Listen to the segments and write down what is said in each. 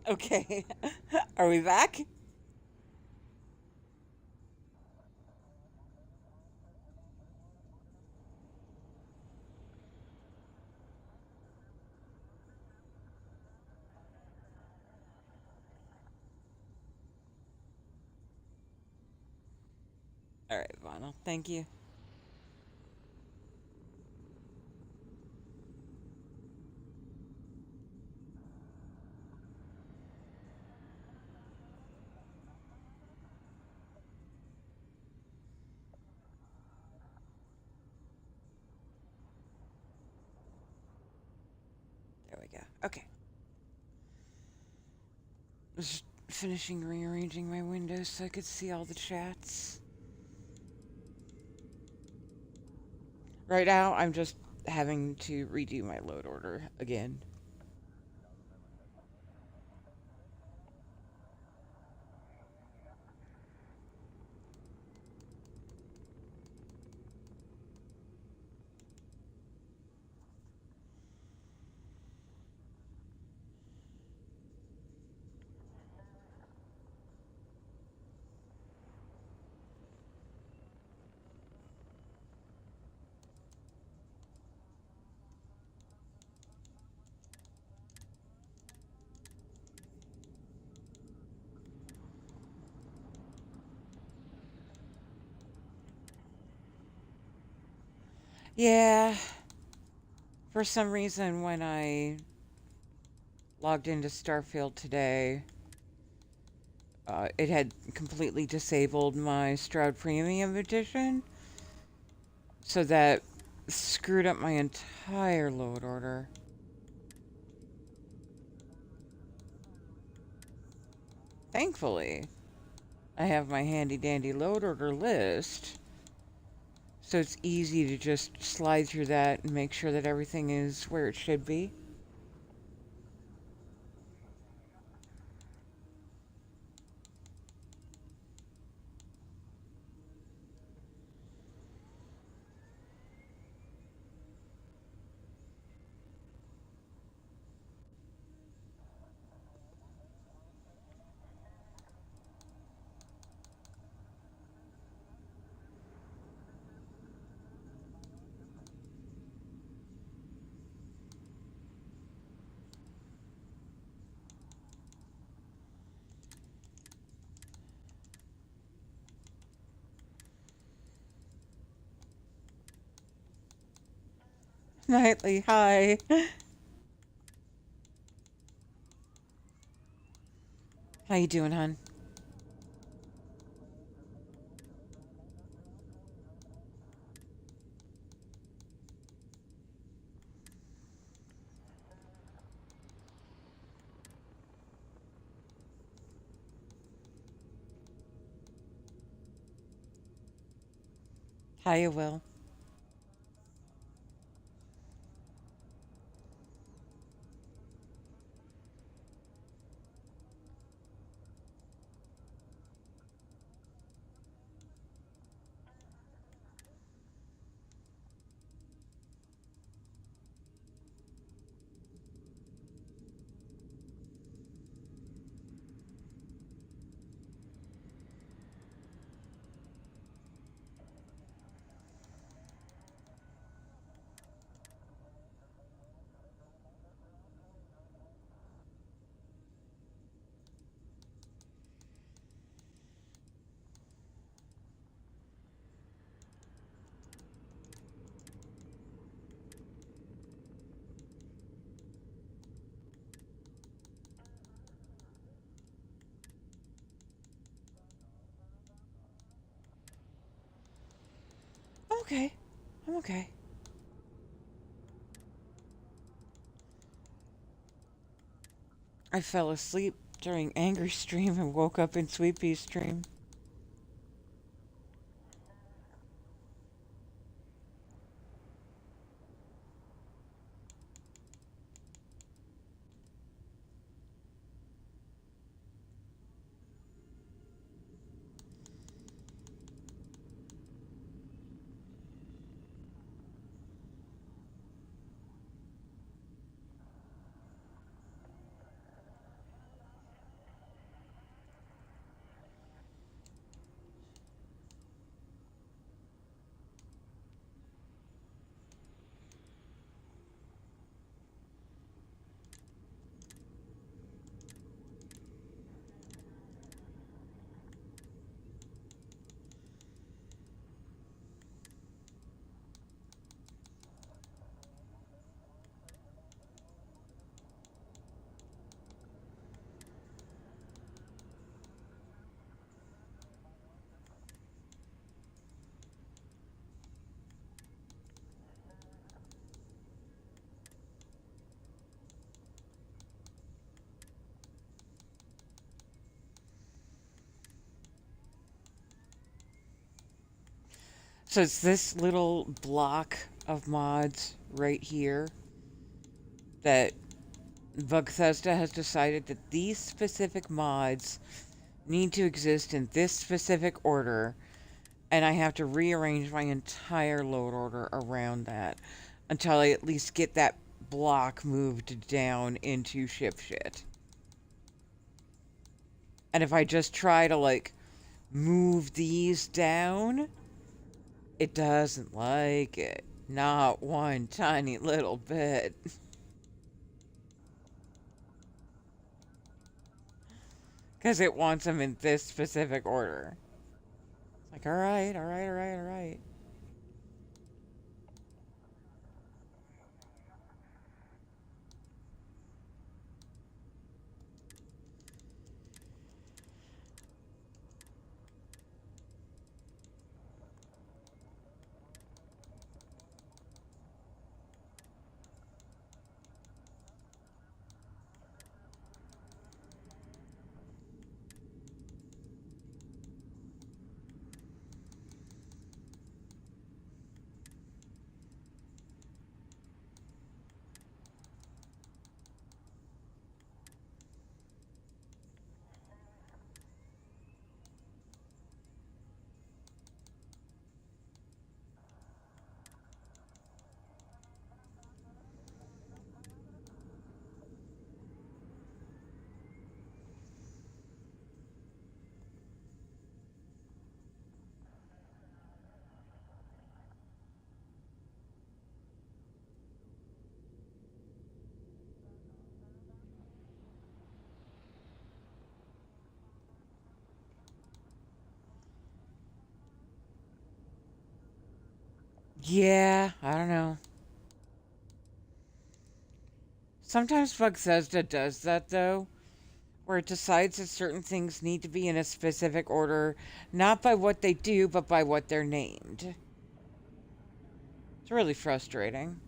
Okay. Are we back? All right, Vinyl. Thank you. There we go. Okay. Just finishing rearranging my windows so I could see all the chats. Right now, I'm just having to redo my load order again. Yeah, for some reason, when I logged into Starfield today, it had completely disabled my Stroud Premium edition, so that screwed up my entire load order. Thankfully, I have my handy dandy load order list, so it's easy to just slide through that and make sure that everything is where it should be. Nightly, hi. How you doing, hon? How you will? I'm okay. I'm okay. I fell asleep during Angry Stream and woke up in Sweet Pea Stream. So it's this little block of mods right here that Bethesda has decided that these specific mods need to exist in this specific order, and I have to rearrange my entire load order around that until I at least get that block moved down into ship shit. And if I just try to, like, move these down, it doesn't like it. Not one tiny little bit. Because it wants them in this specific order. It's like, alright, alright, alright, alright. Yeah, I don't know. Sometimes Bethesda does that, though, where it decides that certain things need to be in a specific order, not by what they do, but by what they're named. It's really frustrating.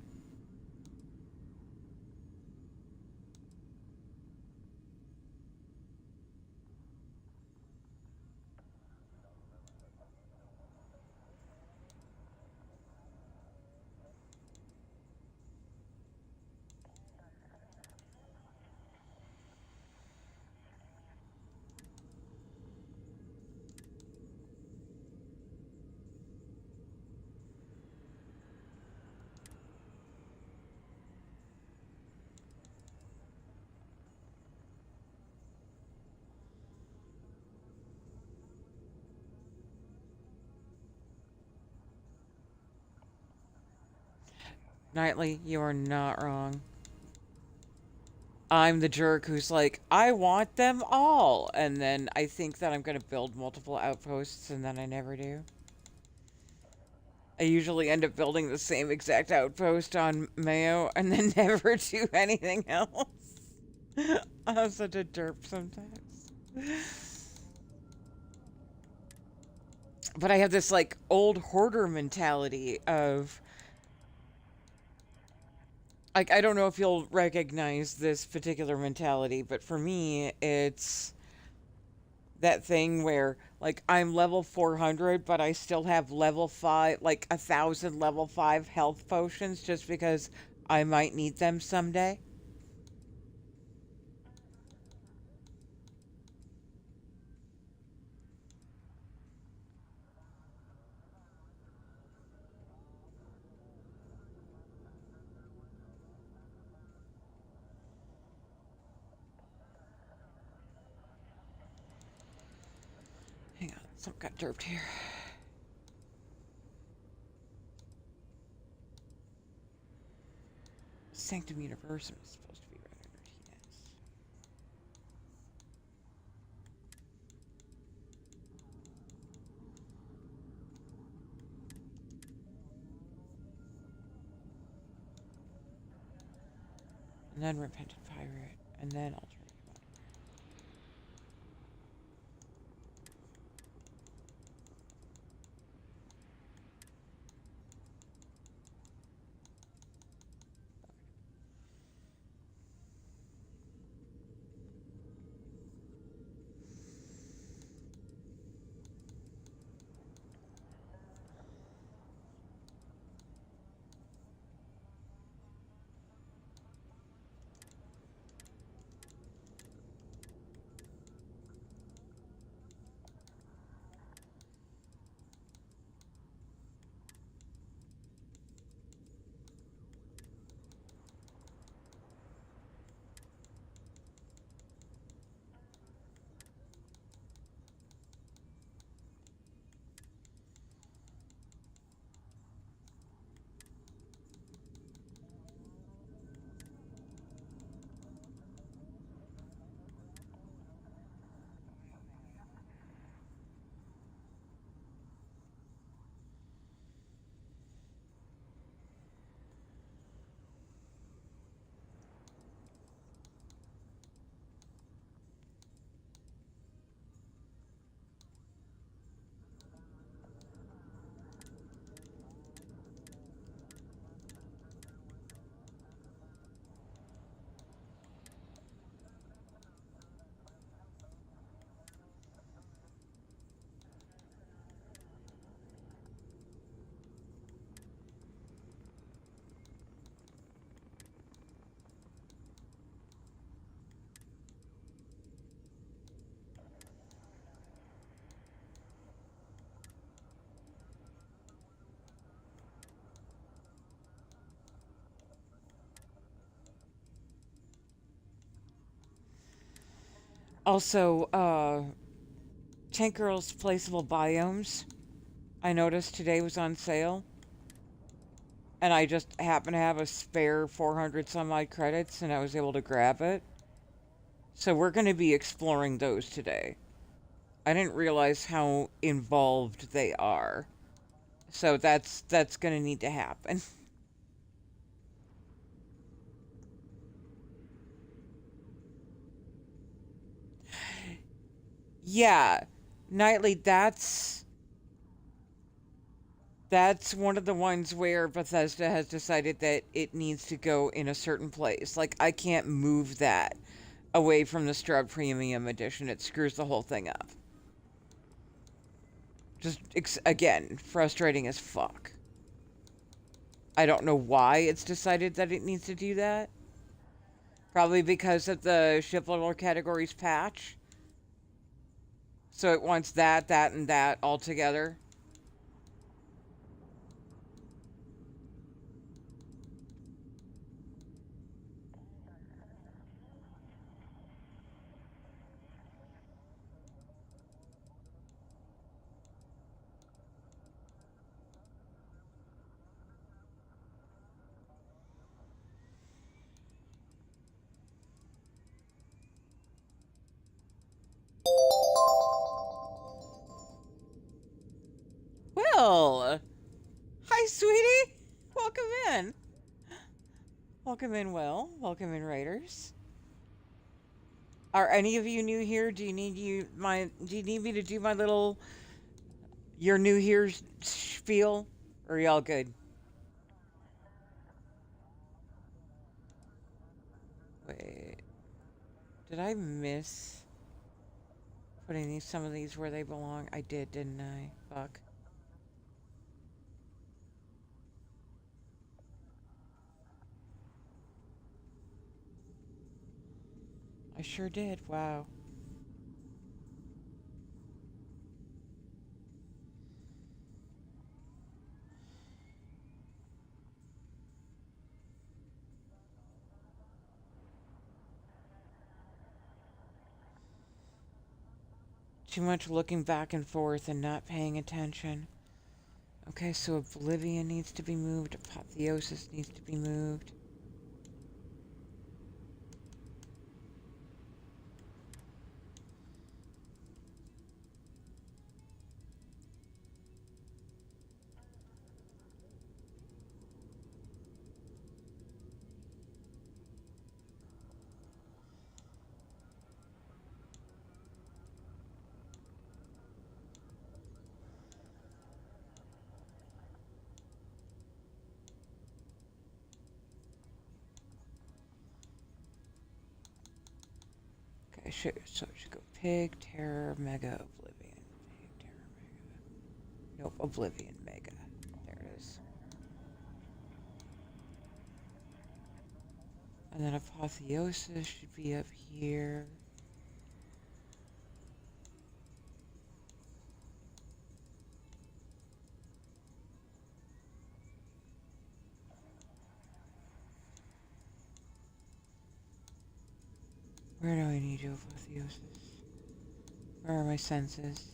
Knightley, you are not wrong. I'm the jerk who's like, I want them all. And then I think that I'm going to build multiple outposts, and then I never do. I usually end up building the same exact outpost on Mayo and then never do anything else. I'm such a derp sometimes. But I have this, like, old hoarder mentality of, like, I don't know if you'll recognize this particular mentality, but for me, it's that thing where, like, I'm level 400, but I still have level 5, like 1,000 level 5 health potions just because I might need them someday. Hang on, something got derped here. Sanctum Universum is supposed to be right under TS. And then Repentant Pirate, and then Alternative. Also, Tank Girl's Placeable Biomes, I noticed today was on sale. And I just happened to have a spare 400 some odd credits and I was able to grab it. So we're going to be exploring those today. I didn't realize how involved they are. So that's going to need to happen. Yeah. Nightly, that's one of the ones where Bethesda has decided that it needs to go in a certain place. Like I can't move that away from the Strub Premium Edition. It screws the whole thing up. Just again, frustrating as fuck. I don't know why it's decided that it needs to do that. Probably because of the ship level categories patch. So it wants that, that, and that all together. Well, hi, sweetie. Welcome in. Welcome in, Will. Welcome in, Raiders. Are any of you new here? Do you need Do you need me to do my little "you're new here" spiel? Or are y'all good? Wait, did I miss putting some of these where they belong? I did, didn't I? Fuck. I sure did. Wow. Too much looking back and forth and not paying attention. Okay, so Oblivion needs to be moved. Apotheosis needs to be moved. Okay, so it should go Pig, Terror, Mega, Oblivion. Pig, Terror, Mega. Nope, Oblivion, Mega. There it is. And then Apotheosis should be up here. Where do I need to Apotheosis? Where are my senses?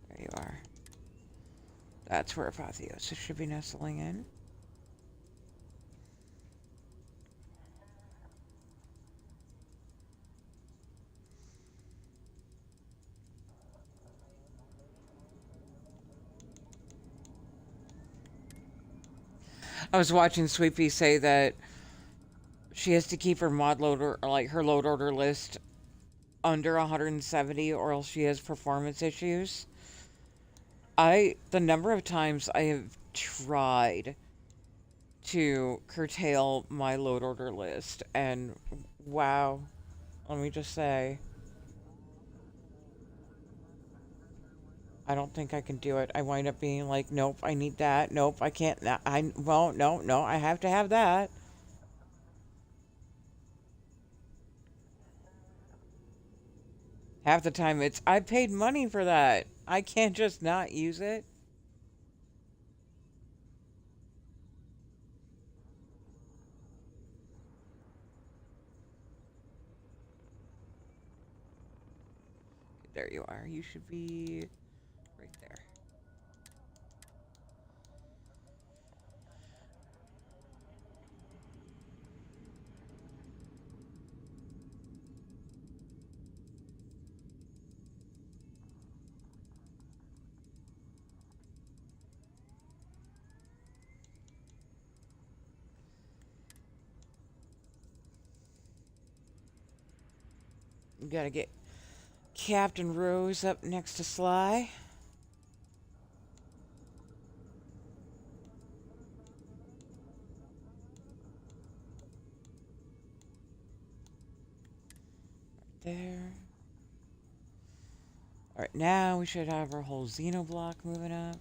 There you are. That's where Apotheosis should be nestling in. I was watching Sweetpea say that she has to keep her mod loader, like her load order list, under 170 or else she has performance issues. The number of times I have tried to curtail my load order list, and wow, let me just say, I don't think I can do it. I wind up being like, nope, I need that. Nope, I can't. Well, no, I have to have that. Half the time it's, I paid money for that. I can't just not use it. There you are. You should be right there. You gotta get Captain Rose up next to Sly. There. Alright, now we should have our whole Xenoblock moving up.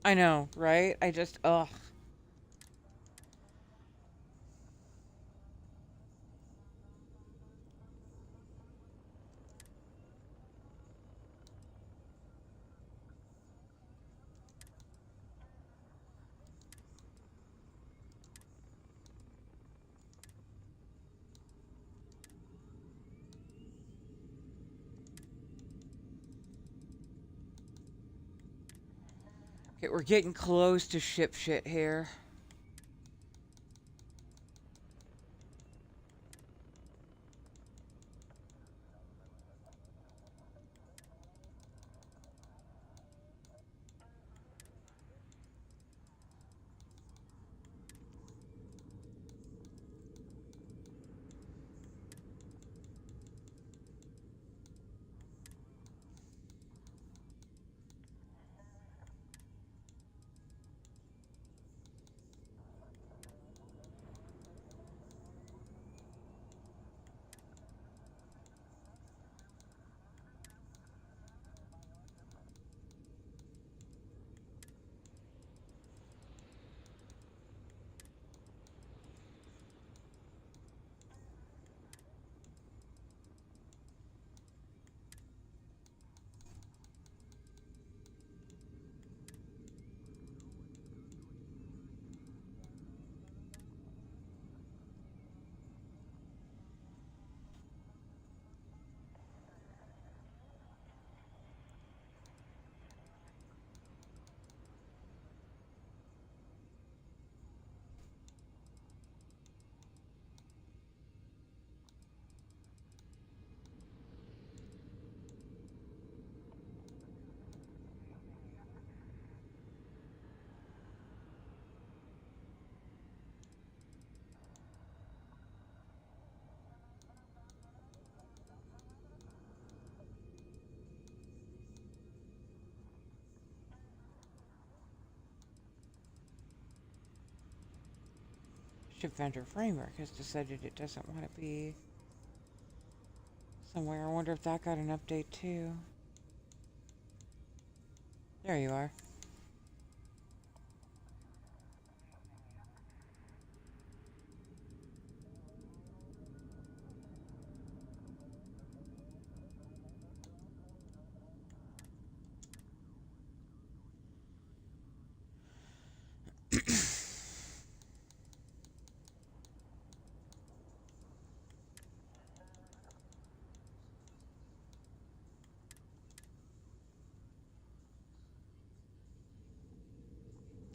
I know, right? I just, ugh. Okay, we're getting close to ship shit here. Ship vendor framework has decided it doesn't want to be somewhere. I wonder if that got an update too. There you are.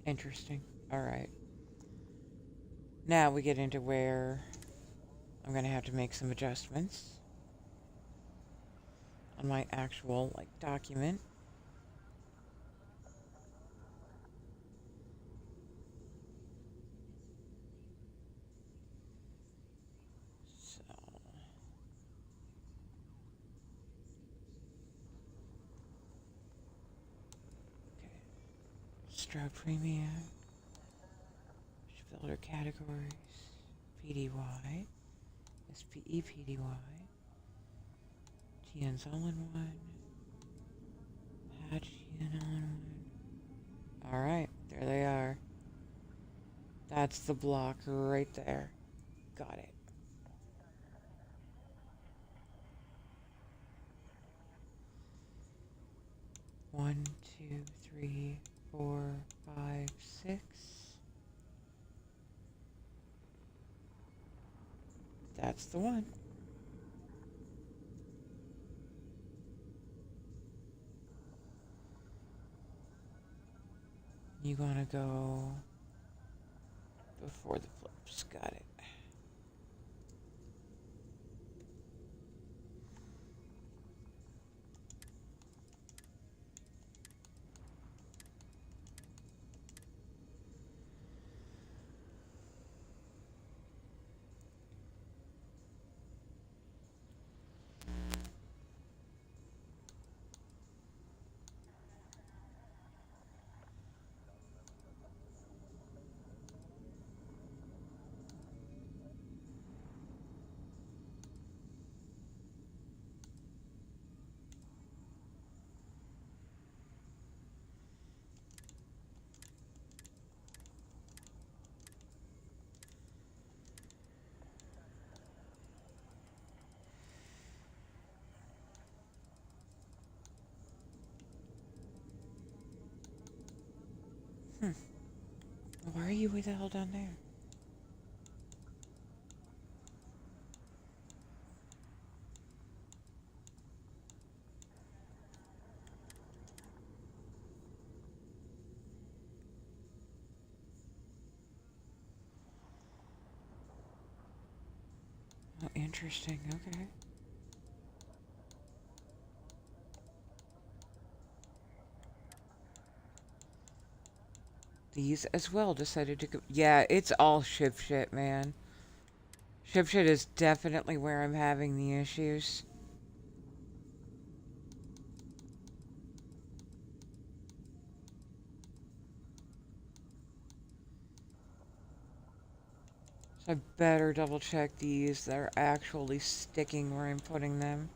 Interesting. All right. Now we get into where I'm going to have to make some adjustments on my actual document. So, okay. Stroud Premium. Filter categories. PDY. SPE PDY. TN's all-in-one. Patch TN all-in-one. Alright, there they are. That's the block right there. Got it. One, two, three, 4, 5, 6. That's the one. You want to go before the flips. Got it. Why are you way the hell down there? Oh, interesting. Okay. These as well decided to go. Yeah, it's all ship shit, man. Ship shit is definitely where I'm having the issues. So I better double check these. They're actually sticking where I'm putting them.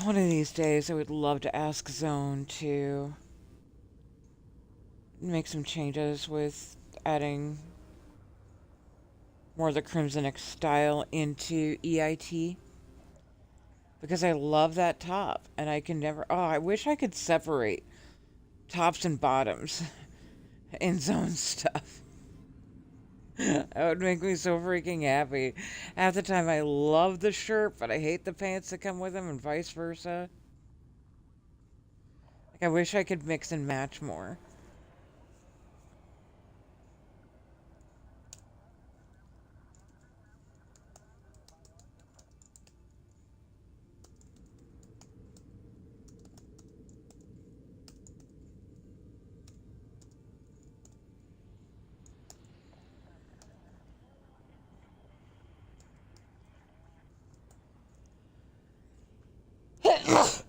One of these days, I would love to ask Zone to make some changes with adding more of the Crimson X style into EIT. Because I love that top, and I can never... Oh, I wish I could separate tops and bottoms in Zone stuff. That would make me so freaking happy. Half the time I love the shirt, but I hate the pants that come with them, and vice versa. Like, I wish I could mix and match more.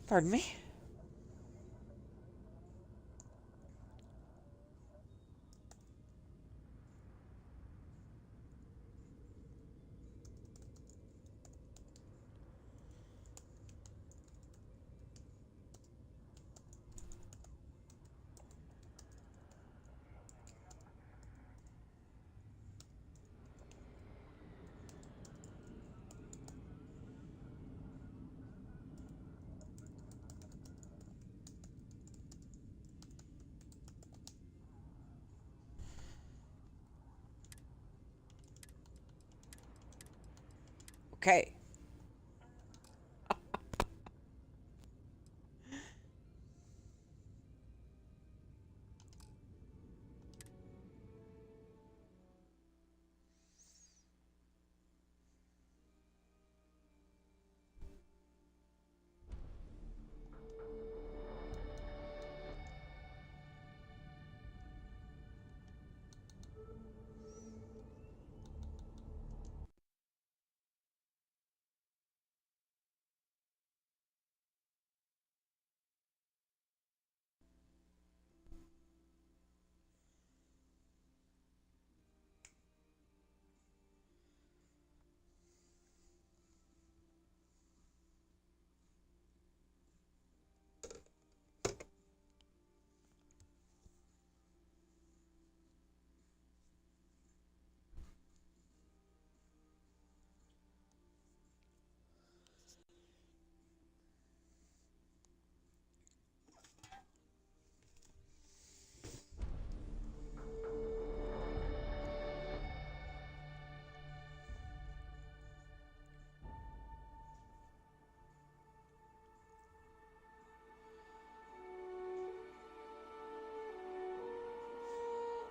Pardon me. Okay.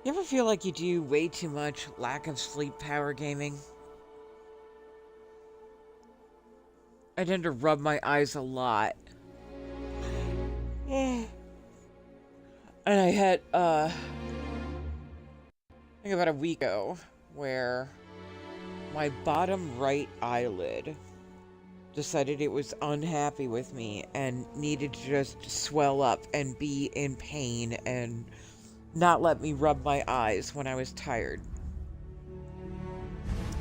You ever feel like you do way too much lack of sleep power gaming? I tend to rub my eyes a lot. And I had, I think about a week ago, where my bottom right eyelid decided it was unhappy with me and needed to just swell up and be in pain and not let me rub my eyes when I was tired.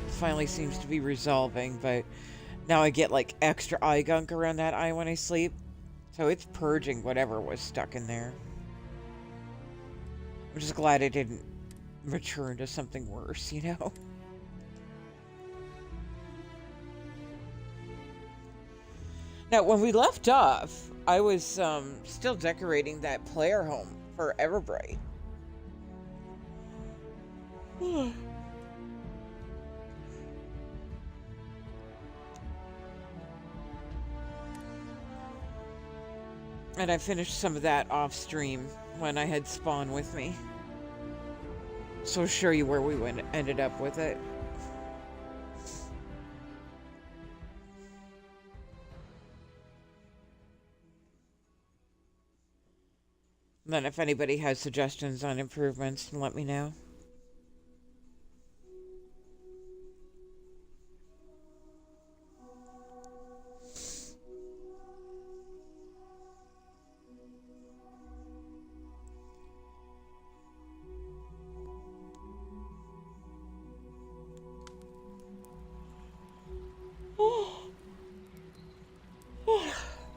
Finally seems to be resolving, but now I get like extra eye gunk around that eye when I sleep. So it's purging whatever was stuck in there. I'm just glad it didn't mature into something worse, you know? Now, when we left off, I was still decorating that player home for Everbright. And I finished some of that off stream when I had Spawn with me. So I'll show you where we ended up with it. And then if anybody has suggestions on improvements, let me know.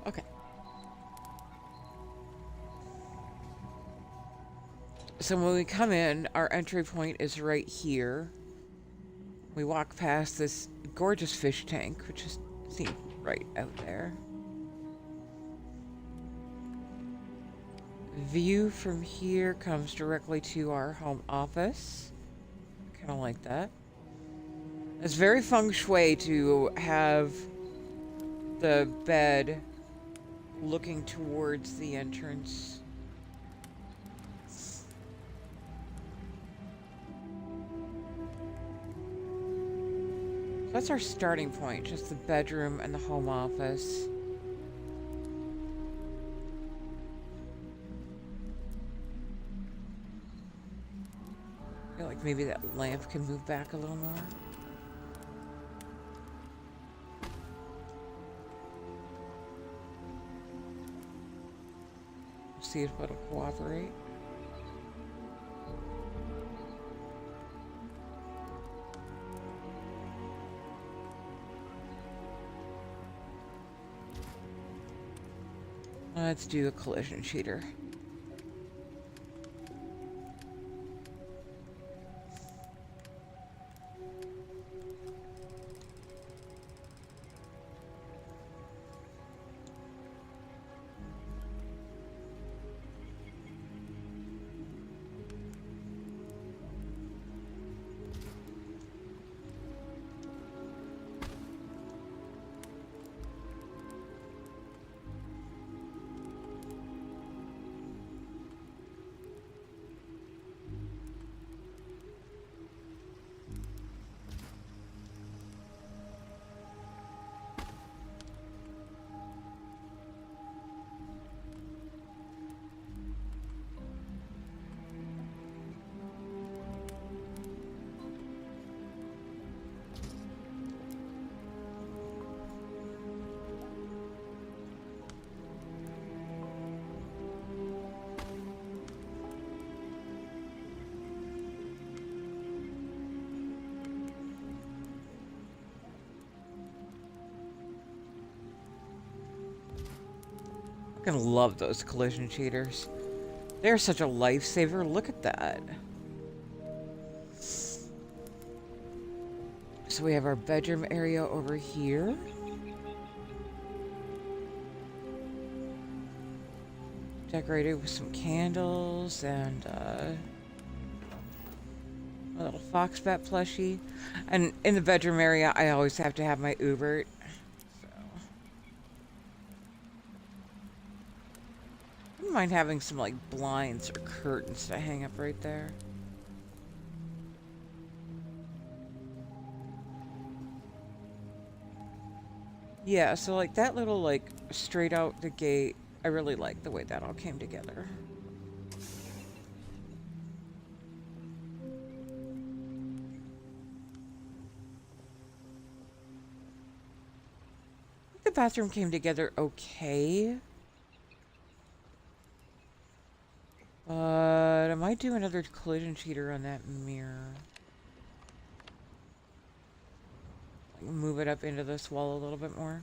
Okay. So when we come in, our entry point is right here. We walk past this gorgeous fish tank, which is seen right out there. View from here comes directly to our home office. Kind of like that. It's very feng shui to have the bed looking towards the entrance. That's our starting point, just the bedroom and the home office. I feel like maybe that lamp can move back a little more. See if it'll cooperate. Let's do a collision cheater. I love those collision cheaters. They're such a lifesaver. Look at that. So we have our bedroom area over here. Decorated with some candles and a little fox bat plushie. And in the bedroom area, I always have to have my Uber. Mind having some like blinds or curtains to hang up right there. Yeah, so like that little like straight out the gate, I really like the way that all came together. The bathroom came together okay. But I might do another collision cheater on that mirror. Move it up into this wall a little bit more.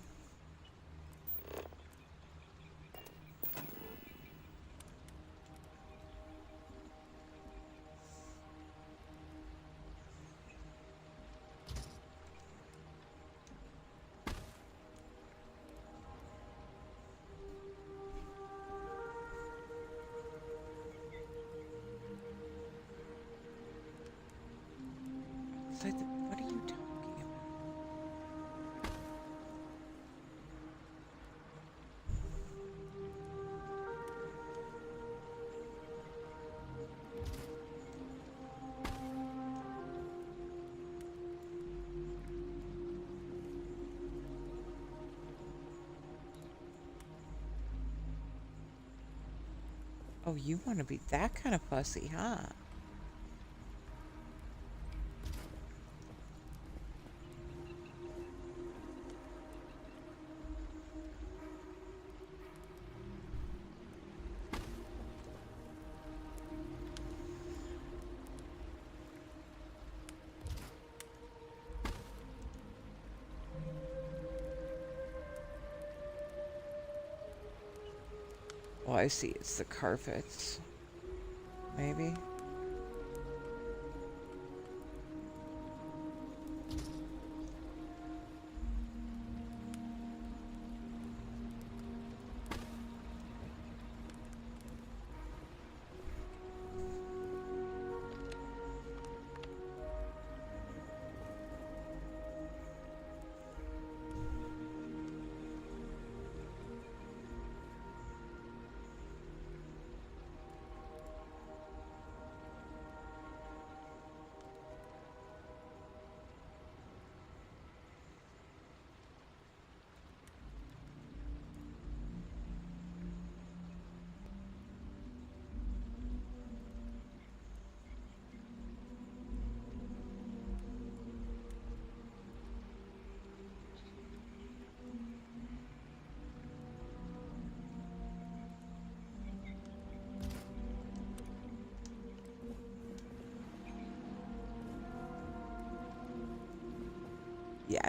What are you talking about? Oh, you want to be that kind of fussy, huh? Oh, I see. It's the carpets. Maybe.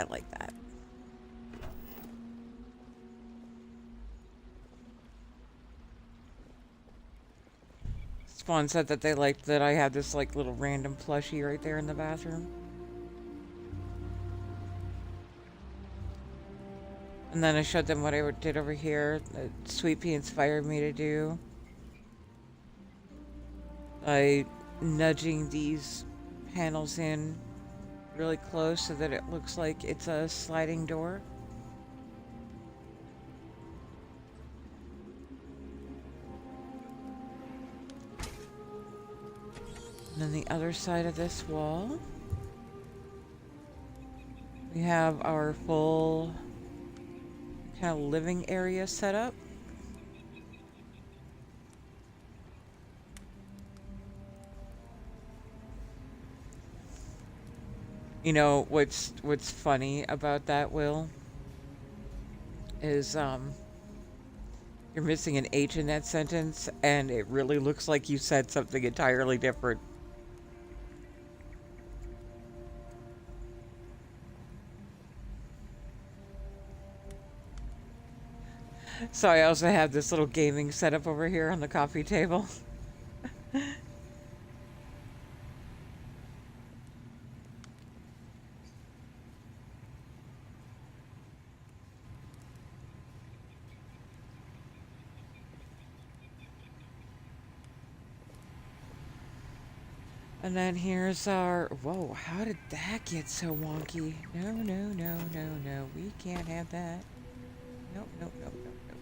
I like that. Spawn said that they liked that I had this like little random plushie right there in the bathroom. And then I showed them what I did over here that Sweet Pea inspired me to do. By nudging these panels in really close so that it looks like it's a sliding door. And then the other side of this wall, we have our full kind of living area set up. You know what's funny about that, Will, is you're missing an H in that sentence, and it really looks like you said something entirely different. So I also have this little gaming setup over here on the coffee table. And then here's our... Whoa, how did that get so wonky? No, no, no, no, no. We can't have that. Nope, nope, nope, nope, nope.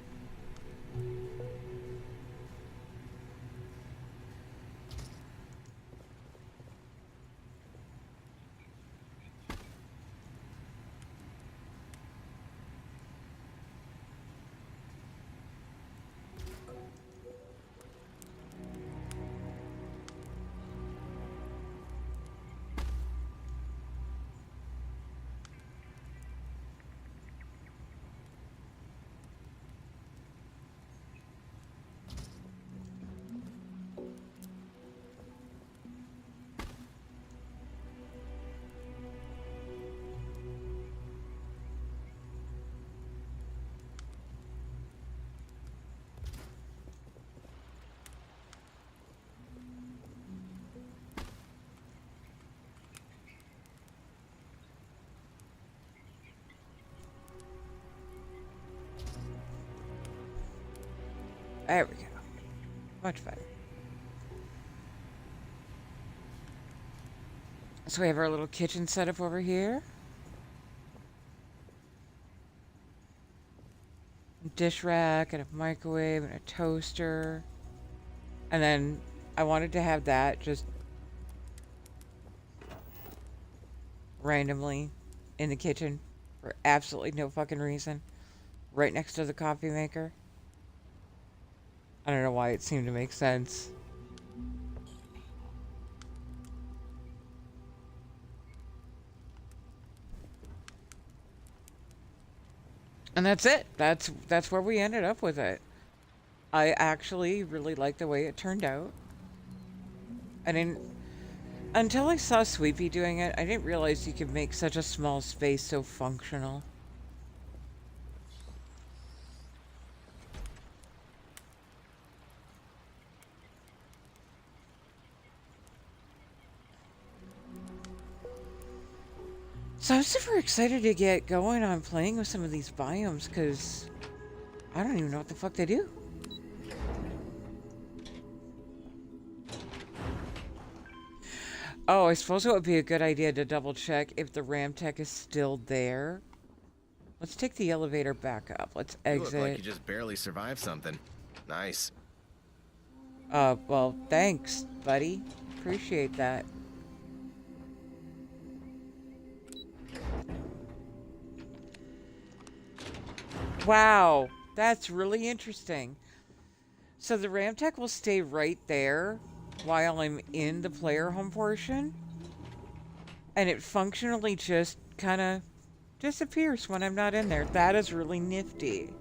There we go. Much better. So we have our little kitchen setup over here. Dish rack and a microwave and a toaster. And then I wanted to have that just randomly in the kitchen for absolutely no fucking reason. Right next to the coffee maker. I don't know why it seemed to make sense. And that's it. That's where we ended up with it. I actually really like the way it turned out. I didn't... Until I saw Sweepy doing it, I didn't realize you could make such a small space so functional. So I'm super excited to get going on playing with some of these biomes, because I don't even know what the fuck they do. Oh, I suppose it would be a good idea to double check if the ram tech is still there. Let's take the elevator back up. Let's exit. You look like you just barely survived something. Nice. Well, thanks, buddy. Appreciate that. Wow, that's really interesting. So the ram tech will stay right there while I'm in the player home portion, and it functionally just kind of disappears when I'm not in there. That is really nifty.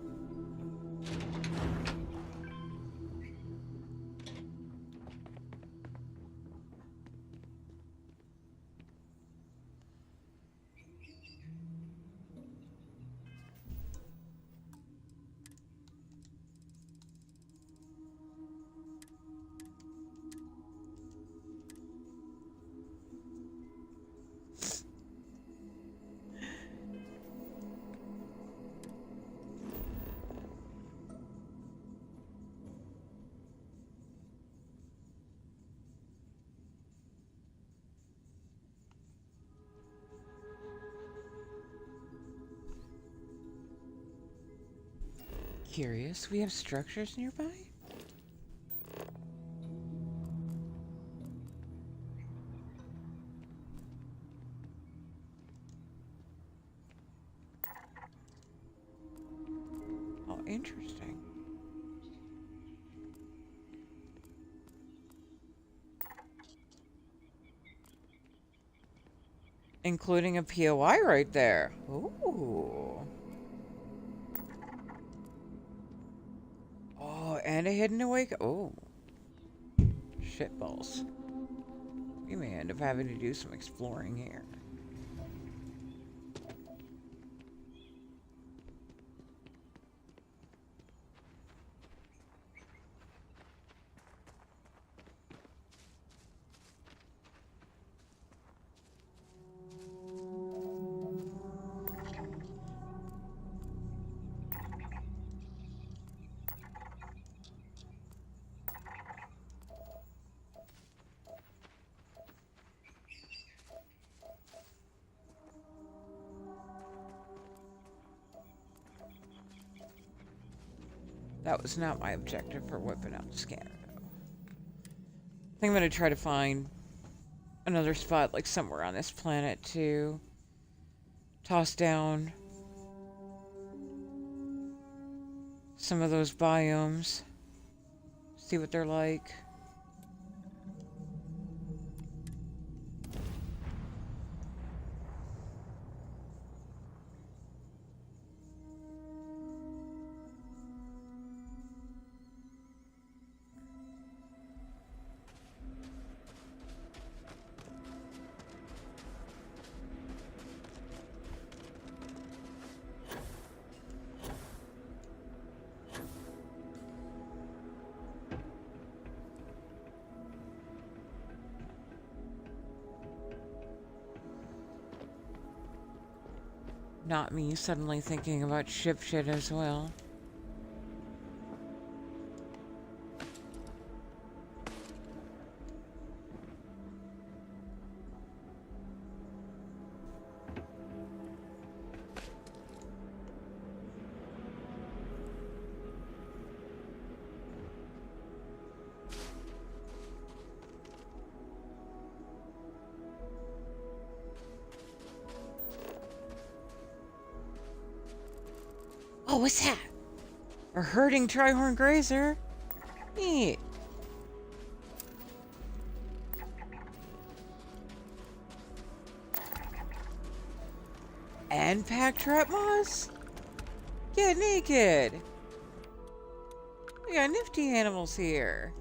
Curious, we have structures nearby? Oh, interesting. Including a POI right there. Ooh. Oh, and a hidden awake. Oh. Shitballs. We may end up having to do some exploring here. That was not my objective for whipping out the scanner, though. I think I'm going to try to find another spot, like somewhere on this planet, to toss down some of those biomes. See what they're like. Not me suddenly thinking about ship shit as well. Oh, what's that? A herding trihorn grazer? Neat. And pack trap moss? Get naked. We got nifty animals here.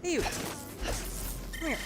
Hey, you. Come here.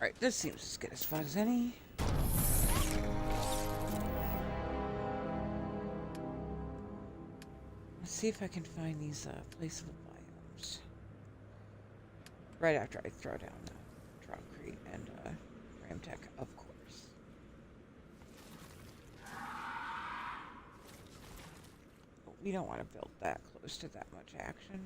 Alright, this seems as good a spot as any. Let's see if I can find these placeable biomes. Right after I throw down Concrete and Ramtech, of course. We don't want to build that close to that much action.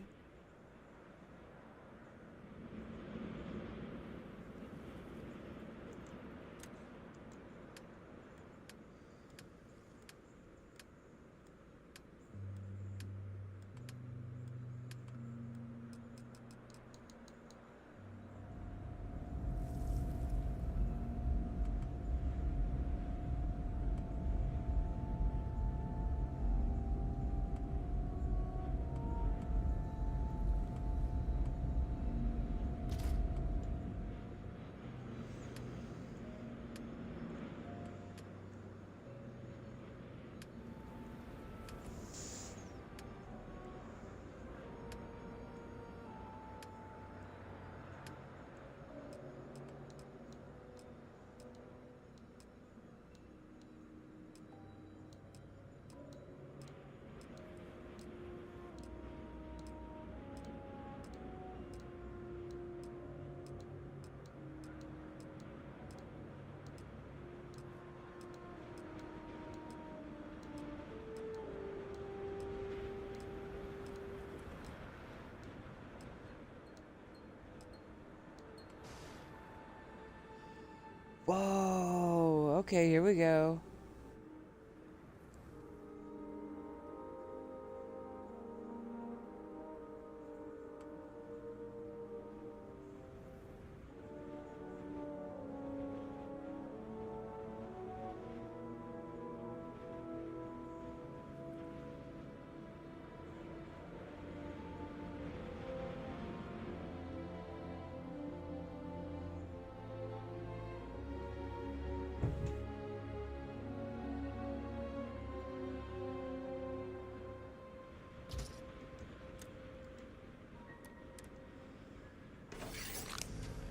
Whoa, okay, here we go.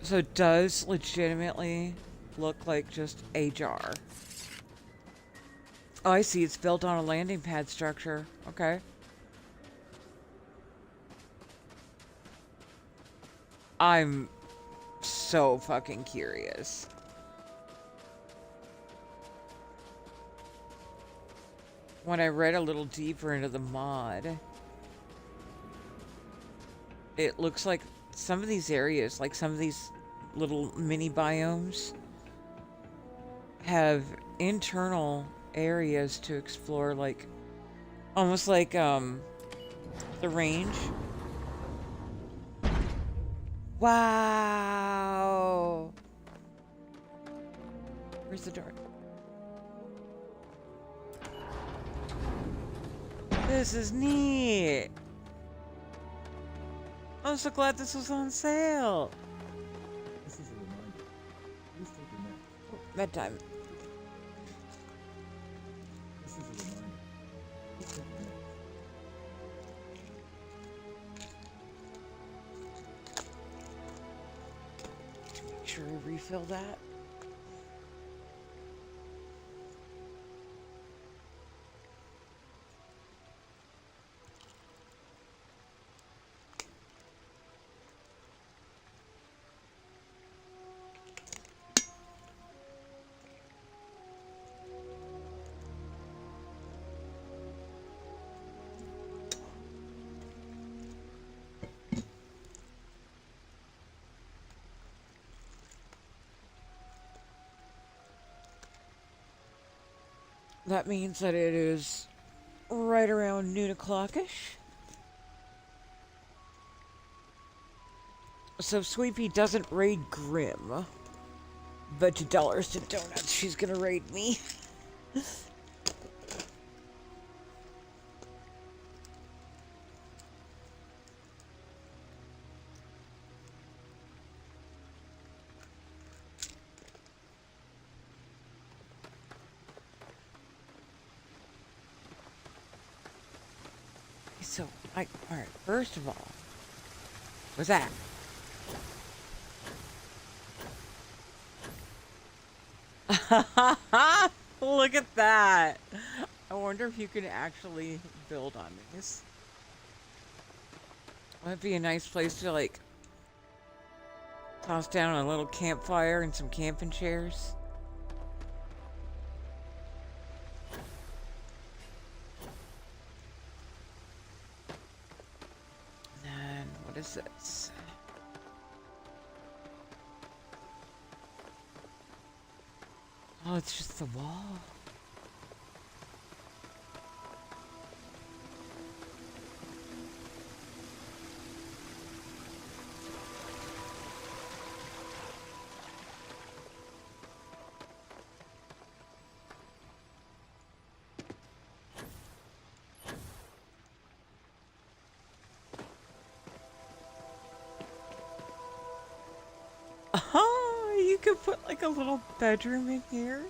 So it does legitimately look like just a jar. Oh, I see. It's built on a landing pad structure. Okay. I'm so fucking curious. When I read a little deeper into the mod, it looks like some of these areas, like some of these little mini biomes, have internal areas to explore, like almost like the range. Wow. Where's the door? This is neat. I'm so glad this was on sale. This is a reminder. Please take a nap. Oh, bedtime. This is a reminder. Please take a nap. Make sure we refill that. That means that it is right around noon o'clock-ish. So if Sweet Pea doesn't raid Grim, but $2 to donuts, she's gonna raid me. So, alright, first of all, what's that? Look at that! I wonder if you can actually build on these. Might be a nice place to, like, toss down a little campfire and some camping chairs. What is this? Oh, it's just the wall. Oh, you could put like a little bedroom in here.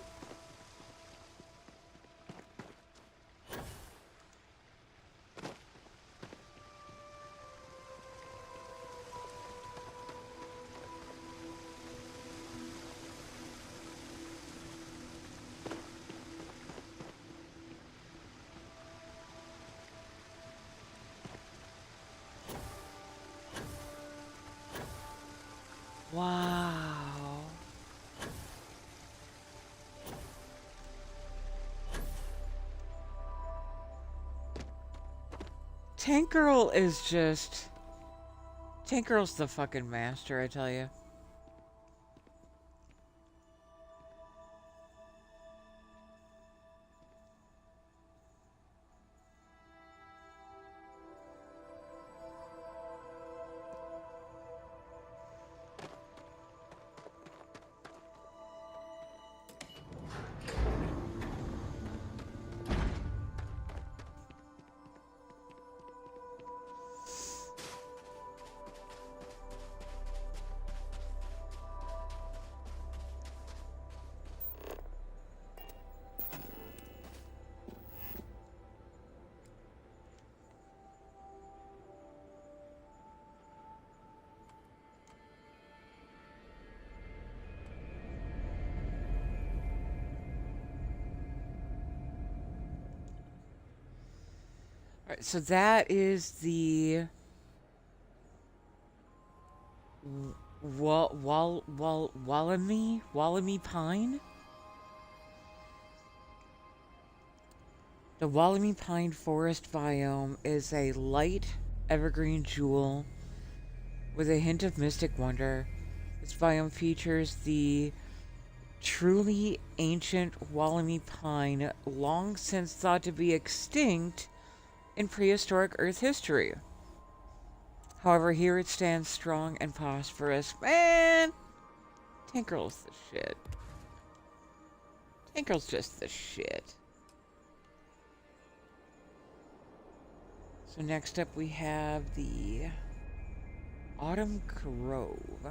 Wow. Tank Girl is just... Tank Girl's the fucking master, I tell you. Alright, so that is the Wallamy Pine. The Wallamy Pine Forest biome is a light evergreen jewel with a hint of mystic wonder. This biome features the truly ancient Wallamy pine, long since thought to be extinct in prehistoric Earth history. However, here it stands strong and prosperous. Man, Tank Girl's the shit. Tank Girl's just the shit. So next up we have the Autumn Grove.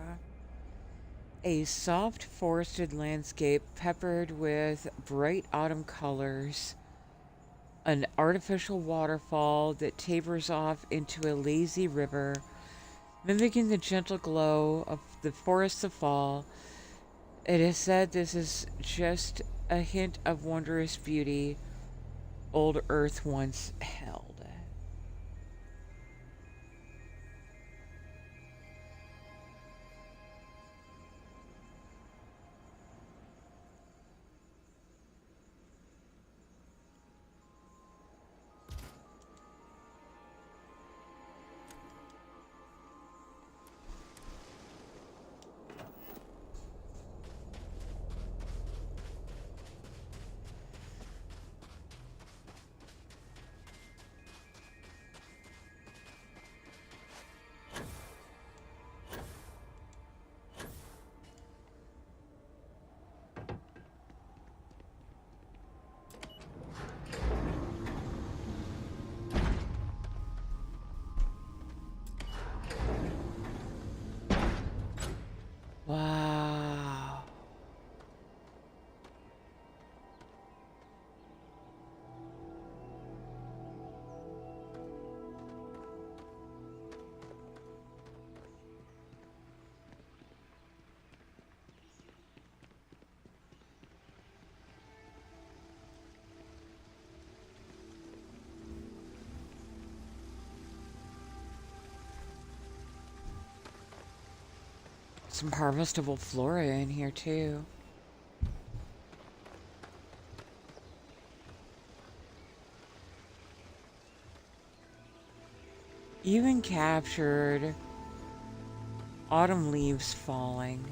A soft forested landscape peppered with bright autumn colors. An artificial waterfall that tapers off into a lazy river, mimicking the gentle glow of the forests of fall. It is said this is just a hint of wondrous beauty old Earth once held. Wow. Some harvestable flora in here too. even captured autumn leaves falling.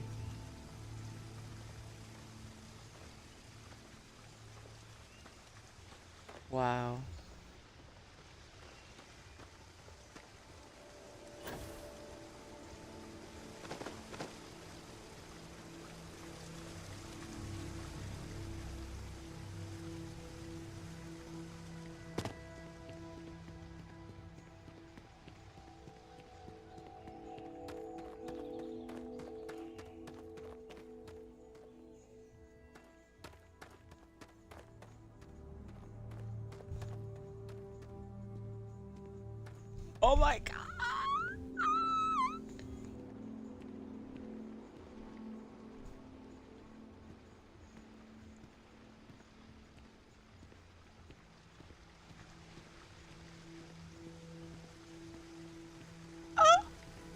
Wow. Oh my god. Oh.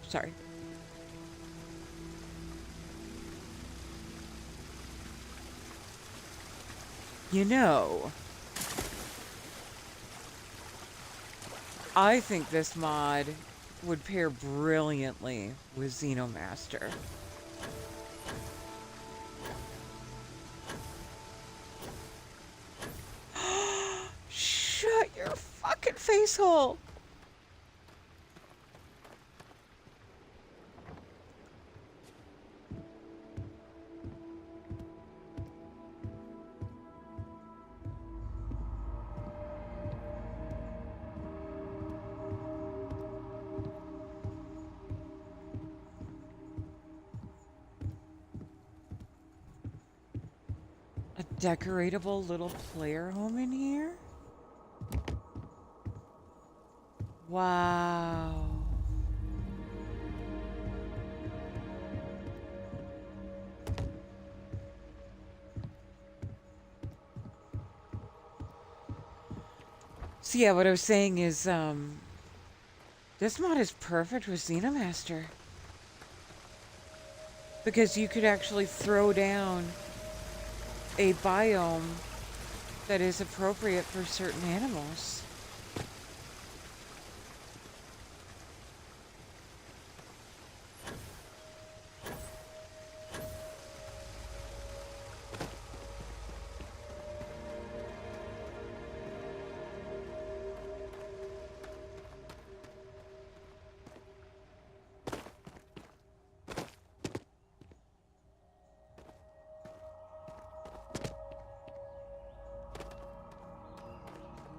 Sorry. You know, I think this mod would pair brilliantly with Xenomaster. Shut your fucking face hole! A decoratable little player home in here? Wow. So yeah, what I was saying is, this mod is perfect with Xenomaster. Because you could actually throw down a biome that is appropriate for certain animals.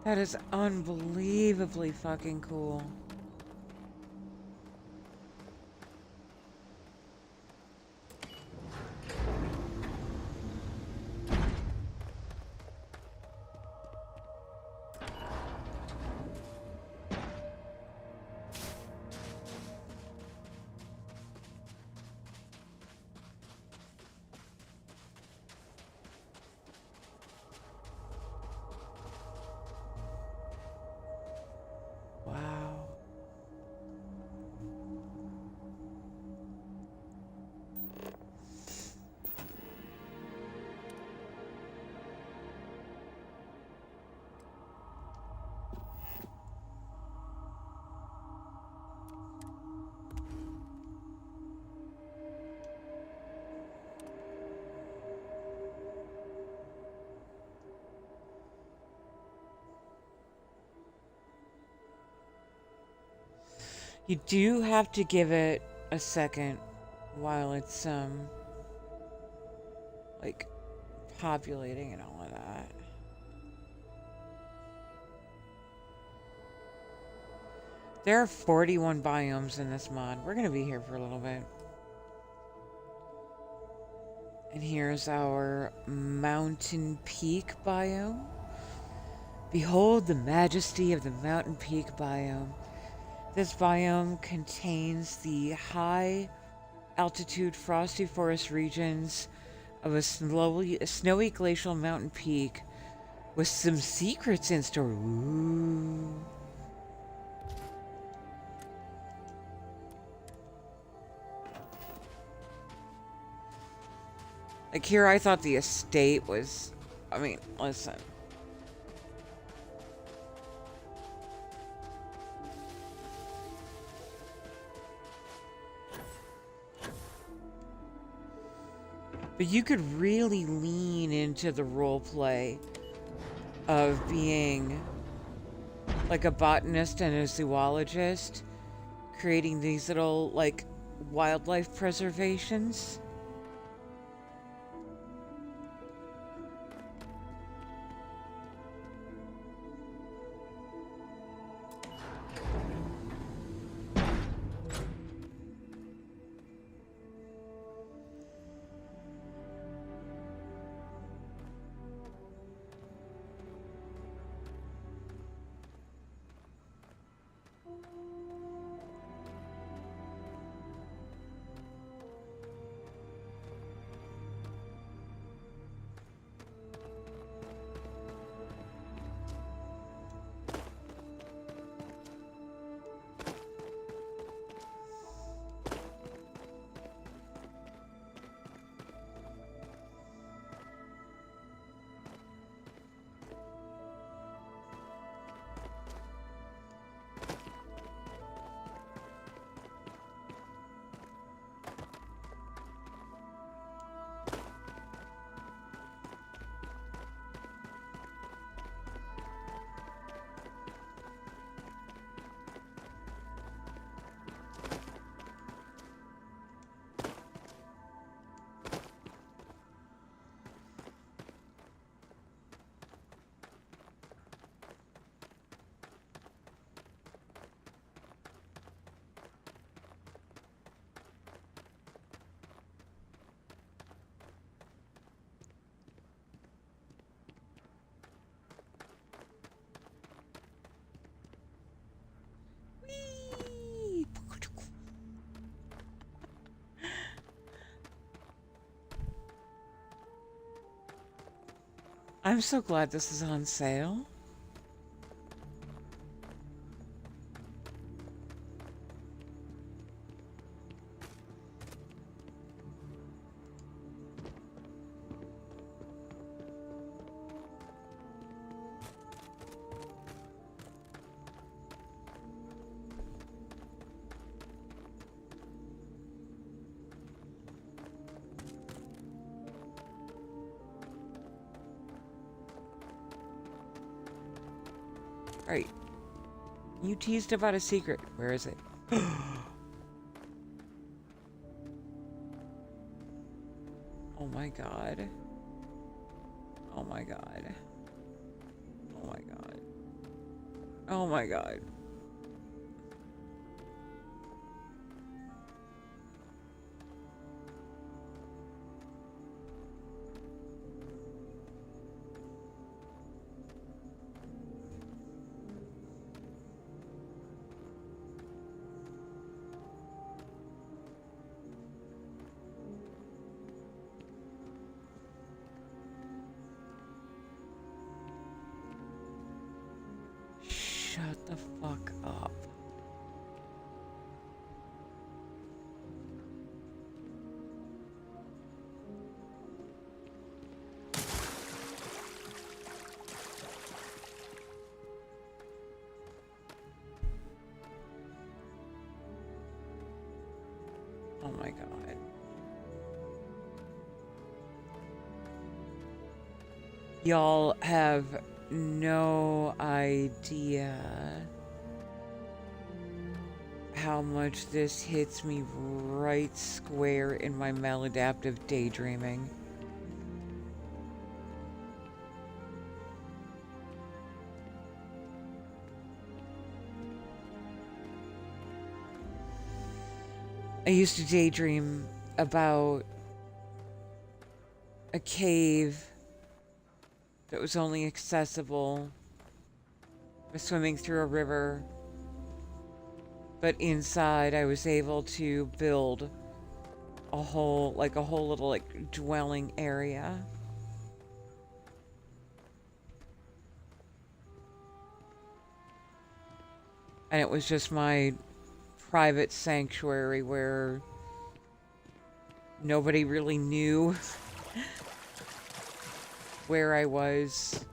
That is unbelievably fucking cool. Wow. You do have to give it a second while it's, like, populating and all of that. There are 41 biomes in this mod. We're gonna be here for a little bit. And here's our mountain peak biome. Behold the majesty of the mountain peak biome. This biome contains the high altitude frosty forest regions of a snowy glacial mountain peak with some secrets in store. Ooh. Like here I thought the estate was, I mean, listen. But you could really lean into the role play of being like a botanist and a zoologist, creating these little like wildlife preservations. Whee! I'm so glad this is on sale. Right. You teased about a secret. Where is it? Oh my god. Oh my god. Oh my god. Oh my god. Shut the fuck up. Oh my god. Y'all have no idea how much this hits me right square in my maladaptive daydreaming. I used to daydream about a cave that was only accessible by swimming through a river, but inside I was able to build a whole little like dwelling area. And it was just my private sanctuary where nobody really knew where I was.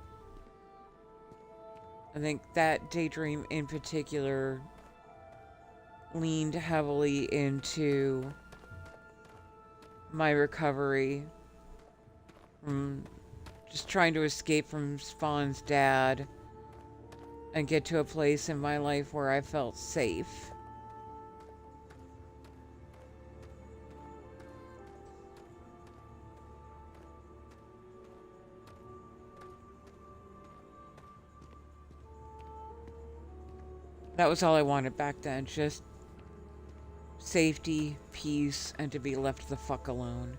I think that daydream in particular leaned heavily into my recovery from just trying to escape from Spawn's dad and get to a place in my life where I felt safe. That was all I wanted back then, just safety, peace, and to be left the fuck alone.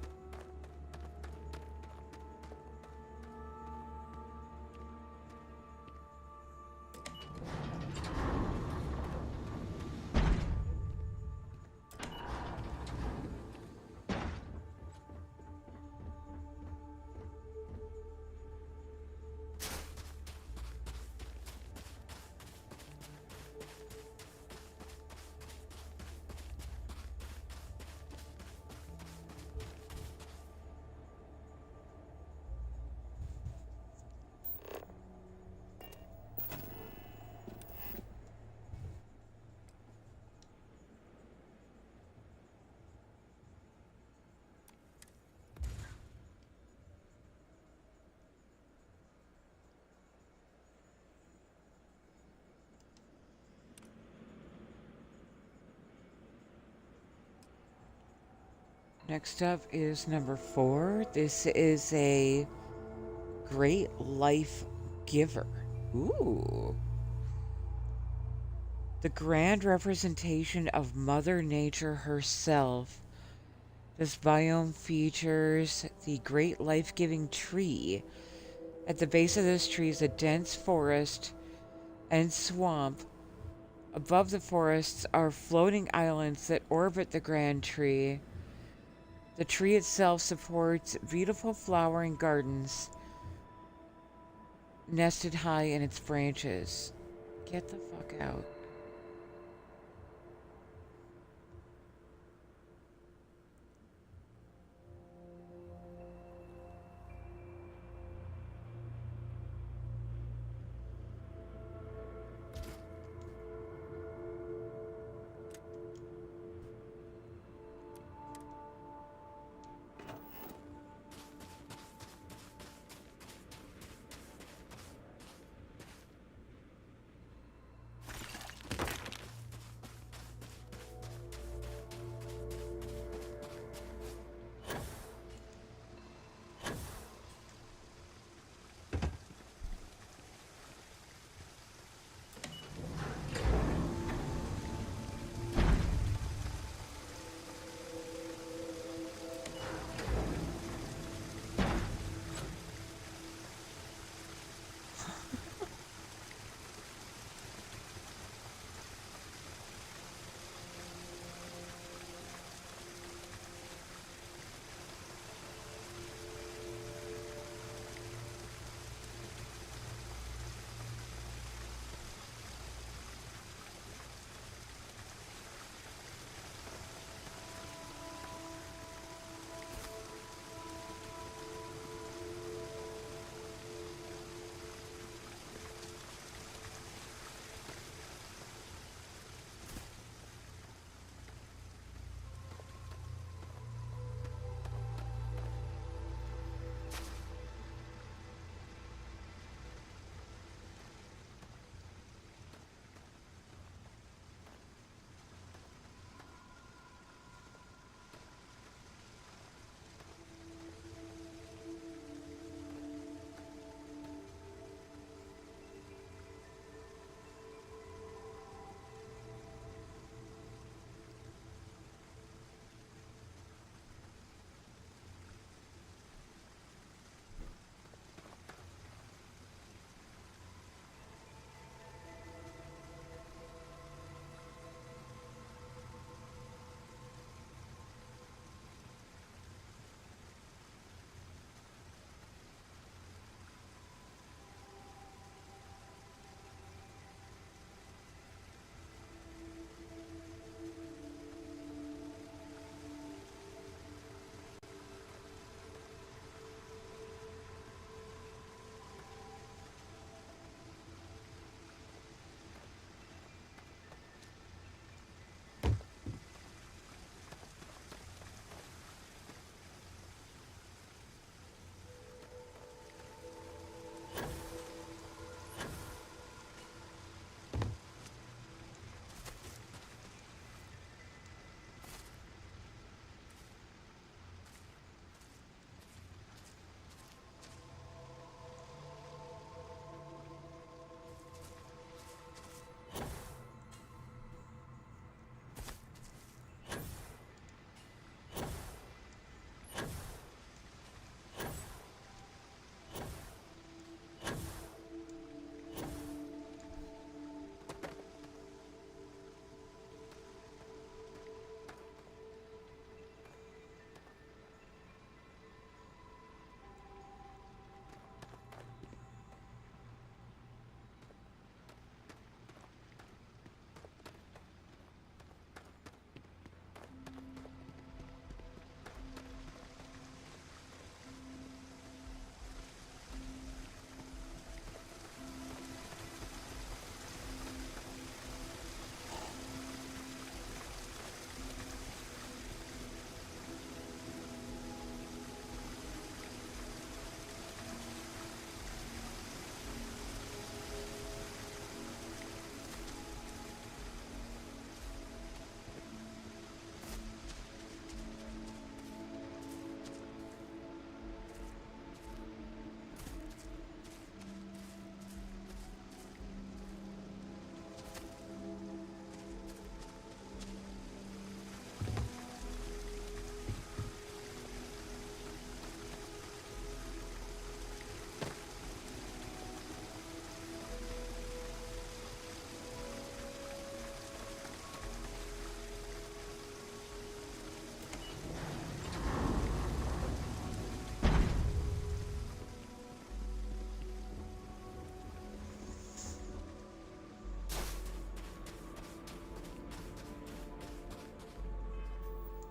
Next up is number 4. This is a great life giver. Ooh. The grand representation of Mother Nature herself. This biome features the great life-giving tree. At the base of this tree is a dense forest and swamp. Above the forests are floating islands that orbit the grand tree. The tree itself supports beautiful flowering gardens nested high in its branches. Get the fuck out.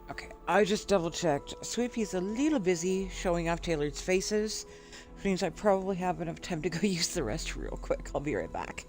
Okay, I just double checked. Sweet Pea's a little busy showing off Taylor's faces, which means I probably have enough time to go use the restroom real quick. I'll be right back.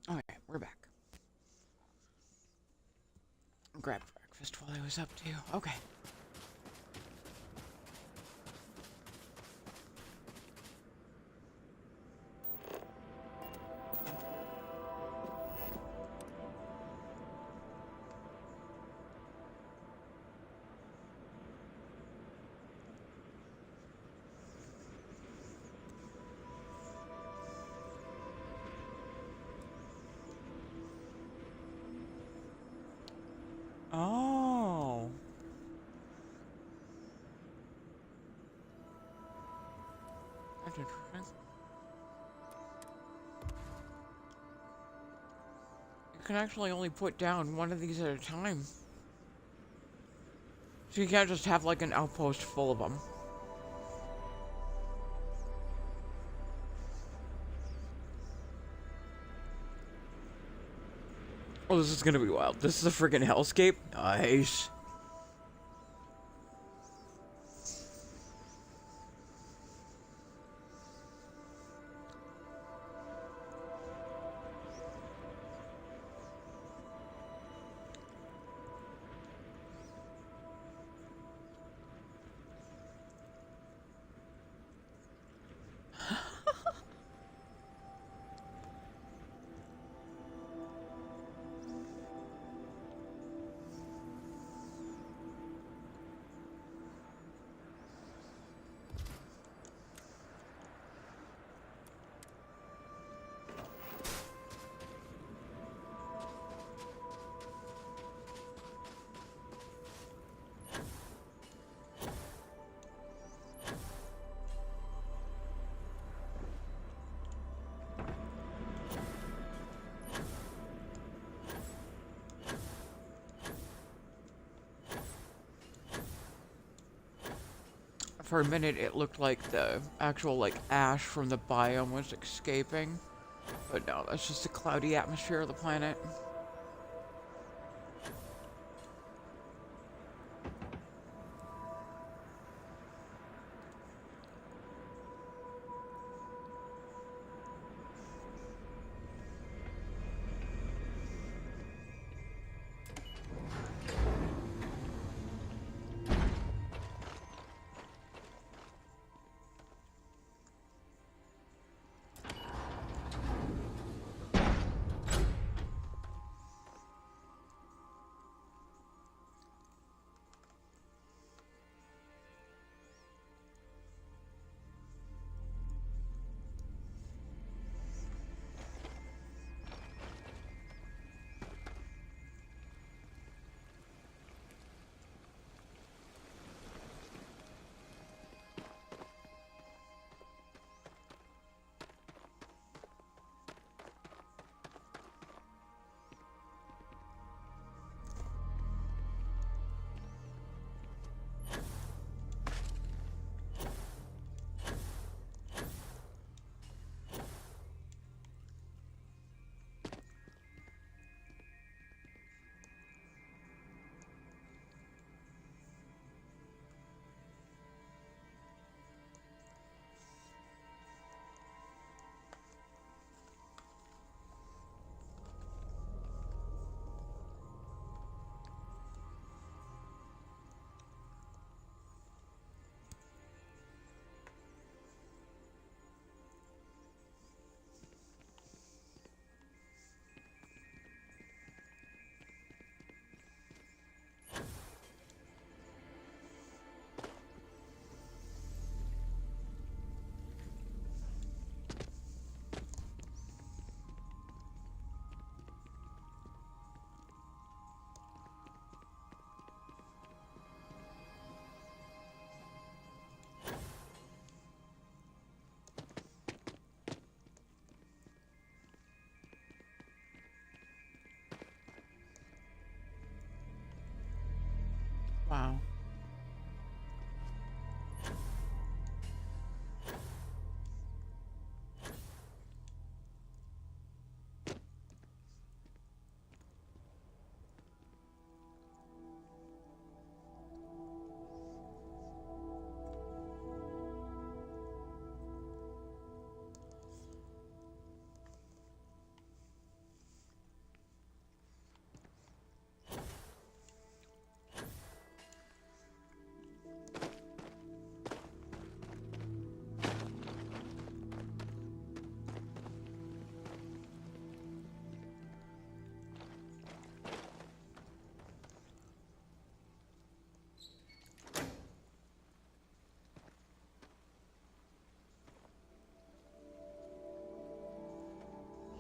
Alright, we're back. Grabbed breakfast while I was up too. Okay. Oh. That's interesting. You can actually only put down one of these at a time. So you can't just have like an outpost full of them. Oh, this is gonna be wild. This is a freaking hellscape. Nice. For a minute, it looked like the actual, like, ash from the biome was escaping. But no, that's just the cloudy atmosphere of the planet.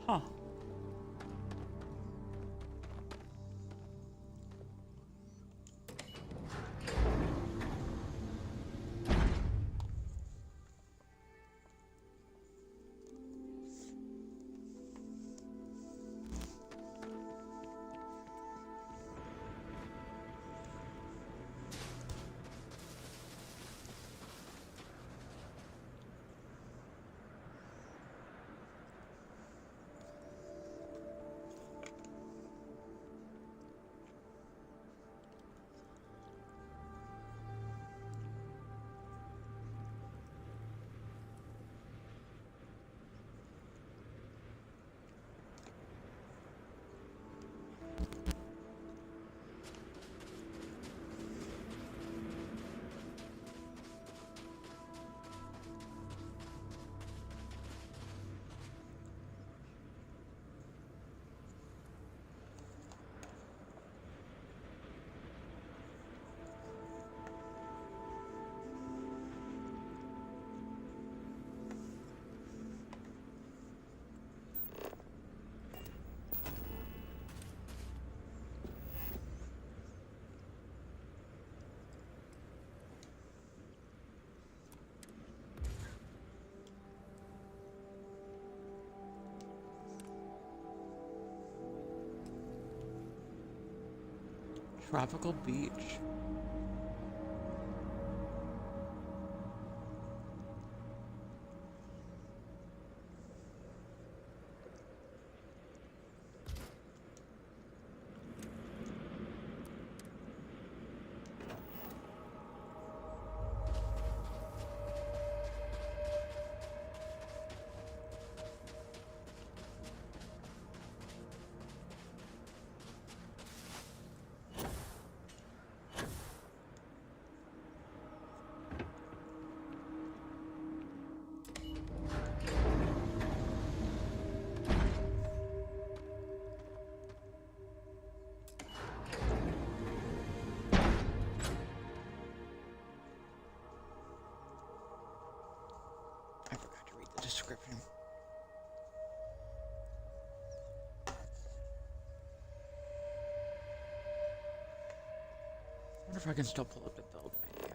Huh. Tropical beach. I forgot to read the description. I wonder if I can still pull up the build menu.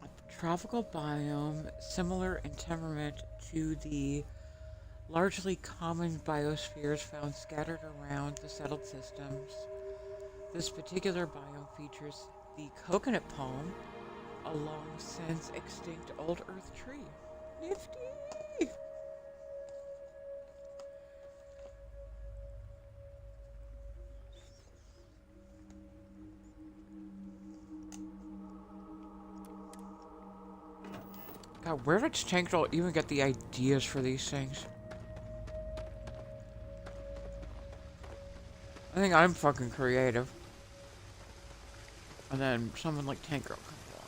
A tropical biome similar in temperament to the largely common biospheres found scattered around the settled systems. This particular biome features the coconut palm, a long since extinct old earth tree. Nifty! God, where did Tankdol even get the ideas for these things? I think I'm fucking creative. And then someone like Tank Girl comes along.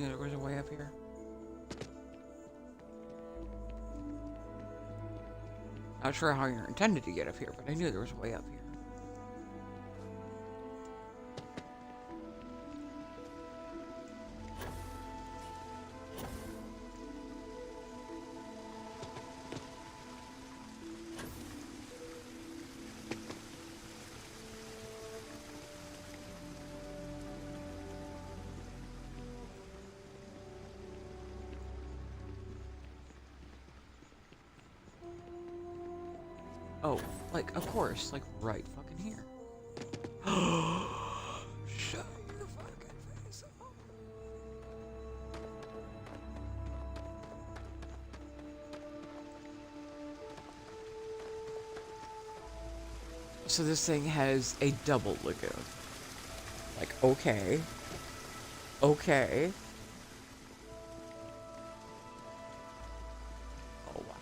knew there was a way up here. Not sure how you're intended to get up here, but I knew there was a way up here. Oh, like, of course, like, right fucking here. Shut your fucking face up. So this thing has a double lagoon. Like, okay. Okay. Oh, wow.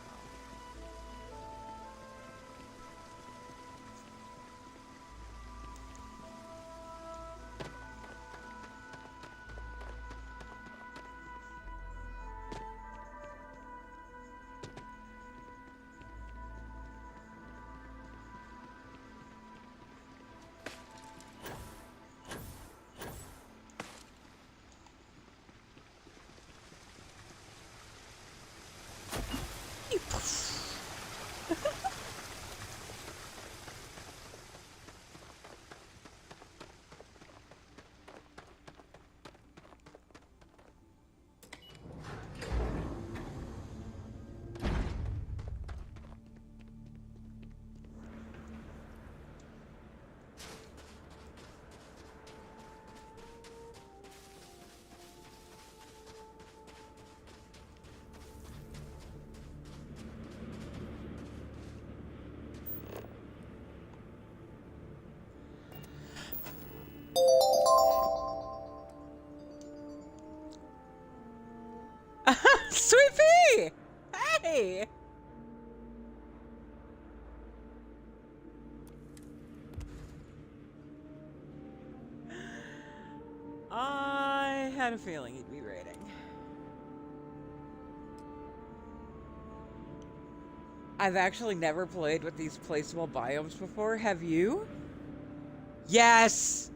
Sweet pea! Hey! I had a feeling you'd be raiding. I've actually never played with these placeable biomes before. Have you? Yes!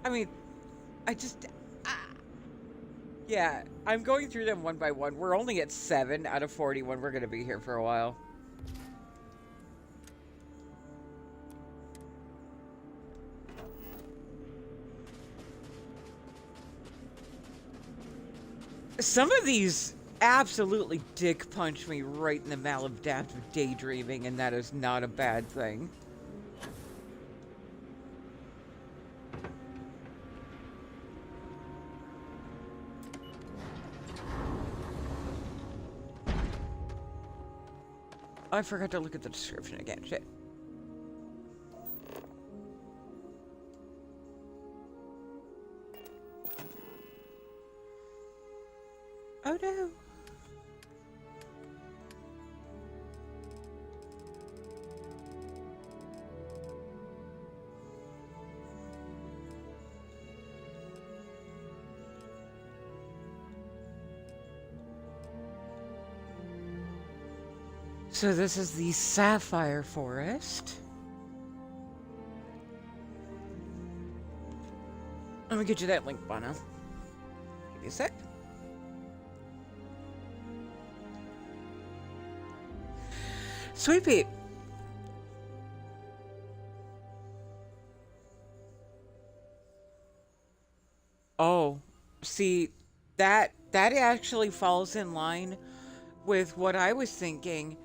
I mean, I just... yeah, I'm going through them one by one. We're only at 7 out of 41. We're going to be here for a while. Some of these absolutely dick punch me right in the maladaptive daydreaming, and that is not a bad thing. I forgot to look at the description again. Shit. Oh no. So this is the Sapphire Forest. Let me get you that link, Bono. Give me a sec. Sweet Pea. Oh, see, that actually falls in line with what I was thinking,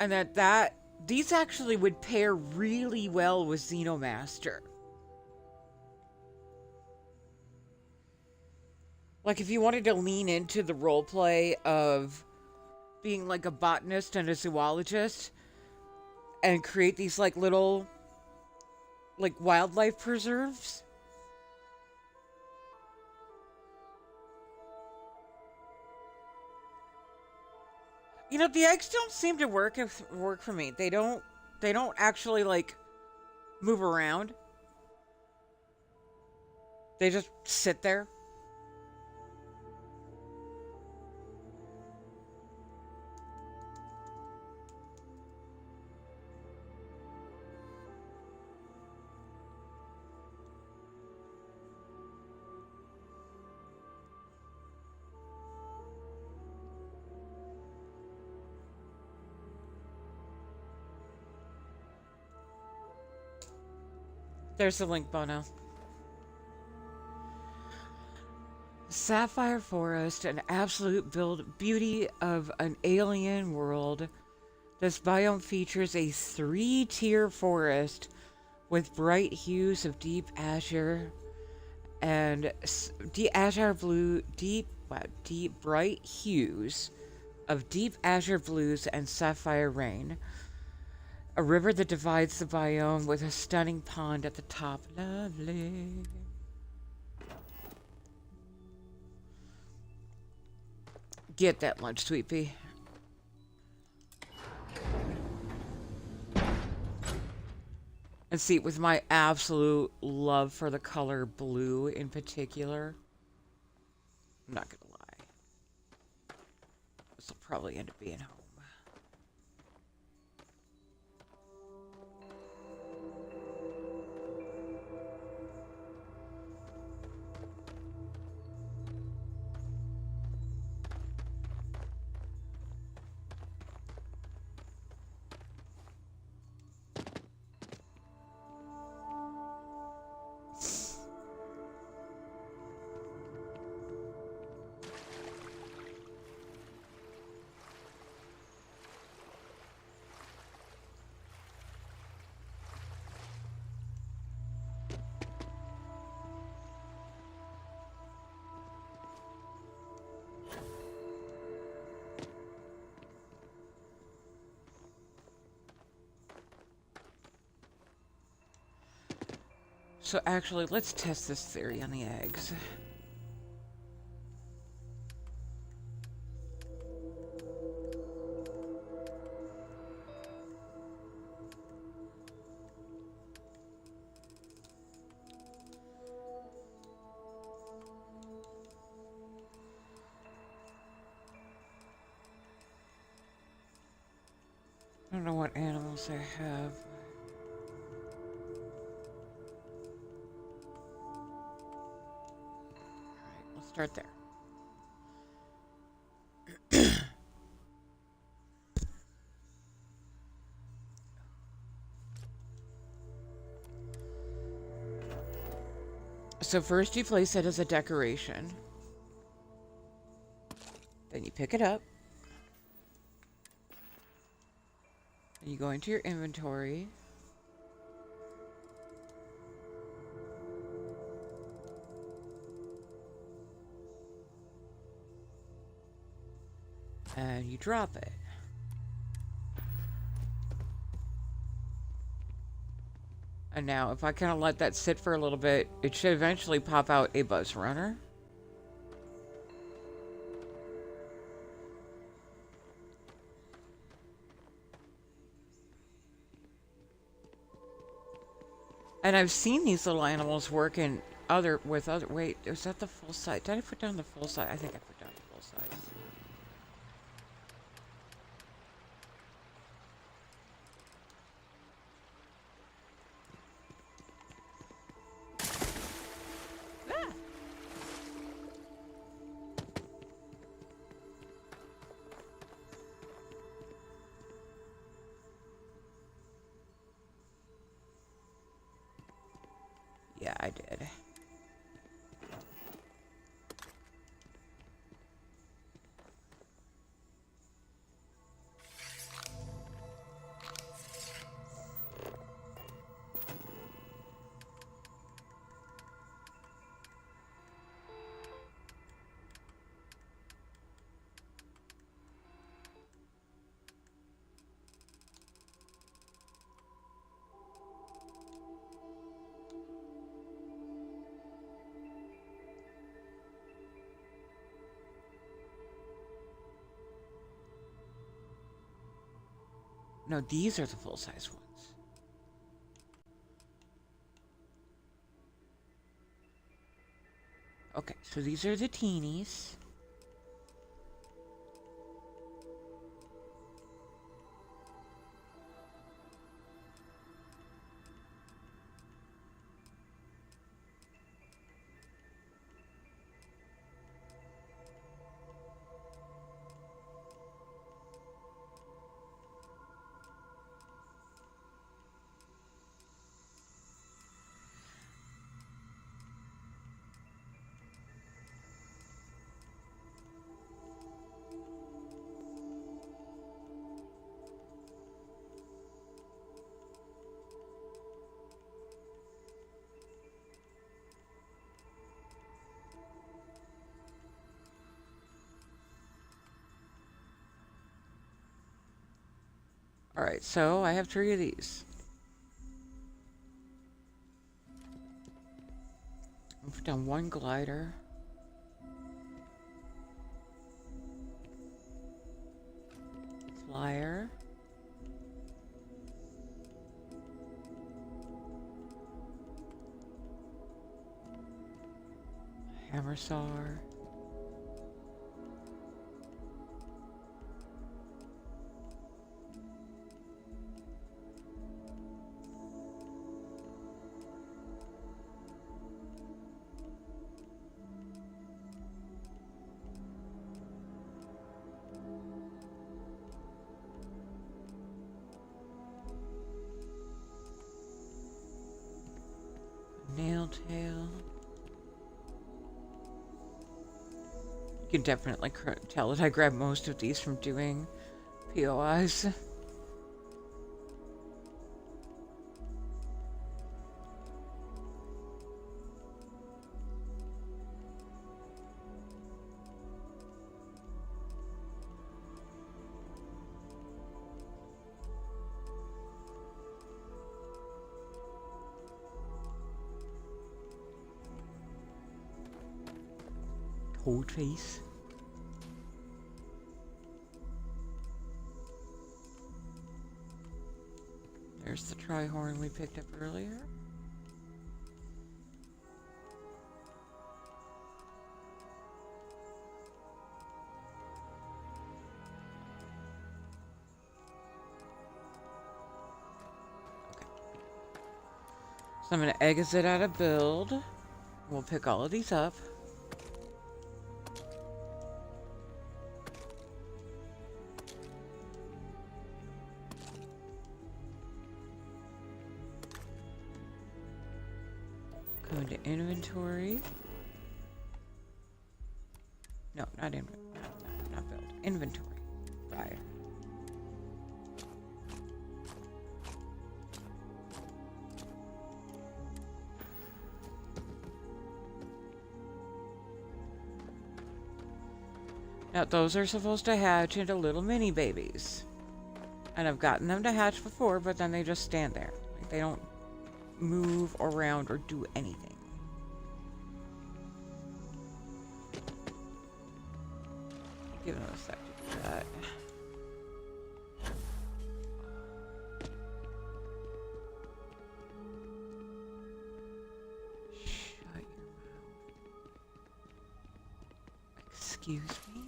and that these actually would pair really well with Xenomaster. Like if you wanted to lean into the roleplay of being like a botanist and a zoologist and create these like little like wildlife preserves. You know, the eggs don't seem to work for me. They don't actually like move around. They just sit there. There's the link, Bono. Sapphire Forest, an absolute beauty of an alien world. This biome features a 3-tier forest with bright hues of deep azure and deep azure blue, deep bright hues of deep azure blues and sapphire rain. A river that divides the biome with a stunning pond at the top. Lovely. Get that lunch, Sweet Pea. And see, with my absolute love for the color blue in particular, I'm not gonna lie, this will probably end up being home. So actually, let's test this theory on the eggs. I don't know what animals I have. Alright, let's start there. So first you place it as a decoration. Then you pick it up. And you go into your inventory. And you drop it. And now, if I kind of let that sit for a little bit, it should eventually pop out a buzz runner. And I've seen these little animals work in wait, is that the full size? Did I put down the full size? I think I put down the full size. Yeah, I did. No, these are the full-size ones. Okay, so these are the teenies. Alright, so I have 3 of these. I've done 1 glider. Flyer. Hammer saw. Nail tail. You can definitely tell that I grabbed most of these from doing POIs. Toad face. There's the tri-horn we picked up earlier. So I'm going to exit out of build. We'll pick all of these up. Go into inventory. No, not inventory. Not build. Inventory. Fire. Now, those are supposed to hatch into little mini babies. And I've gotten them to hatch before, but then they just stand there. Like, they don't move around or do anything. Give them a sec to do that. Shut your mouth. Excuse me?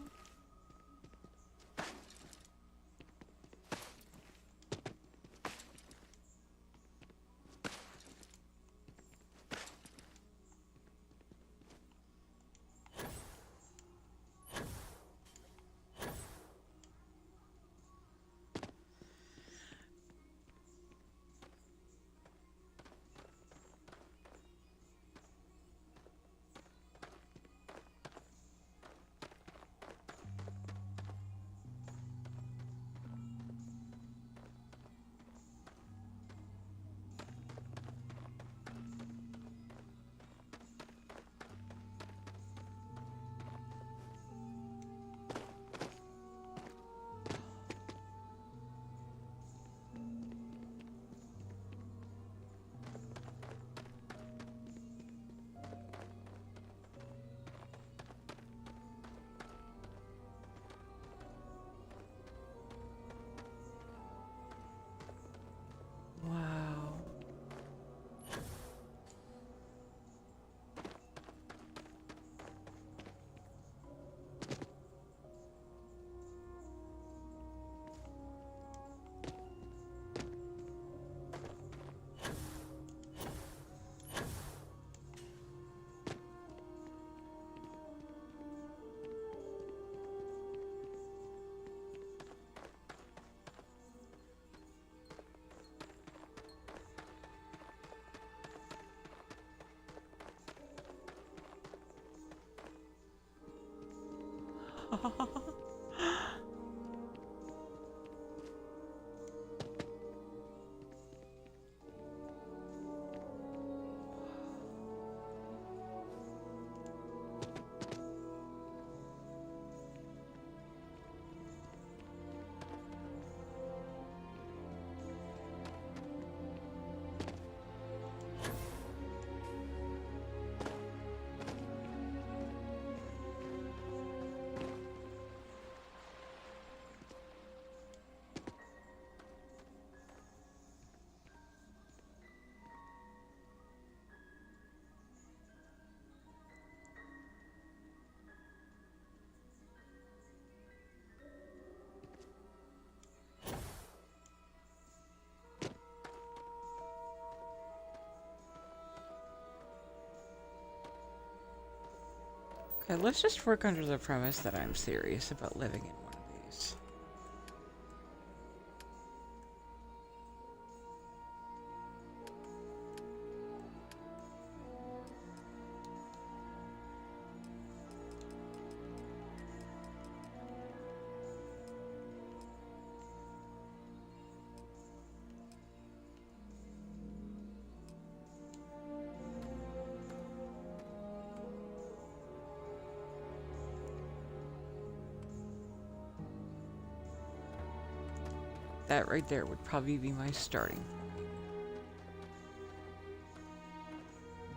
Okay, let's just work under the premise that I'm serious about living in one of these. That right there would probably be my starting point.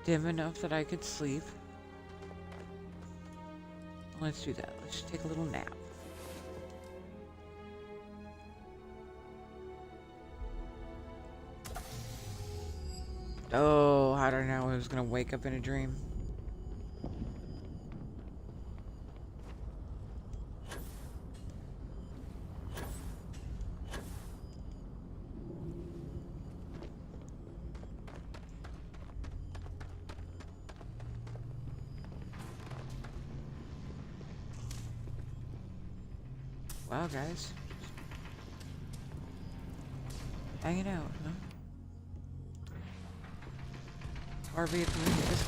Dim enough that I could sleep. Let's do that. Let's just take a little nap. Oh, how did I know I was gonna wake up in a dream? Wow, guys. Hanging out, huh? Far be it from me this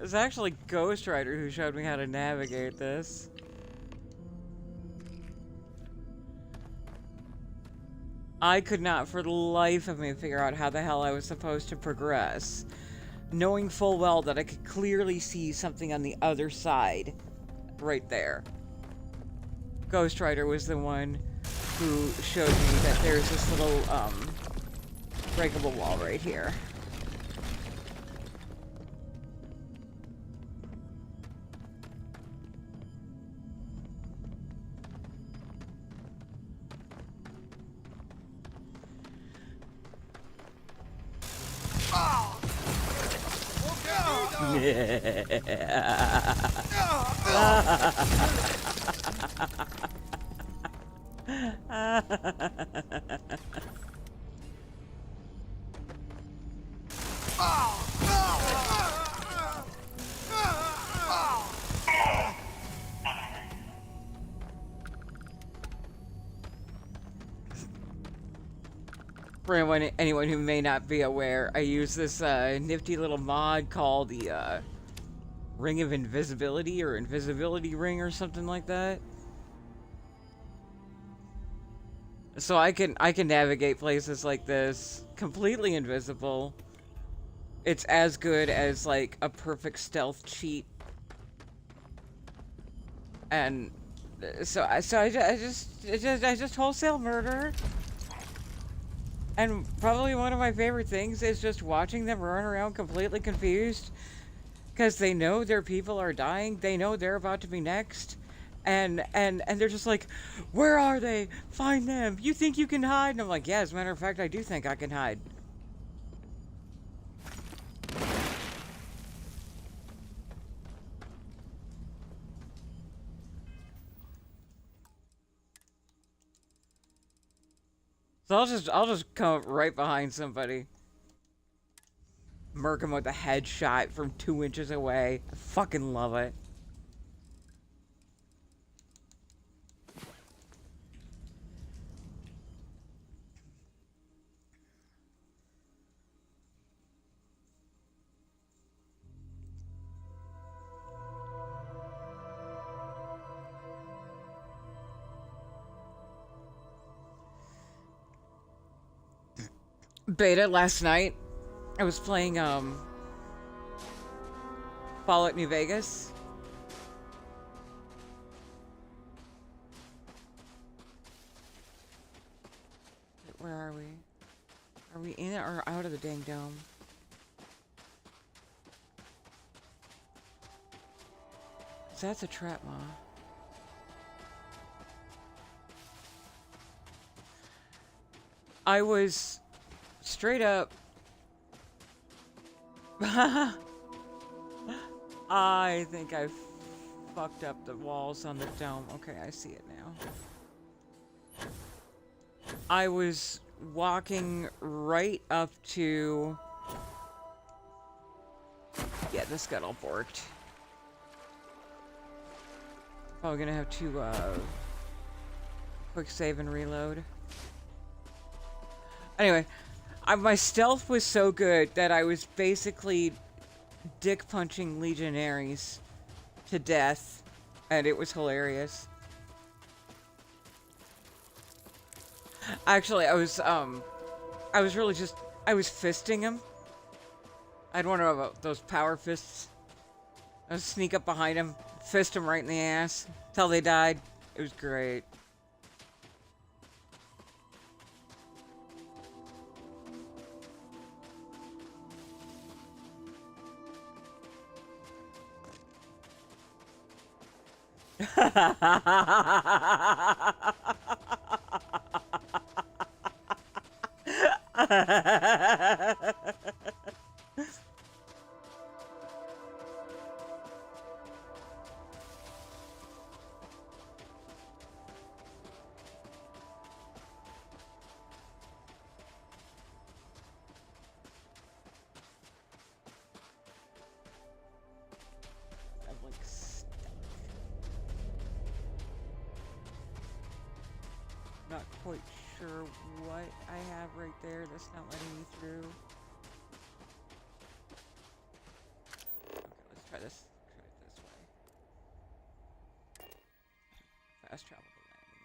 It's actually Ghost Rider who showed me how to navigate this. I could not for the life of me figure out how the hell I was supposed to progress, knowing full well that I could clearly see something on the other side right there. Ghost Rider was the one who showed me that there's this little breakable wall right here. For anyone who may not be aware, I use this nifty little mod called the Ring of Invisibility or Invisibility Ring or something like that. So I can navigate places like this completely invisible. It's as good as like a perfect stealth cheat. And so I just wholesale murder. And probably one of my favorite things is just watching them run around completely confused. Because they know their people are dying. They know they're about to be next. And they're just like, where are they? Find them. You think you can hide? And I'm like, yeah, as a matter of fact, I do think I can hide. So I'll just come up right behind somebody. Murk him with a headshot from 2 inches away. I fucking love it. Beta last night, I was playing Fallout New Vegas. Where are we? Are we in it or out of the dang dome? So that's a trap maw. I was straight up. I think I fucked up the walls on the dome. Okay, I see it now. I was walking right up to... Yeah, this got all borked. Probably gonna have to, quick save and reload. Anyway, my stealth was so good that I was basically dick punching legionaries to death, and it was hilarious. Actually, I was really just, I was fisting him. I had one of those power fists. I would sneak up behind him, fist him right in the ass, till they died. It was great. Not quite sure what I have right there that's not letting me through. Okay, let's try this. Try it this way. Fast travel to landing area.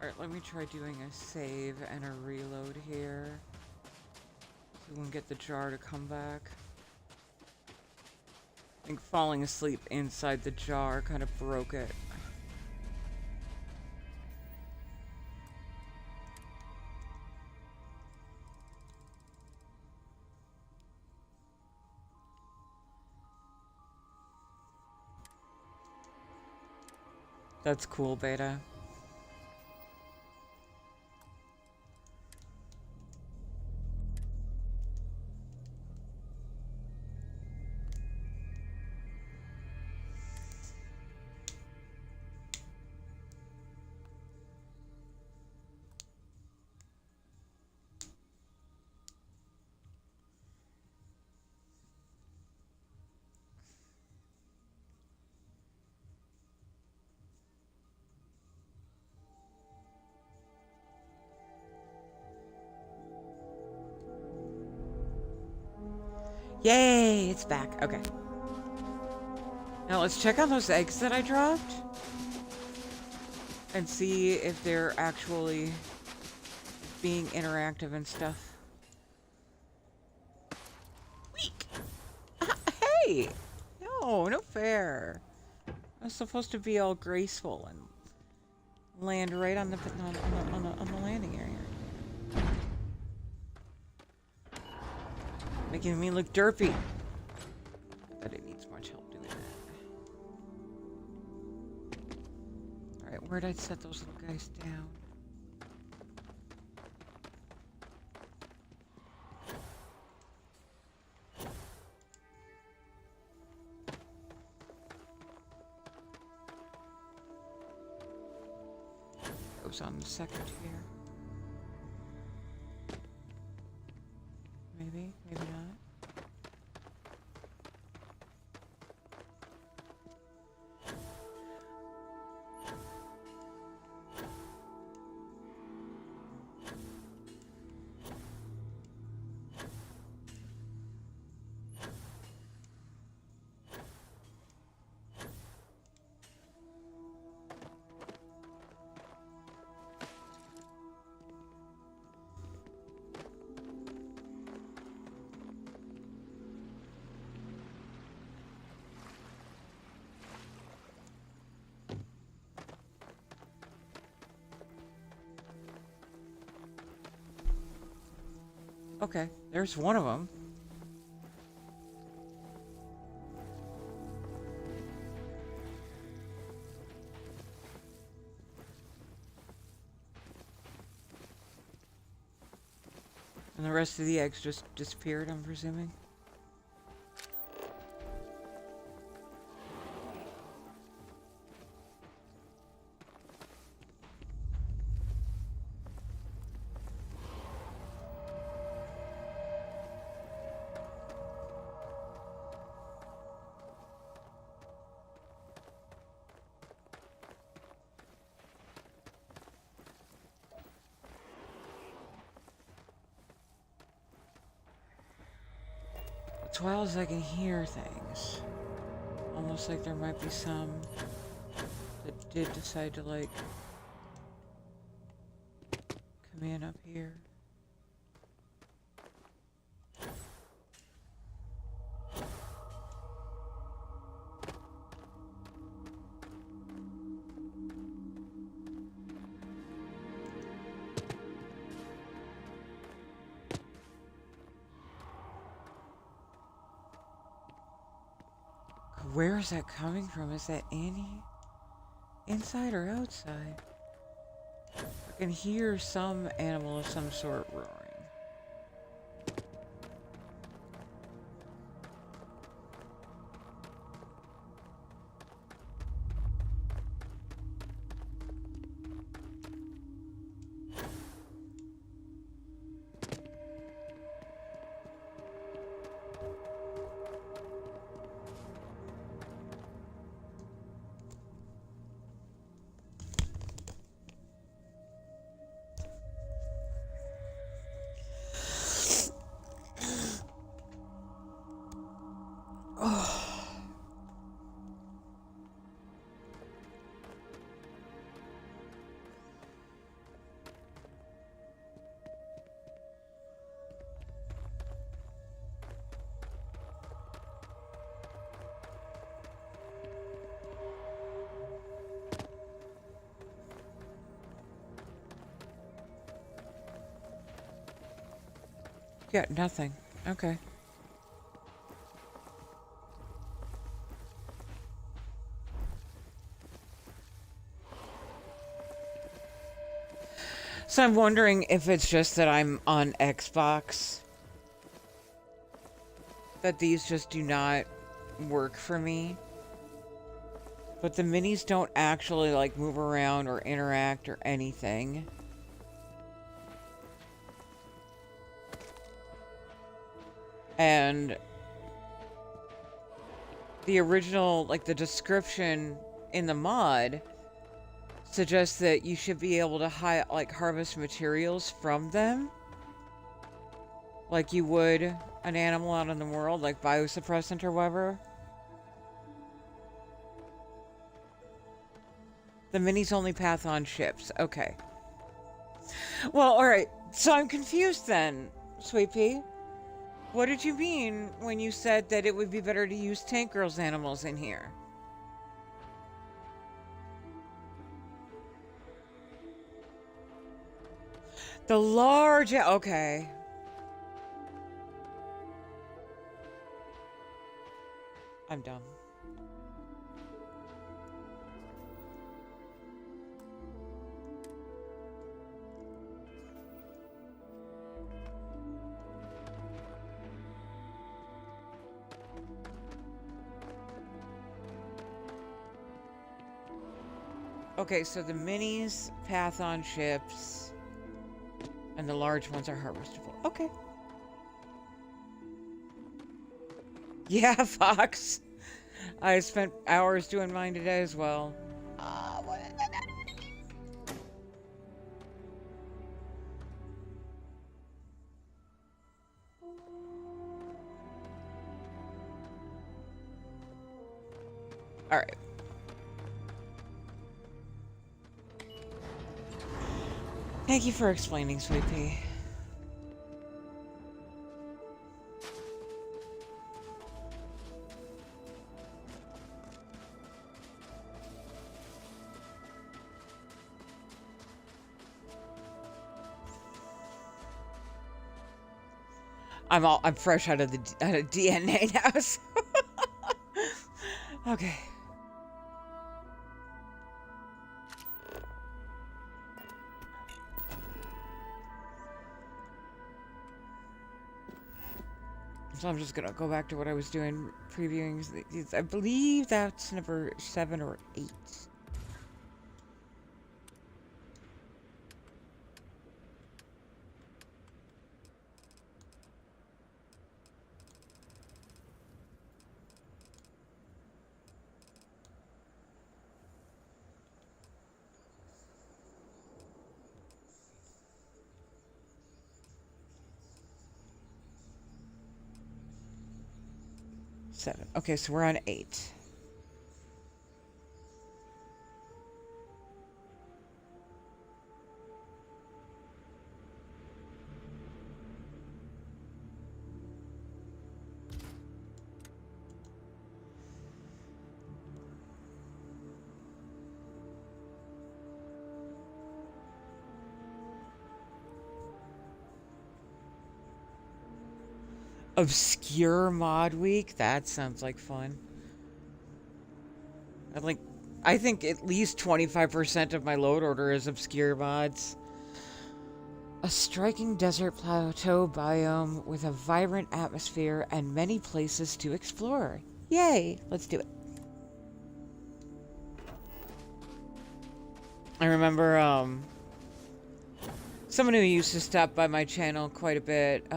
Alright, let me try doing a save and a reload here. So we can get the jar to come back. I think falling asleep inside the jar kind of broke it. That's cool, Beta. Yay, it's back. Okay. Now let's check on those eggs that I dropped. And see if they're actually being interactive and stuff. Weak. Hey! No, no fair. I was supposed to be all graceful and land right on the landing area. Making me look derpy. But it needs much help doing that. Alright, where'd I set those little guys down? Goes on the second here. Maybe, maybe not. Okay, there's one of them. And the rest of the eggs just disappeared, I'm presuming. As well as I can hear things. Almost like there might be some that did decide to, like, come in up here. Where is that coming from? Is that Annie? Inside or outside? I can hear some animal of some sort roaring. Yeah, nothing. Okay. So I'm wondering if it's just that I'm on Xbox, that these just do not work for me. But the minis don't actually, like, move around or interact or anything. And the original, like, the description in the mod suggests that you should be able to harvest materials from them, like you would an animal out in the world, like biosuppressant or whatever. The minis only path on ships. Okay. Well, all right. So I'm confused then, Sweet Pea. What did you mean when you said that it would be better to use Tank Girl's animals in here? The large... Okay. I'm dumb. Okay, so the minis path on ships, and the large ones are harvestable. Okay. Yeah, Fox. I spent hours doing mine today as well. What is that? All right. Thank you for explaining, Sweet Pea. I'm fresh out of DNA now. So okay. So I'm just gonna go back to what I was doing, previewing these. I believe that's number 7 or 8. Seven. Okay, so we're on 8. Obscure mod week? That sounds like fun. I think at least 25% of my load order is obscure mods. A striking desert plateau biome with a vibrant atmosphere and many places to explore. Yay! Let's do it. I remember, someone who used to stop by my channel quite a bit,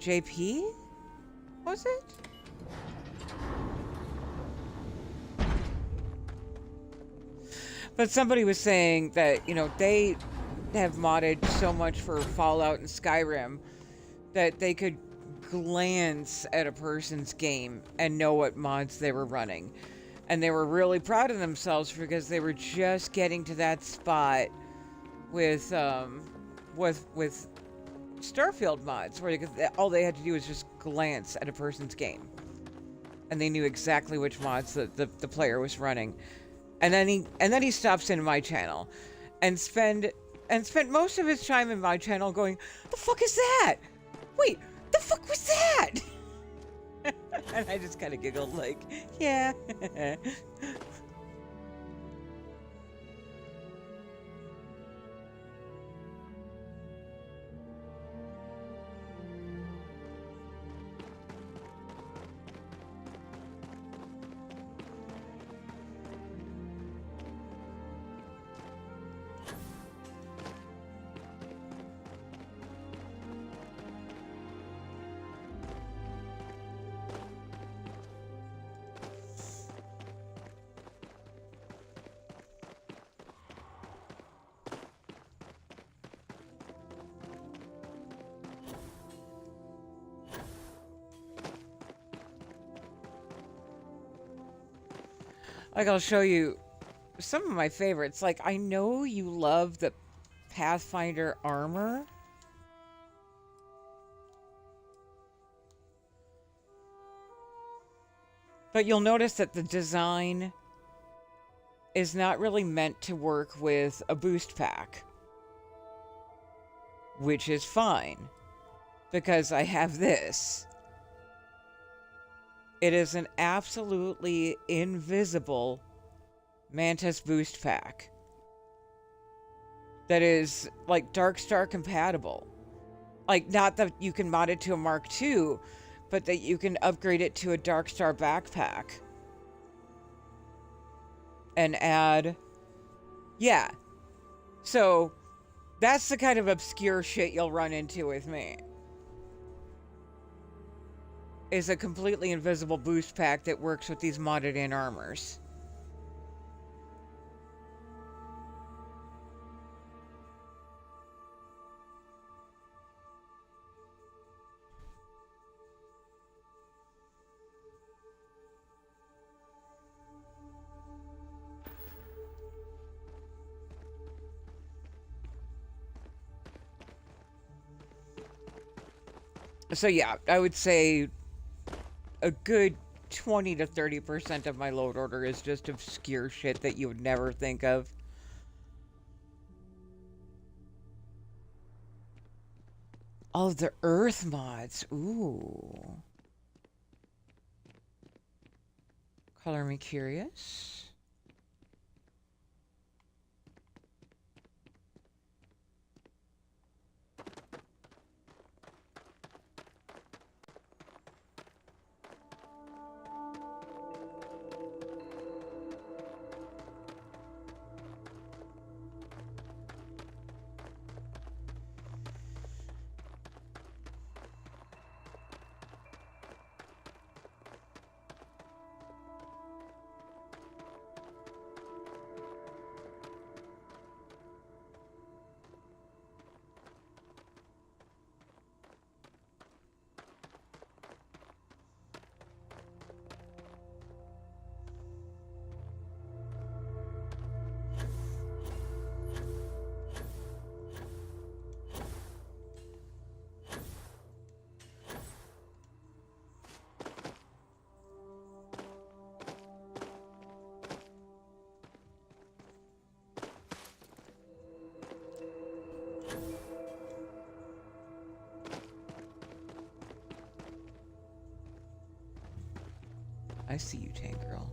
JP? Was it? But somebody was saying that, you know, they have modded so much for Fallout and Skyrim that they could glance at a person's game and know what mods they were running. And they were really proud of themselves because they were just getting to that spot with Starfield mods, where all they had to do was just glance at a person's game, and they knew exactly which mods the player was running. And then he stops into my channel, and spent most of his time in my channel going, "The fuck is that? Wait, the fuck was that?" And I just kind of giggled, like, "Yeah." Like, I'll show you some of my favorites. Like, I know you love the Pathfinder armor. But you'll notice that the design is not really meant to work with a boost pack, which is fine because I have this. It is an absolutely invisible Mantis boost pack that is like Darkstar compatible. Like, not that you can mod it to a Mark II, but that you can upgrade it to a Darkstar backpack and add... Yeah. So, that's the kind of obscure shit you'll run into with me. Is a completely invisible boost pack that works with these modded in armors. So yeah, I would say a good 20 to 30% of my load order is just obscure shit that you would never think of. Oh, the Earth mods. Ooh. Color me curious. I see you, tank girl.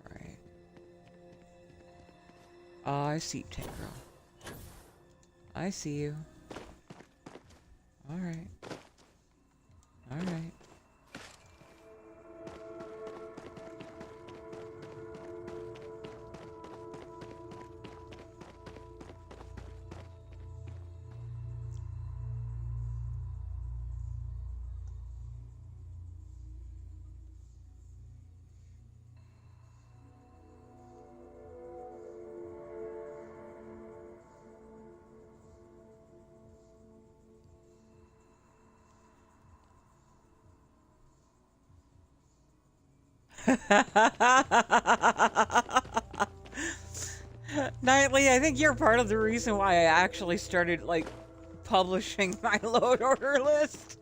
Alright. I see you, tank girl. I see you. Alright. Alright. Nightly, I think you're part of the reason why I actually started, like, publishing my load order list.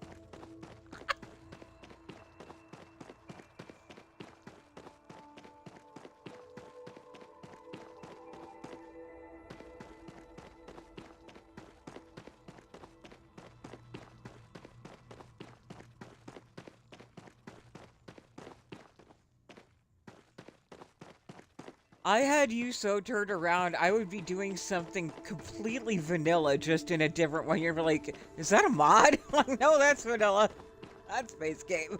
I had you so turned around, I would be doing something completely vanilla, just in a different way. You're like, is that a mod? I'm like, no, that's vanilla. That's base game.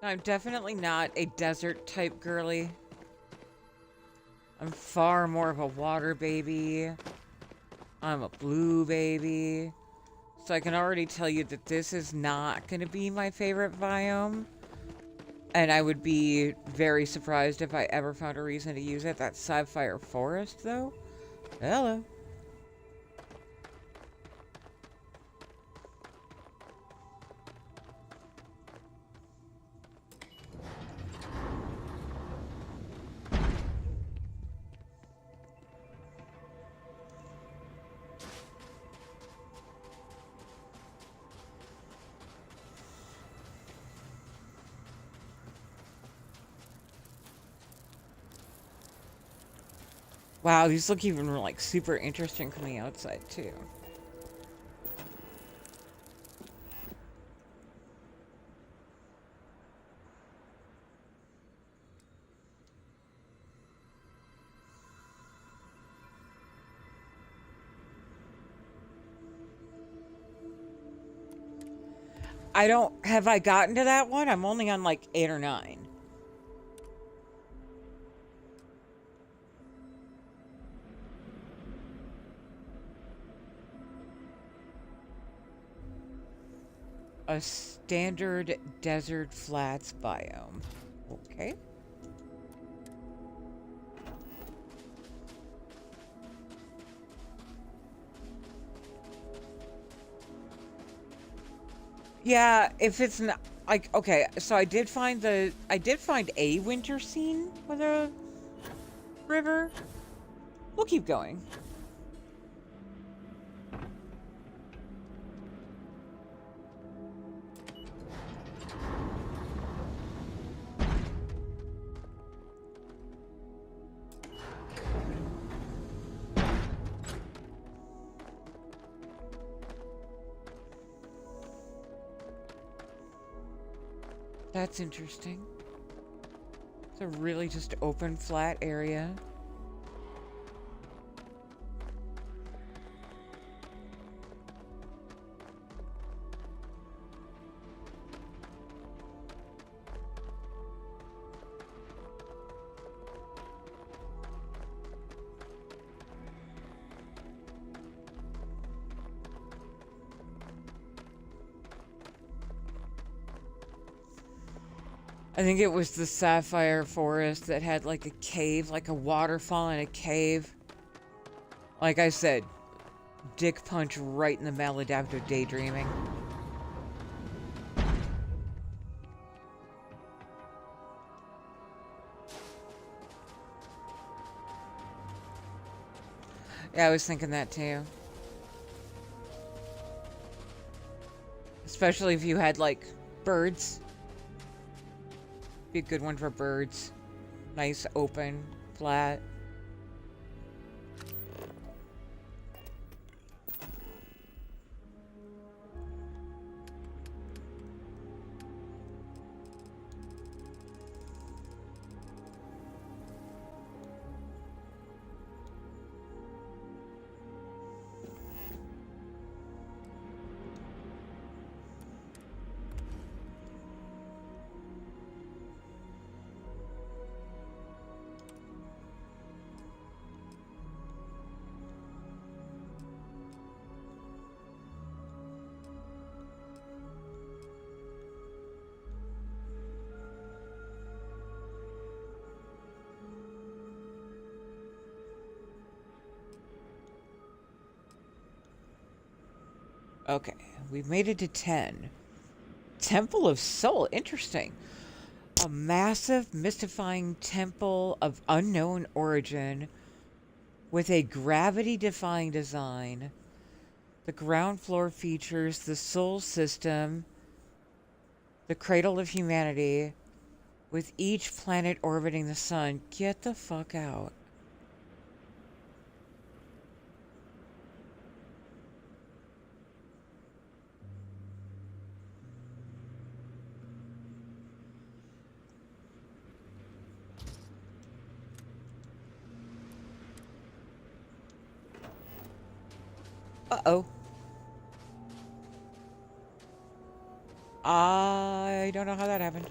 I'm definitely not a desert type girly. I'm far more of a water baby. I'm a blue baby. So I can already tell you that this is not going to be my favorite biome. And I would be very surprised if I ever found a reason to use it. That sapphire forest, though? Hello. Wow, these look even like super interesting from the outside too. Have I gotten to that one? I'm only on like 8 or 9. A standard desert flats biome. Okay. Yeah, if it's not like okay, so I did find a winter scene with a river. We'll keep going. That's interesting. It's a really just open, flat area. I think it was the sapphire forest that had like a cave, like a waterfall in a cave. Like I said, dick punch right in the maladaptive daydreaming. Yeah, I was thinking that too. Especially if you had like birds. Be a good one for birds. Nice, open, flat. Okay, we've made it to 10. Temple of Soul, interesting. A massive, mystifying temple of unknown origin with a gravity-defying design. The ground floor features the Soul System, the cradle of humanity, with each planet orbiting the sun. Get the fuck out. Uh-oh. I don't know how that happened.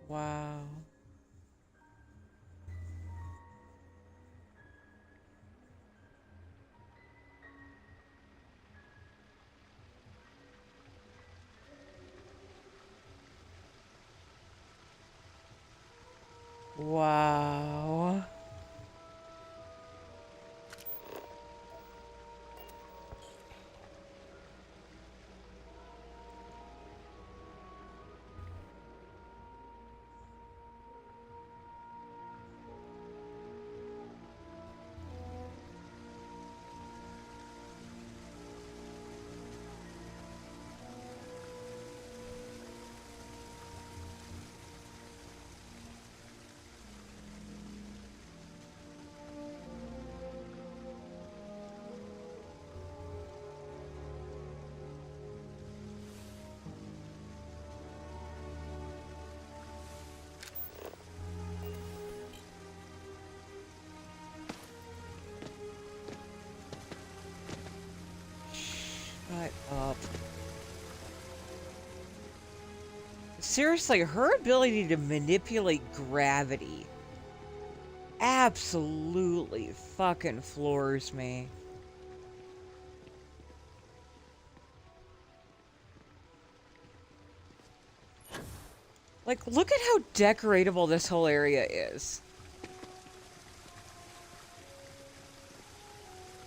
Wow. Wow. Shut up. Seriously, her ability to manipulate gravity absolutely fucking floors me. Like, look at how decoratable this whole area is.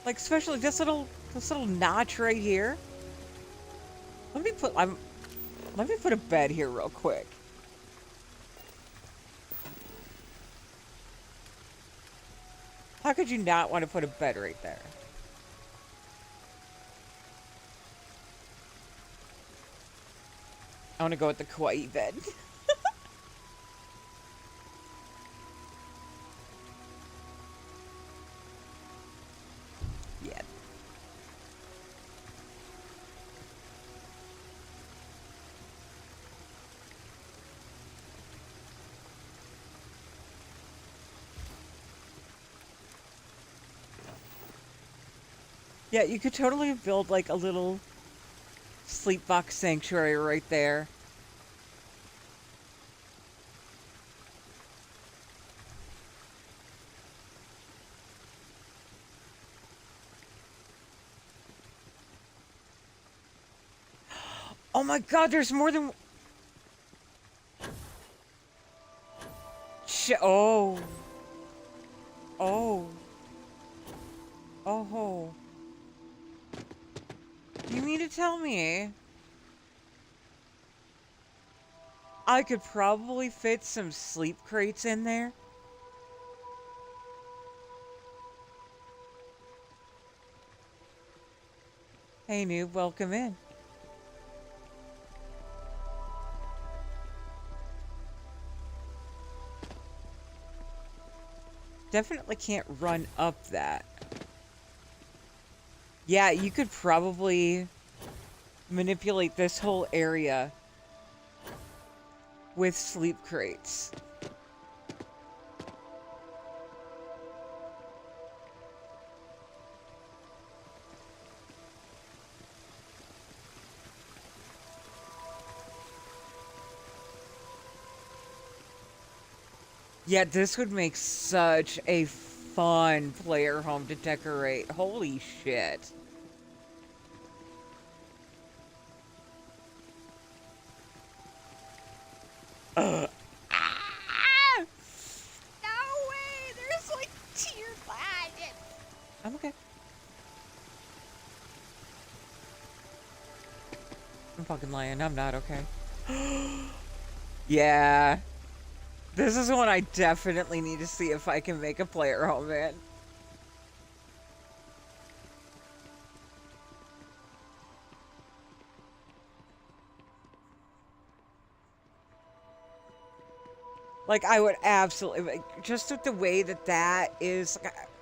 Like, especially this little notch right here. Let me put a bed here real quick. How could you not want to put a bed right there? I want to go with the kawaii bed. Yeah. Yeah, you could totally build like a little sleep box sanctuary right there. Oh my god, there's more than... Oh. Oh. Oh. You mean to tell me I could probably fit some sleep crates in there? Hey noob, welcome in. Definitely can't run up that. Yeah, you could probably manipulate this whole area with sleep crates. Yeah, this would make such a fun player home to decorate. Holy shit. Ah! No way! There's like tear blood! I'm okay. I'm fucking lying. I'm not okay. Yeah. This is one I definitely need to see if I can make a player home in. Like, I would absolutely, like, just with the way that that is,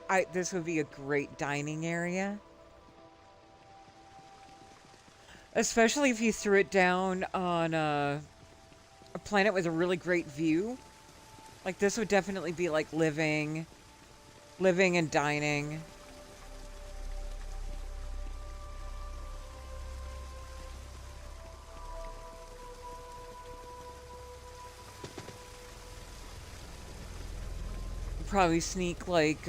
like, this would be a great dining area. Especially if you threw it down on a planet with a really great view. Like, this would definitely be, like, living and dining. probably sneak like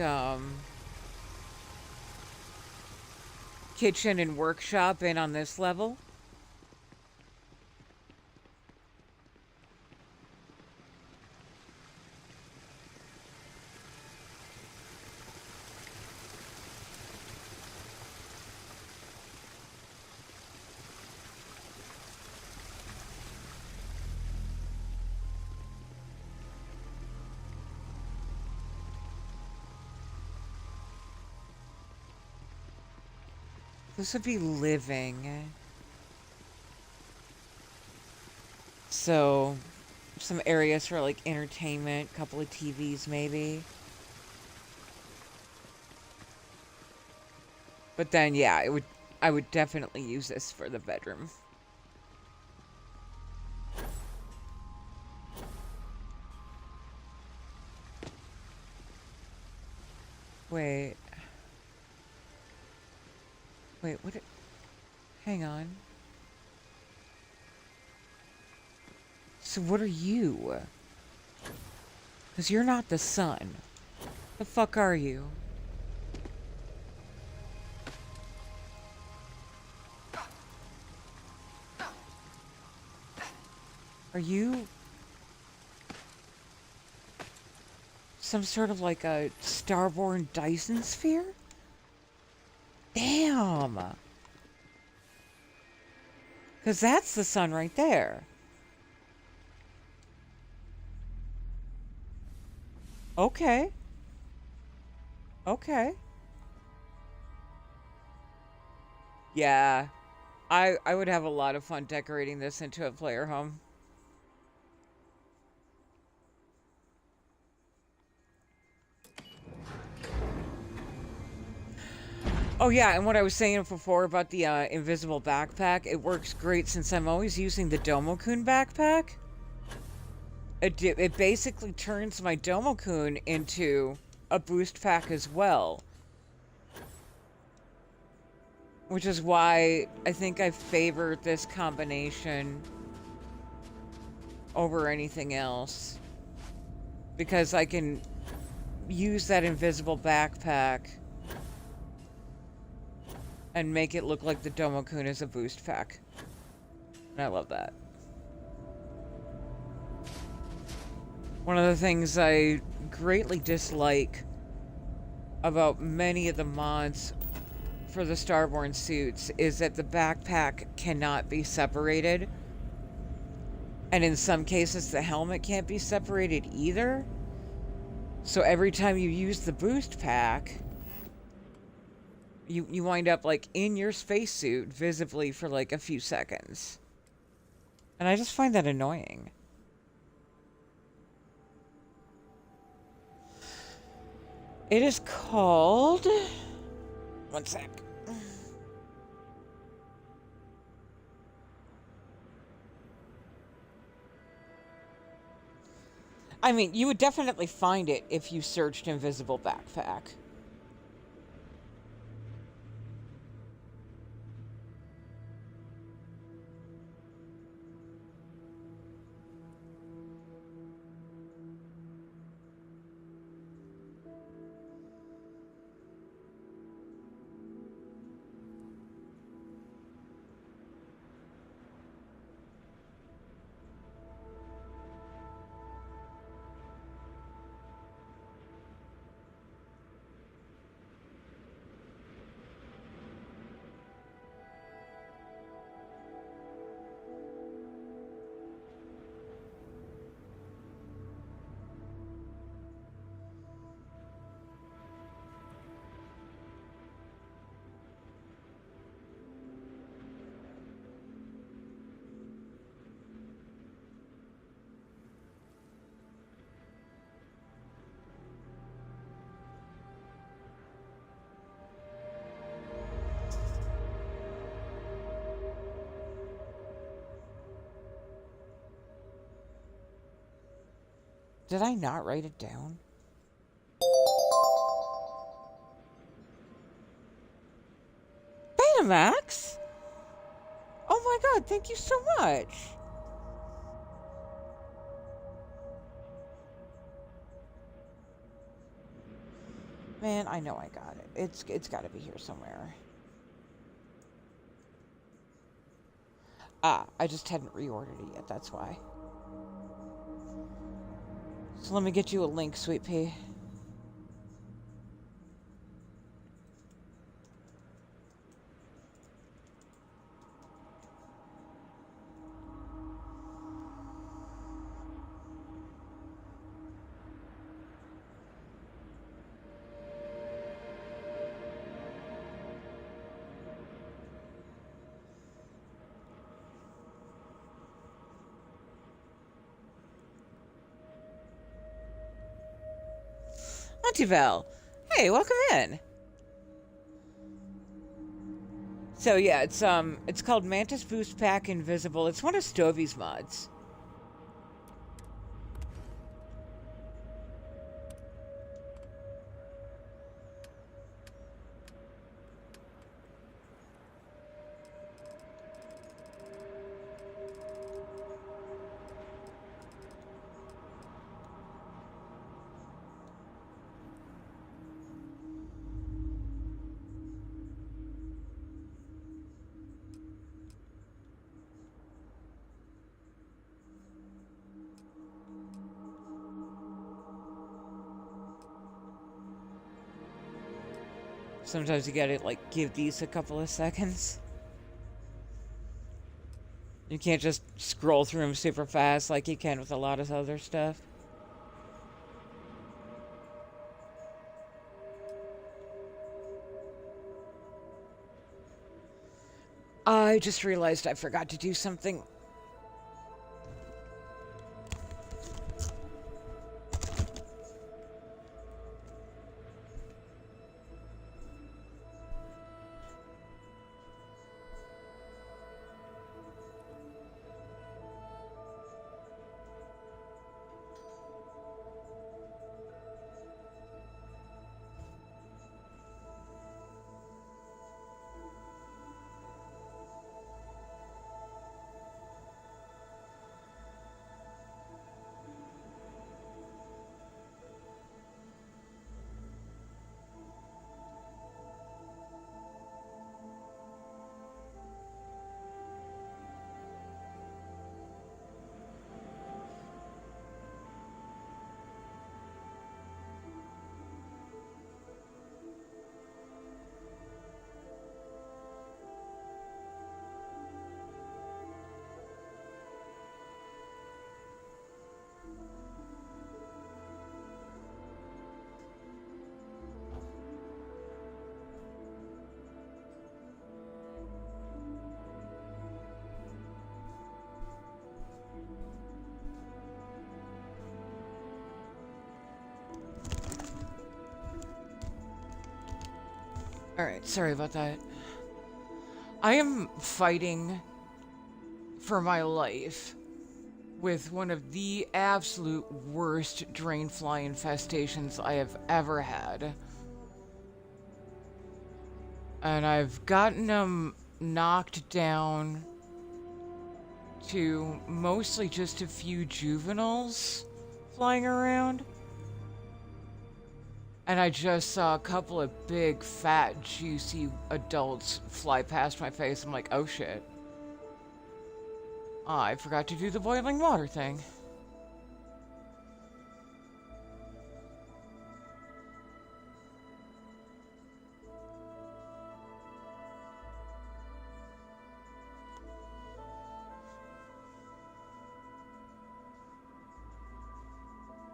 kitchen and workshop in on this level. This would be living. So, some areas for like entertainment, couple of TVs maybe. But then, yeah, I would definitely use this for the bedroom. Wait. Wait, what? Hang on. So what are you? Because you're not the sun. The fuck are you? Are you some sort of like a starborn Dyson sphere? Damn! Because that's the sun right there. Okay. Okay. Yeah. I would have a lot of fun decorating this into a player home. Oh yeah, and what I was saying before about the invisible backpack, it works great since I'm always using the Domo-kun backpack. It basically turns my Domo-kun into a boost pack as well. Which is why I think I favor this combination over anything else. Because I can use that invisible backpack and make it look like the Domo-kun is a boost pack. And I love that. One of the things I greatly dislike about many of the mods for the Starborn suits is that the backpack cannot be separated. And in some cases, the helmet can't be separated either. So every time you use the boost pack, you wind up like in your spacesuit visibly for like a few seconds. And I just find that annoying. It is called... One sec. I mean, you would definitely find it if you searched invisible backpack. Did I not write it down? Betamax? Oh my god, thank you so much. Man, I know I got it. It's got to be here somewhere. Ah, I just hadn't reordered it yet, that's why. So let me get you a link, Sweet Pea. Auntie hey, welcome in. So yeah, it's called Mantis Boost Pack Invisible. It's one of Stovey's mods. Sometimes you gotta, like, give these a couple of seconds. You can't just scroll through them super fast like you can with a lot of other stuff. I just realized I forgot to do something. Alright, sorry about that. I am fighting for my life with one of the absolute worst drainfly infestations I have ever had. And I've gotten them knocked down to mostly just a few juveniles flying around. And I just saw a couple of big, fat, juicy adults fly past my face. I'm like, oh shit. I forgot to do the boiling water thing.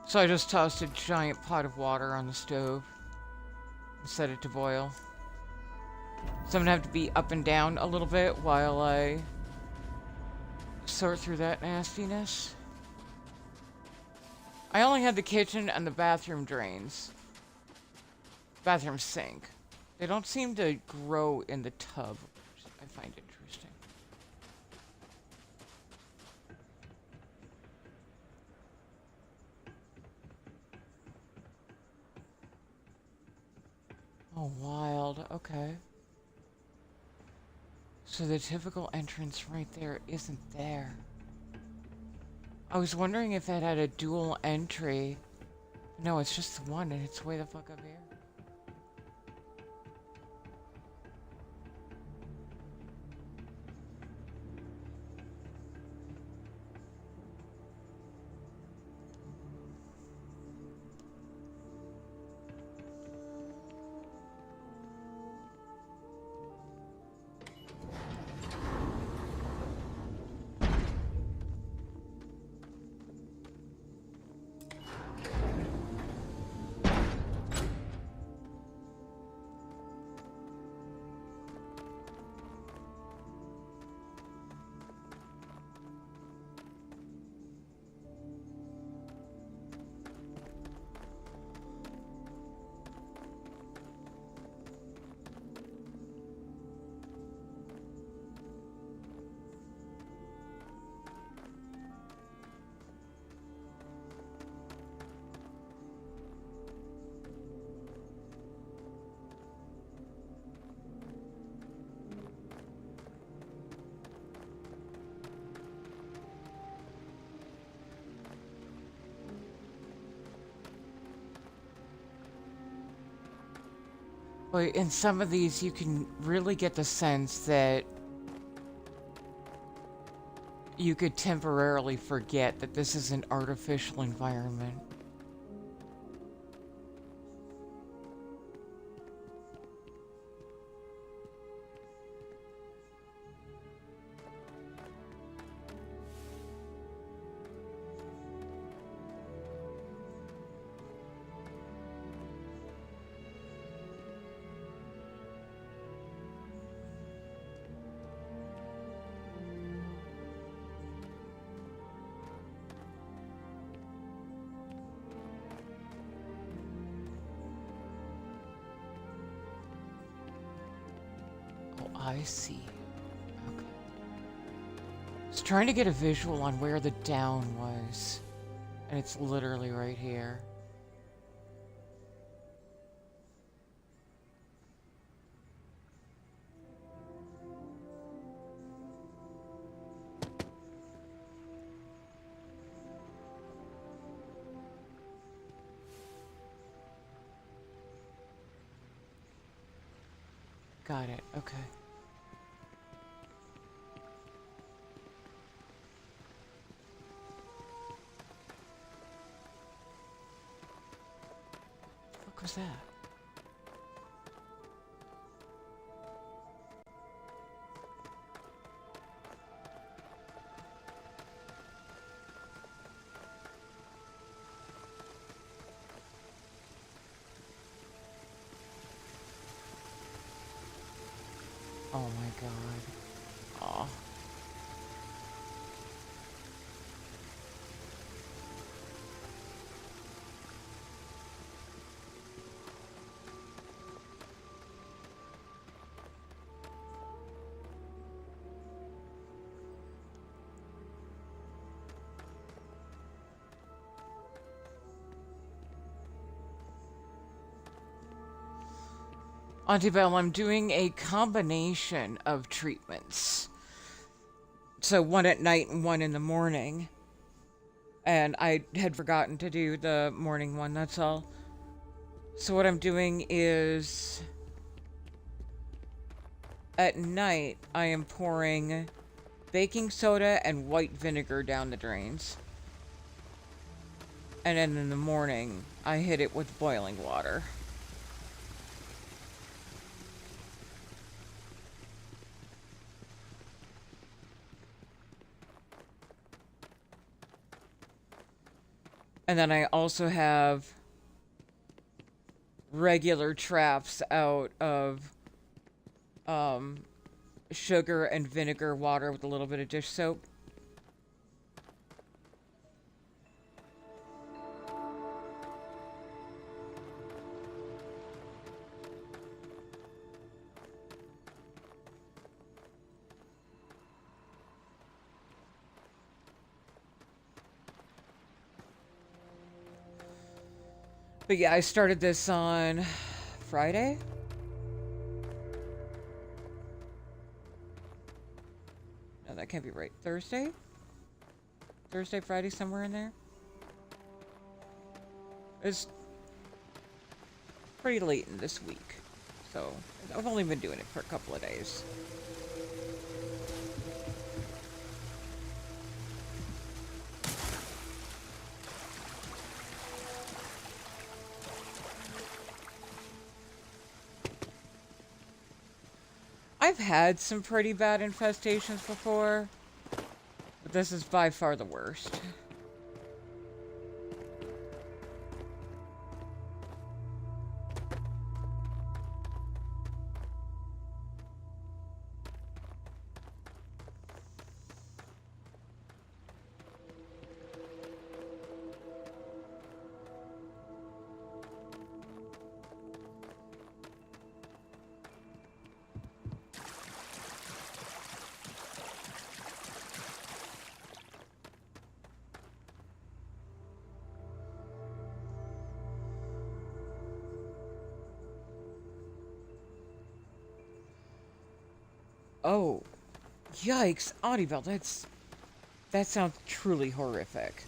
So I just tossed a giant pot of water on the stove and set it to boil. So I'm gonna have to be up and down a little bit while I sort through that nastiness. I only had the kitchen and the bathroom drains. Bathroom sink. They don't seem to grow in the tub, which I find interesting. Oh, wild. Okay. So the typical entrance right there isn't there. I was wondering if it had a dual entry. No, it's just the one and it's way the fuck up here. But in some of these, you can really get the sense that you could temporarily forget that this is an artificial environment. Oh, I see. Okay. I was trying to get a visual on where the down was, and it's literally right here. Got it. Okay. What was that? Oh my god. Aw. Auntie Belle, I'm doing a combination of treatments. So one at night and one in the morning. And I had forgotten to do the morning one, that's all. So what I'm doing is... At night, I am pouring baking soda and white vinegar down the drains. And then in the morning, I hit it with boiling water. And then I also have regular traps out of sugar and vinegar water with a little bit of dish soap. But yeah, I started this on Friday. No, that can't be right. Thursday? Thursday, Friday, somewhere in there. It's pretty late in this week. So, I've only been doing it for a couple of days. I've had some pretty bad infestations before, but this is by far the worst. Oh, yikes, Audibel, that sounds truly horrific.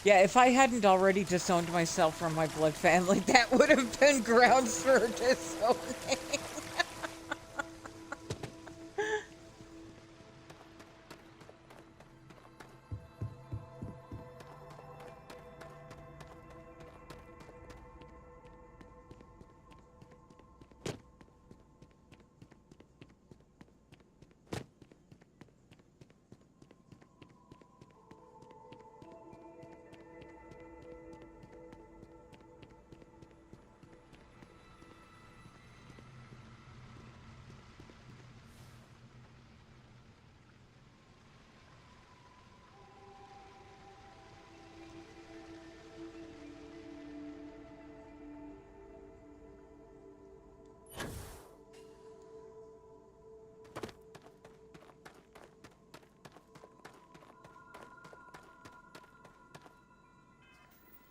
Yeah, if I hadn't already disowned myself from my blood family, that would have been grounds for disowning.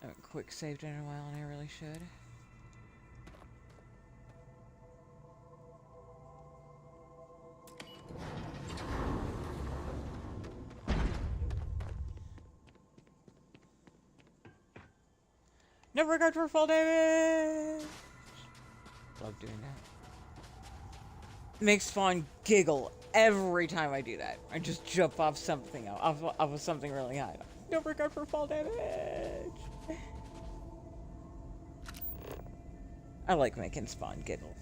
I haven't quick saved in a while, and I really should. No regard for fall damage! Love doing that. Makes Fawn giggle every time I do that. I just jump off something, off of something really high. No regard for fall damage! I like making Spawn giggle.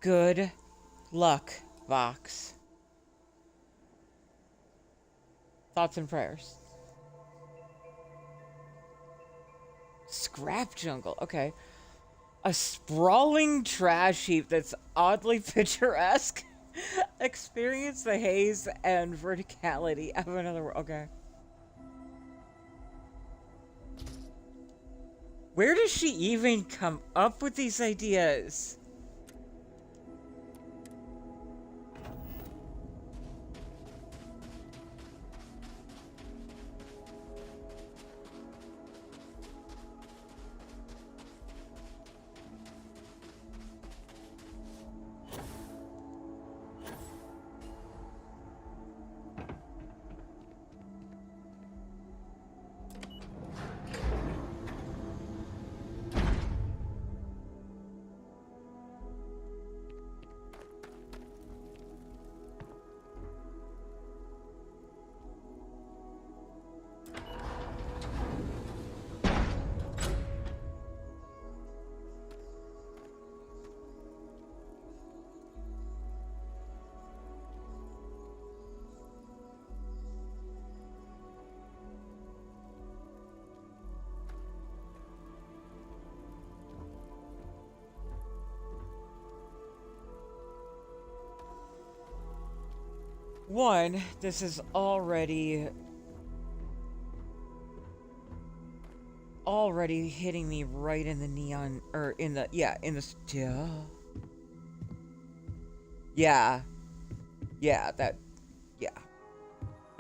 Good luck, Vox. Thoughts and prayers. Scrap jungle, okay. A sprawling trash heap that's oddly picturesque. Experience the haze and verticality of another world. Okay. Where does she even come up with these ideas? One, this is already hitting me right in the neon, or in the, yeah, in the, yeah, that, yeah.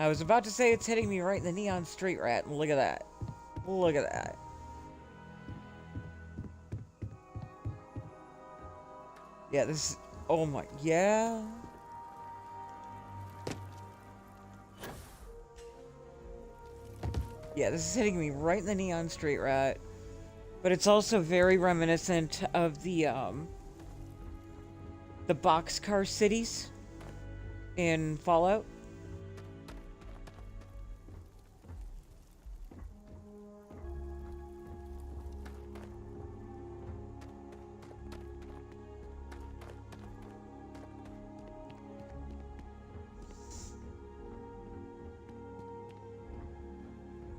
I was about to say it's hitting me right in the neon street rat, and look at that. Look at that. Yeah, this, oh my, yeah. Yeah, this is hitting me right in the neon street rat. But it's also very reminiscent of the boxcar cities in Fallout.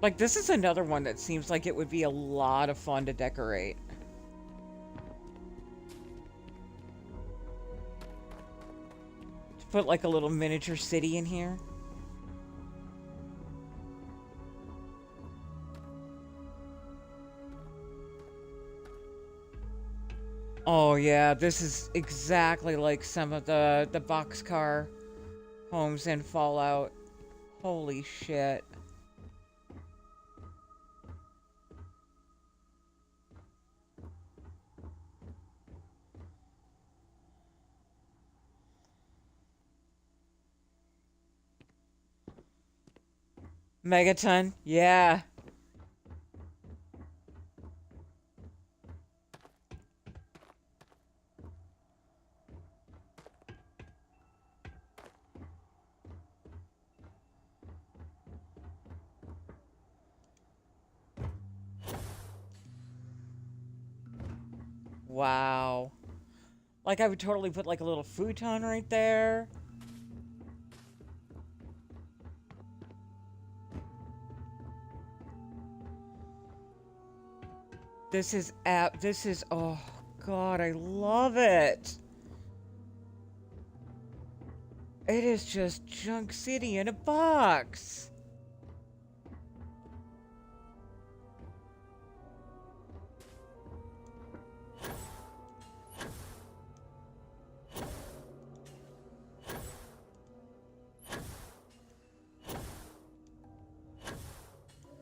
Like, this is another one that seems like it would be a lot of fun to decorate. To put like a little miniature city in here. Oh yeah, this is exactly like some of the boxcar homes in Fallout. Holy shit. Megaton, yeah. Wow. Like, I would totally put, like, a little futon right there. Oh, God, I love it. It is just Junk City in a box.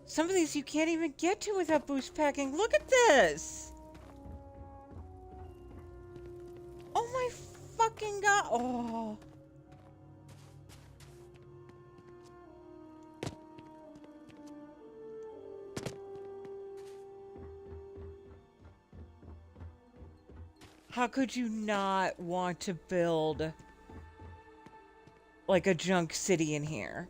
Some of these you can't even get to without boost packing. Look at this! Oh my fucking god! Oh. How could you not want to build like a junk city in here?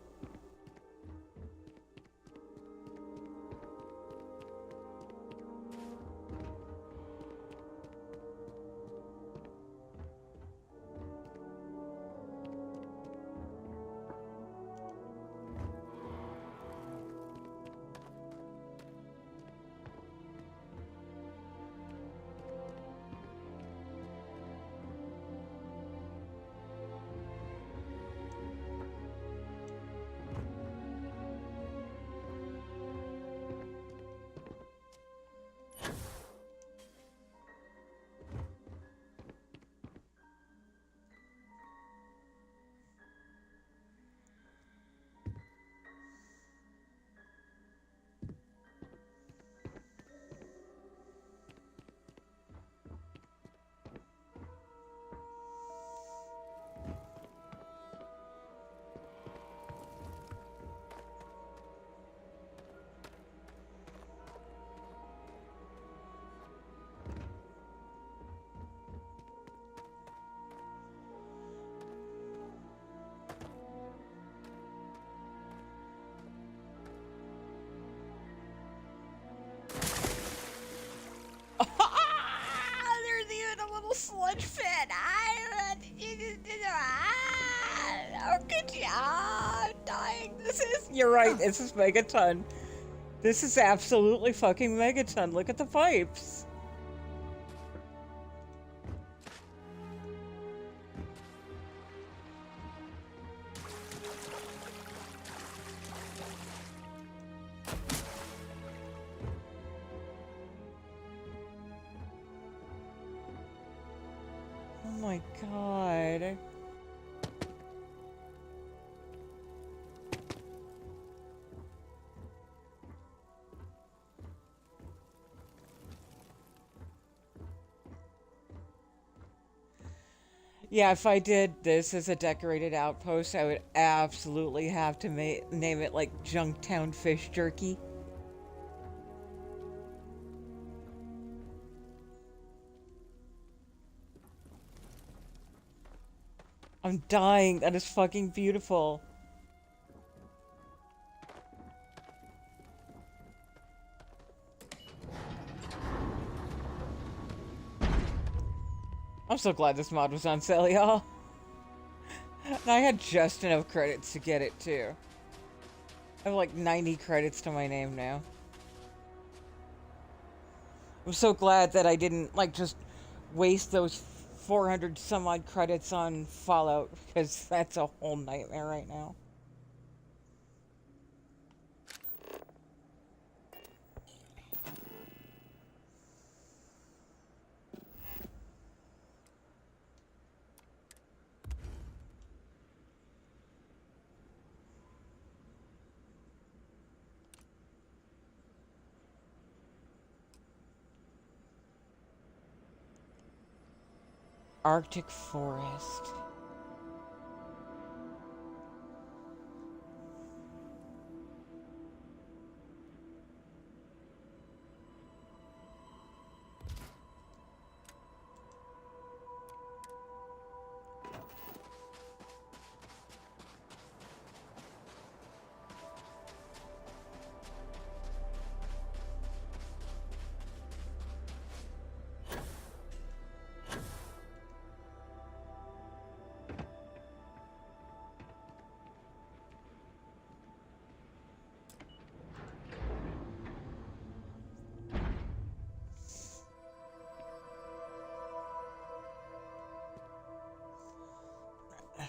There's even a little sludge pit. Oh, good job. I'm dying. You're right, this is Megaton. This is absolutely fucking Megaton. Look at the pipes. Oh my god. Yeah, if I did this as a decorated outpost, I would absolutely have to name it like Junktown Fish Jerky. I'm dying. That is fucking beautiful. I'm so glad this mod was on sale, y'all. And I had just enough credits to get it, too. I have like 90 credits to my name now. I'm so glad that I didn't, like, just waste those 400 some odd credits on Fallout because that's a whole nightmare right now. Arctic forest.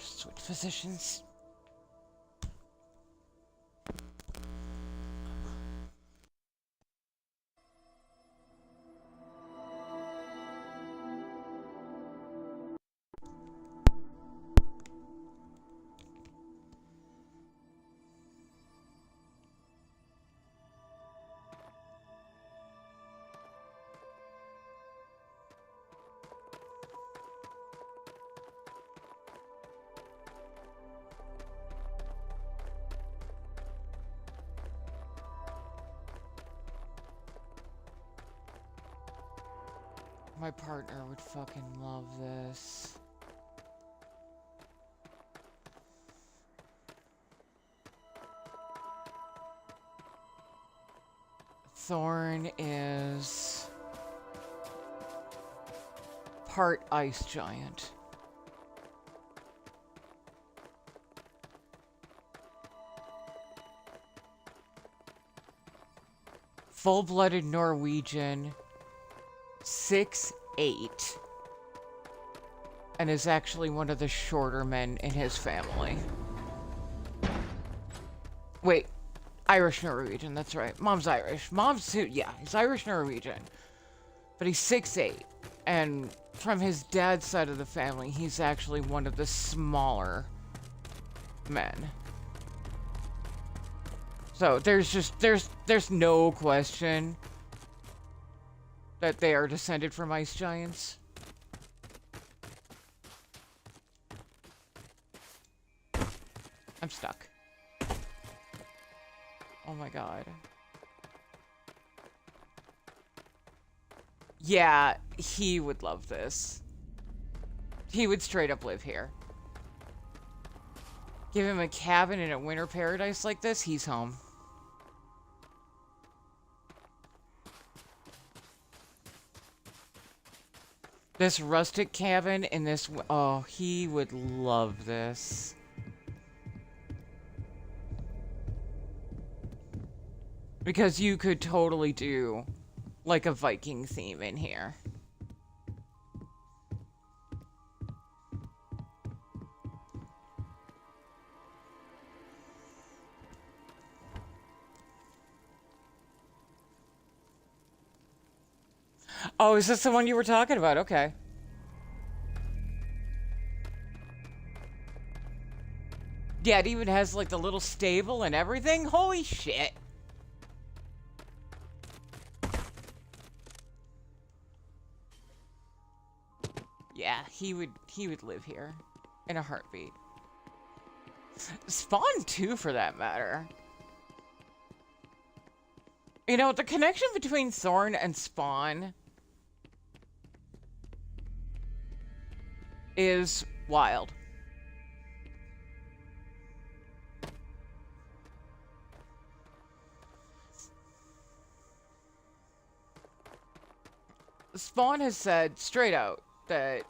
Switch positions. My partner would fucking love this. Thorn is part ice giant. Full-blooded Norwegian. 6'8", and is actually one of the shorter men in his family. Wait, Irish Norwegian, that's right. Mom's Irish. Mom's too, yeah, he's Irish Norwegian. But he's 6'8", and from his dad's side of the family, he's actually one of the smaller men. So there's no question that they are descended from ice giants. I'm stuck. Oh my god. Yeah, he would love this. He would straight up live here. Give him a cabin in a winter paradise like this, he's home. This rustic cabin in this... Oh, he would love this. Because you could totally do, like, a Viking theme in here. Oh, is this the one you were talking about? Okay. Yeah, it even has, like, the little stable and everything? Holy shit. Yeah, he would live here. In a heartbeat. Spawn too, for that matter. You know, the connection between Thorn and Spawn is wild. Spawn has said straight out that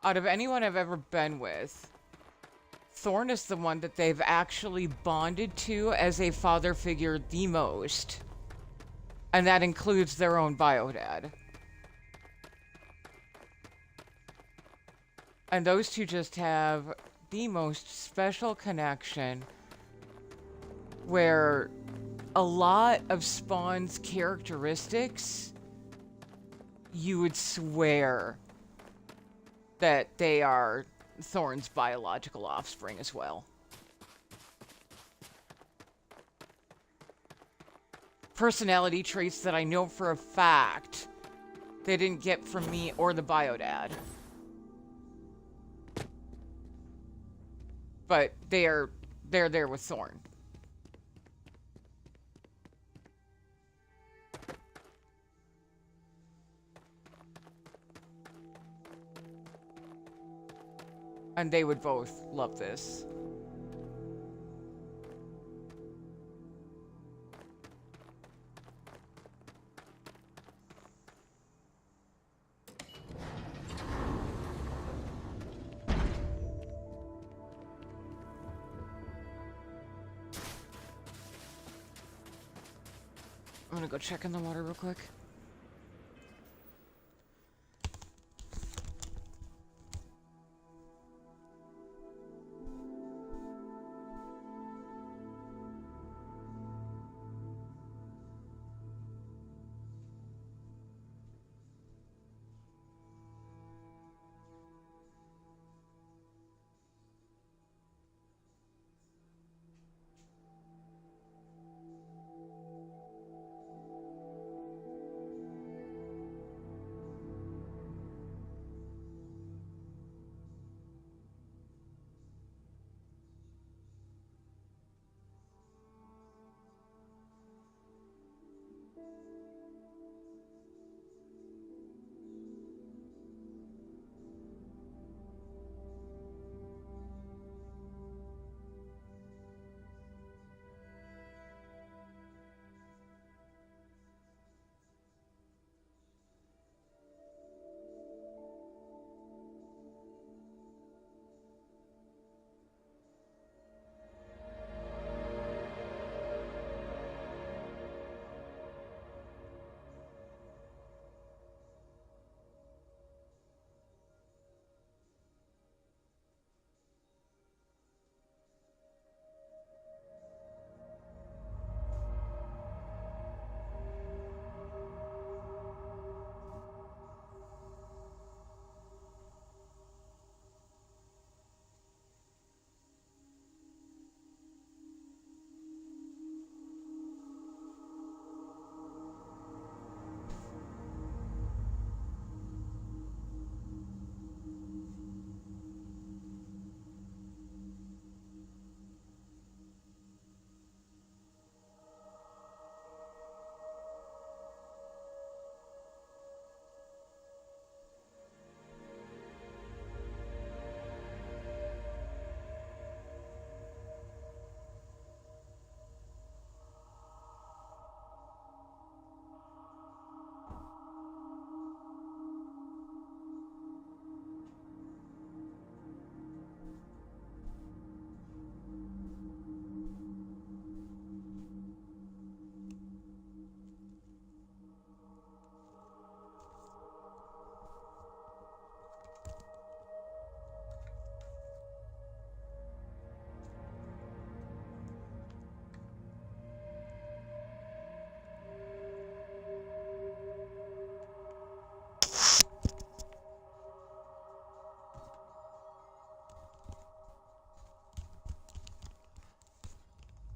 out of anyone I've ever been with, Thorn is the one that they've actually bonded to as a father figure the most. And that includes their own bio dad. And those two just have the most special connection where a lot of Spawn's characteristics, you would swear that they are Thorn's biological offspring as well. Personality traits that I know for a fact they didn't get from me or the biodad. But they're there with Thorn. And they would both love this. I'm gonna go check in the water real quick.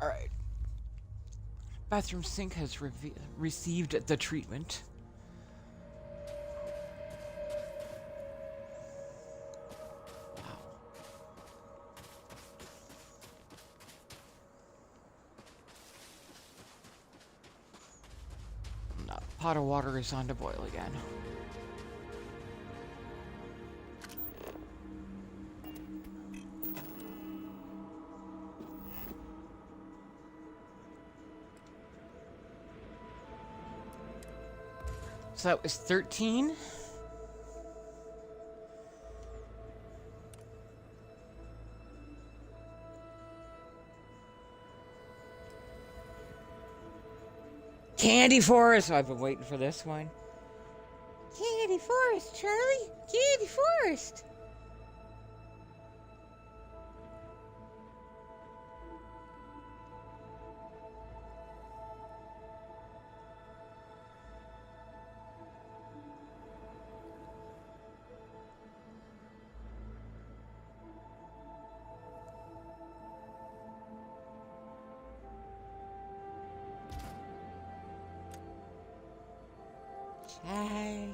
All right. Bathroom sink has received the treatment. Wow. Now, pot of water is on to boil again. So that was 13. Candy Forest! I've been waiting for this one. Candy Forest, Charlie! Candy Forest! Charlie.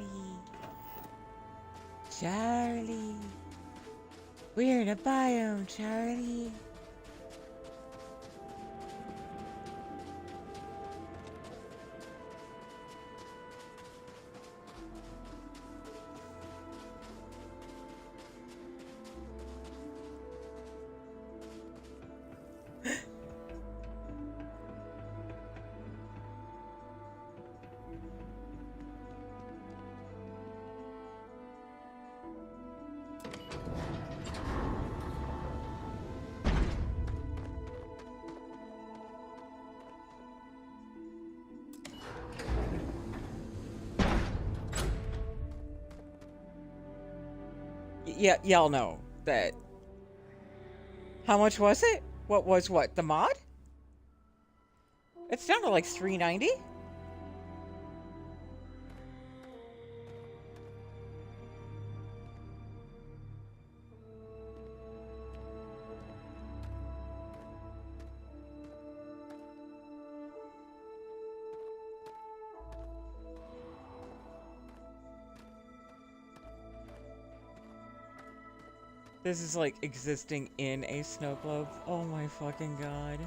Charlie. We're in a biome, Charlie. Yeah, y'all know that. How much was it? What? The mod? It's down to like $3.90. This is like existing in a snow globe. Oh my fucking god.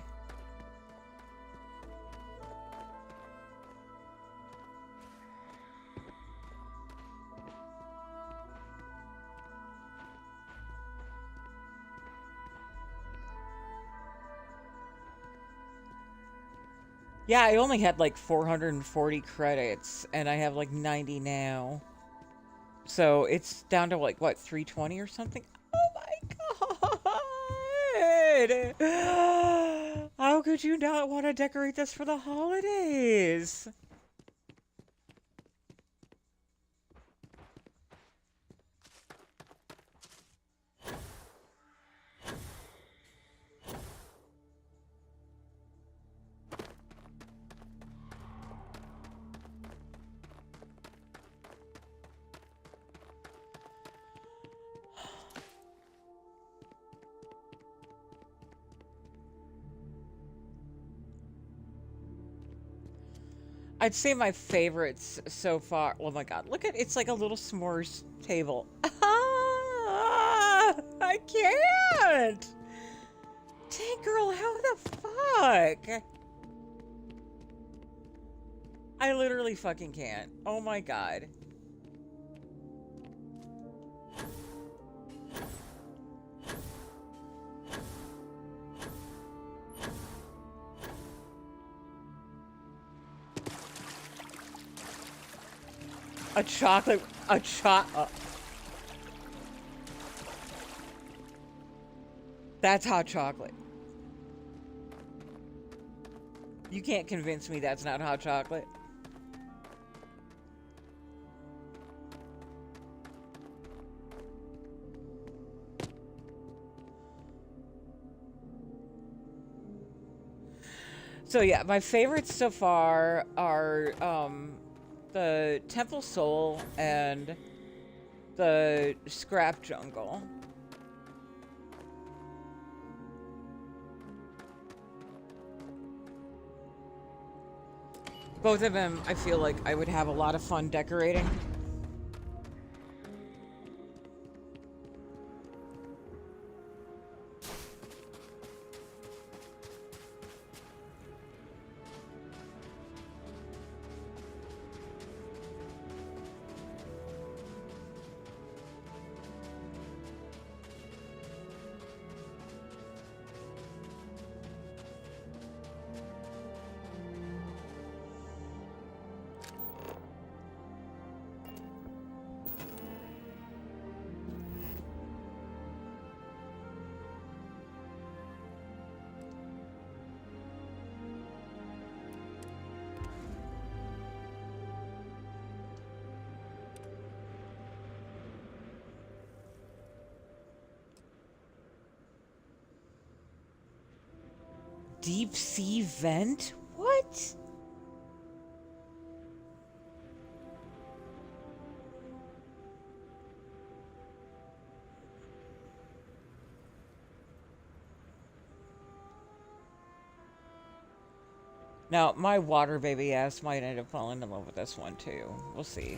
Yeah, I only had like 440 credits, and I have like 90 now. So it's down to like, what, 320 or something? Oh my god! How could you not want to decorate this for the holidays? I'd say my favorites so far. Oh my god, look at it's like a little s'mores table. Ah, I can't. Dang girl, how the fuck? I literally fucking can't. Oh my god. A chocolate, that's hot chocolate. You can't convince me that's not hot chocolate. So yeah, my favorites so far are the Temple Soul and the Scrap Jungle. Both of them, I feel like I would have a lot of fun decorating. Deep sea vent? What? Now, my water baby ass might end up falling in love with this one too. We'll see.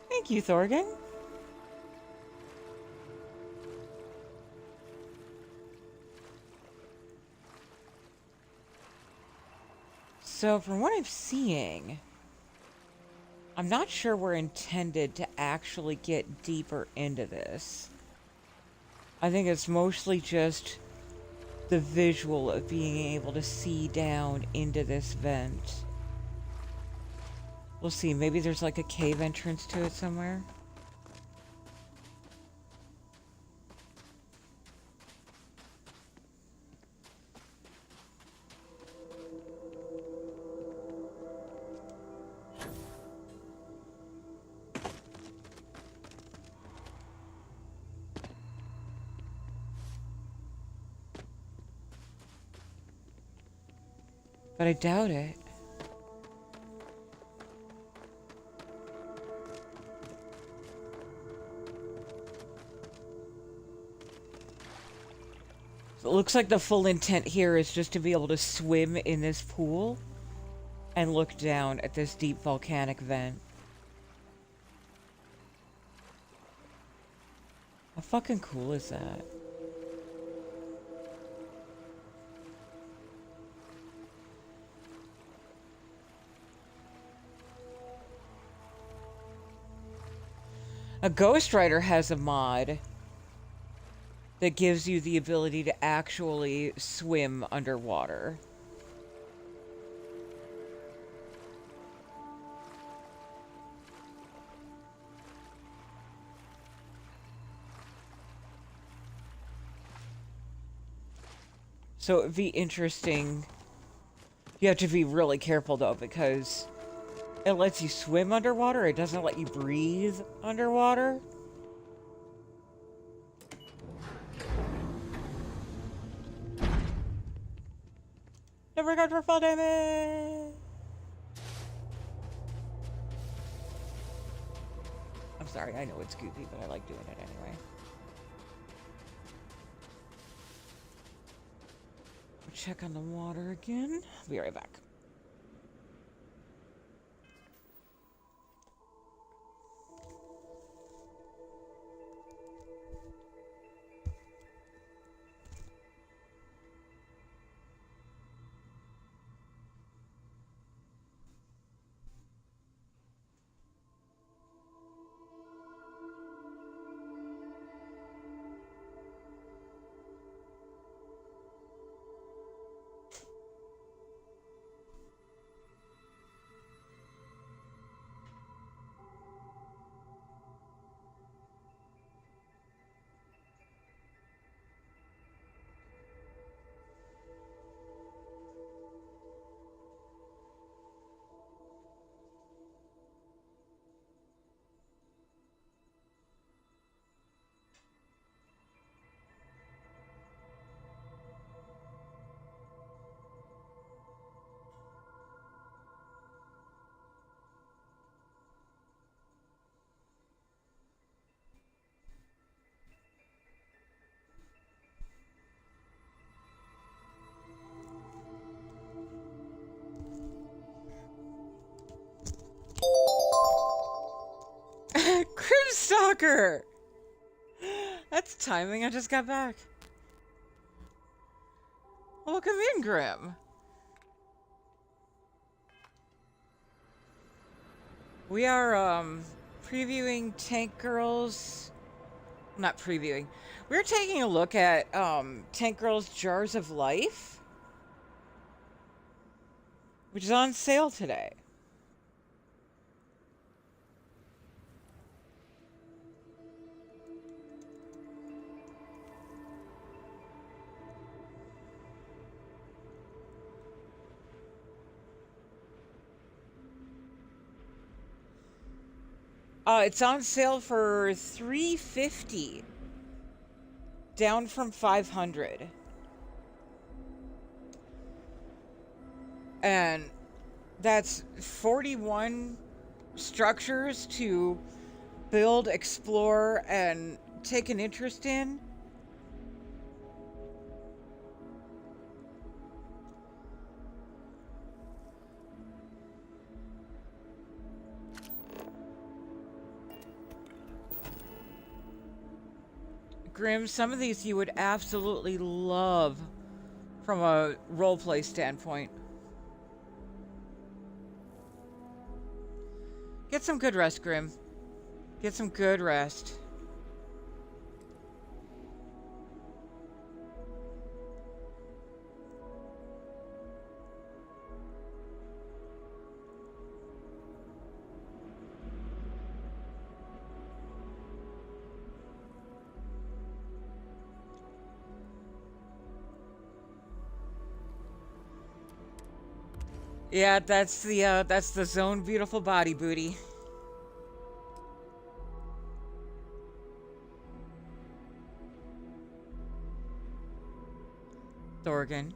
Thank you, Thorgan. So, from what I'm seeing, I'm not sure we're intended to actually get deeper into this. I think it's mostly just the visual of being able to see down into this vent. We'll see, maybe there's like a cave entrance to it somewhere. But I doubt it. So it looks like the full intent here is just to be able to swim in this pool and look down at this deep volcanic vent. How fucking cool is that? A Ghost Rider has a mod that gives you the ability to actually swim underwater. So it'd be interesting. You have to be really careful though, because it lets you swim underwater. It doesn't let you breathe underwater. Never regard for fall damage. I'm sorry, I know it's goofy, but I like doing it anyway. Check on the water again. Be right back. Stalker! That's timing, I just got back. Welcome in, Grim. We are, previewing Tank Girls... Not previewing. We're taking a look at, Tank Girls Jars of Life, which is on sale today. It's on sale for $350, down from $500. And that's 41 structures to build, explore, and take an interest in. Grim, some of these you would absolutely love from a roleplay standpoint. Get some good rest, Grim. Get some good rest. Yeah, that's the zone beautiful body booty. Thorgan.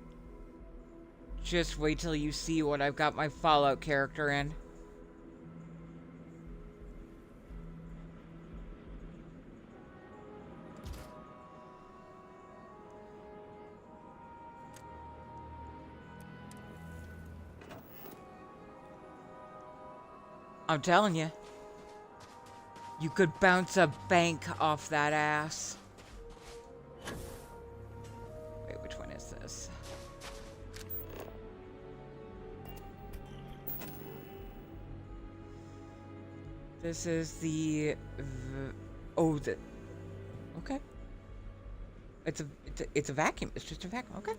Just wait till you see what I've got my Fallout character in. I'm telling you. You could bounce a bank off that ass. Wait, which one is this? This is the... Oh, the... Okay. It's a vacuum. It's just a vacuum. Okay.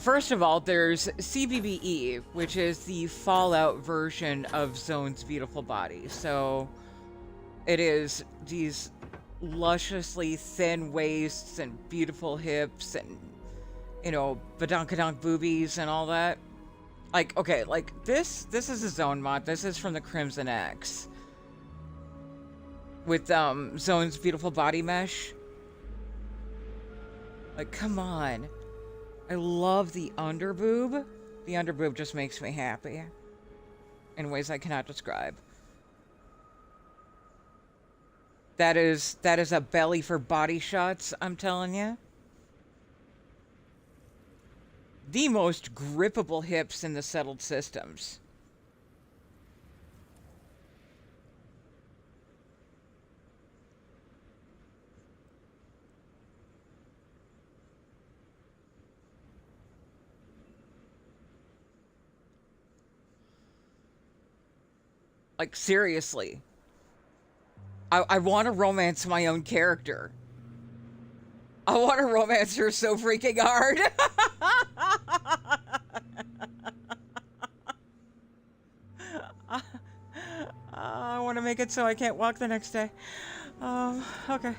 First of all, there's CBBE, which is the Fallout version of Zone's beautiful body. So it is these lusciously thin waists and beautiful hips and, you know, badonkadonk boobies and all that. Like, okay, like this is a Zone mod. This is from the Crimson X. With Zone's beautiful body mesh. Like, come on. I love the underboob. The underboob just makes me happy. In ways I cannot describe. That is a belly for body shots, I'm telling you. The most grippable hips in the settled systems. Like, seriously. I want to romance my own character. I want to romance her so freaking hard. I want to make it so I can't walk the next day. Okay.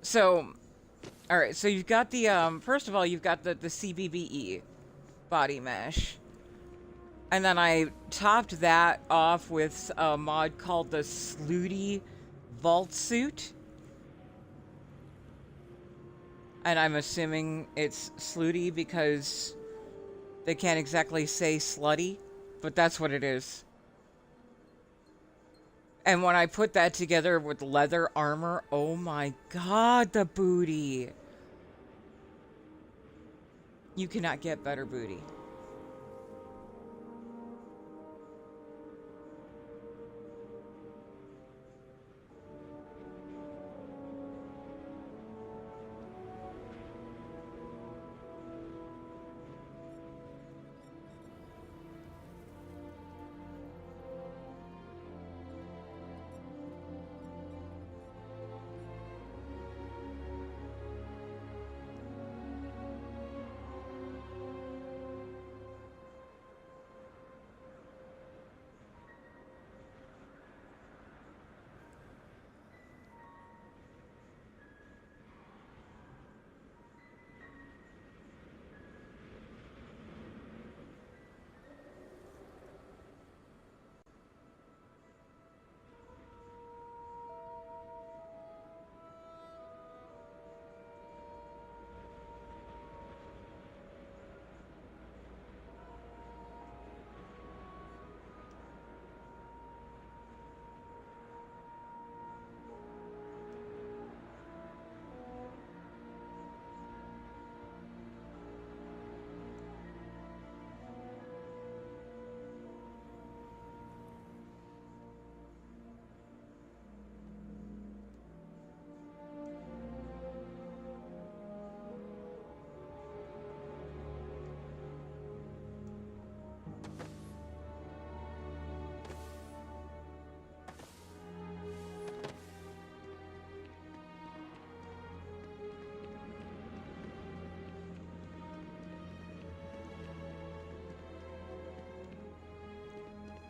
So, alright, so you've got the, first of all, you've got the CBBE body mesh. And then I topped that off with a mod called the Slooty Vault Suit. And I'm assuming it's slutty because they can't exactly say slutty, but that's what it is. And when I put that together with leather armor, oh my god, the booty. You cannot get better booty.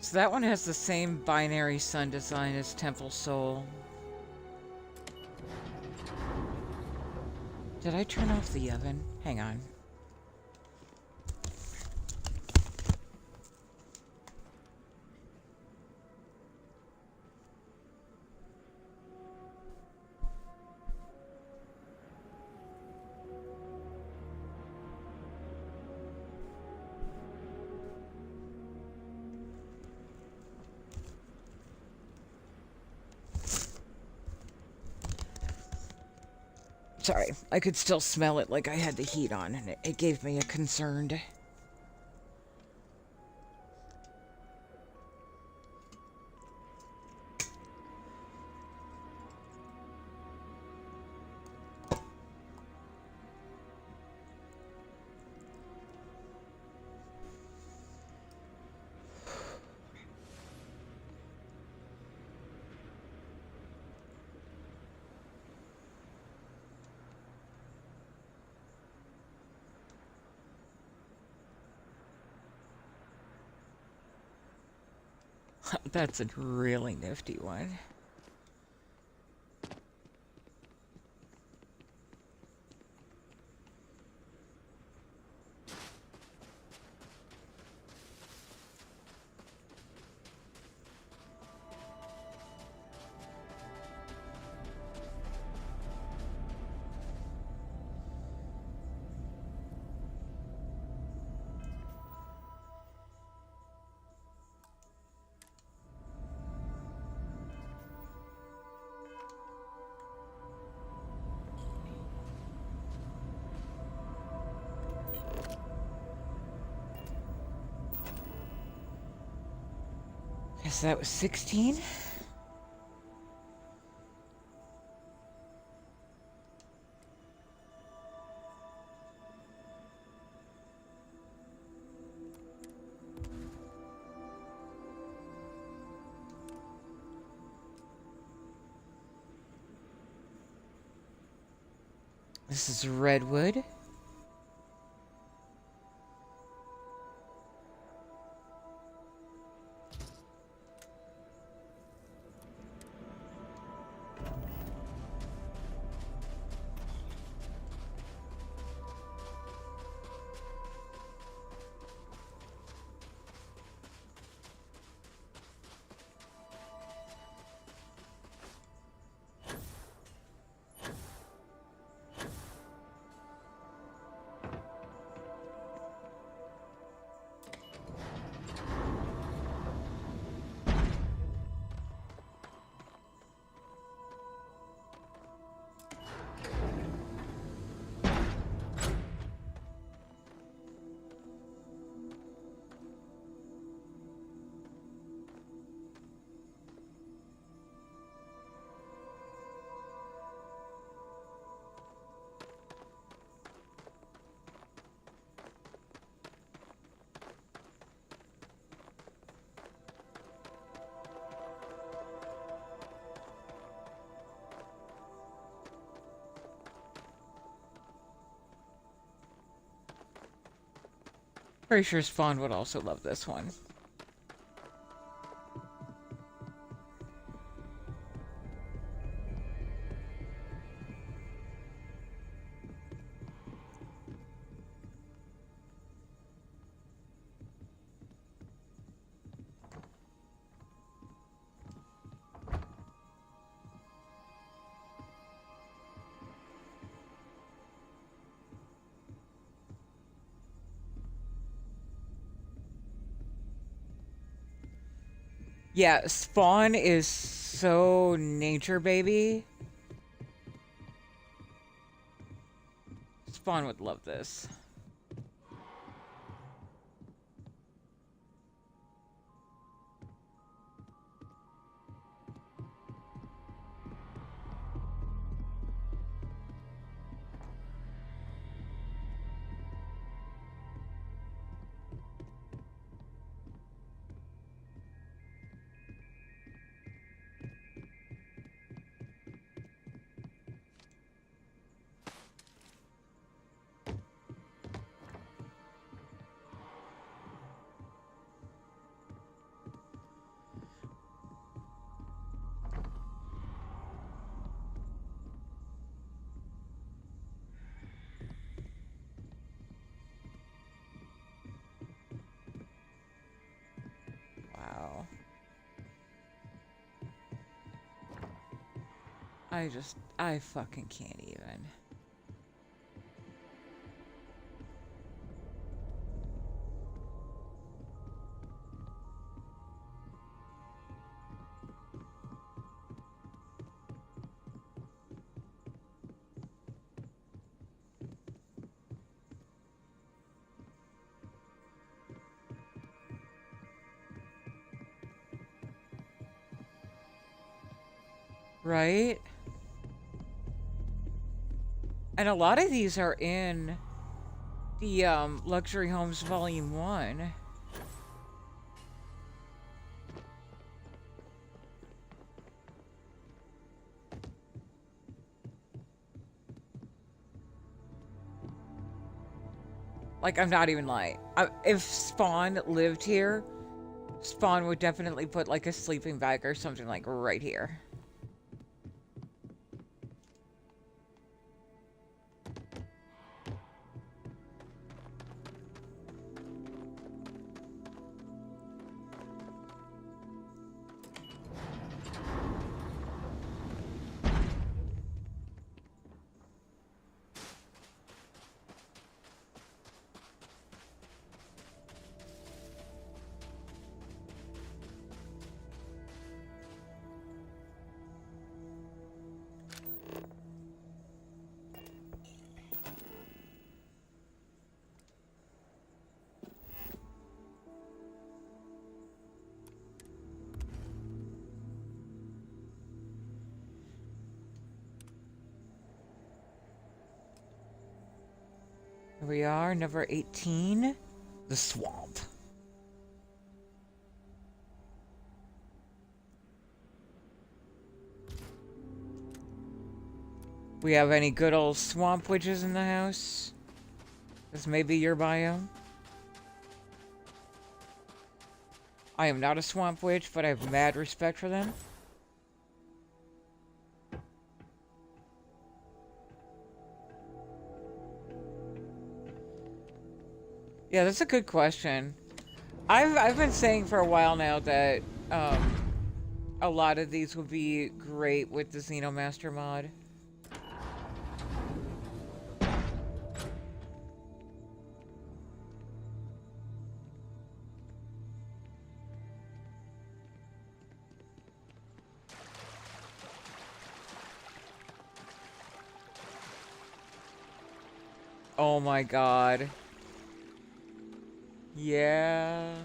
So that one has the same binary sun design as Temple Soul. Did I turn off the oven? Hang on. Sorry, I could still smell it like I had the heat on, and it gave me a concerned. That's a really nifty one. Guess that was 16? This is redwood. Pretty sure Spawn would also love this one. Yeah, Spawn is so nature baby. Spawn would love this. Wow. I fucking can't even. Right? And a lot of these are in the Luxury Homes Volume 1. Like, I'm not even lying. If Spawn lived here, Spawn would definitely put like a sleeping bag or something like right here. Here we are, number 18, the swamp. We have any good old swamp witches in the house? This may be your biome. I am not a swamp witch, but I have mad respect for them. Yeah, that's a good question. I've been saying for a while now that a lot of these would be great with the Xenomaster mod. Oh my god. Yeah.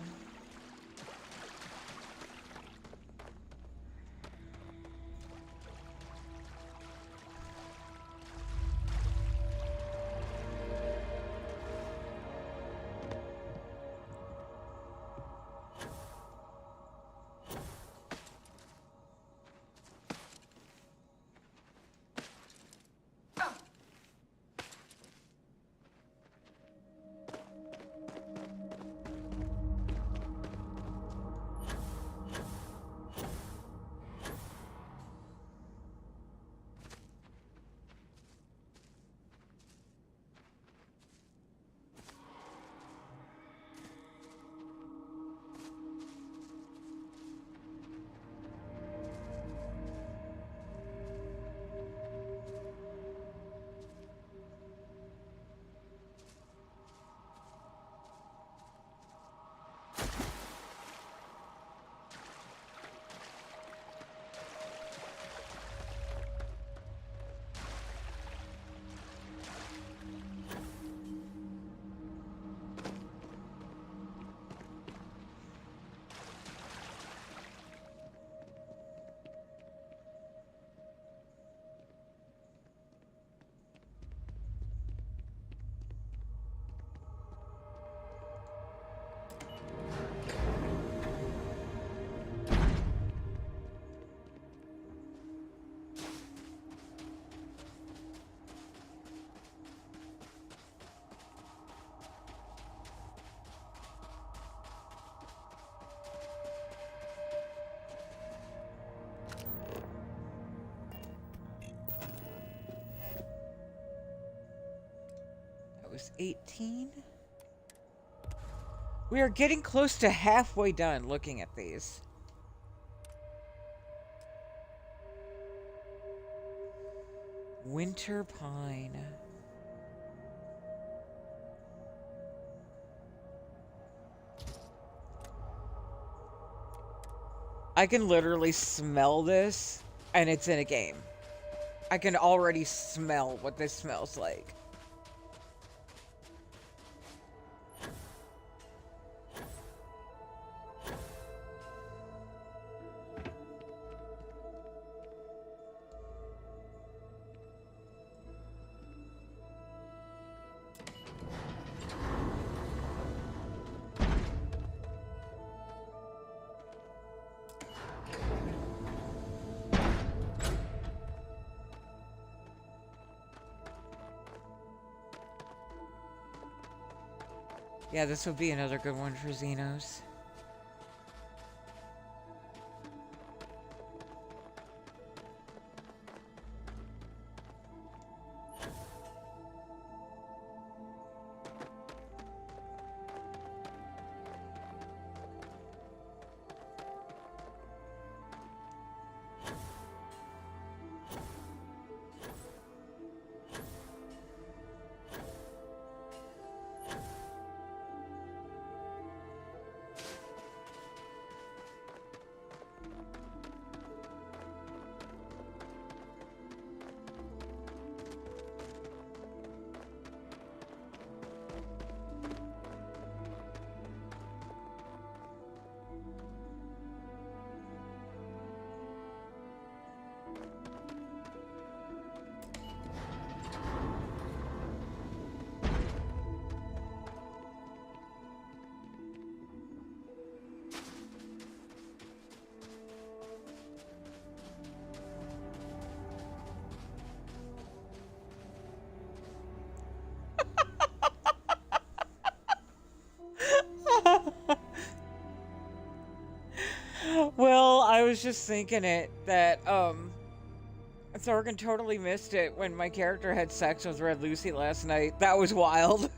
was 18. We are getting close to halfway done looking at these. Winter pine. I can literally smell this, and it's in a game. I can already smell what this smells like. Yeah, this would be another good one for Xenos. Well, I was just thinking that Thorgan totally missed it when my character had sex with Red Lucy last night. That was wild.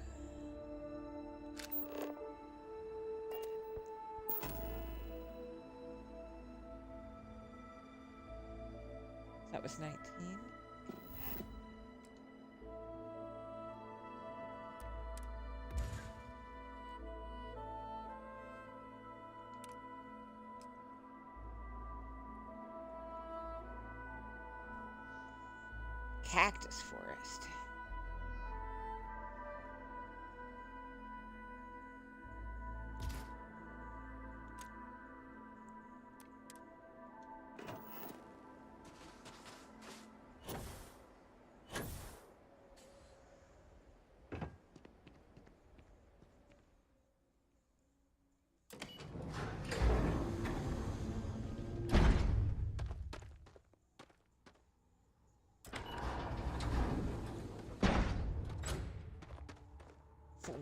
That was 19. Cactus forest.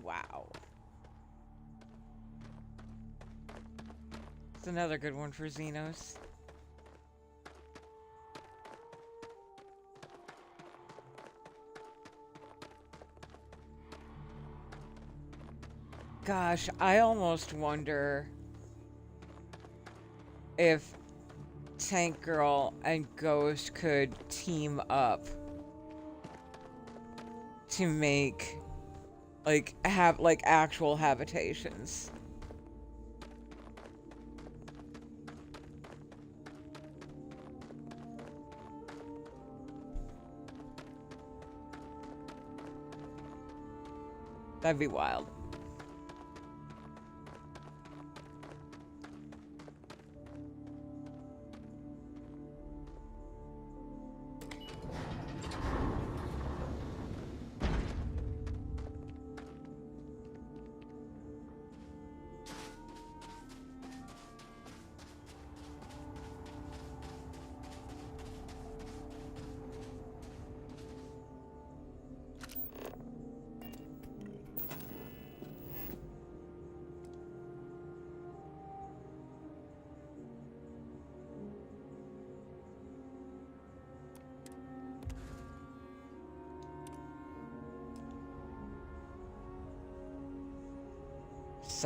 Wow. It's another good one for Xenos. Gosh, I almost wonder if Tank Girl and Ghost could team up to make have actual habitations. That'd be wild.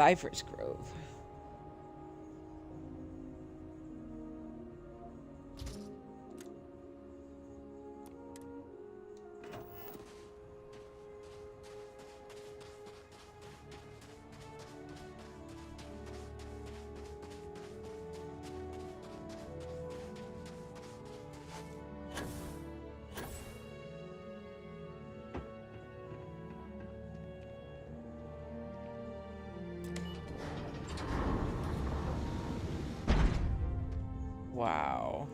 cypress grove. Wow.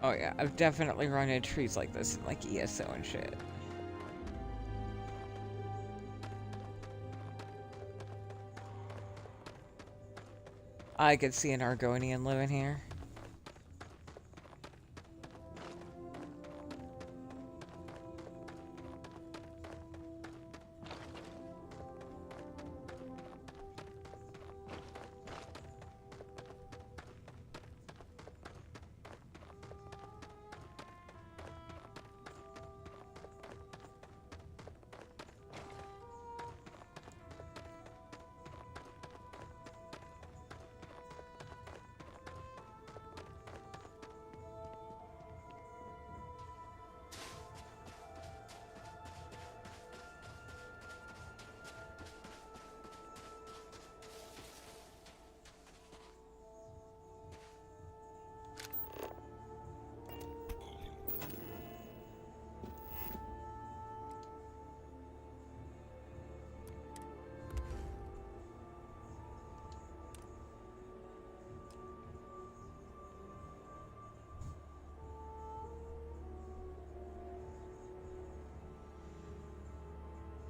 Oh yeah, I've definitely run into trees like this in like ESO and shit. I could see an Argonian living here.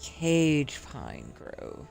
Cage Pine Grove.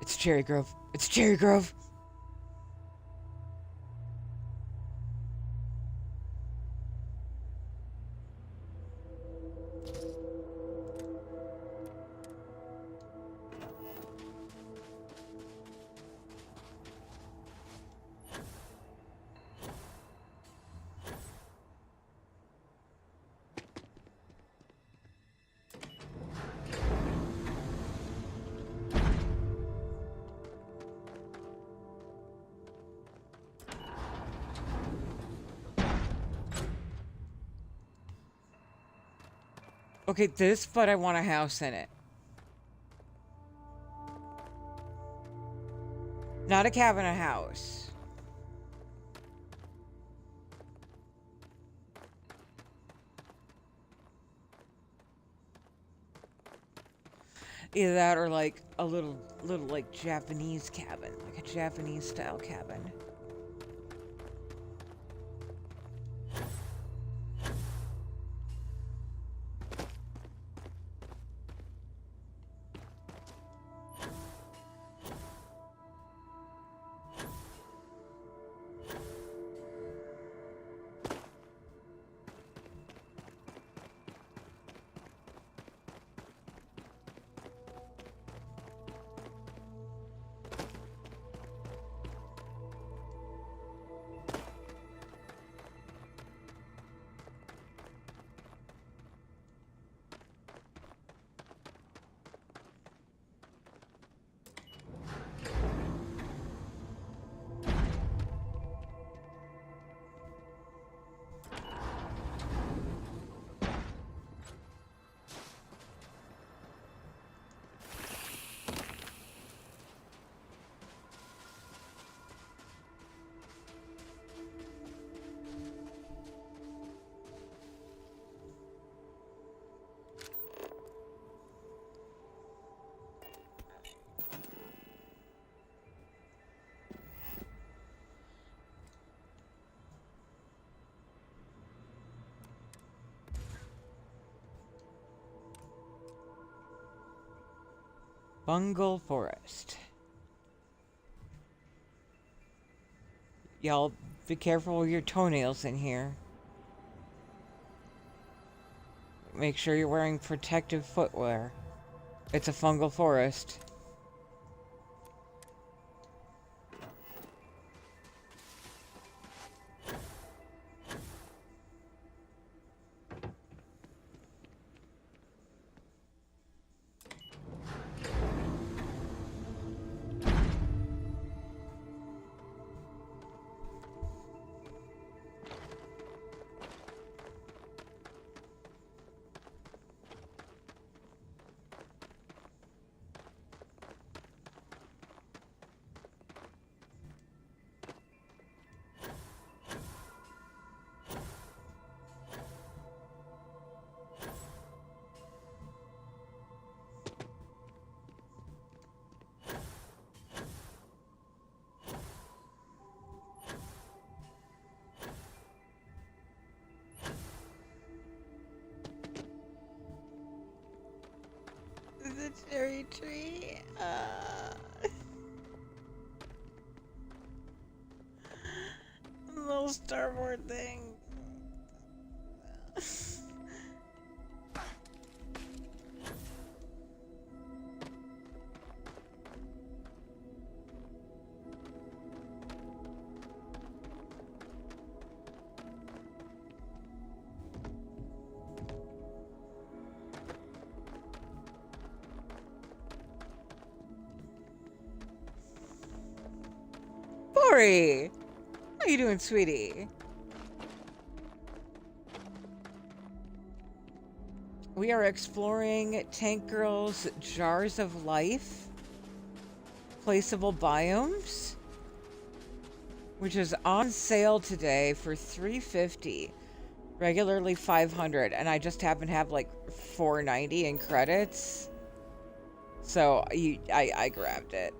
It's Cherry Grove. It's Cherry Grove. Okay, but I want a house in it. Not a cabin, a house. Either that or like a little like Japanese cabin, like a Japanese style cabin. Fungal forest. Y'all be careful with your toenails in here. Make sure you're wearing protective footwear. It's a fungal forest. The cherry tree. Little starboard thing. Bori! How you doing, sweetie? We are exploring Tank Girl's Jars of Life placeable biomes, which is on sale today for $350, regularly $500, and I just happen to have like $4.90 in credits, so I grabbed it.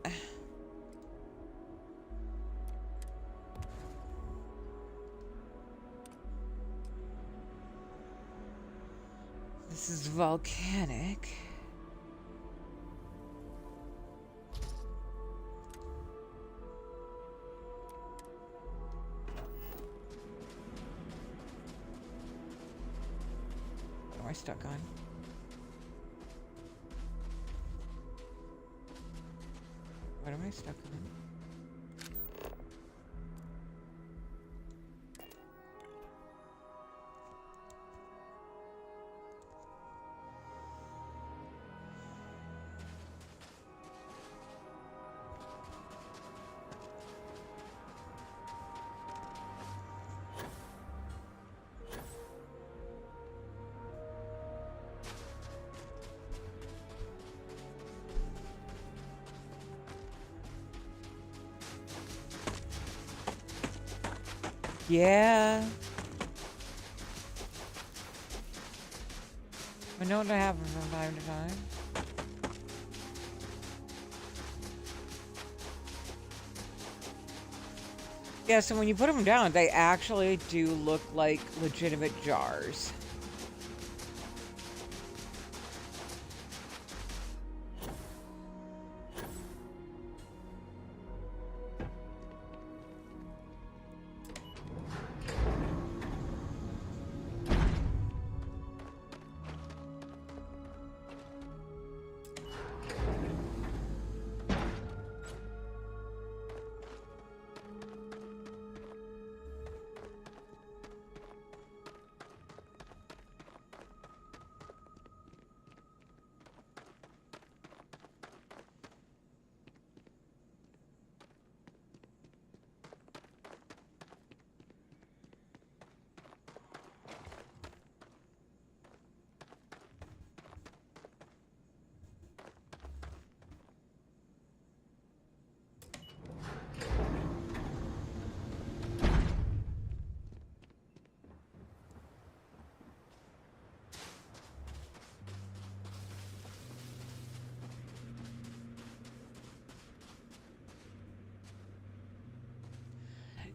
This is volcanic. What am I stuck on? What am I stuck on? Yeah. I know what happens from time to time. Yeah, so when you put them down, they actually do look like legitimate jars.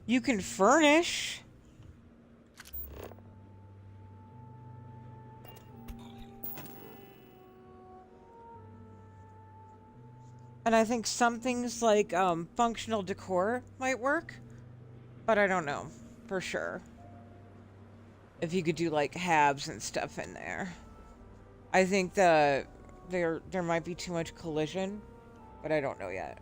You can furnish. And I think some things like functional decor might work, but I don't know for sure if you could do like halves and stuff in there. I think there might be too much collision, but I don't know yet.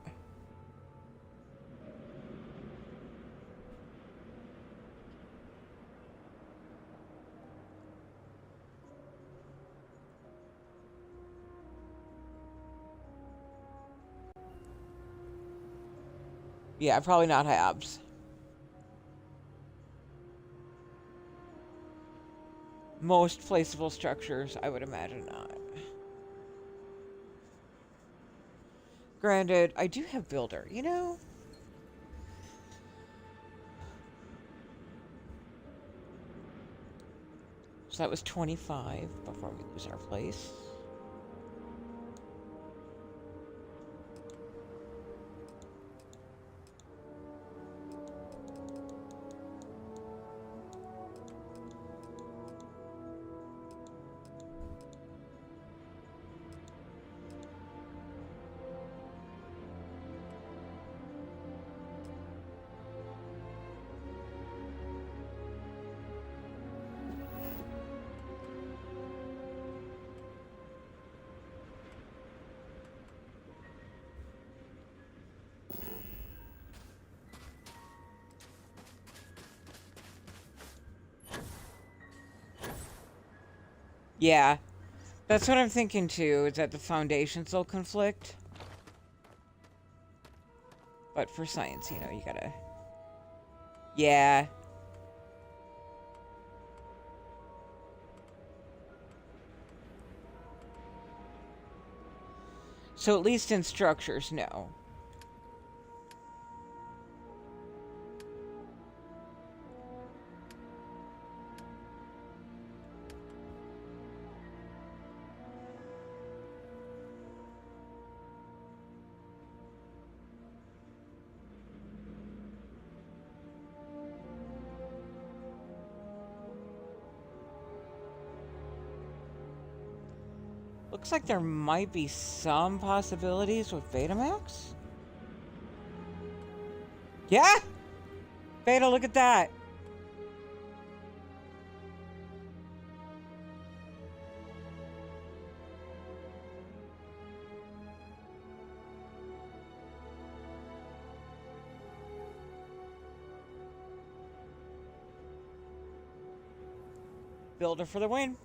Yeah, probably not halves. Most placeable structures, I would imagine not. Granted, I do have Builder, you know? So that was 25 before we lose our place. Yeah, that's what I'm thinking too, is that the foundations will conflict. But for science, you know, you gotta... Yeah. So at least in structures, no. Looks like there might be some possibilities with Betamax. Yeah? Beta, look at that. Builder for the win.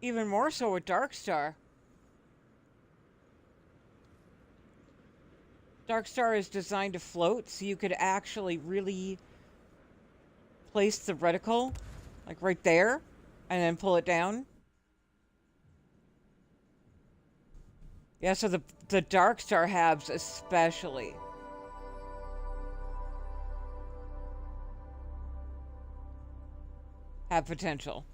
Even more so with Darkstar. Darkstar is designed to float, so you could actually really place the reticle, like right there, and then pull it down. Yeah, so the Darkstar halves especially have potential.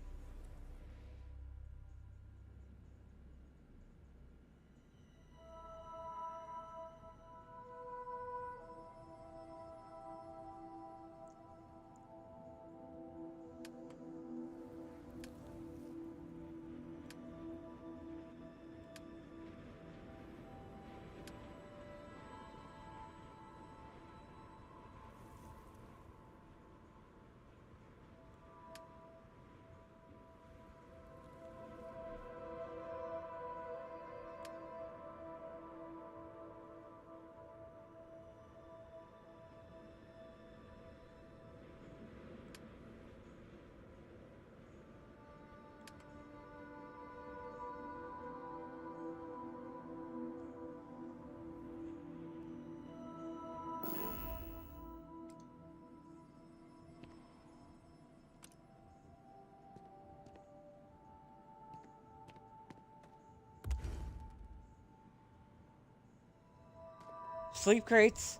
Sleep crates.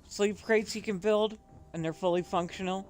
Sleep crates you can build, and they're fully functional.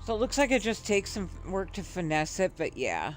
So it looks like it just takes some work to finesse it, but yeah.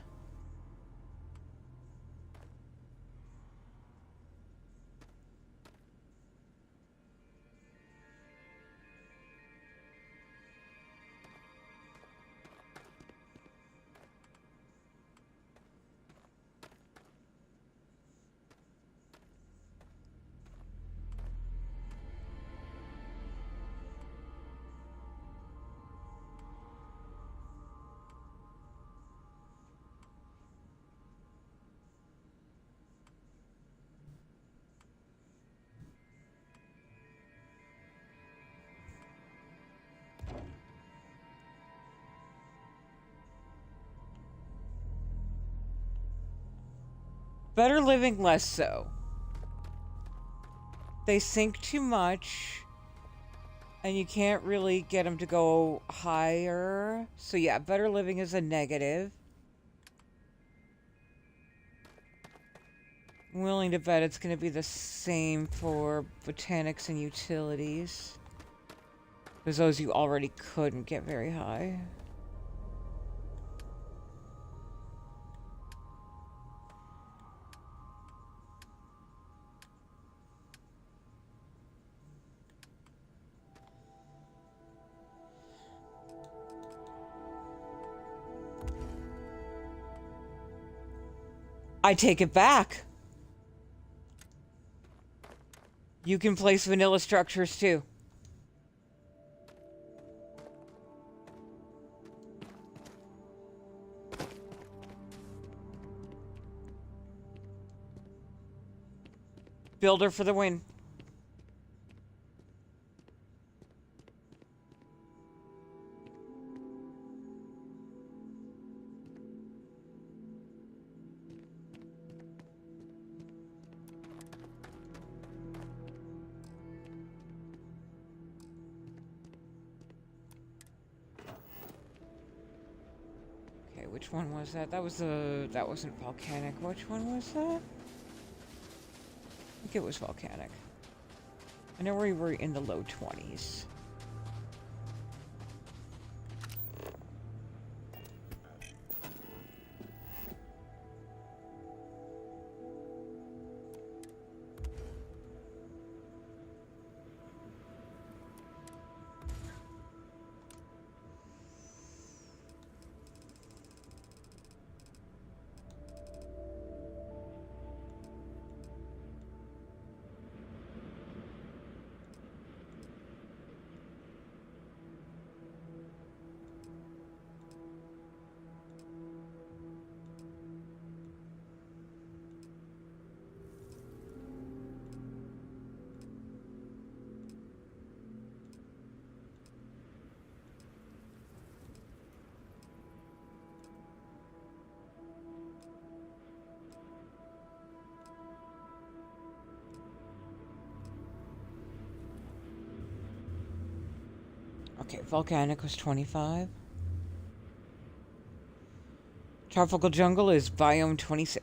Better living, less so. They sink too much, and you can't really get them to go higher. So yeah, better living is a negative. I'm willing to bet it's going to be the same for botanics and utilities. Because those you already couldn't get very high. I take it back. You can place vanilla structures too. Builder for the win. Okay, which one was that? That wasn't volcanic. Which one was that? I think it was volcanic. I know we were in the low 20s. Okay, volcanic was 25. Tropical jungle is biome 26.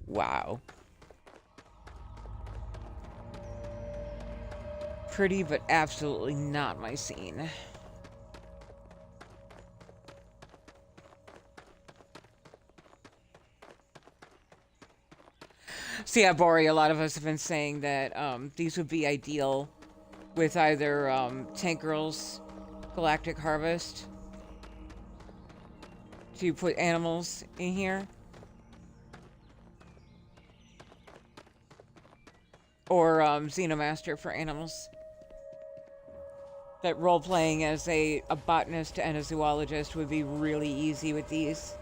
Wow. Pretty, but absolutely not my scene. So yeah, Bori, a lot of us have been saying that these would be ideal with either Tank Girl's Galactic Harvest to put animals in here, or Xenomaster for animals. That role-playing as a botanist and a zoologist would be really easy with these.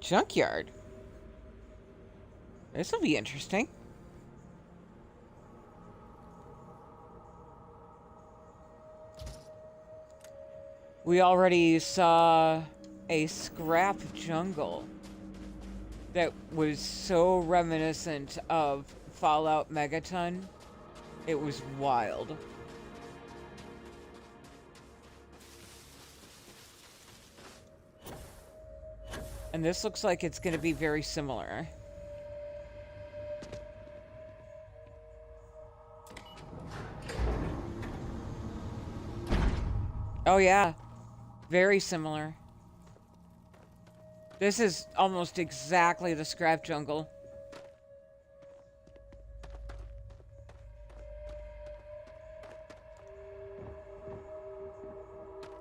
Junkyard. This will be interesting. We already saw a scrap jungle that was so reminiscent of Fallout Megaton. It was wild. And this looks like it's going to be very similar. Oh yeah, very similar. This is almost exactly the scrap jungle.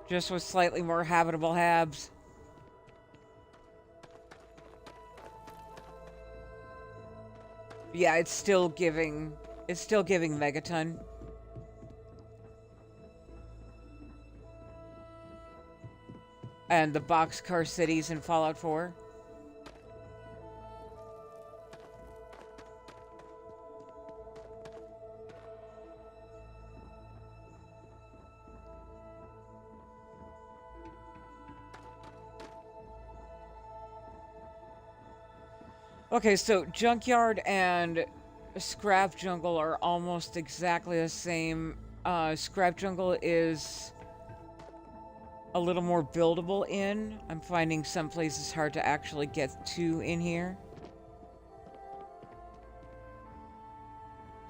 Just with slightly more habitable habs. Yeah, it's still giving Megaton. And the boxcar cities in Fallout 4. Okay, so Junkyard and Scrap Jungle are almost exactly the same. Scrap Jungle is a little more buildable in. I'm finding some places hard to actually get to in here.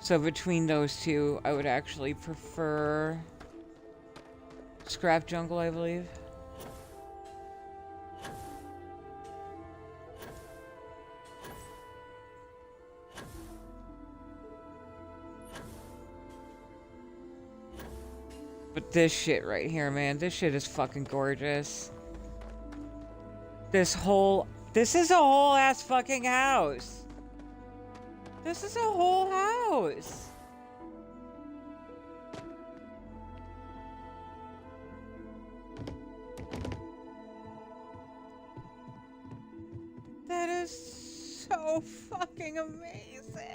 So between those two, I would actually prefer Scrap Jungle, I believe. But this shit right here, man, this shit is fucking gorgeous. This is a whole ass fucking house. This is a whole house. That is so fucking amazing.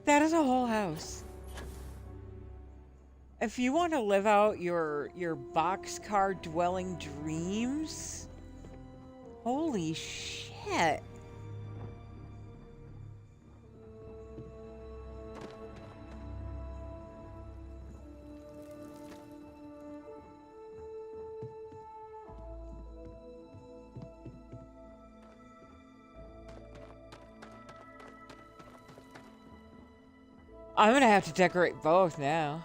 That is a whole house. If you want to live out your boxcar dwelling dreams, holy shit. I'm gonna have to decorate both now.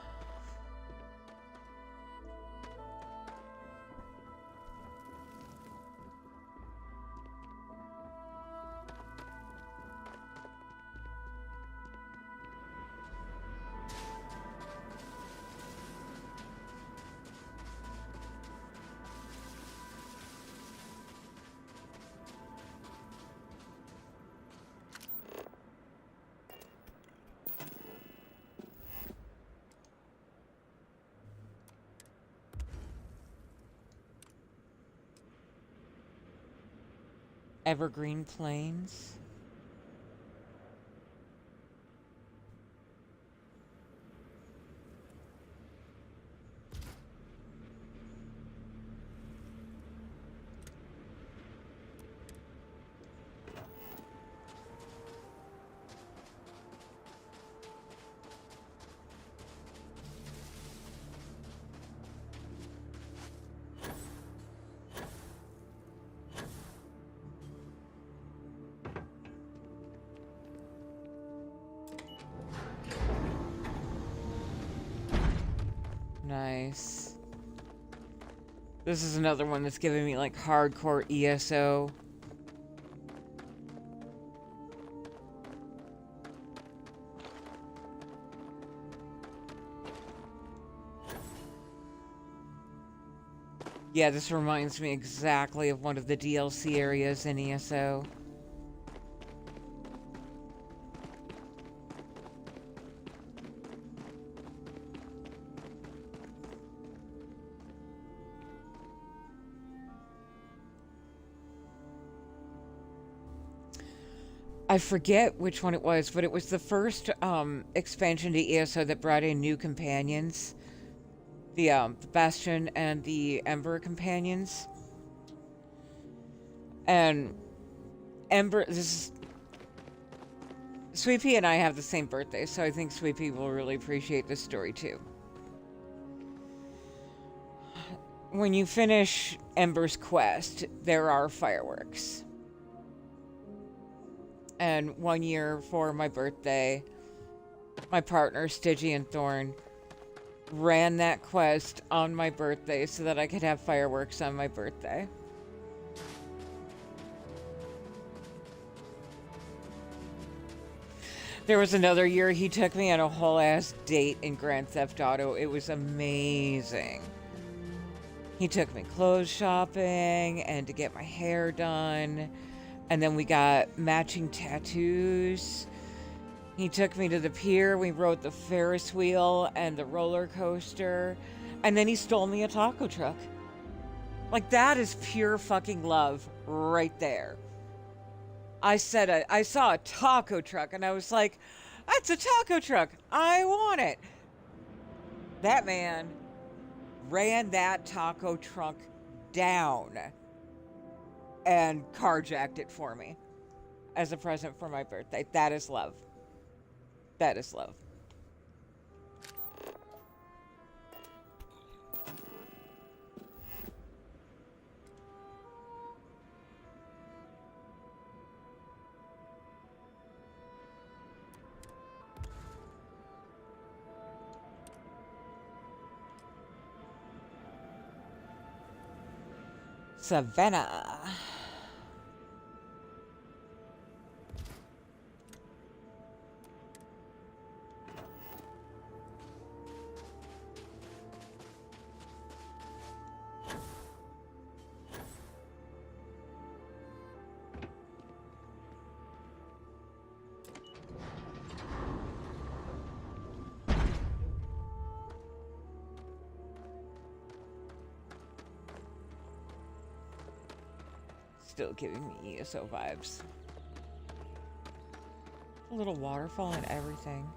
Evergreen Plains. Nice. This is another one that's giving me like hardcore ESO. Yeah, this reminds me exactly of one of the DLC areas in ESO. I forget which one it was, but it was the first expansion to ESO that brought in new companions. The Bastion and the Ember companions. And Ember, this is... Sweet Pea and I have the same birthday, so I think Sweet Pea will really appreciate this story too. When you finish Ember's quest, there are fireworks. And one year for my birthday, my partner, Stygian Thorn, ran that quest on my birthday so that I could have fireworks on my birthday. There was another year he took me on a whole ass date in Grand Theft Auto. It was amazing. He took me clothes shopping and to get my hair done. And then we got matching tattoos. He took me to the pier. We rode the Ferris wheel and the roller coaster. And then he stole me a taco truck. Like, that is pure fucking love right there. I saw a taco truck and I was like, that's a taco truck. I want it. That man ran that taco truck down and carjacked it for me as a present for my birthday. That is love. That is love. Savannah. Still giving me ESO vibes. A little waterfall and everything.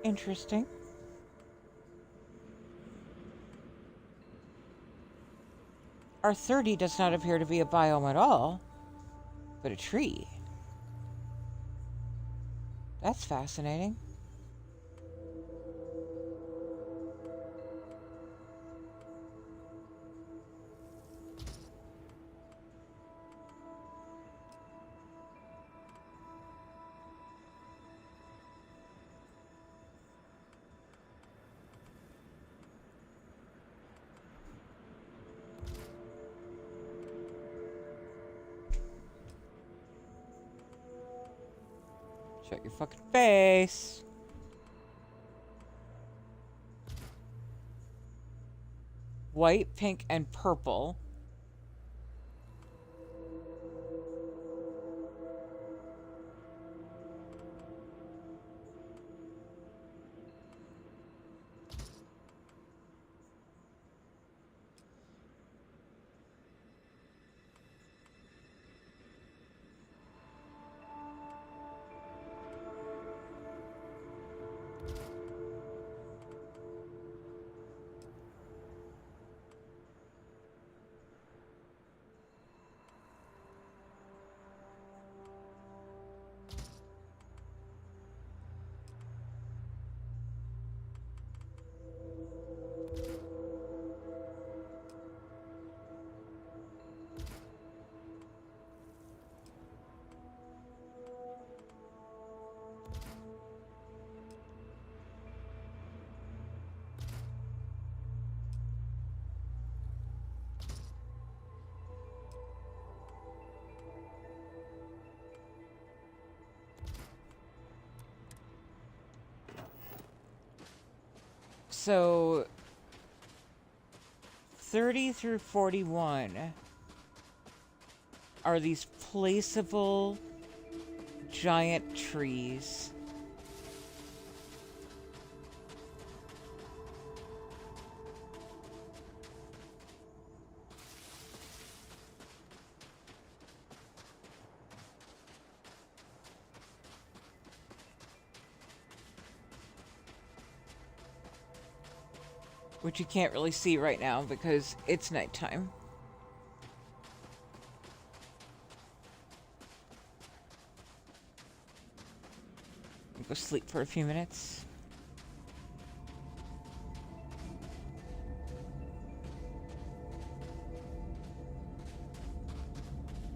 Interesting. R30 does not appear to be a biome at all, but a tree. That's fascinating. Shut your fucking face. White, pink, and purple. So 30 through 41 are these placeable giant trees. Which you can't really see right now because it's nighttime. Go sleep for a few minutes.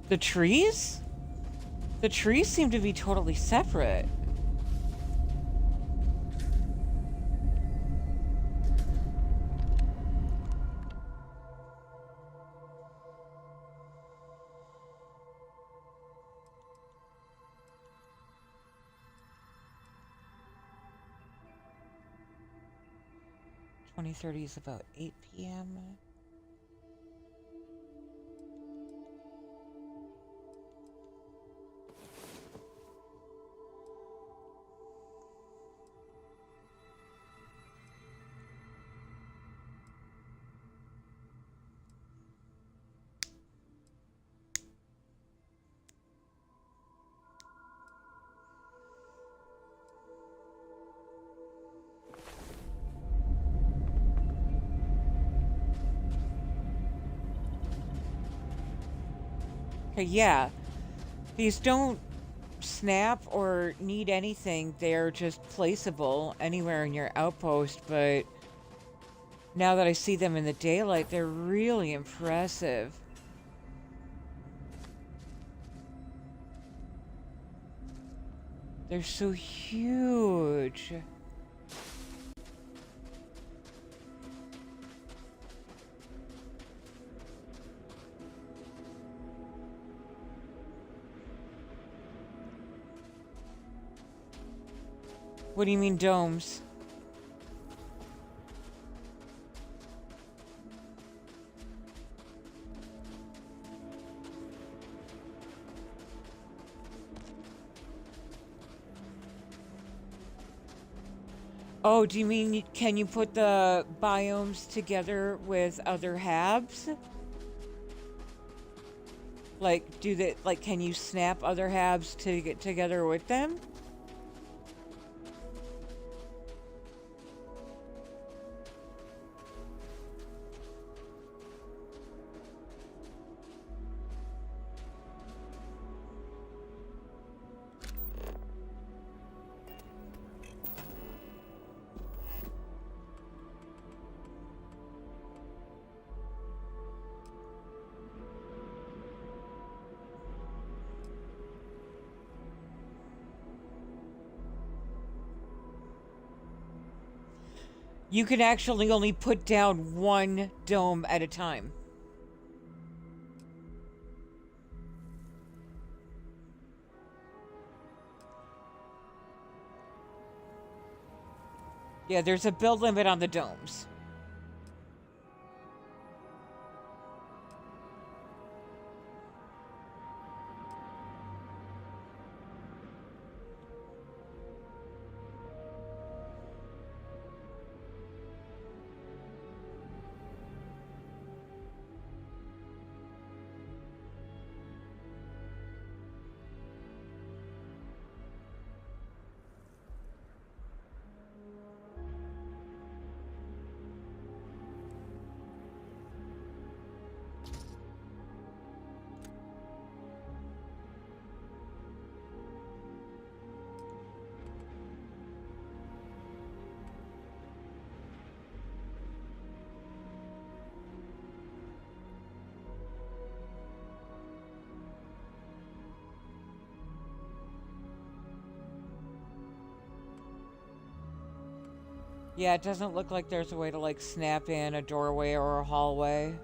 The trees? The trees seem to be totally separate. .30 is about 8 p.m. Okay, yeah. These don't snap or need anything. They're just placeable anywhere in your outpost, but now that I see them in the daylight, they're really impressive. They're so huge. What do you mean domes? Oh, do you mean can you put the biomes together with other habs? Like, can you snap other habs to get together with them? You can actually only put down one dome at a time. Yeah, there's a build limit on the domes. Yeah, it doesn't look like there's a way to, like, snap in a doorway or a hallway.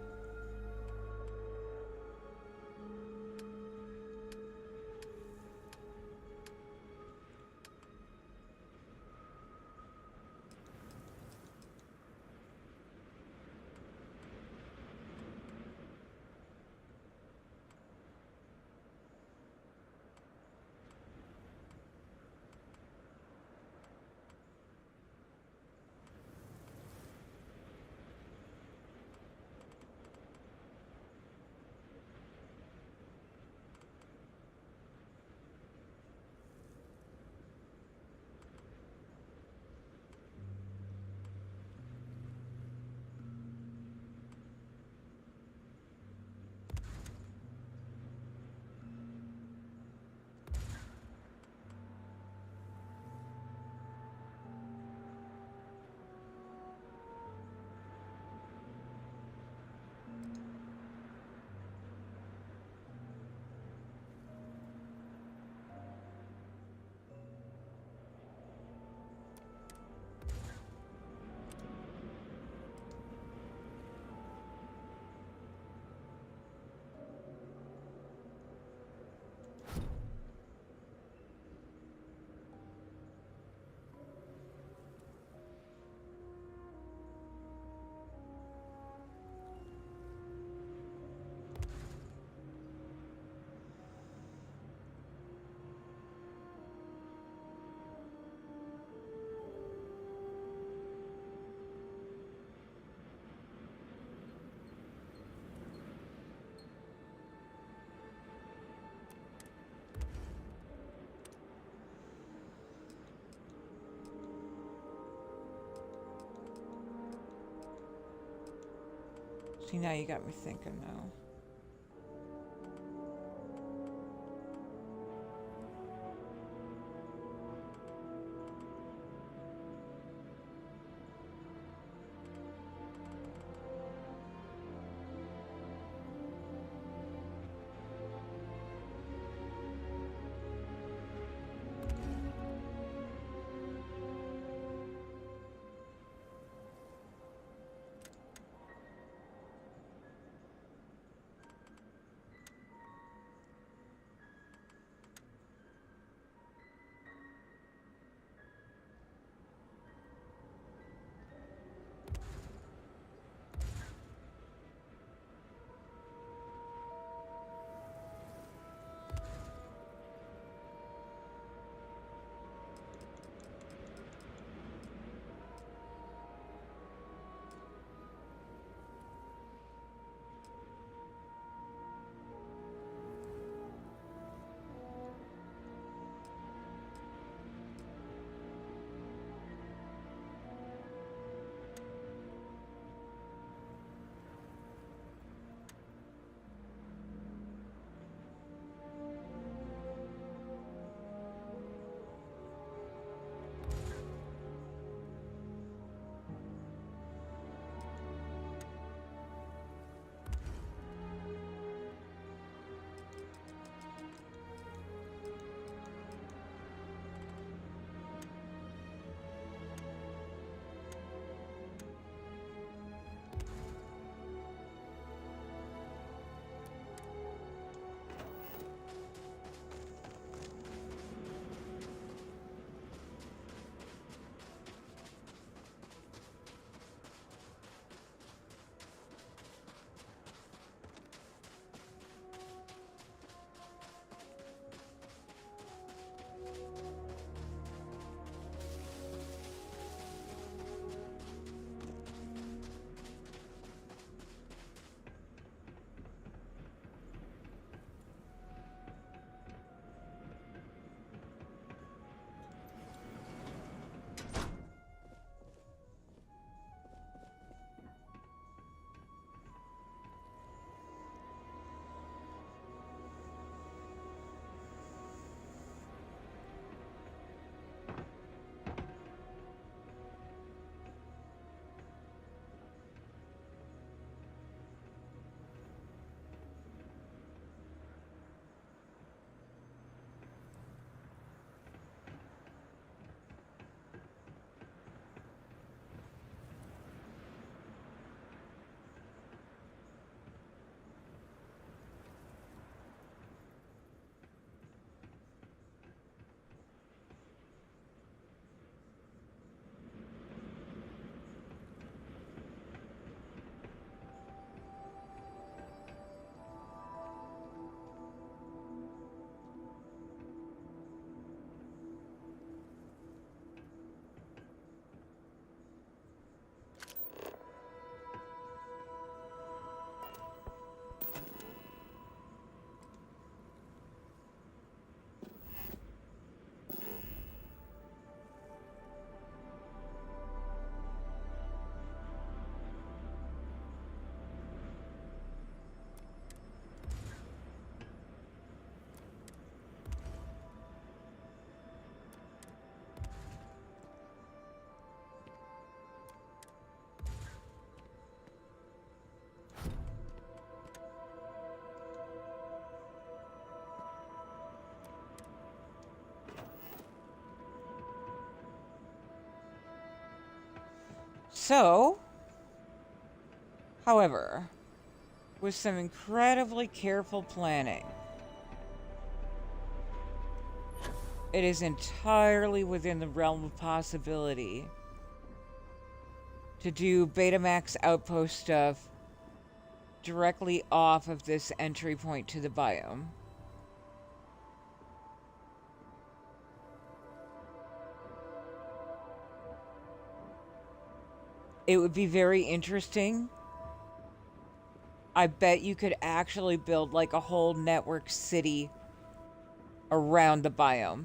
See, now you got me thinking now. So, however, with some incredibly careful planning, it is entirely within the realm of possibility to do Betamax outpost stuff directly off of this entry point to the biome. It would be very interesting. I bet you could actually build like a whole network city around the biome.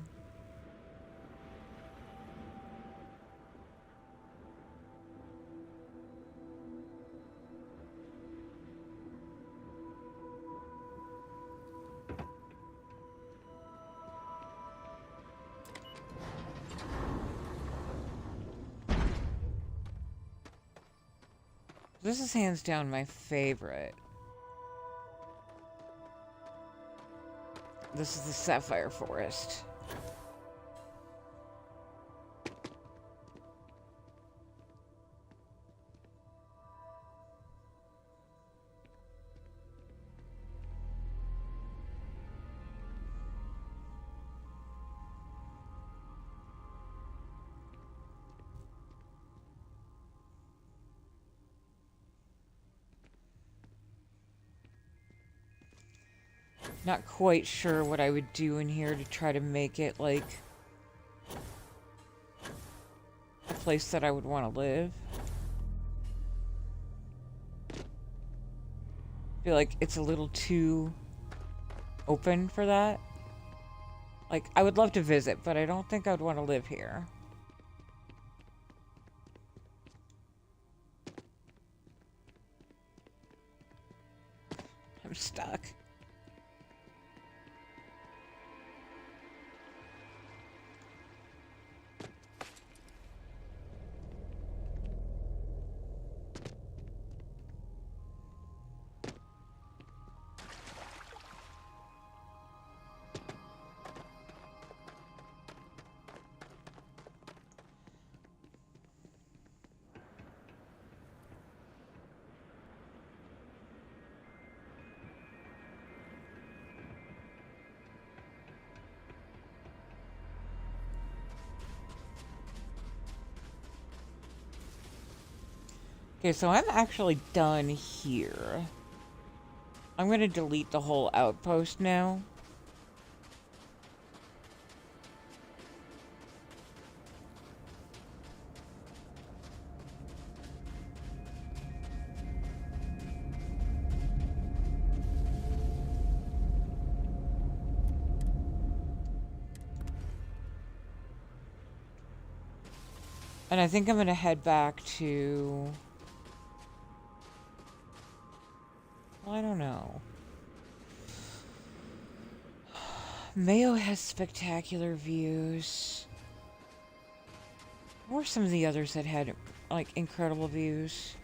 This is hands down my favorite. This is the Sapphire Forest. Not quite sure what I would do in here to try to make it like a place that I would want to live. I feel like it's a little too open for that. Like, I would love to visit, but I don't think I would want to live here. I'm stuck. Okay, so I'm actually done here. I'm gonna delete the whole outpost now. And I think I'm gonna head back to... Well, I don't know. Mayo has spectacular views. What were some of the others that had, like, incredible views?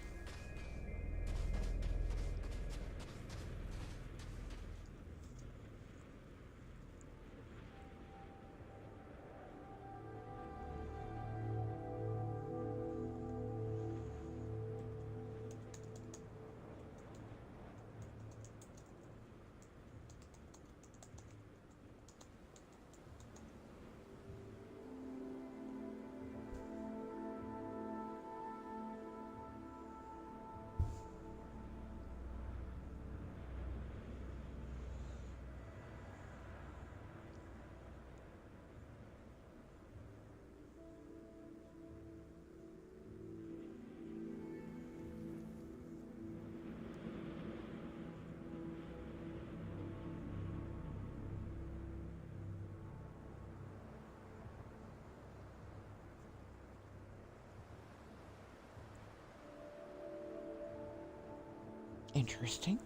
Interesting.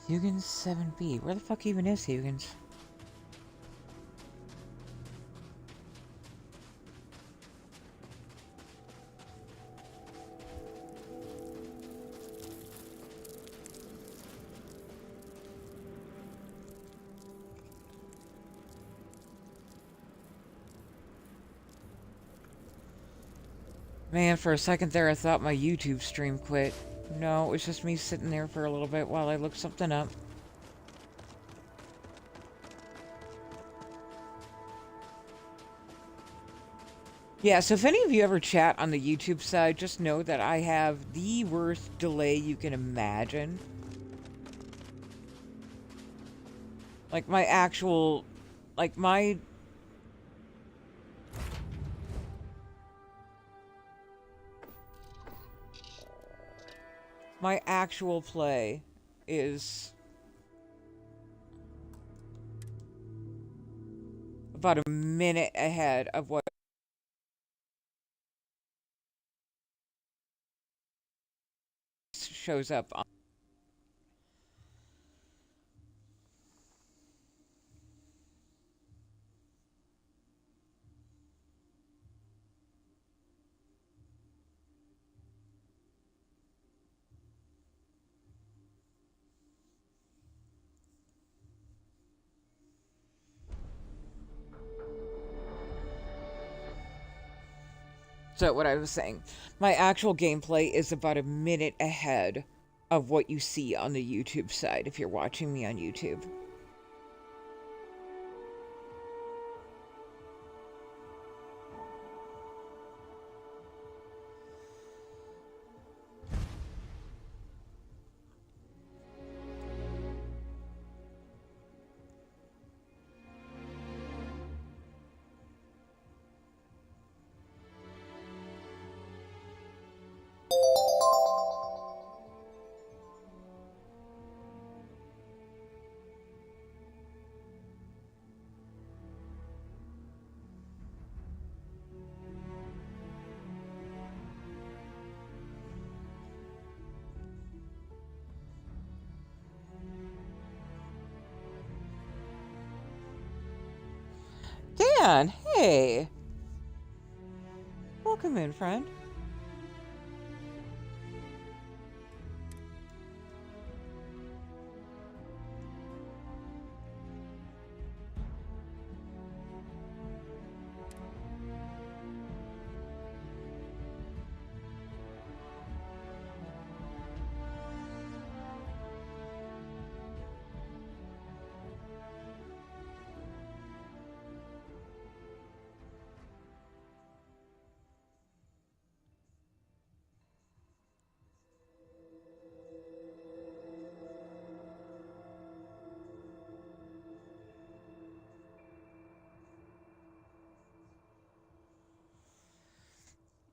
Huygens 7B. Where the fuck even is Huygens? Man, for a second there, I thought my YouTube stream quit. No, it was just me sitting there for a little bit while I looked something up. Yeah, so if any of you ever chat on the YouTube side, just know that I have the worst delay you can imagine. Like my actual, like my actual play is about a minute ahead of what shows up on. So what I was saying, my actual gameplay is about a minute ahead of what you see on the YouTube side if you're watching me on YouTube. Dan, hey! Welcome in, friend.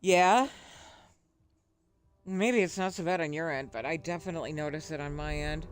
Yeah? Maybe it's not so bad on your end, but I definitely notice it on my end.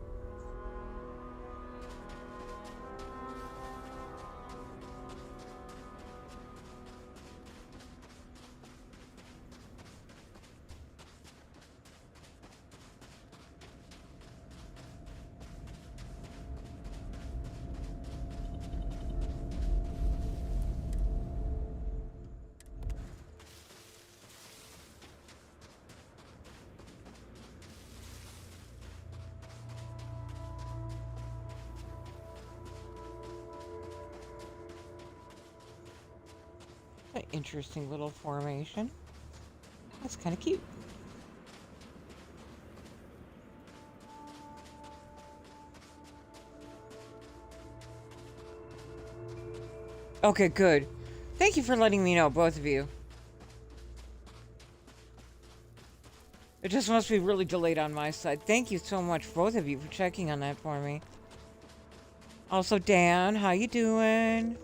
An interesting little formation. That's kind of cute. Okay, good. Thank you for letting me know, both of you. It just must be really delayed on my side. Thank you so much, both of you, for checking on that for me. Also, Dan, how you doing?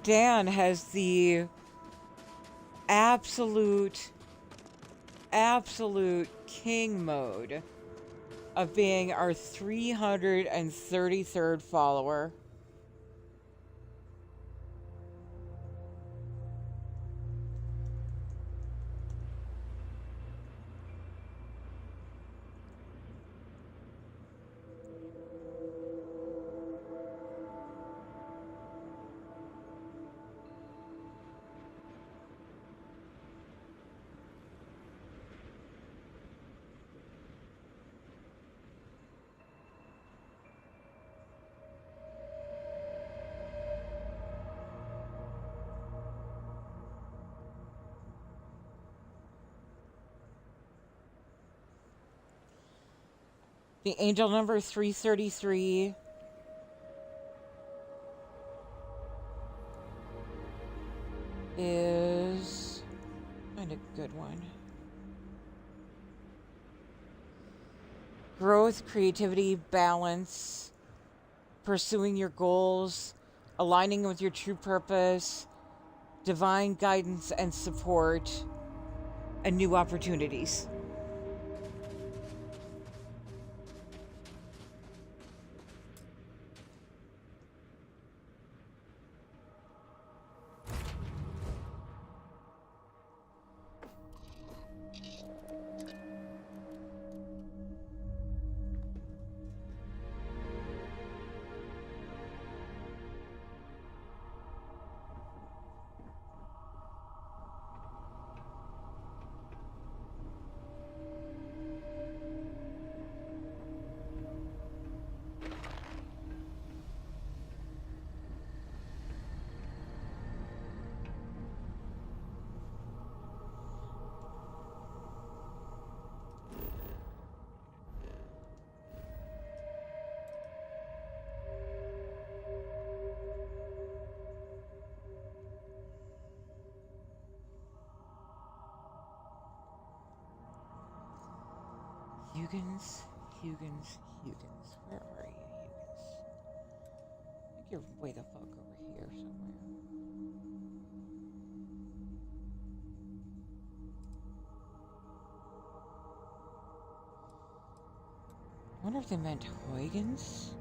Dan has the absolute king mode of being our 333rd follower. The angel number 333 is... Find a good one. Growth, creativity, balance, pursuing your goals, aligning with your true purpose, divine guidance and support, and new opportunities. Huygens. Where are you, Huygens? I think you're way the fuck over here somewhere. I wonder if they meant Huygens?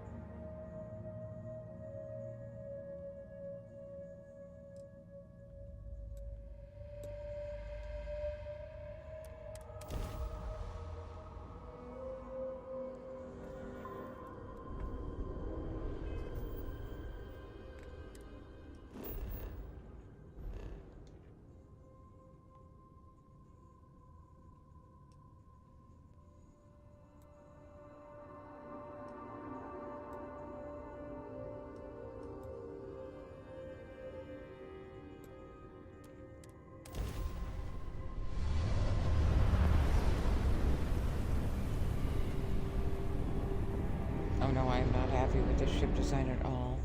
Oh no, I am not happy with this ship design at all.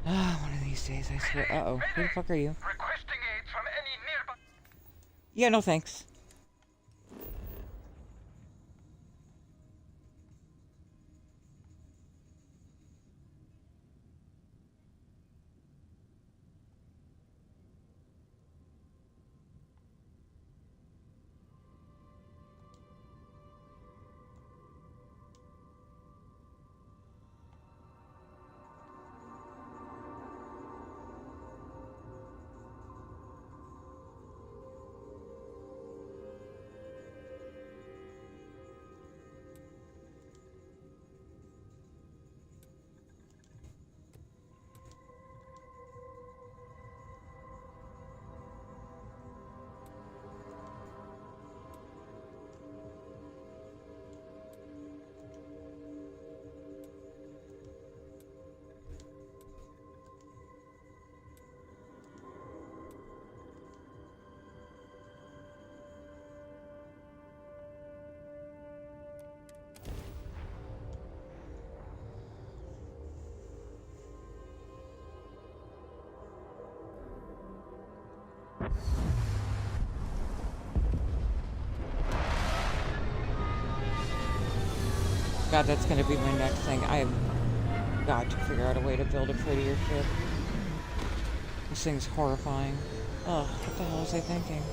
One of these days, I swear. Uh-oh. Who the fuck are you? Requesting aid from any nearby. Yeah, no thanks. God, that's gonna be my next thing. I have got to figure out a way to build a prettier ship. This thing's horrifying. Ugh, what the hell was I thinking?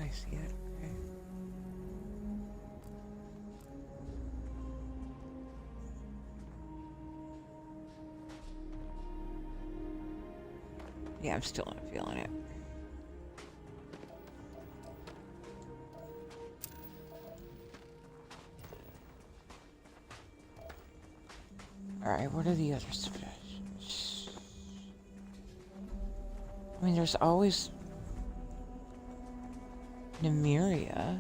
I see it. Okay. Yeah, I'm still not feeling it. Alright, what are the other suggestions? I mean, there's always Nymeria.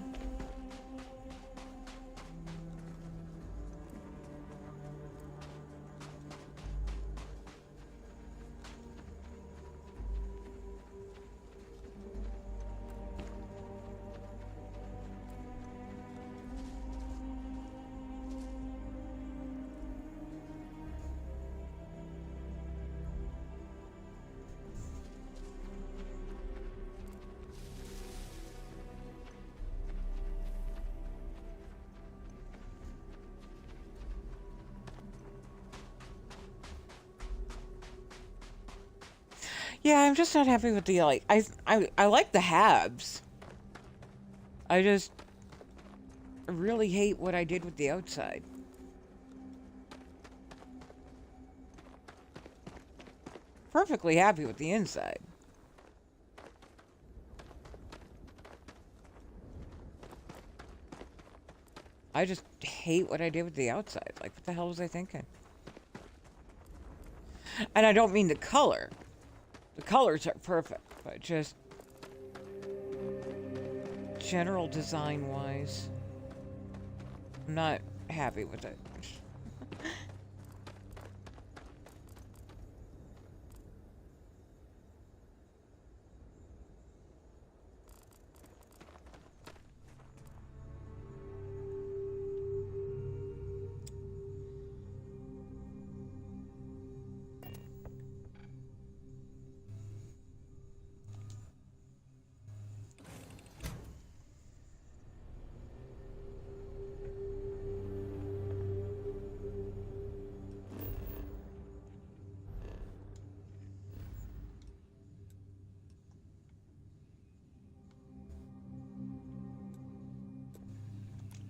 Yeah, I'm just not happy with the, like, I like the halves. I just really hate what I did with the outside. Perfectly happy with the inside. I just hate what I did with the outside. Like, what the hell was I thinking? And I don't mean the color. The colors are perfect, but just general design-wise, I'm not happy with it.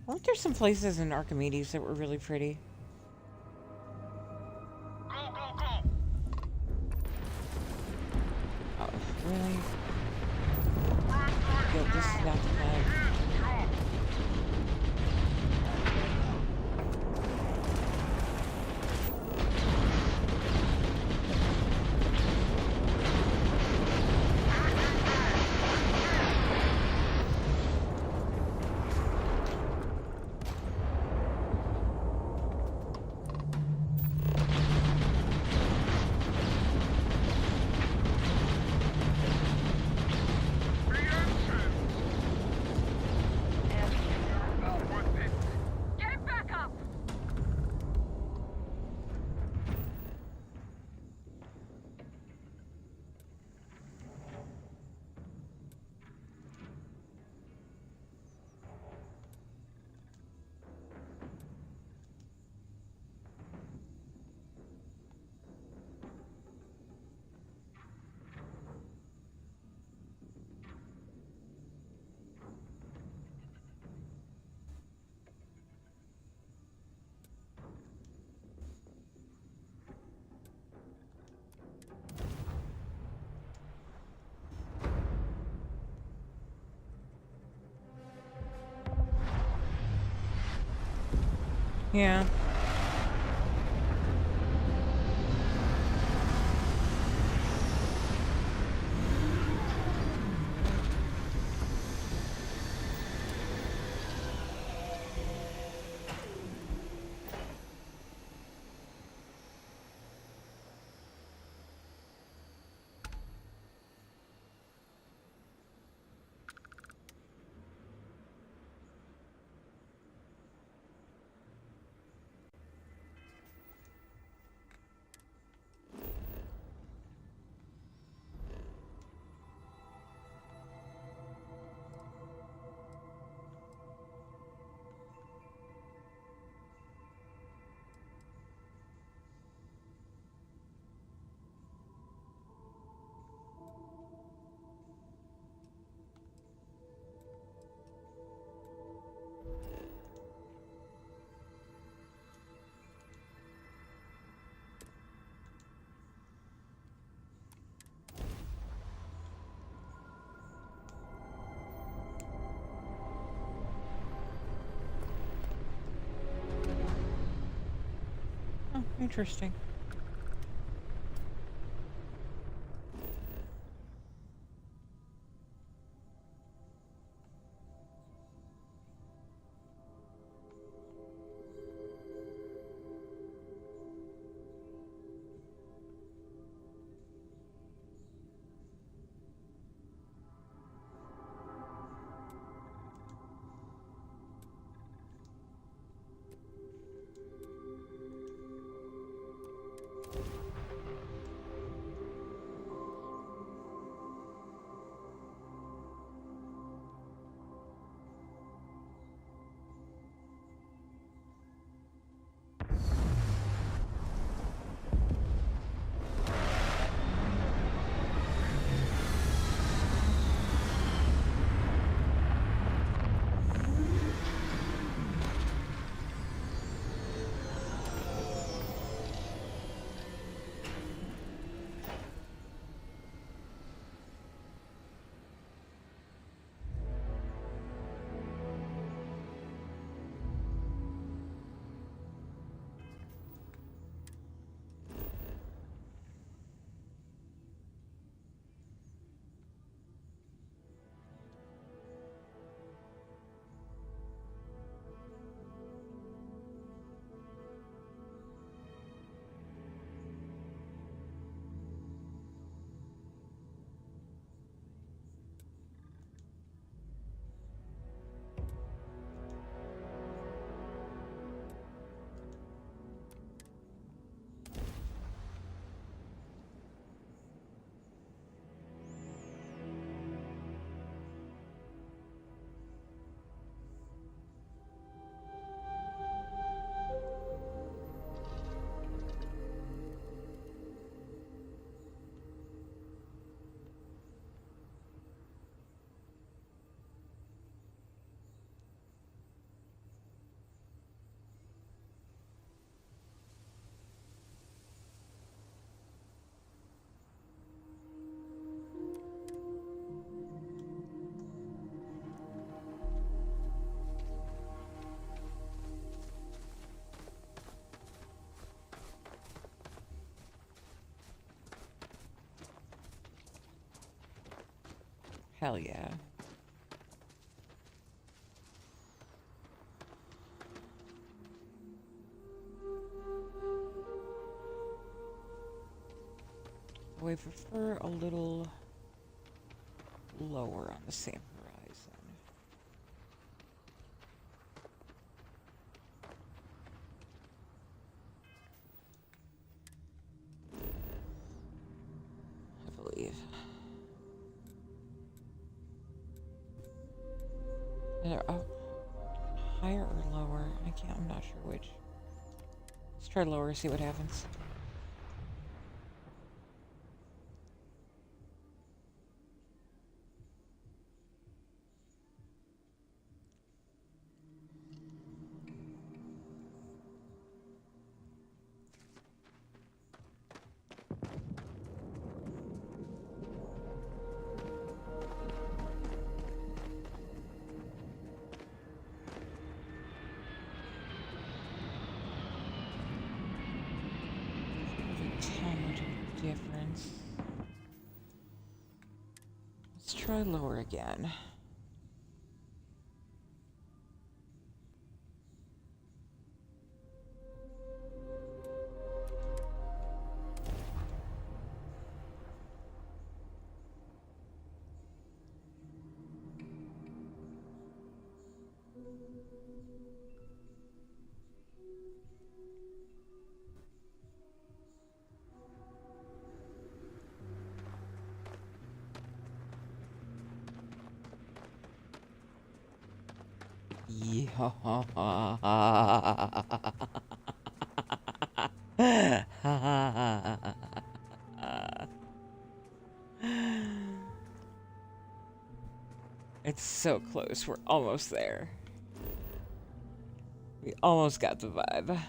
Weren't there some places in Archimedes that were really pretty? Go, go, go! Oh, really? Yeah, this is not the flag. Get back up! Yeah. Interesting. Hell yeah. I prefer a little lower on the same horizon. I believe. Oh, higher or lower? I'm not sure which. Let's try lower, see what happens. Difference. Let's try lower again. Yeah. It's so close. We're almost there. We almost got the vibe.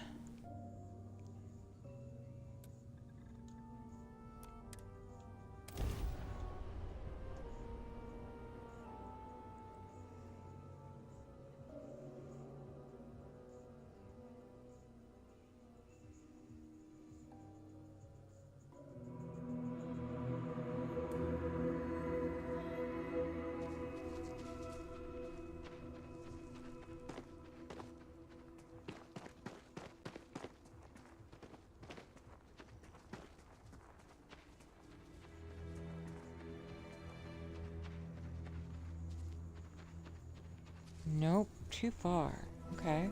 Nope, too far. Okay.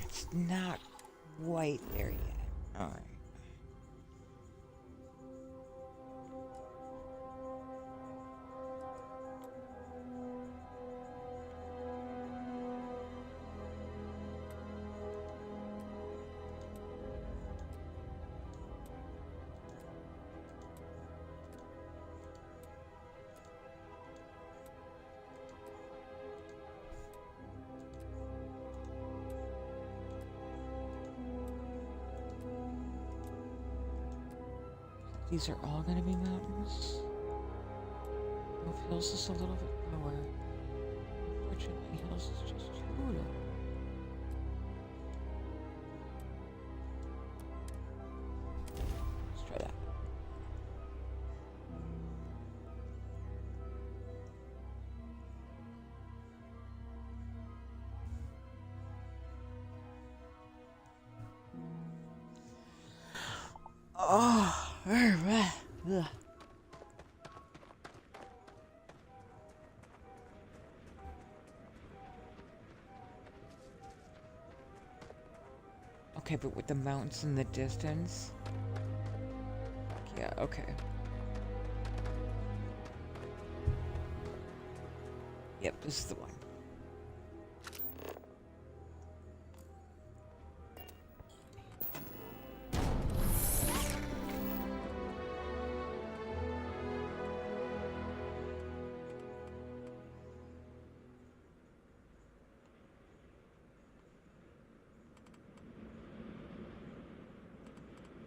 It's not quite there yet. Alright. These are all going to be mountains. Oh, hills is a little bit lower. Unfortunately, hills is just too low. Let's try that. Oh, ugh. Okay, but with the mountains in the distance. Yeah, okay. Yep, this is the one.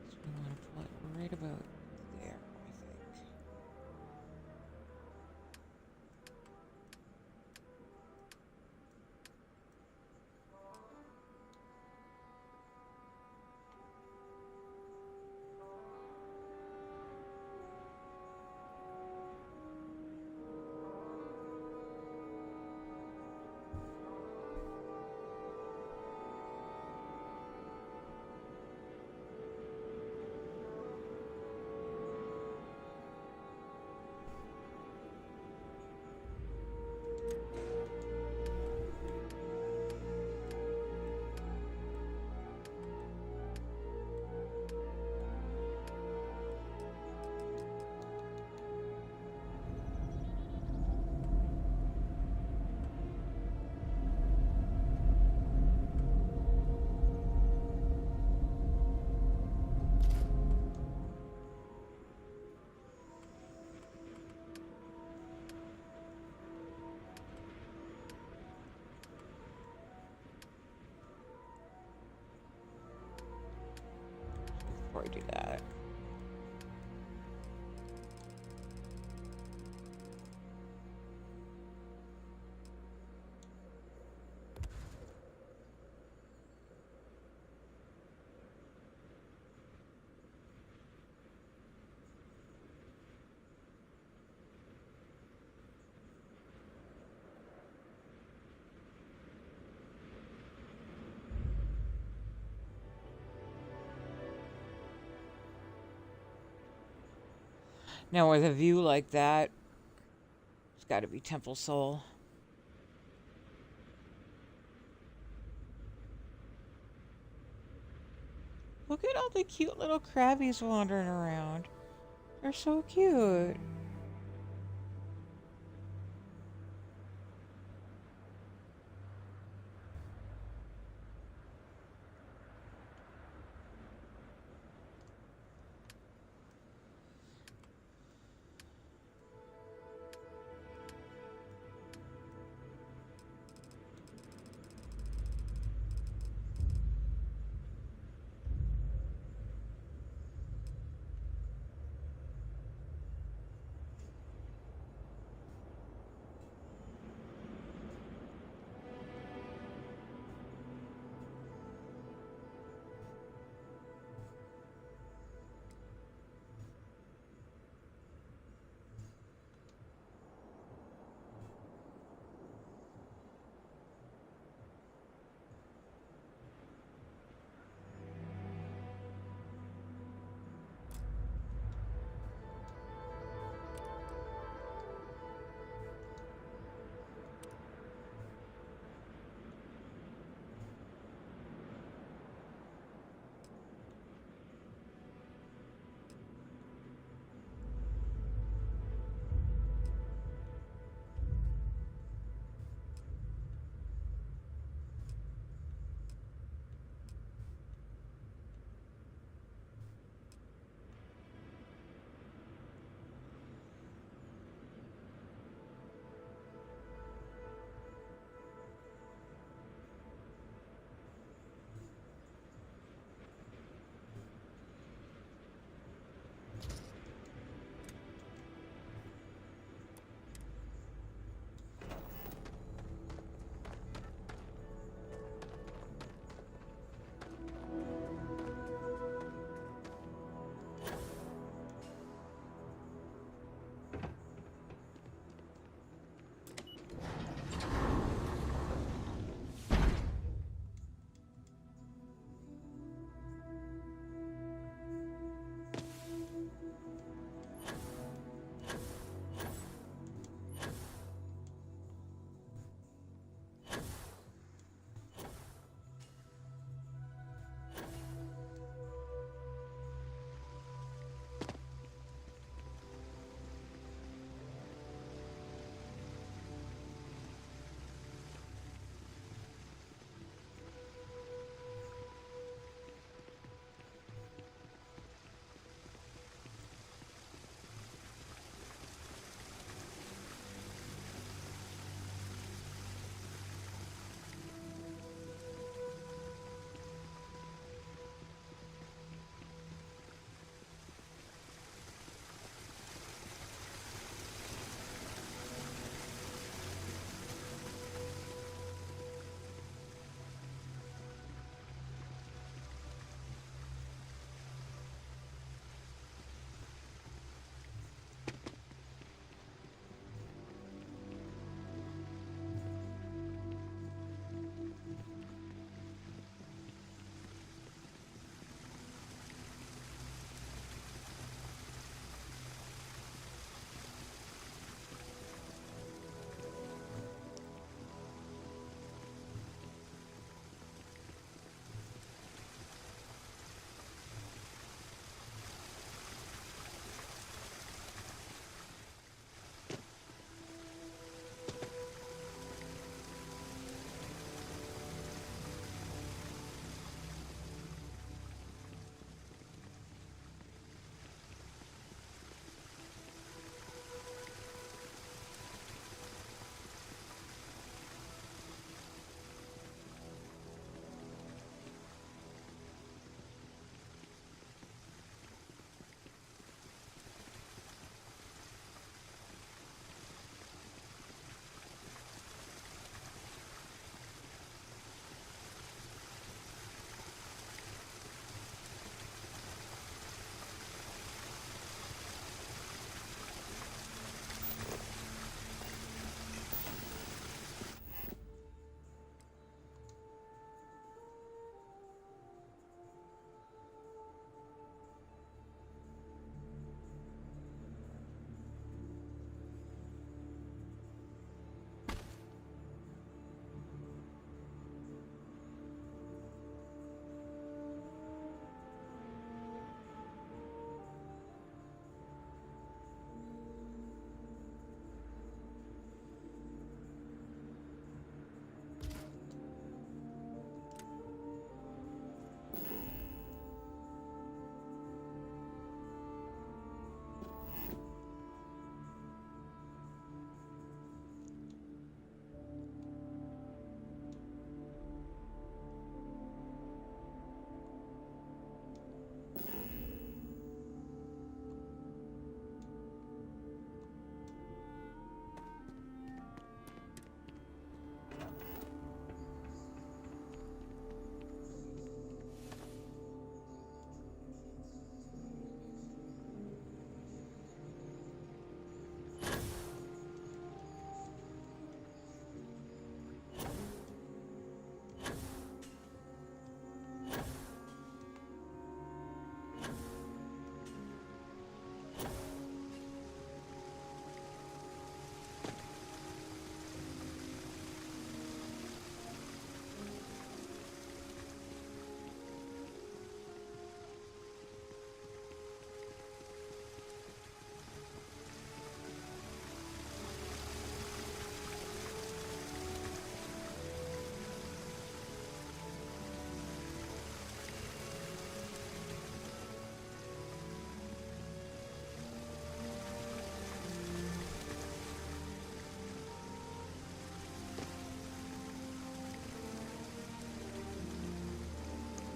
So we want to pull it right about there, I think. Before I do that. Now, with a view like that, it's got to be Temple Soul. Look at all the cute little crabbies wandering around. They're so cute.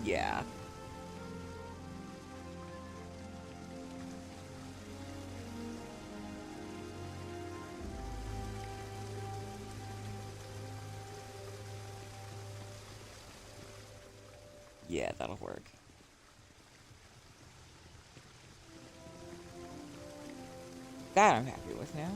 Yeah. Yeah, that'll work. That I'm happy with now.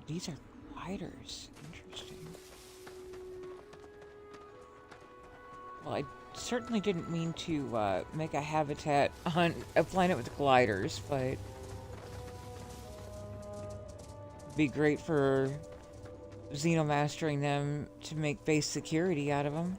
These are gliders. Interesting. Well, I certainly didn't mean to make a habitat on a planet with gliders, but it'd be great for xenomastering them to make base security out of them.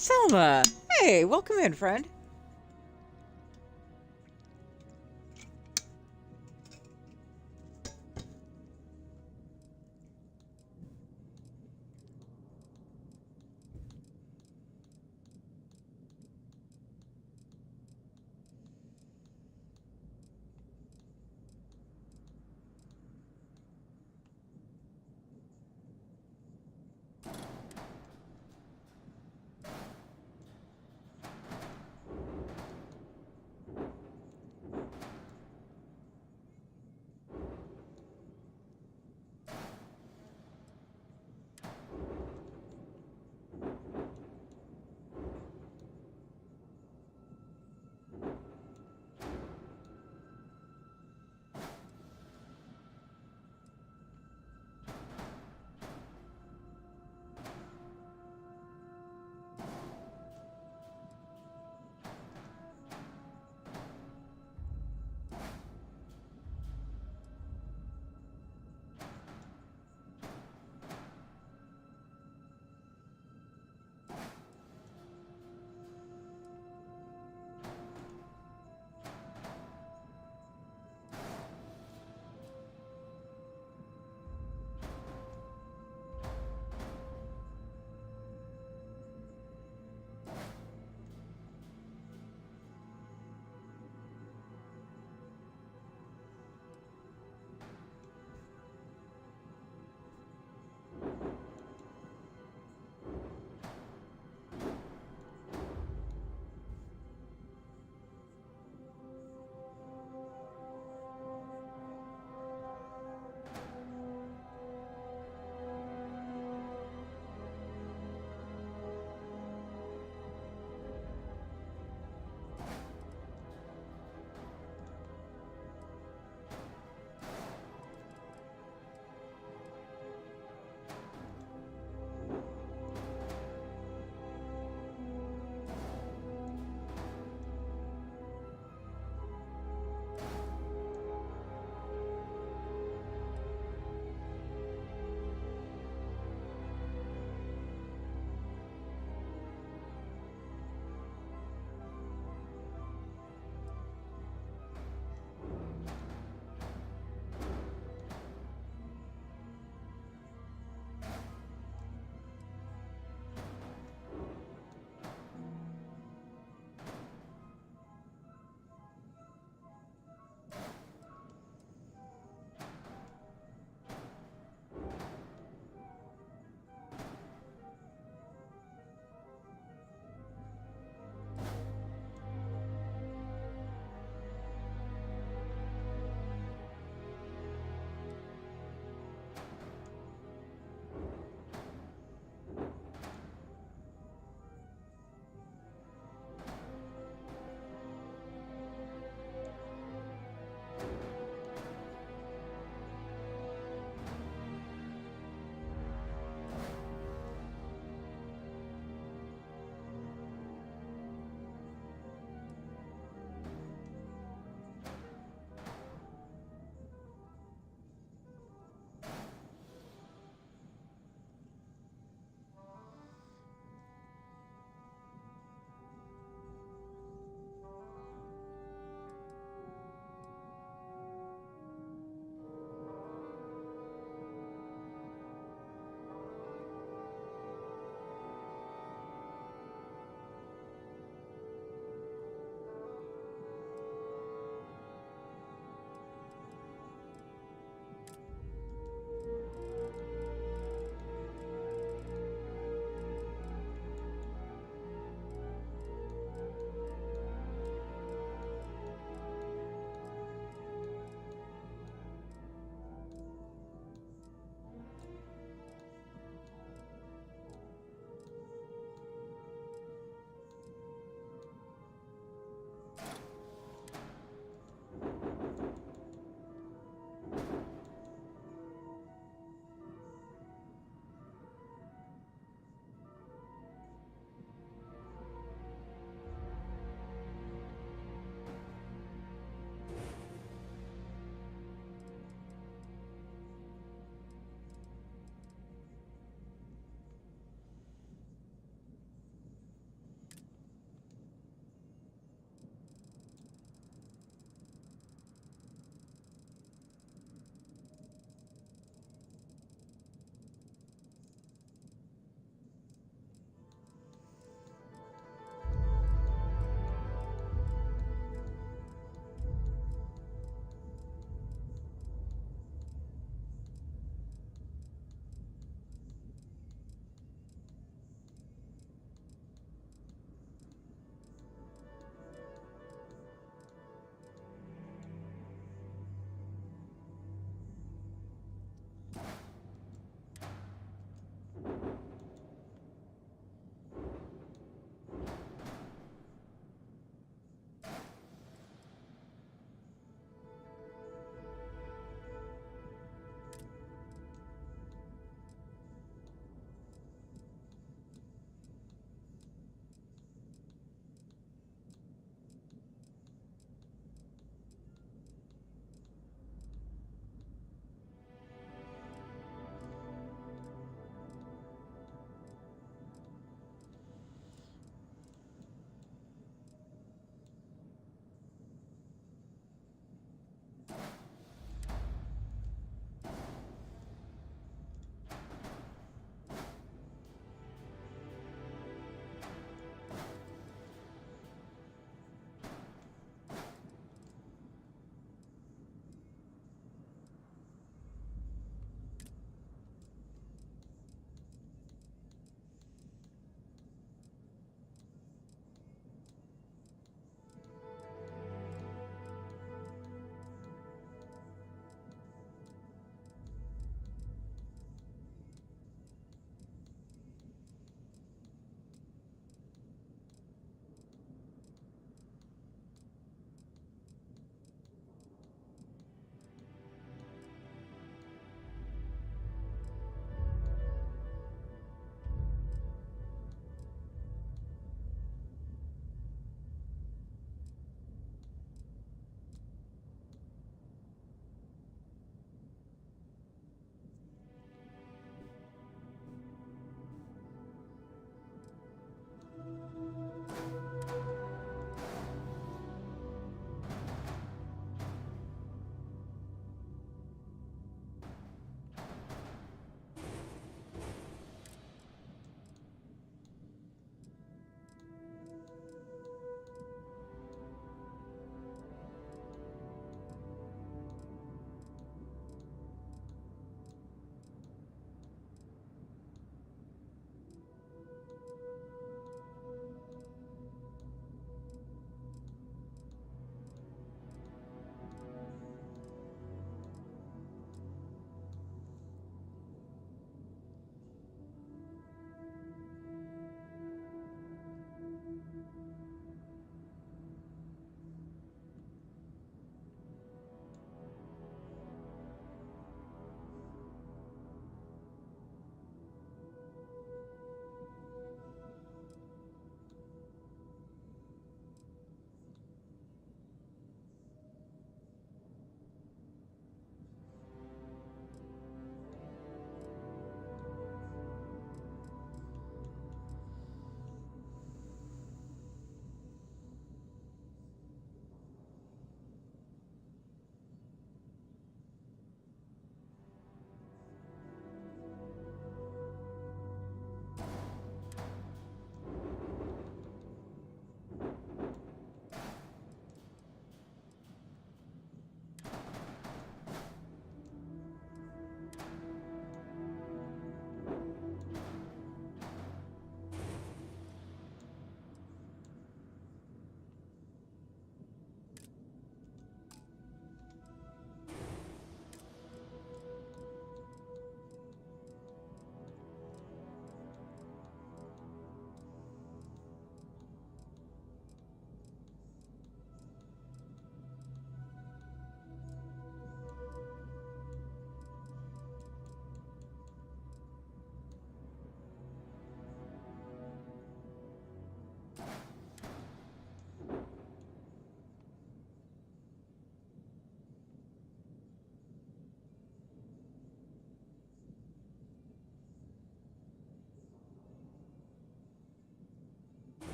Selma! Hey, welcome in, friend.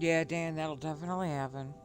Yeah, Dan, that'll definitely happen.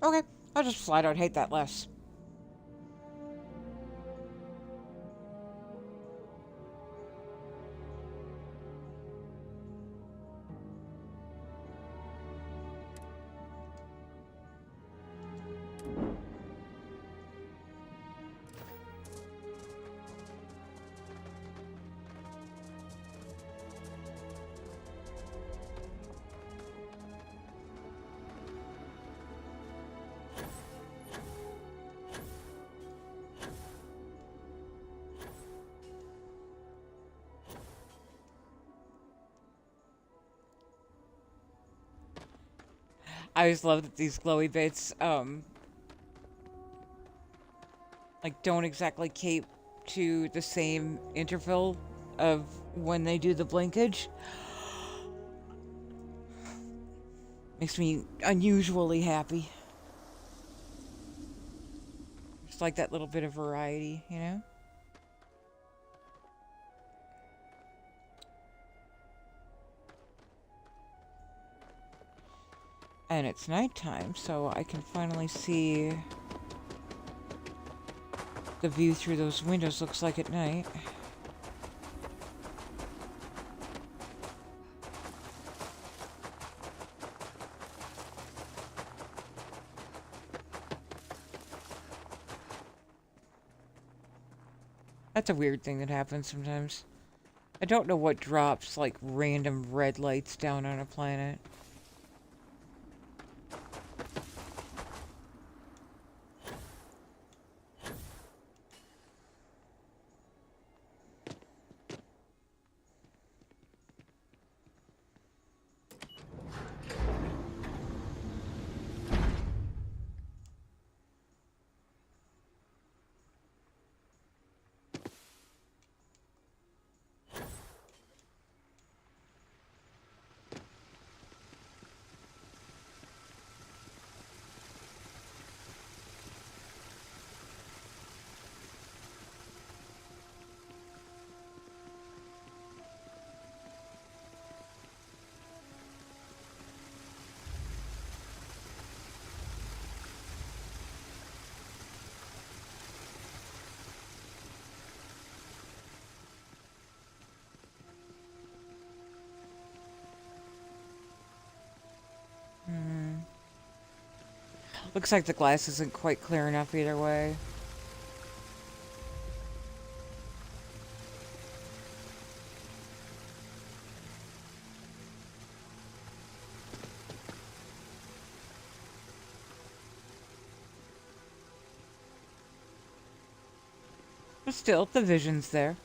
Okay, I'll just flat out hate that less. I always love that these glowy bits, like, don't exactly cape to the same interval of when they do the blinkage. Makes me unusually happy. Just like that little bit of variety, you know? And it's nighttime, so I can finally see the view through those windows looks like at night. That's a weird thing that happens sometimes. I don't know what drops, like, random red lights down on a planet. Looks like the glass isn't quite clear enough either way. But still, the vision's there.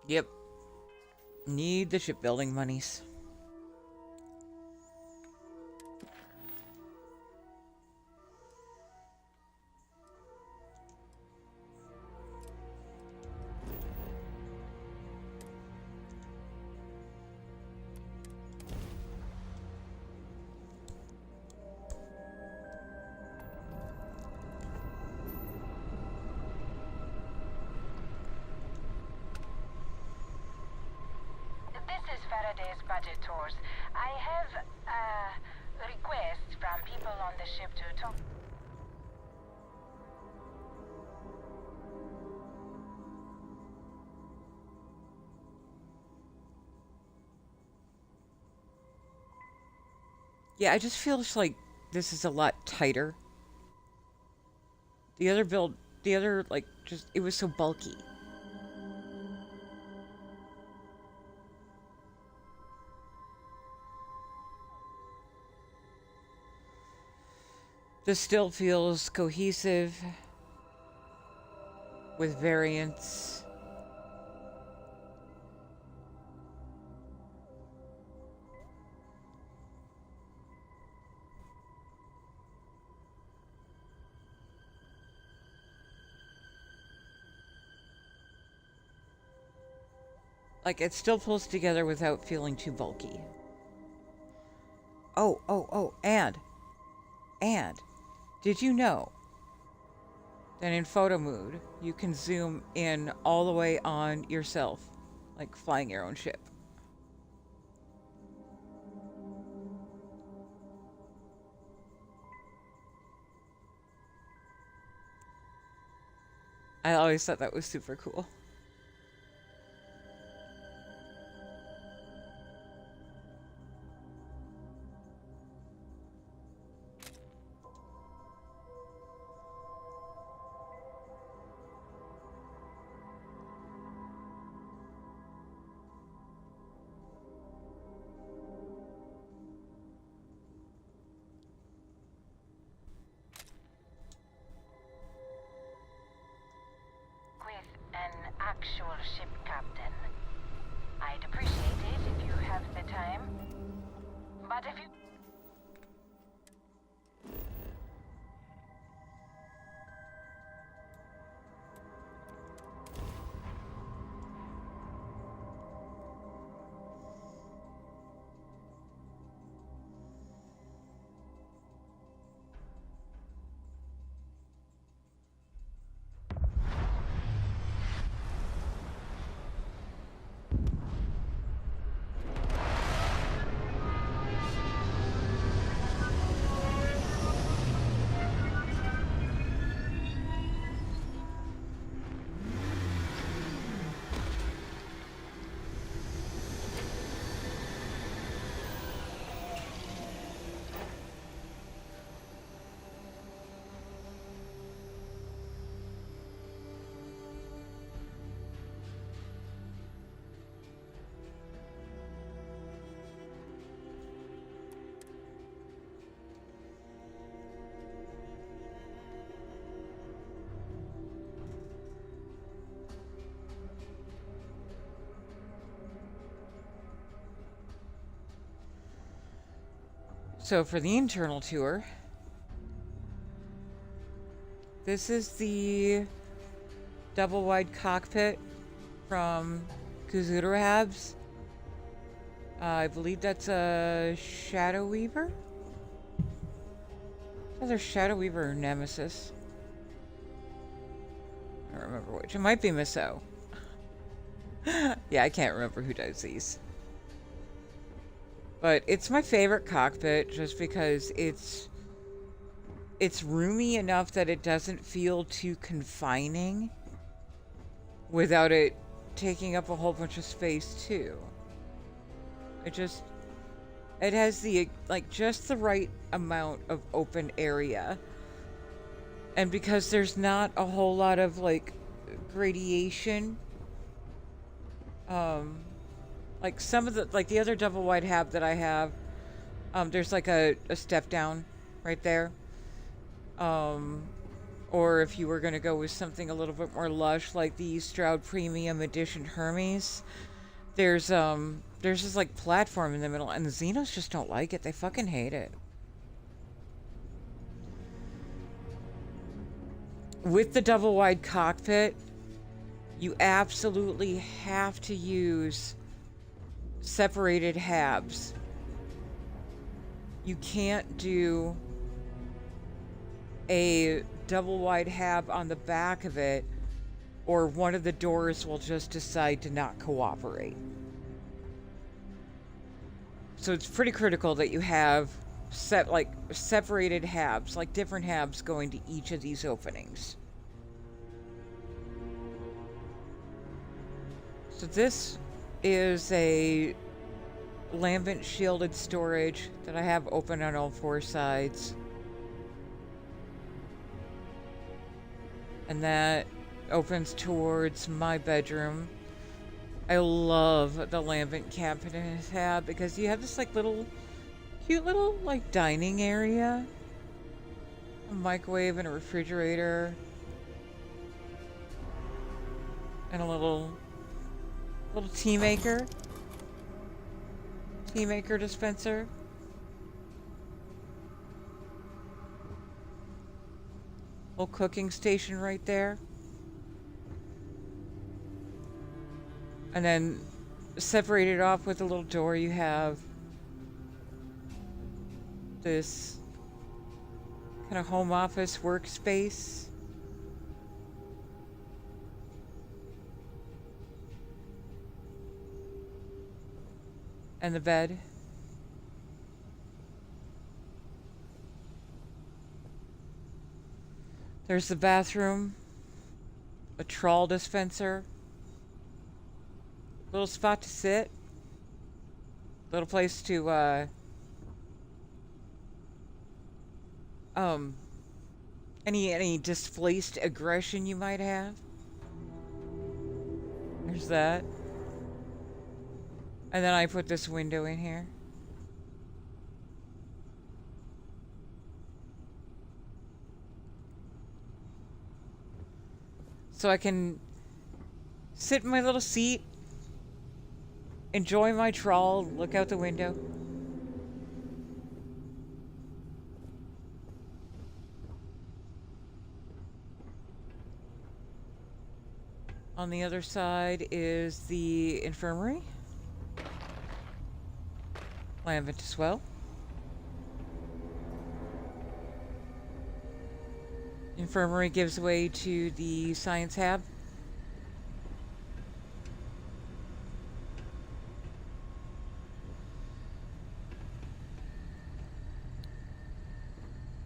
Yep. Need the shipbuilding monies. This is Faraday's budget tours. I have requests from people on the ship to talk. Yeah, I just feel like this is a lot tighter. The other build, like, just, it was so bulky. This still feels cohesive with variants. Like, it still pulls together without feeling too bulky. Oh, and did you know that in photo mood, you can zoom in all the way on yourself, like flying your own ship? I always thought that was super cool. With an actual ship captain. I'd appreciate it if you have the time. But if you... So for the internal tour, this is the double wide cockpit from Kuzura Habs. I believe that's a Shadow Weaver? Either Shadow Weaver or Nemesis. I don't remember which. It might be Miso. Yeah, I can't remember who does these. But it's my favorite cockpit just because it's roomy enough that it doesn't feel too confining without it taking up a whole bunch of space too. It has the, like, just the right amount of open area. And because there's not a whole lot of, like, gradation, like some of the, like the other double wide hab that I have, there's like a step down right there. Or Or if you were going to go with something a little bit more lush, like the Stroud Premium Edition Hermes, there's this like platform in the middle, and the Xenos just don't like it. They fucking hate it. With the double wide cockpit, you absolutely have to use separated habs. You can't do a double wide hab on the back of it, or one of the doors will just decide to not cooperate. So it's pretty critical that you have separated habs, like different habs going to each of these openings. So this is a lambent shielded storage that I have open on all four sides. And that opens towards my bedroom. I love the lambent cabinet tab because you have this like cute little like dining area. A microwave and a refrigerator. And a little tea maker. Tea maker dispenser. Little cooking station right there. And then separated off with a little door, you have this kind of home office workspace. And the bed. There's the bathroom, a trawl dispenser, little spot to sit, little place to, any displaced aggression you might have. There's that. And then I put this window in here. So I can sit in my little seat, enjoy my trawl, look out the window. On the other side is the infirmary. Lambent as well. Infirmary gives way to the science hab.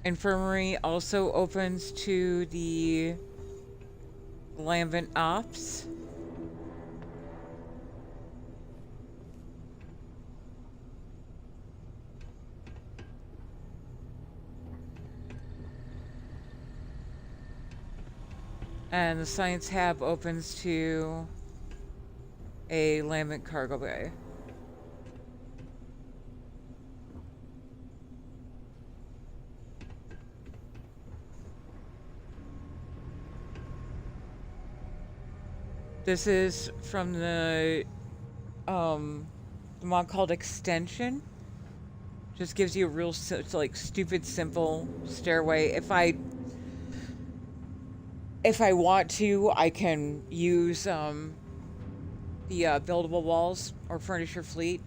Infirmary also opens to the Lambent Ops. And the Science Hab opens to a Lambent cargo bay. This is from the mod called Extension. Just gives you a real like stupid simple stairway. If I want to, I can use the buildable walls or furniture fleet,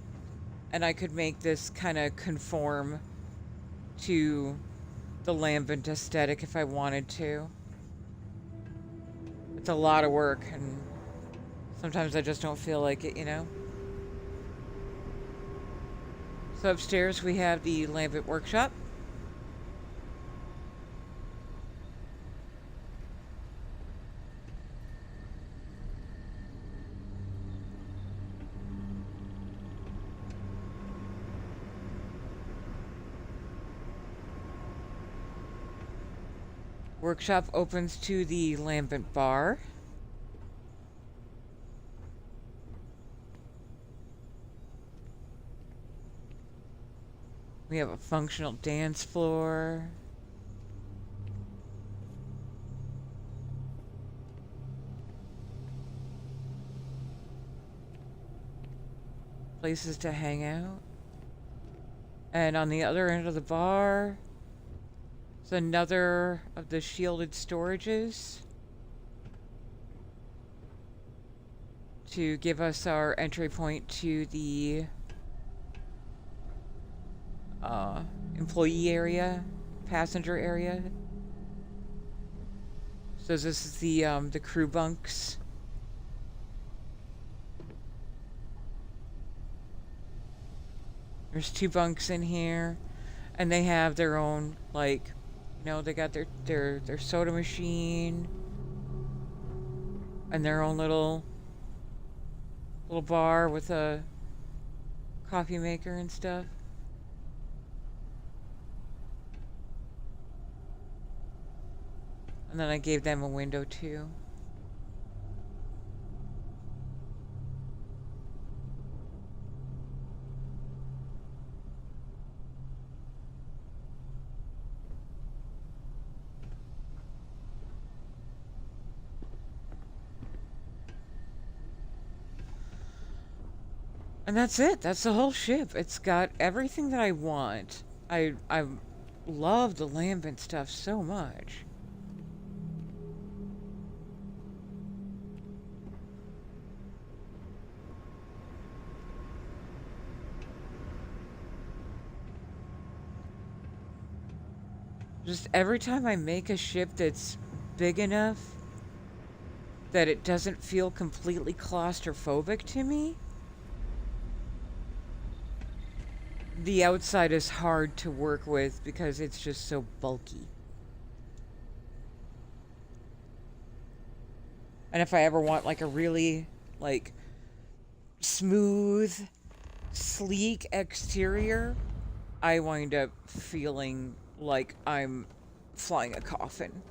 and I could make this kind of conform to the Lambent aesthetic if I wanted to. It's a lot of work, and sometimes I just don't feel like it, you know? So upstairs we have the Lambent workshop. Workshop opens to the Lambent bar. We have a functional dance floor. places to hang out. And on the other end of the bar is another of the shielded storages to give us our entry point to the employee area, passenger area. So this is the crew bunks. There's 2 bunks in here, and they have their own, like, you know, they got their soda machine and their own little bar with a coffee maker and stuff. And then I gave them a window too. And that's it. That's the whole ship. It's got everything that I want. I love the lambent stuff so much. Just every time I make a ship that's big enough that it doesn't feel completely claustrophobic to me, the outside is hard to work with because it's just so bulky. And if I ever want like a really like smooth, sleek exterior, I wind up feeling like I'm flying a coffin.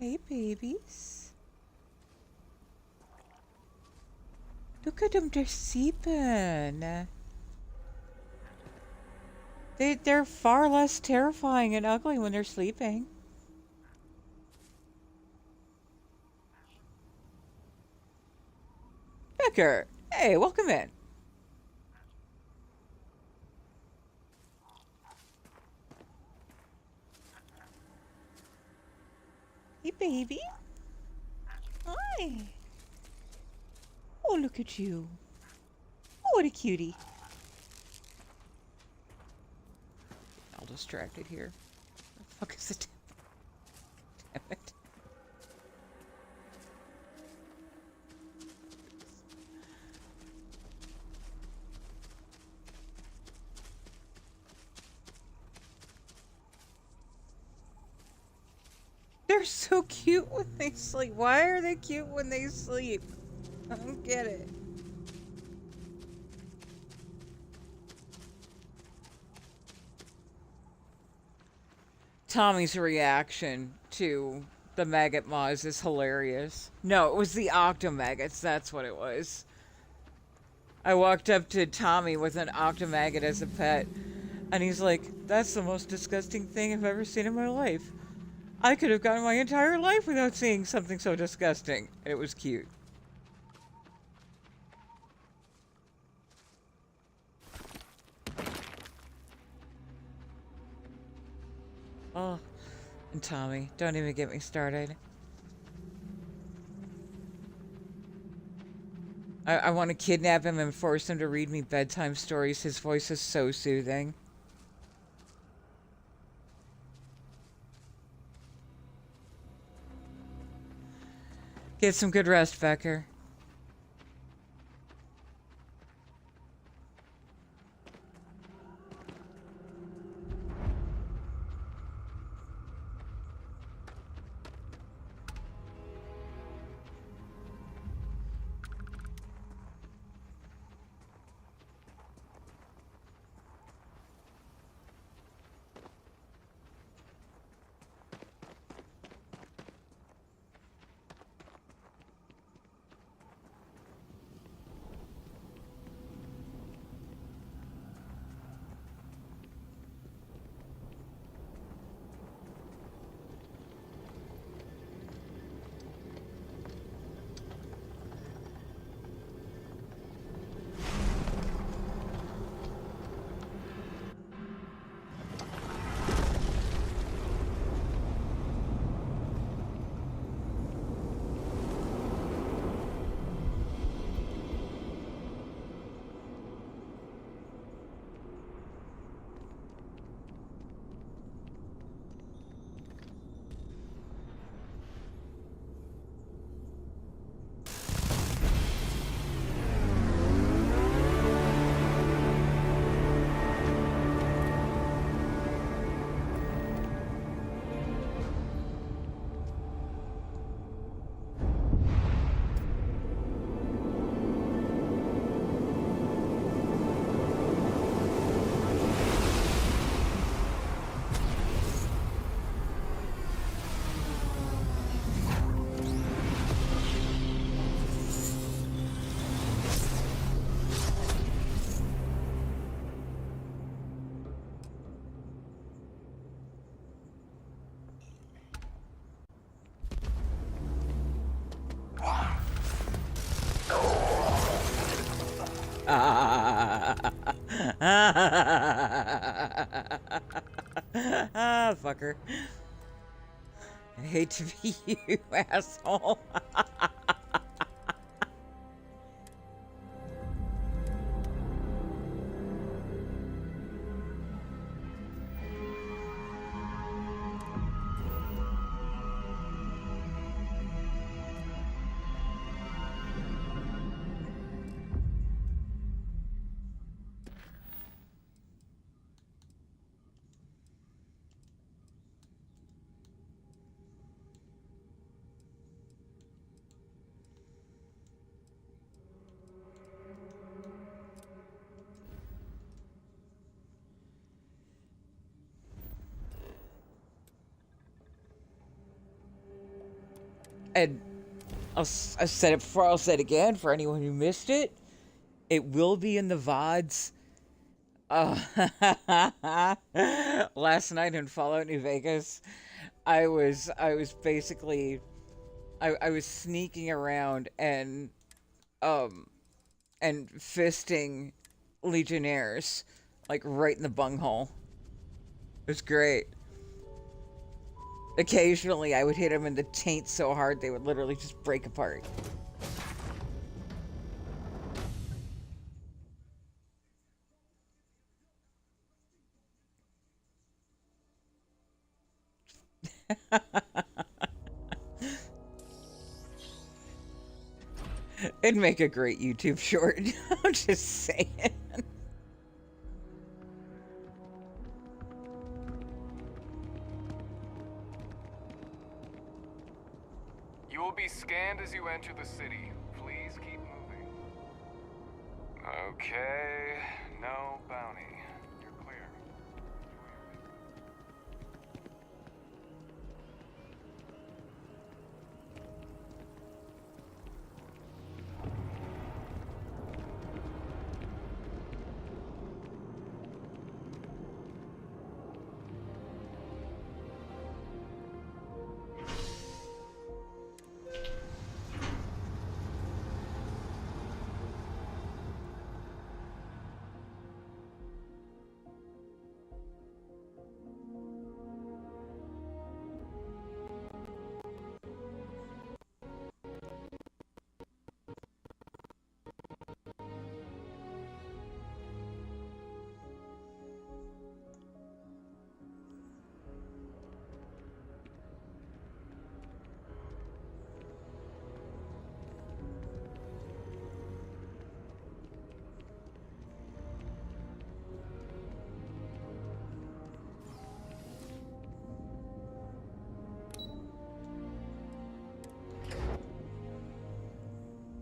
Hey, babies. Look at them, they're sleeping. They're far less terrifying and ugly when they're sleeping. Becker, hey, welcome in. Hey, baby. Hi. Oh, look at you. Oh, what a cutie. All distracted here. Where the fuck is it? Damn it. They're so cute when they sleep. Why are they cute when they sleep? I don't get it. Tommy's reaction to the maggot moths is hilarious. No, it was the octomaggots. That's what it was. I walked up to Tommy with an octomaggot as a pet, and he's like, "That's the most disgusting thing I've ever seen in my life. I could have gone my entire life without seeing something so disgusting." It was cute. Oh, and Tommy, don't even get me started. I want to kidnap him and force him to read me bedtime stories. His voice is so soothing. Get some good rest, Becker. Ah, fucker. I hate to be you, asshole. And I've said it before, I'll say it again for anyone who missed it. It will be in the VODs. Last night in Fallout New Vegas, I was basically I was sneaking around and fisting Legionnaires like right in the bunghole. It was great. Occasionally, I would hit them in the taint so hard they would literally just break apart. It'd make a great YouTube short. I'm just saying. You will be scanned as you enter the city. Please keep moving. Okay, no bounty. You're clear.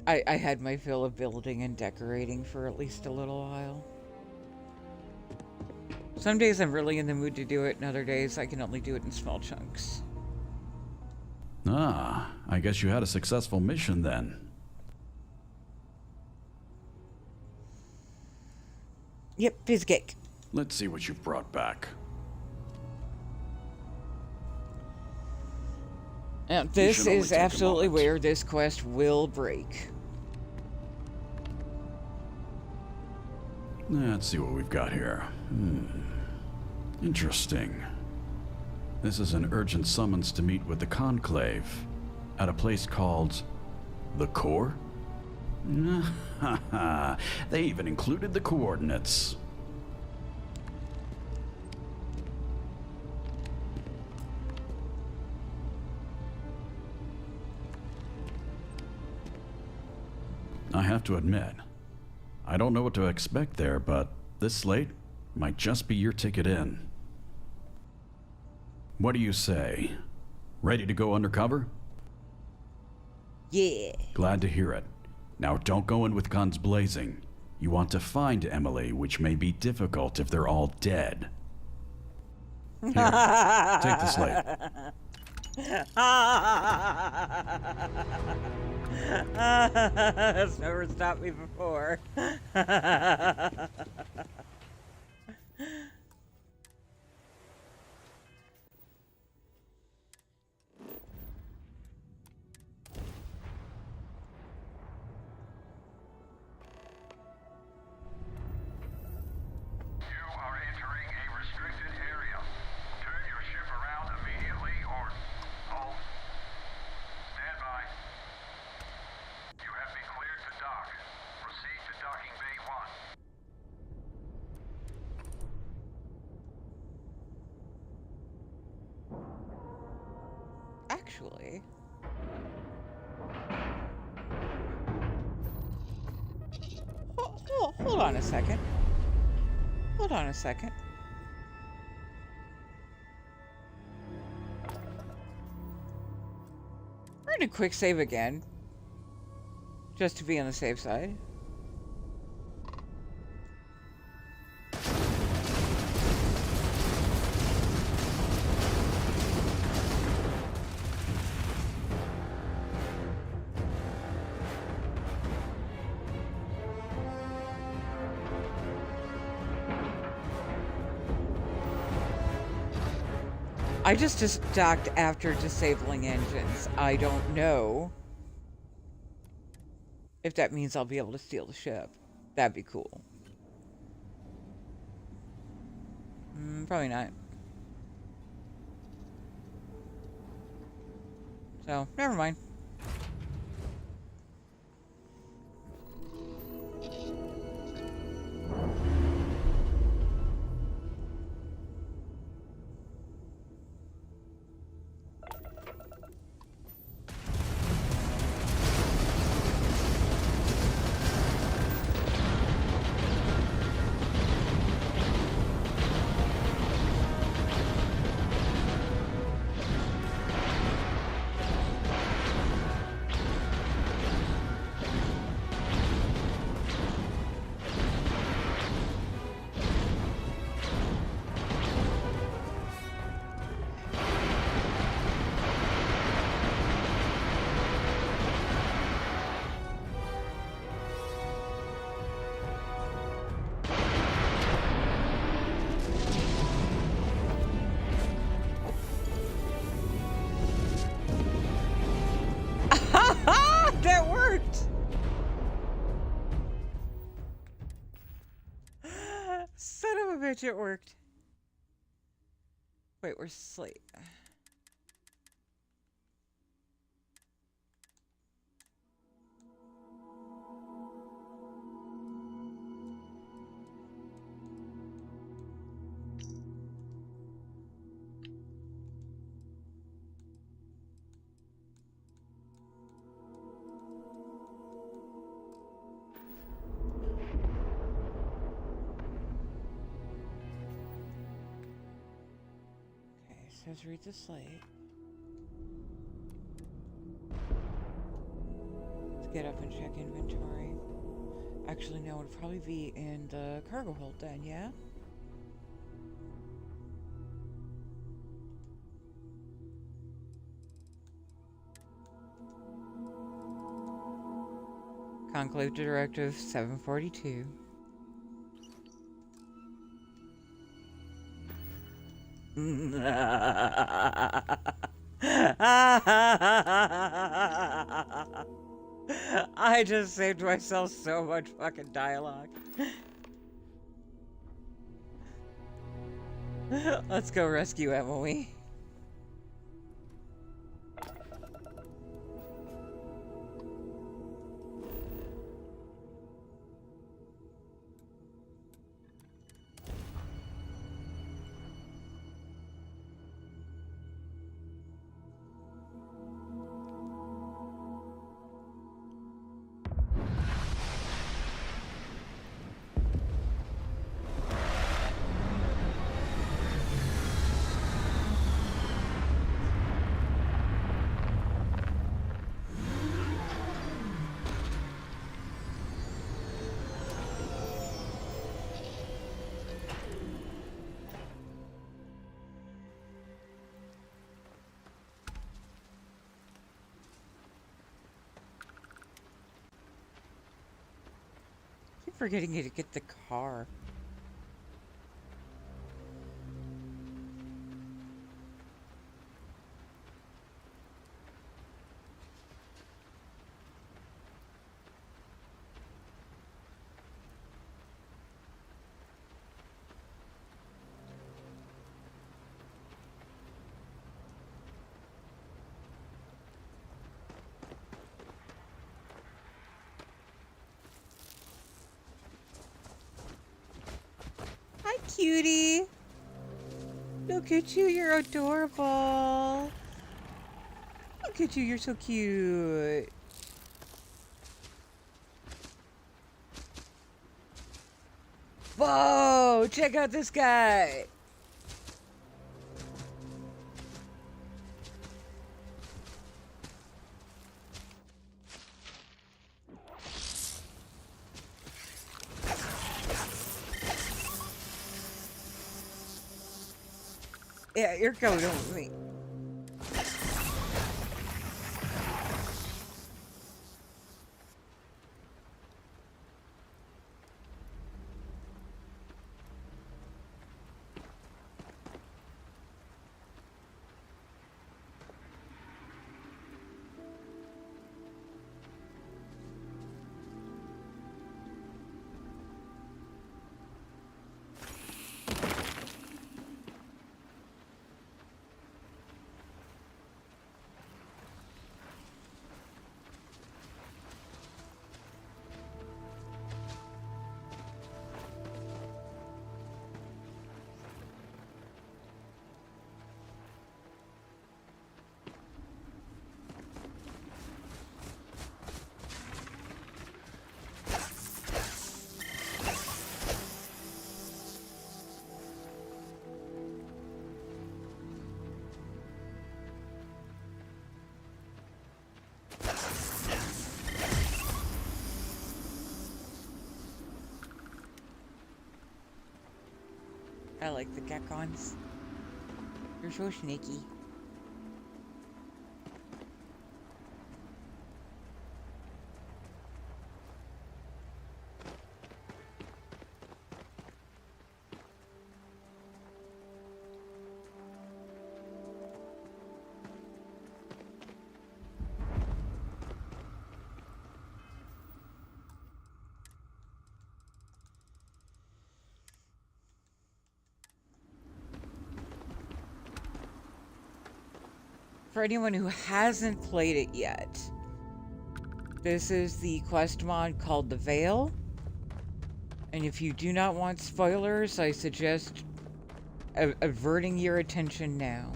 I had my fill of building and decorating for at least a little while. Some days I'm really in the mood to do it, and other days I can only do it in small chunks. Ah, I guess you had a successful mission then. Yep, piece of cake. Let's see what you've brought back. Now, this should only is take a absolutely moment. where this quest will break. Let's see what we've got here. Interesting. This is an urgent summons to meet with the Conclave at a place called the Core? They even included the coordinates. I have to admit, I don't know what to expect there, but this slate might just be your ticket in. What do you say? Ready to go undercover? Yeah. Glad to hear it. Now don't go in with guns blazing. You want to find Emily, which may be difficult if they're all dead. Here, take the slate. That's never stopped me before. You are entering a restricted area. Turn your ship around immediately or hold. Stand by. You have been cleared to dock. Proceed to docking bay 1. Actually, hold on a second. Hold on a second. We're gonna quick save again, just to be on the safe side. I just docked after disabling engines. I don't know if that means I'll be able to steal the ship. That'd be cool. Probably not. So, never mind. That worked! Son of a bitch, it worked. Wait, where's Slate? Says read the slate. Let's get up and check inventory. Actually, no, it'd probably be in the cargo hold then, yeah? Conclave Directive 742. I just saved myself so much fucking dialogue. Let's go rescue Emily. Keep forgetting to get the car. Hi, cutie. Look at you, you're adorable. Look at you, you're so cute. Whoa, check out this guy. Yeah, you're going with me. I like the geckons. They're so sneaky. For anyone who hasn't played it yet, this is the quest mod called The Veil. And if you do not want spoilers, I suggest averting your attention now.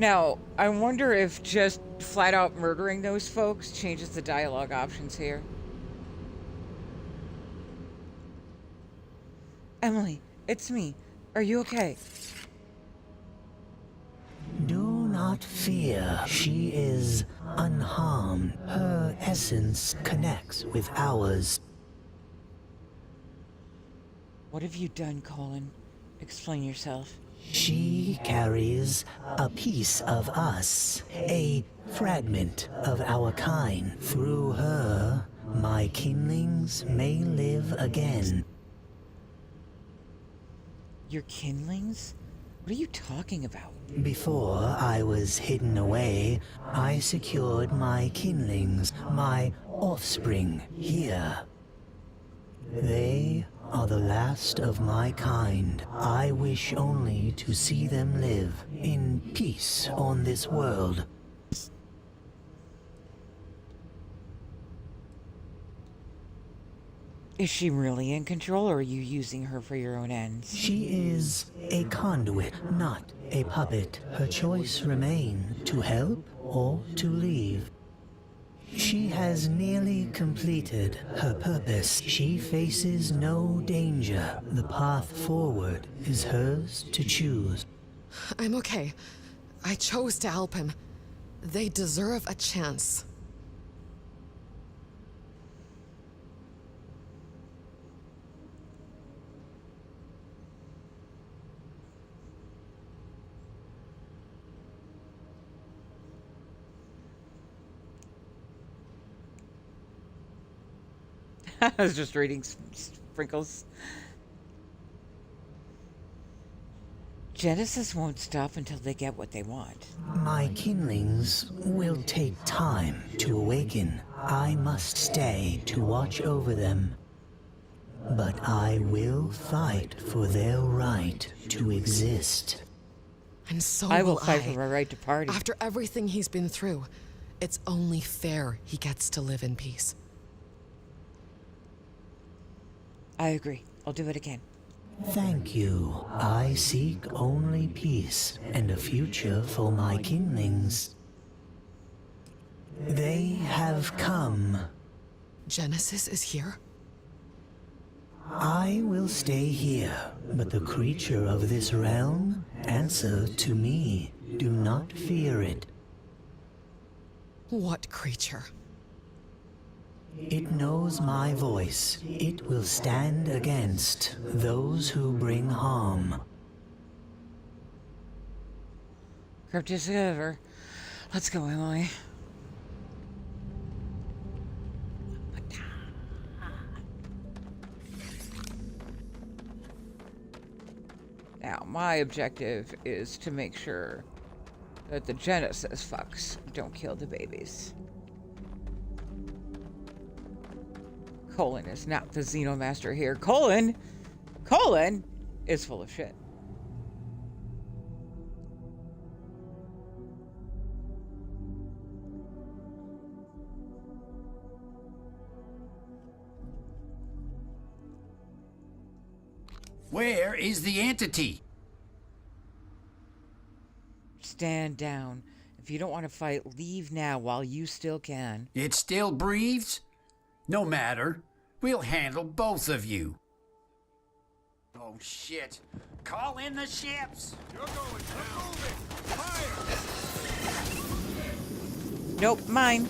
Now, I wonder if just flat out murdering those folks changes the dialogue options here. Emily, it's me. Are you okay? Do not fear. She is unharmed. Her essence connects with ours. What have you done, Colin? Explain yourself. She carries a piece of us, a fragment of our kind. Through her, my kinlings may live again. Your kinlings? What are you talking about? Before I was hidden away, I secured my kinlings, my offspring, here. They are the last of my kind. I wish only to see them live in peace on this world. Is she really in control, or are you using her for your own ends? She is a conduit, not a puppet. Her choice remains to help or to leave. She has nearly completed her purpose. She faces no danger. The path forward is hers to choose. I'm okay. I chose to help him. They deserve a chance. I was just reading sprinkles. Genesis won't stop until they get what they want. My kinlings will take time to awaken. I must stay to watch over them. But I will fight for their right to exist. And so I will will fight for my right to party. After everything he's been through, it's only fair he gets to live in peace. I agree. I'll do it again. Thank you. I seek only peace and a future for my kinlings. They have come. Genesis is here? I will stay here, but the creature of this realm answer to me. Do not fear it. What creature? It knows my voice. It will stand against those who bring harm. Cryptid over. Let's go, Emily. Now, my objective is to make sure that the Genesis fucks don't kill the babies. Colin is not the Xenomaster here. Colin is full of shit. Where is the entity? Stand down. If you don't want to fight, leave now while you still can. It still breathes? No matter. We'll handle both of you. Oh, shit. Call in the ships! You're going down. Fire! Nope, mine.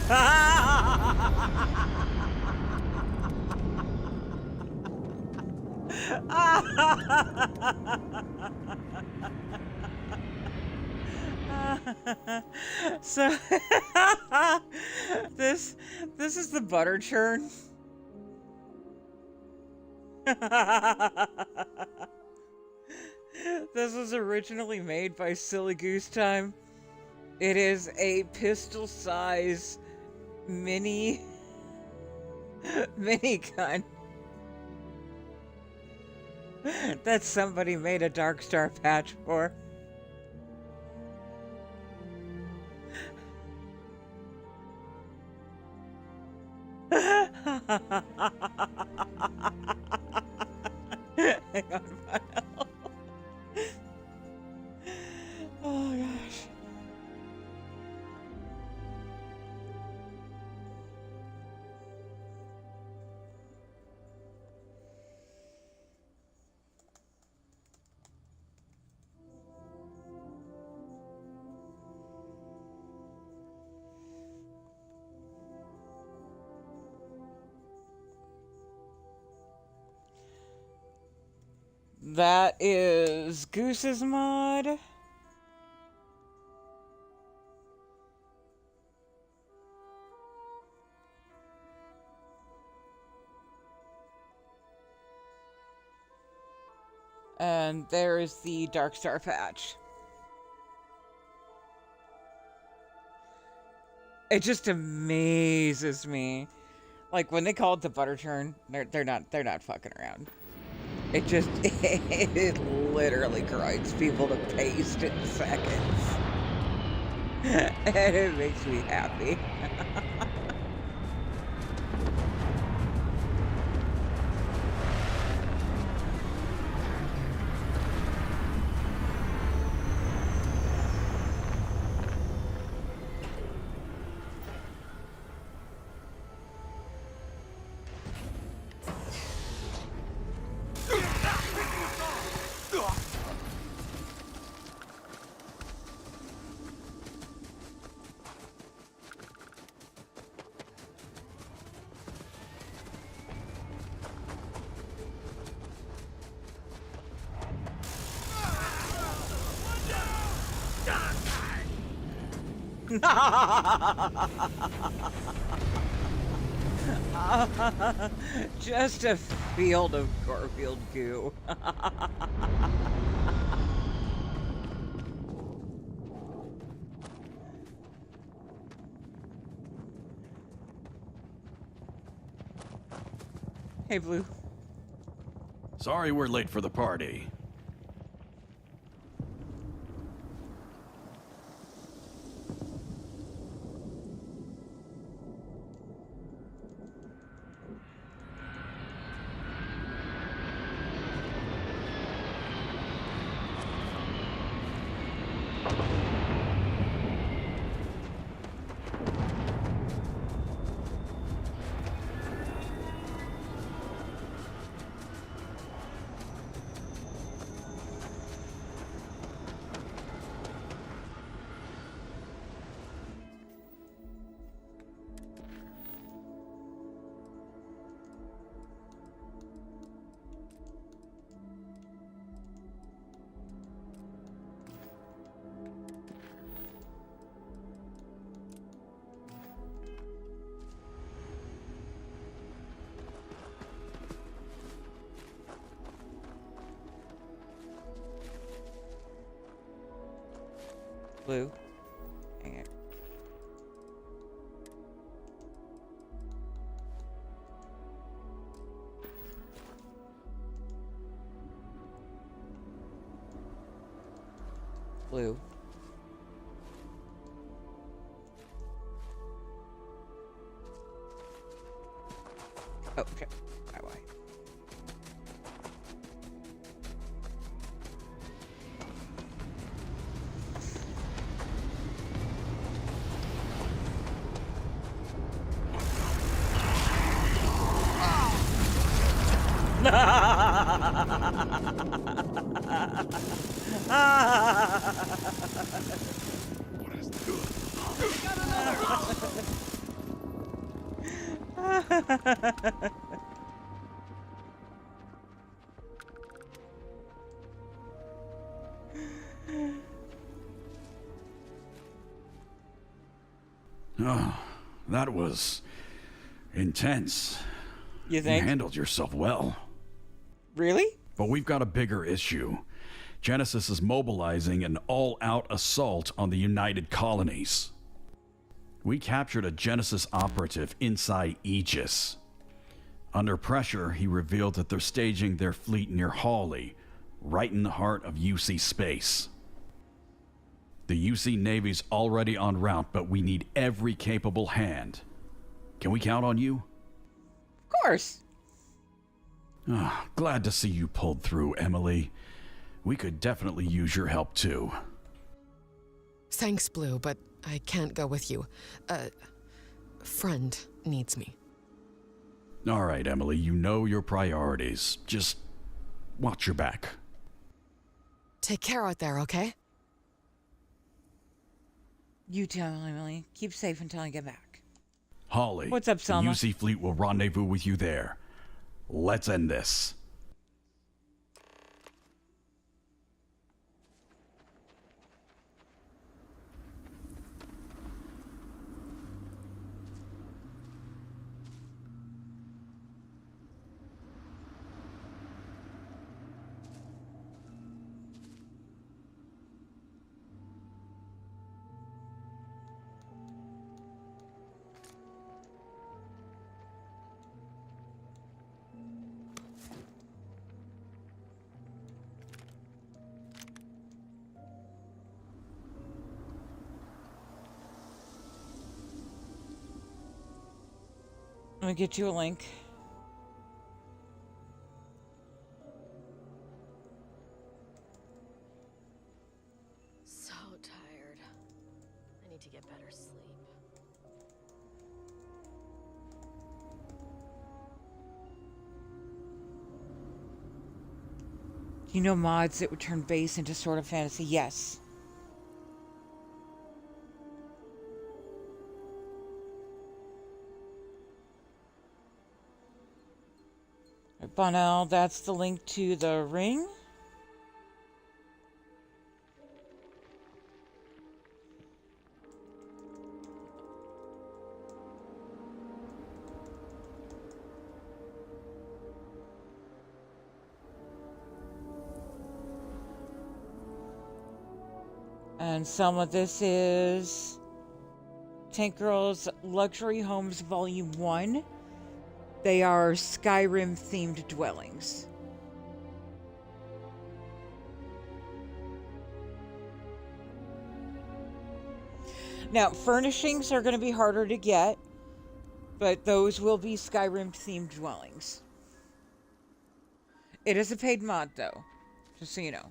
So this is the butter churn. This was originally made by Silly Goose Time. It is a pistol-size mini gun that somebody made a Dark Star patch for. Hang on, Vinyl. Oh gosh. That is Goose's mod. And there is the Dark Star patch. It just amazes me. Like when they call it the butter churn, they're not fucking around. It just it literally grinds people to paste in seconds. And it makes me happy. Just a field of Garfield goo. Hey, Blue. Sorry we're late for the party. Blue. Hang it. Blue. Oh, okay. Bye bye. Oh, that was intense. You think? You handled yourself well. Really? But we've got a bigger issue. Genesis is mobilizing an all-out assault on the United Colonies. We captured a Genesis operative inside Aegis. Under pressure, he revealed that they're staging their fleet near Hawley, right in the heart of UC space. The UC Navy's already en route, but we need every capable hand. Can we count on you? Of course. Glad to see you pulled through, Emily. We could definitely use your help, too. Thanks, Blue, but I can't go with you. A friend needs me. All right, Emily, you know your priorities. Just watch your back. Take care out there, okay? You too, Emily. Keep safe until I get back. Holly, What's up, Selma? the UC fleet will rendezvous with you there. Let's end this. Let me get you a link. So tired. I need to get better sleep. You know mods that would turn base into sort of fantasy? Yes. Bonnell, that's the link to the ring. And Selma, this is Tank Girls Luxury Homes Volume 1. They are Skyrim-themed dwellings. Now, furnishings are going to be harder to get, but those will be Skyrim-themed dwellings. It is a paid mod, though, just so you know.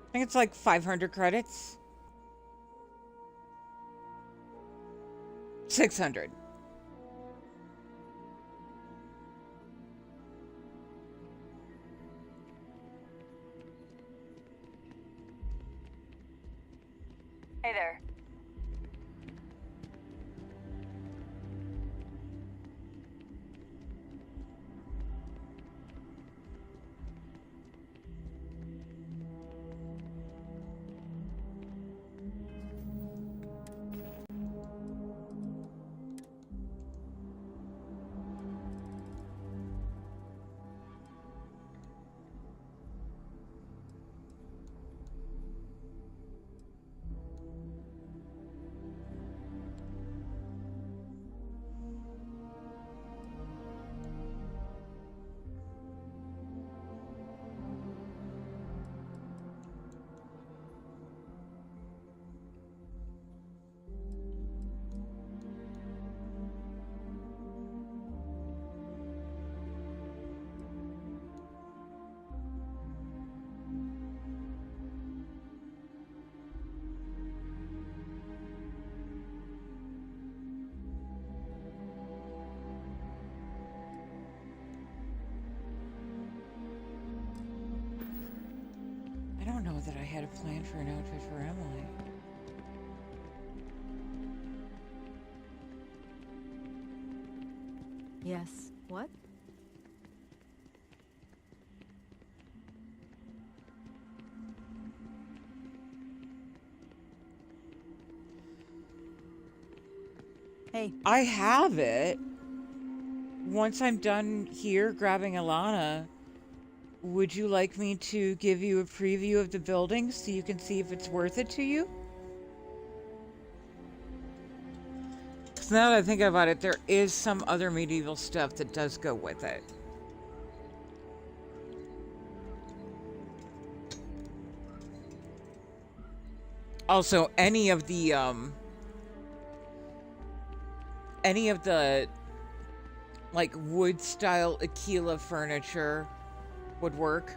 I think it's like 500 credits. 600. Hey there. I don't know that I had a plan for an outfit for Emily. Yes. What? Hey. I have it. Once I'm done here grabbing Alana, would you like me to give you a preview of the building so you can see if it's worth it to you? Because now that I think about it, there is some other medieval stuff that does go with it. Also, any of the like wood style Aquila furniture would work.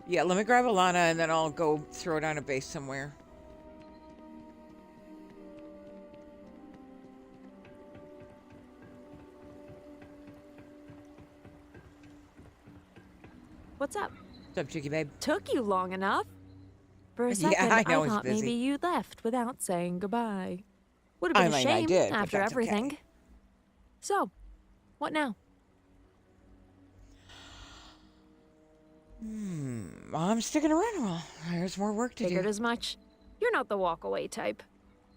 Yeah, let me grab Alana and then I'll go throw down a base somewhere. What's up? What's up, Chicky babe? Took you long enough. For a Yeah, second, I know I it's thought busy. maybe you left without saying goodbye. Would have been a I shame did, but after that's everything. okay. So, what now? I'm sticking around a while. There's more work to Figured do. as much. You're not the walk-away type.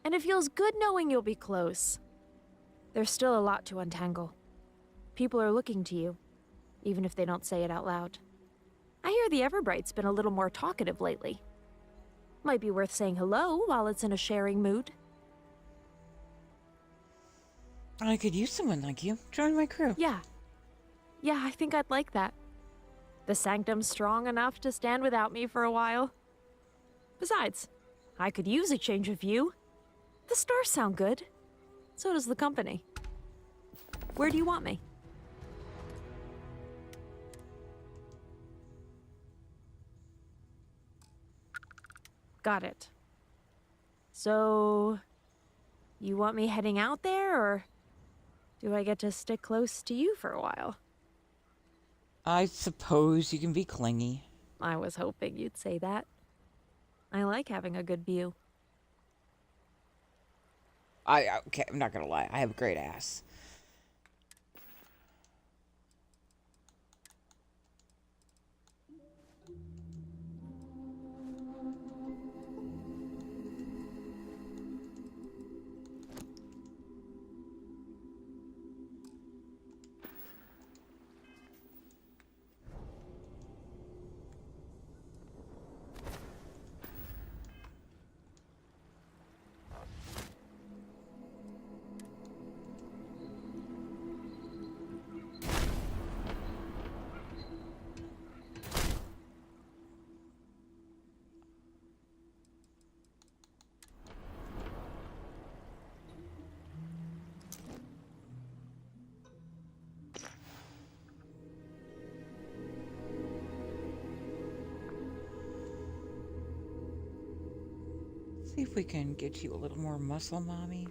And it feels good knowing you'll be close. There's still a lot to untangle. People are looking to you, even if they don't say it out loud. I hear the Everbright's been a little more talkative lately. Might be worth saying hello while it's in a sharing mood. I could use someone like you. Join my crew. Yeah. Yeah, I think I'd like that. The Sanctum's strong enough to stand without me for a while. Besides, I could use a change of view. The stars sound good. So does the company. Where do you want me? Got it. So, you want me heading out there, or do I get to stick close to you for a while? I suppose you can be clingy. I was hoping you'd say that. I like having a good view. Okay, I'm not gonna lie. I have a great ass. See if we can get you a little more muscle, mommy.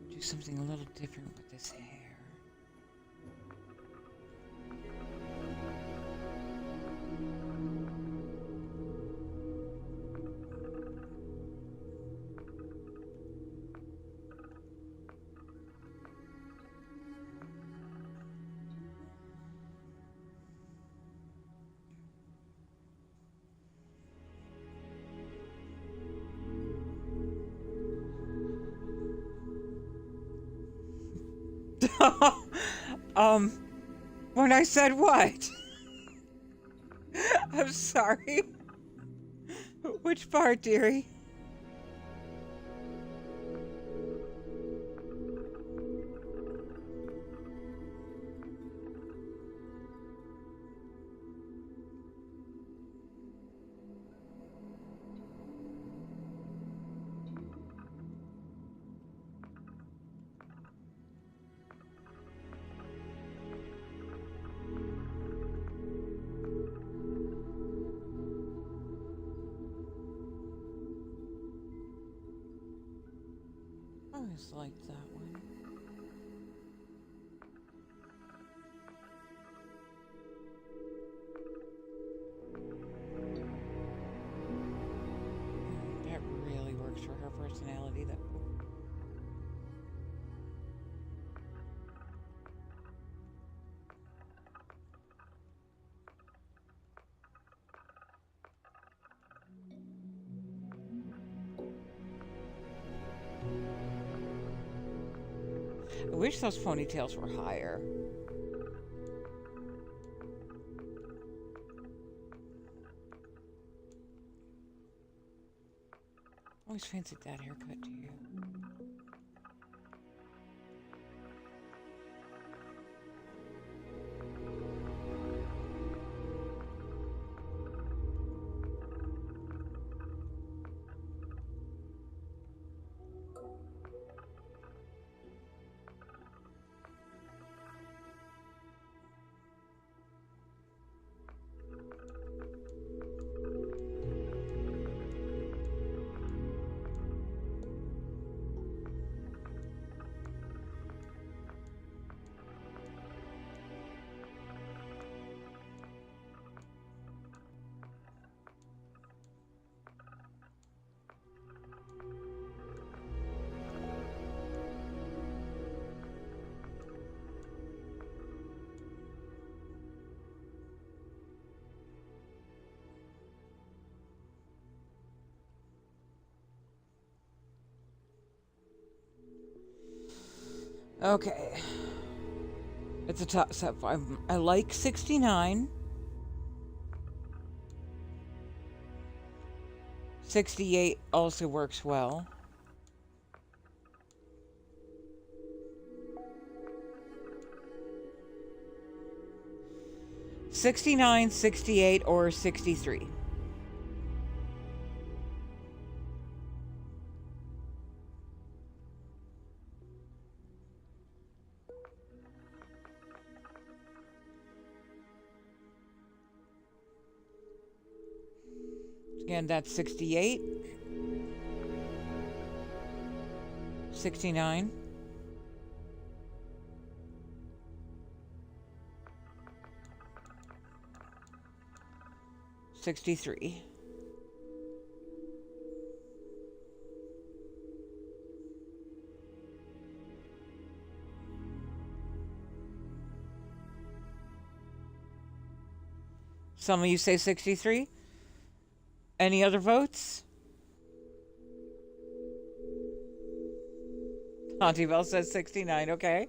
Do something a little different with this hair. When I said what? I'm sorry. Which part, dearie? always liked that one. That really works for her personality, though. I wish those ponytails were higher. Always fancied that haircut to you. Okay. It's a toss up. I like 69. 68 also works well. '69, '68, or '63. Again, that's 68, 69, 63. Some of you say 63. Any other votes? Auntie Belle says 69, okay.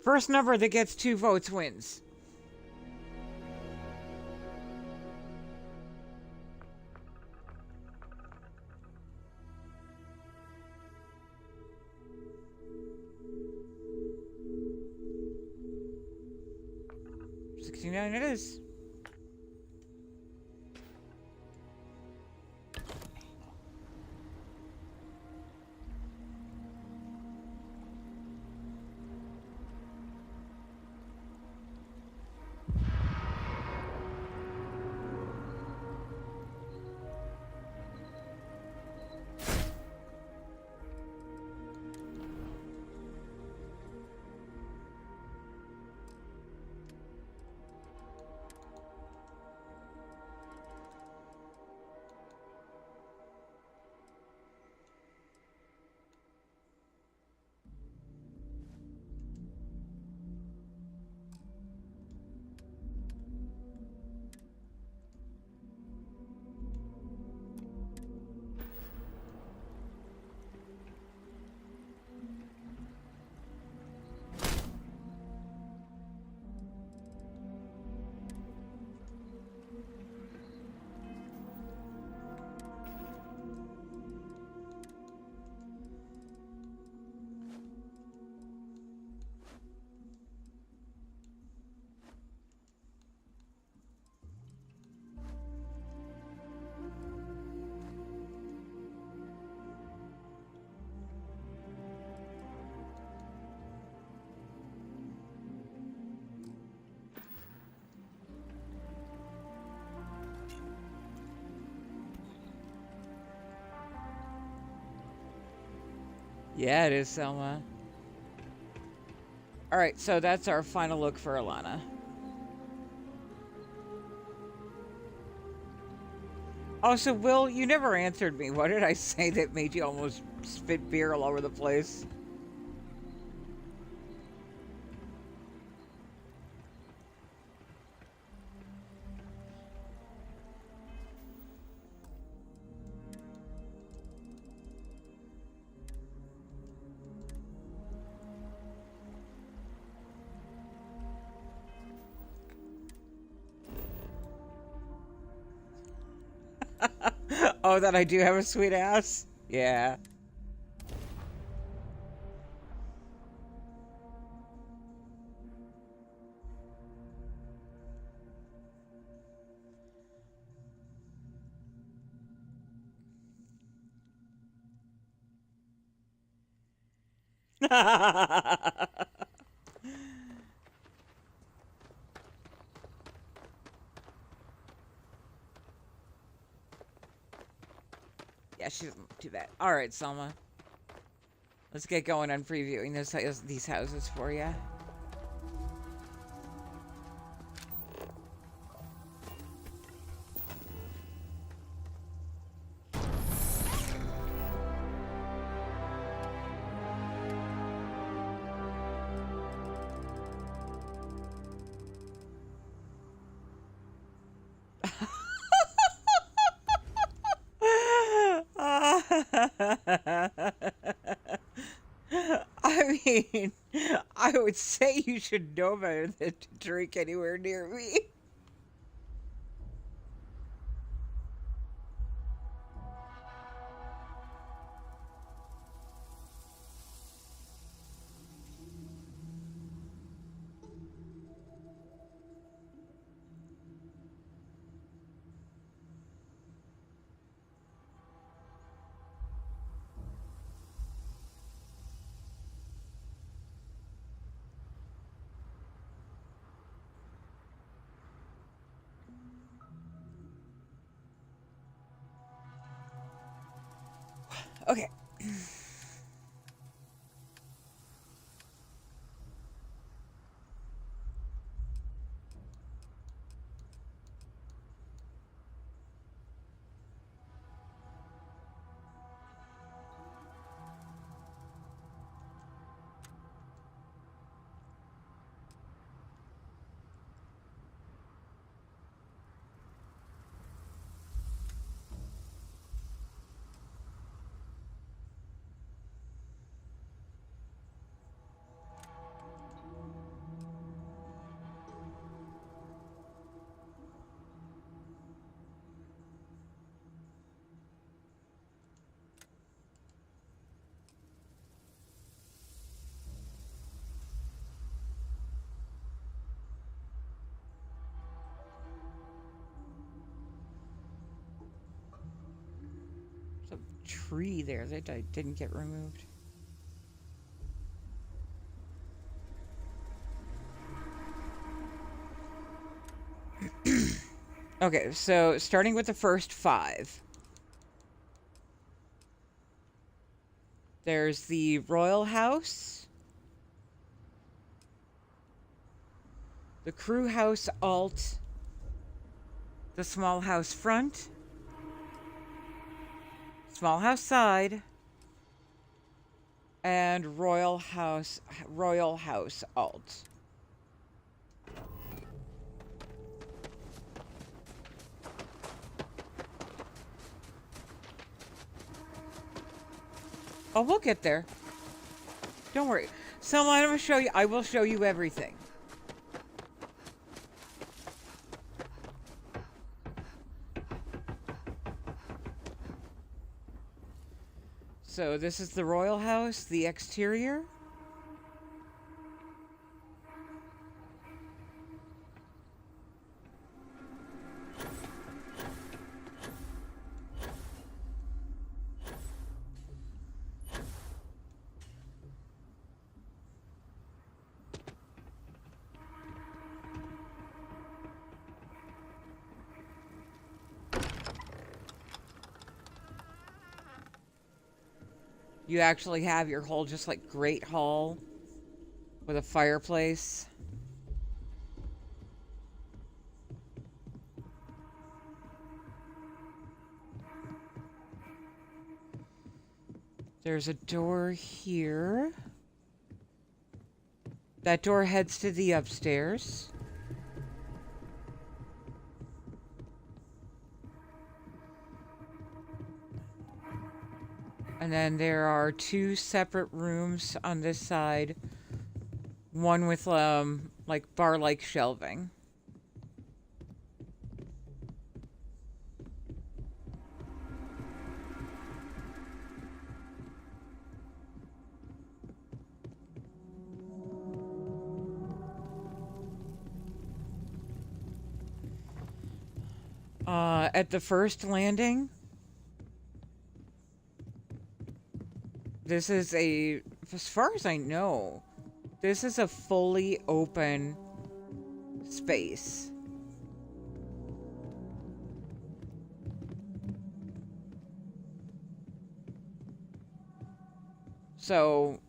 First number that gets 2 votes wins. '69 it is. Yeah, it is, Selma. Alright, so that's our final look for Alana. Oh, so Will, you never answered me. What did I say that made you almost spit beer all over the place? Oh, that I do have a sweet ass? Yeah. Yeah, she doesn't do that. All right, Selma. Let's get going on previewing these houses for you. I mean, I would say you should know better than to drink anywhere near me. Okay. There's a tree there that didn't get removed. Okay, so starting with the first 5. There's the Royal House, the Crew House Alt, the Small House Front, Small House Side, and Royal House Alt. Oh, we'll get there. Don't worry. Selma, I'm gonna show you. I will show you everything. So this is the Royal House, the exterior. You actually have your whole just like great hall with a fireplace. There's a door here. That door heads to the upstairs. And then there are two separate rooms on this side. One with like bar-like shelving. At the first landing, this is as far as I know, this is a fully open space. So,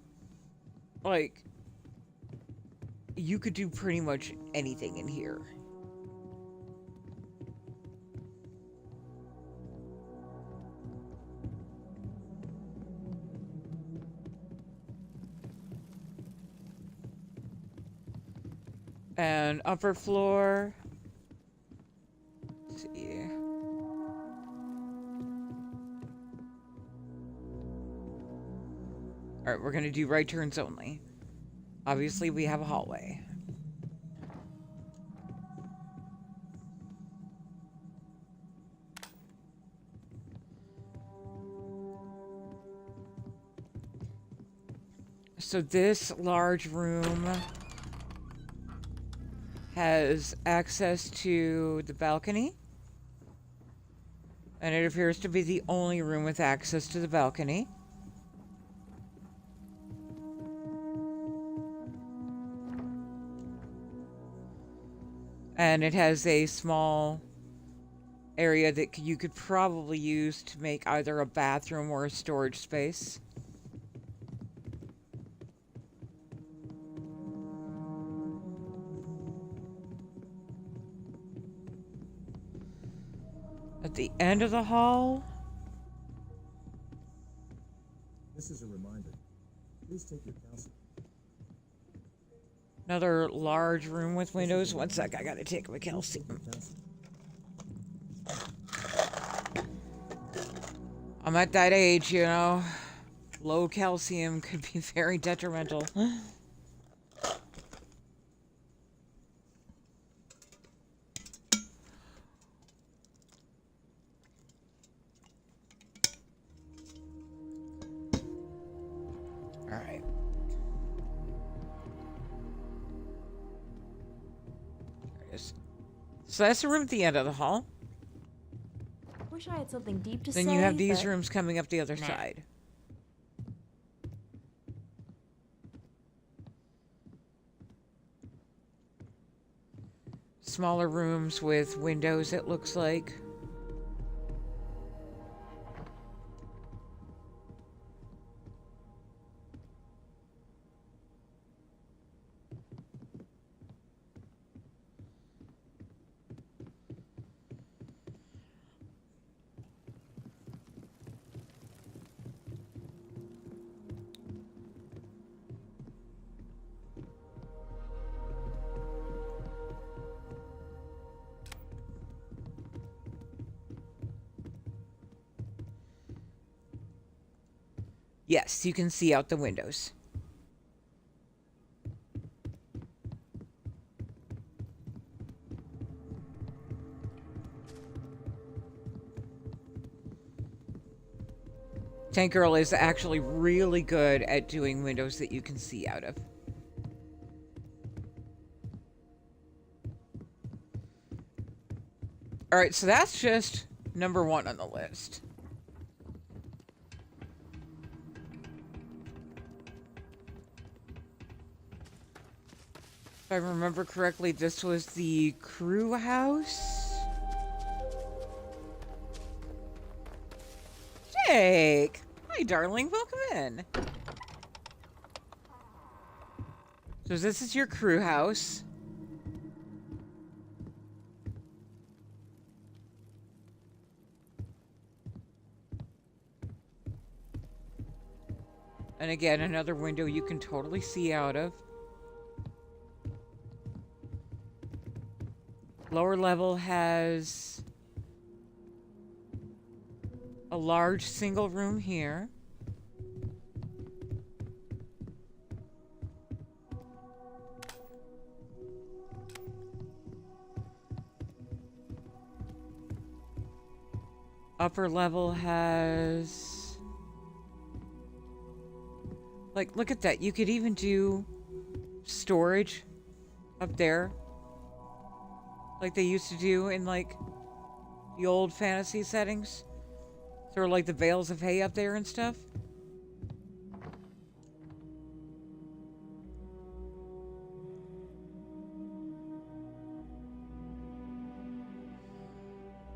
like, you could do pretty much anything in here. And upper floor. Let's see. Alright, we're gonna do right turns only. Obviously, we have a hallway. So this large room has access to the balcony. And it appears to be the only room with access to the balcony. And it has a small area that you could probably use to make either a bathroom or a storage space. At the end of the hall, This is a reminder. Please take your counseling. another large room with windows. One sec, I gotta take my calcium. I'm at that age, you know. Low calcium could be very detrimental. Alright. There it is. So that's the room at the end of the hall. Wish I had something deep to say. Then you have these but rooms coming up the other nah. side. Smaller rooms with windows, it looks like. Yes, you can see out the windows. Tank Girl is actually really good at doing windows that you can see out of. Alright, so that's just number 1 on the list. If I remember correctly, this was the crew house. Jake, Hi, darling. Welcome in. So this is your crew house. And again, another window you can totally see out of. Lower level has a large single room here. Upper level has... Like, look at that. You could even do storage up there. Like they used to do in, like, the old fantasy settings. Sort of like the bales of hay up there and stuff.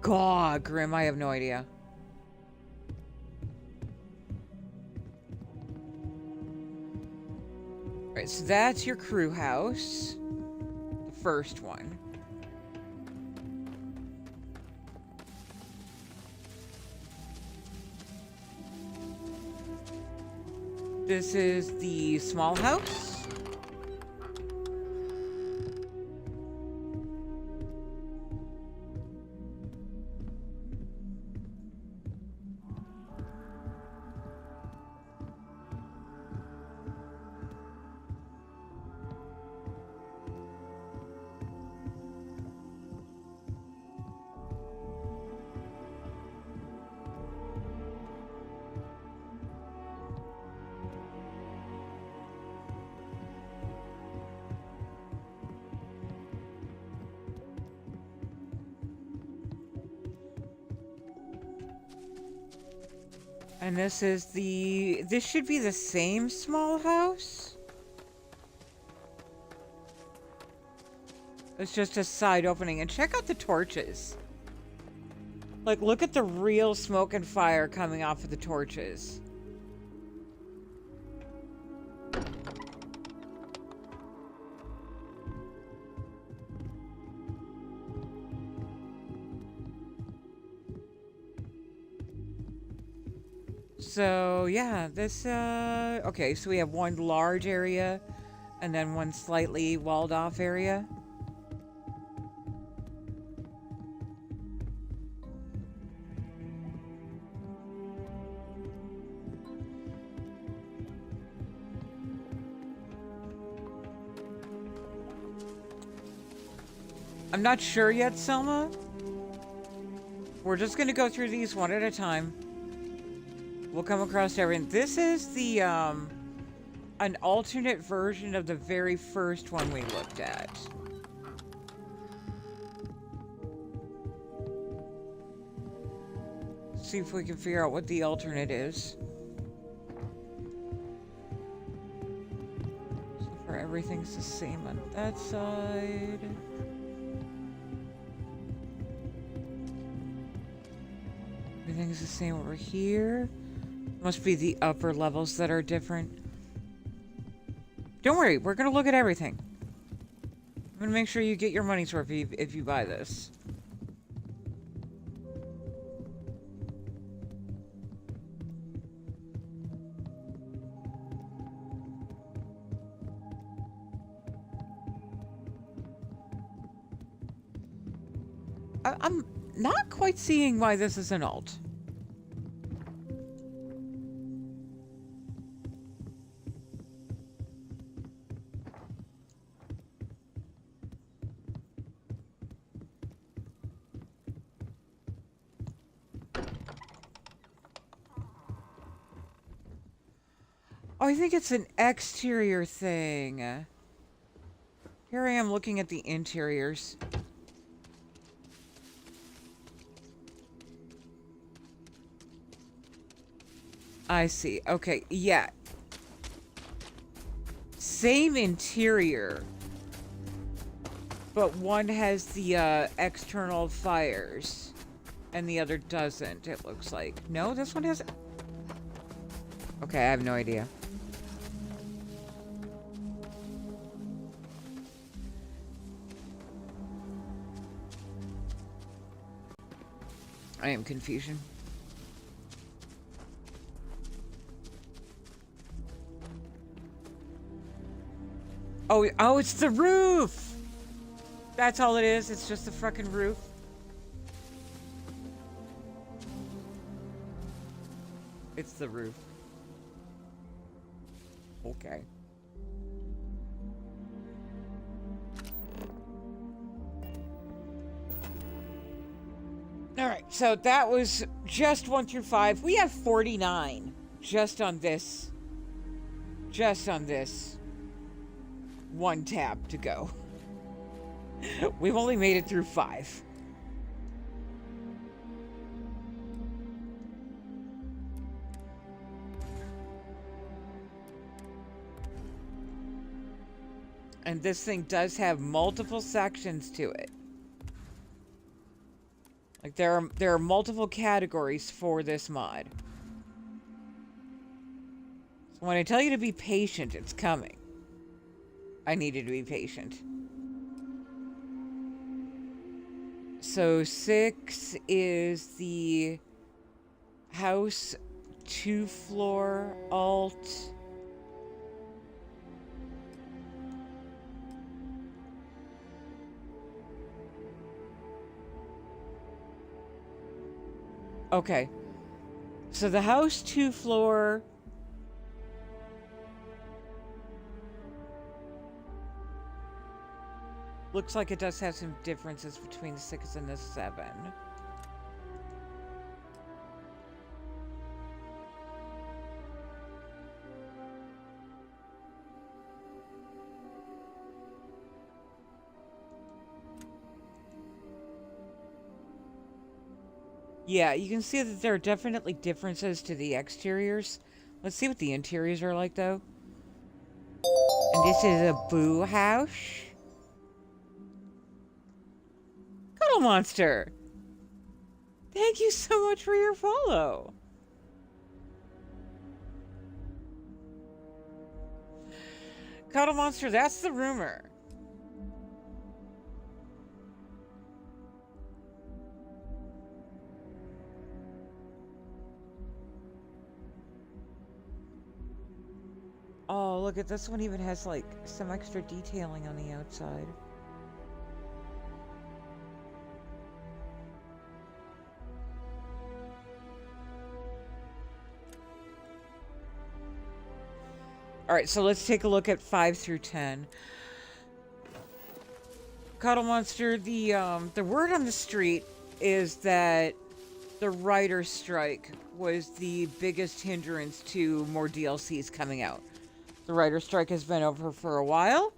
God, Grim, I have no idea. Alright, so that's your crew house. The first one. This is the small house. And this is the... This should be the same small house. It's just a side opening. And check out the torches. Like, look at the real smoke and fire coming off of the torches. So, yeah, this, okay, so we have one large area and then one slightly walled off area. I'm not sure yet, Selma. We're just gonna go through these one at a time. We'll come across everything. This is the, an alternate version of the very first one we looked at. See if we can figure out what the alternate is. So far, everything's the same on that side. Everything's the same over here. Must be the upper levels that are different. Don't worry, we're gonna look at everything. I'm gonna make sure you get your money's worth if you buy this. I'm not quite seeing why this is an alt. Oh, I think it's an exterior thing. Here I am looking at the interiors. I see. Okay, yeah. Same interior. But one has the external fires. And the other doesn't, it looks like. No, this one has... Okay, I have no idea. I am confusion. Oh, it's the roof! That's all it is. It's just the fucking roof. It's the roof. Okay. All right, so that was just 1 through 5. We have 49 just on this. Just on this one tab to go. We've only made it through 5. And this thing does have multiple sections to it. Like there are multiple categories for this mod. So when I tell you to be patient, it's coming. I need you to be patient. So 6 is the house 2-floor alt. Okay. So the house 2-floor looks like it does have some differences between the 6 and the 7. Yeah, you can see that there are definitely differences to the exteriors. Let's see what the interiors are like, though. And this is a boo house. Cuddle Monster! Thank you so much for your follow. Cuddle Monster, that's the rumor. Oh, look at this one even has like some extra detailing on the outside. Alright, so let's take a look at 5 through 10. Cuddle Monster, the word on the street is that the writer's strike was the biggest hindrance to more DLCs coming out. The writer's strike has been over for a while,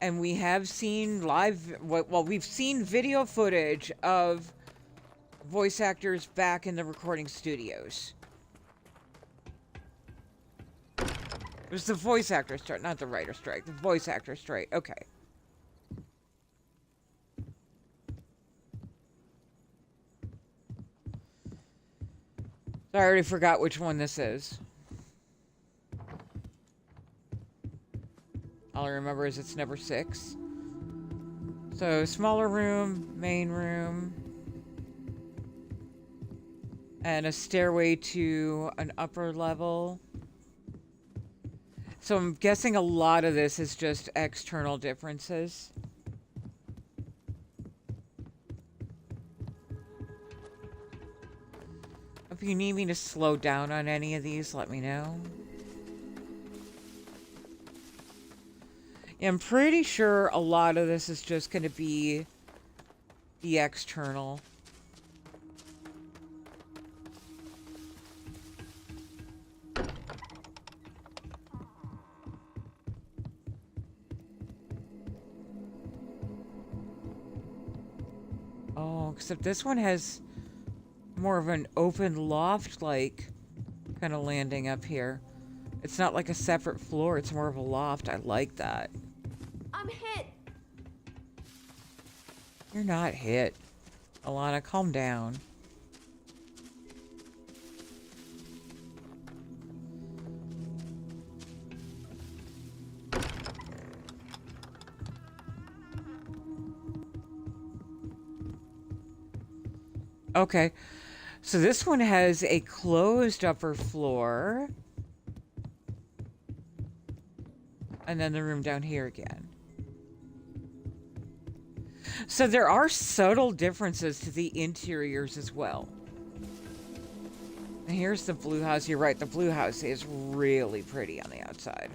and we have seen we've seen video footage of voice actors back in the recording studios. It was the voice actor strike, not the writer strike. The voice actor strike. Okay. I already forgot which one this is. All I remember is it's number 6. So, smaller room, main room, and a stairway to an upper level. So I'm guessing a lot of this is just external differences. If you need me to slow down on any of these, let me know. Yeah, I'm pretty sure a lot of this is just going to be the external. Oh, except this one has more of an open loft-like kind of landing up here. It's not like a separate floor, it's more of a loft. I like that. I'm hit. You're not hit. Alana, calm down. Okay. So this one has a closed upper floor. And then the room down here again. So there are subtle differences to the interiors as well. And here's the blue house. You're right, the blue house is really pretty on the outside.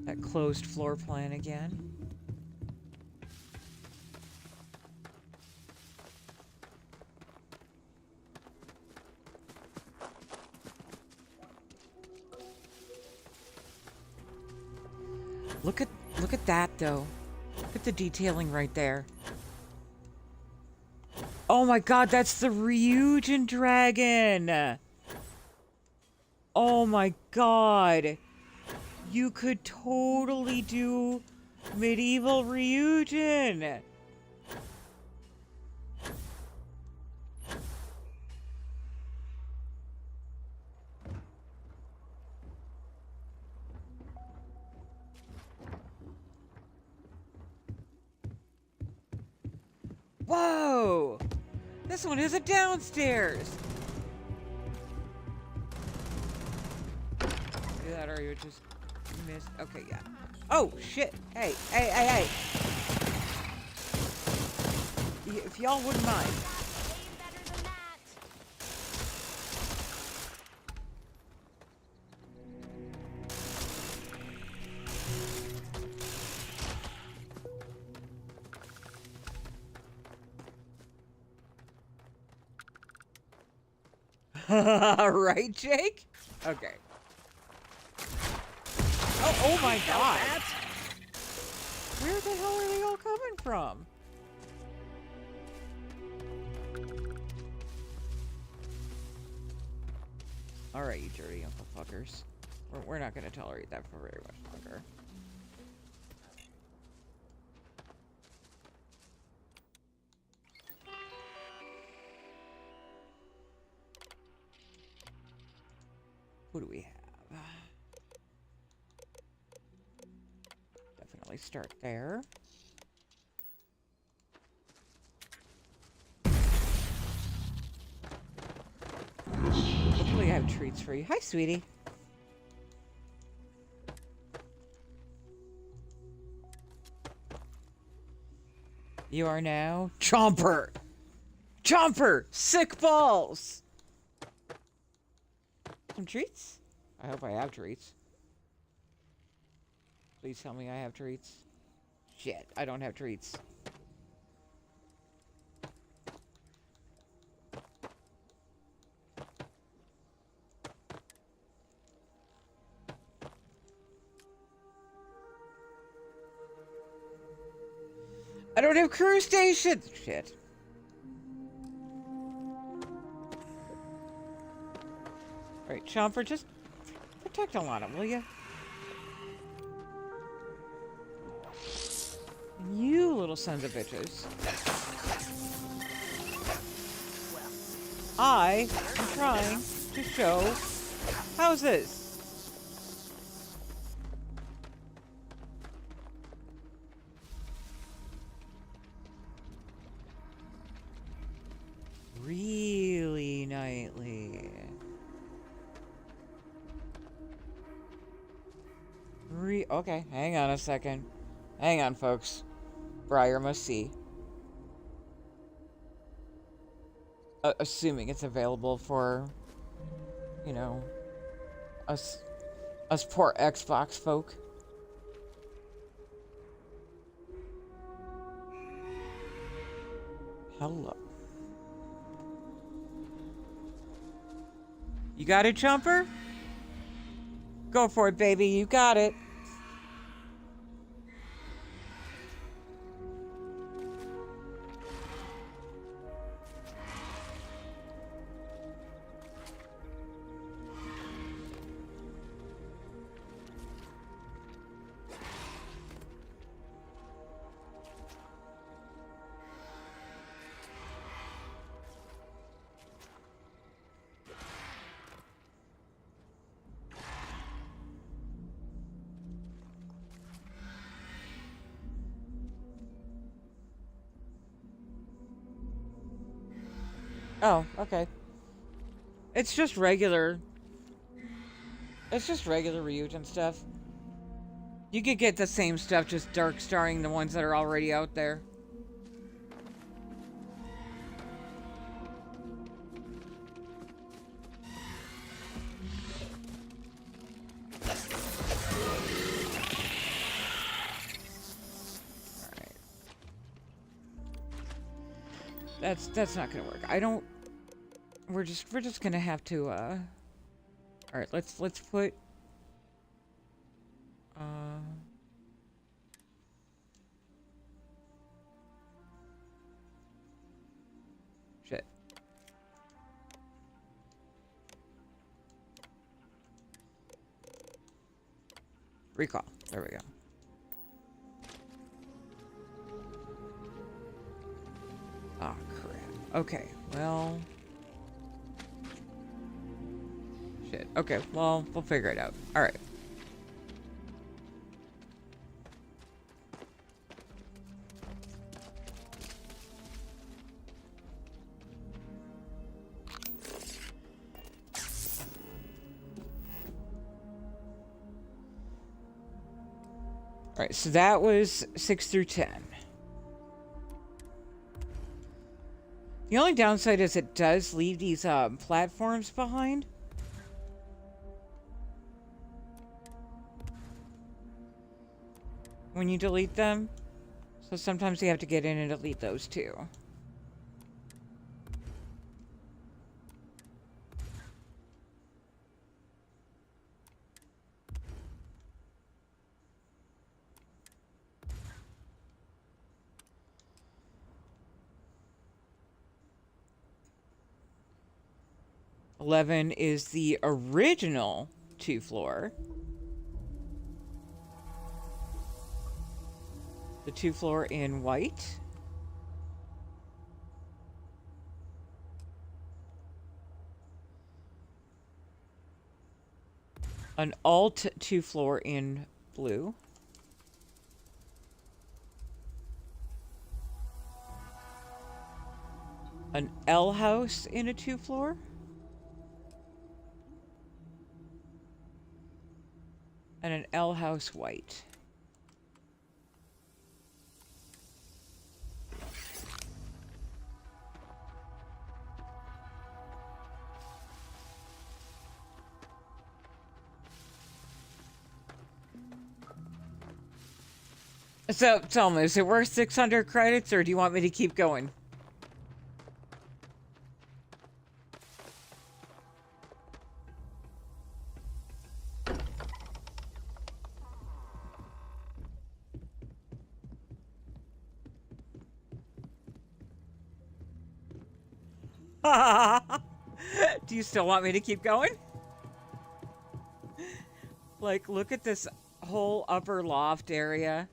That closed floor plan again. Look at that though. Look at the detailing right there. Oh my god, that's the Ryujin dragon. Oh my god. You could totally do medieval Ryujin. Whoa! This one is a downstairs. Do that or you just missed. Okay, yeah. Oh shit! Hey, hey, hey, hey! If y'all wouldn't mind. Right, Jake? Okay. Oh my god! Where the hell are they all coming from? Alright, you dirty uncle fuckers. We're not gonna tolerate that for very much longer. Who do we have? Definitely start there. Hopefully I have treats for you. Hi, sweetie. You are now Chomper! Chomper! Sick balls! Some treats? I hope I have treats. Please tell me I have treats. Shit, I don't have treats. I don't have crew stations! Shit. Alright, Chomper, just protect Alana, will you? You little sons of bitches. I am trying to show houses. Really nightly. Okay, hang on a second. Hang on, folks. Briar must see. Assuming it's available for, you know, us poor Xbox folk. Hello. You got it, Chomper? Go for it, baby. You got it. Oh, okay. It's just regular. It's just regular Ryujin stuff. You could get the same stuff, just dark starring the ones that are already out there. Alright. That's not gonna work. I don't... We're just gonna have to, Alright, let's put... Shit. Recall. There we go. Oh, crap. Okay, well... Shit. Okay, well, we'll figure it out. Alright. Alright, so that was 6 through 10. The only downside is it does leave these platforms behind. When you delete them. So sometimes you have to get in and delete those too. $11 is the original 2-floor. The 2-floor in white. An alt 2-floor in blue. An L house in a 2-floor. And an L house white. So, tell me, is it worth 600 credits, or do you want me to keep going? Do you still want me to keep going? Like, look at this whole upper loft area.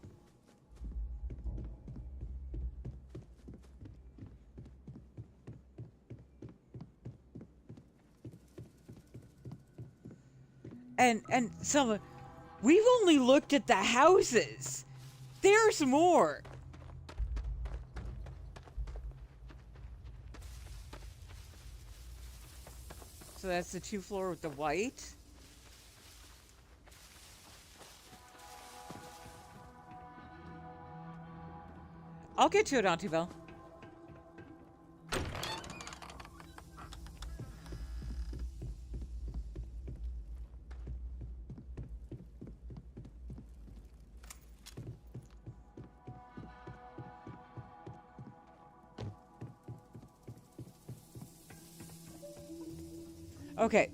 And Selma, we've only looked at the houses. There's more. So that's the 2-floor with the white. I'll get to it, Auntie Belle. Okay.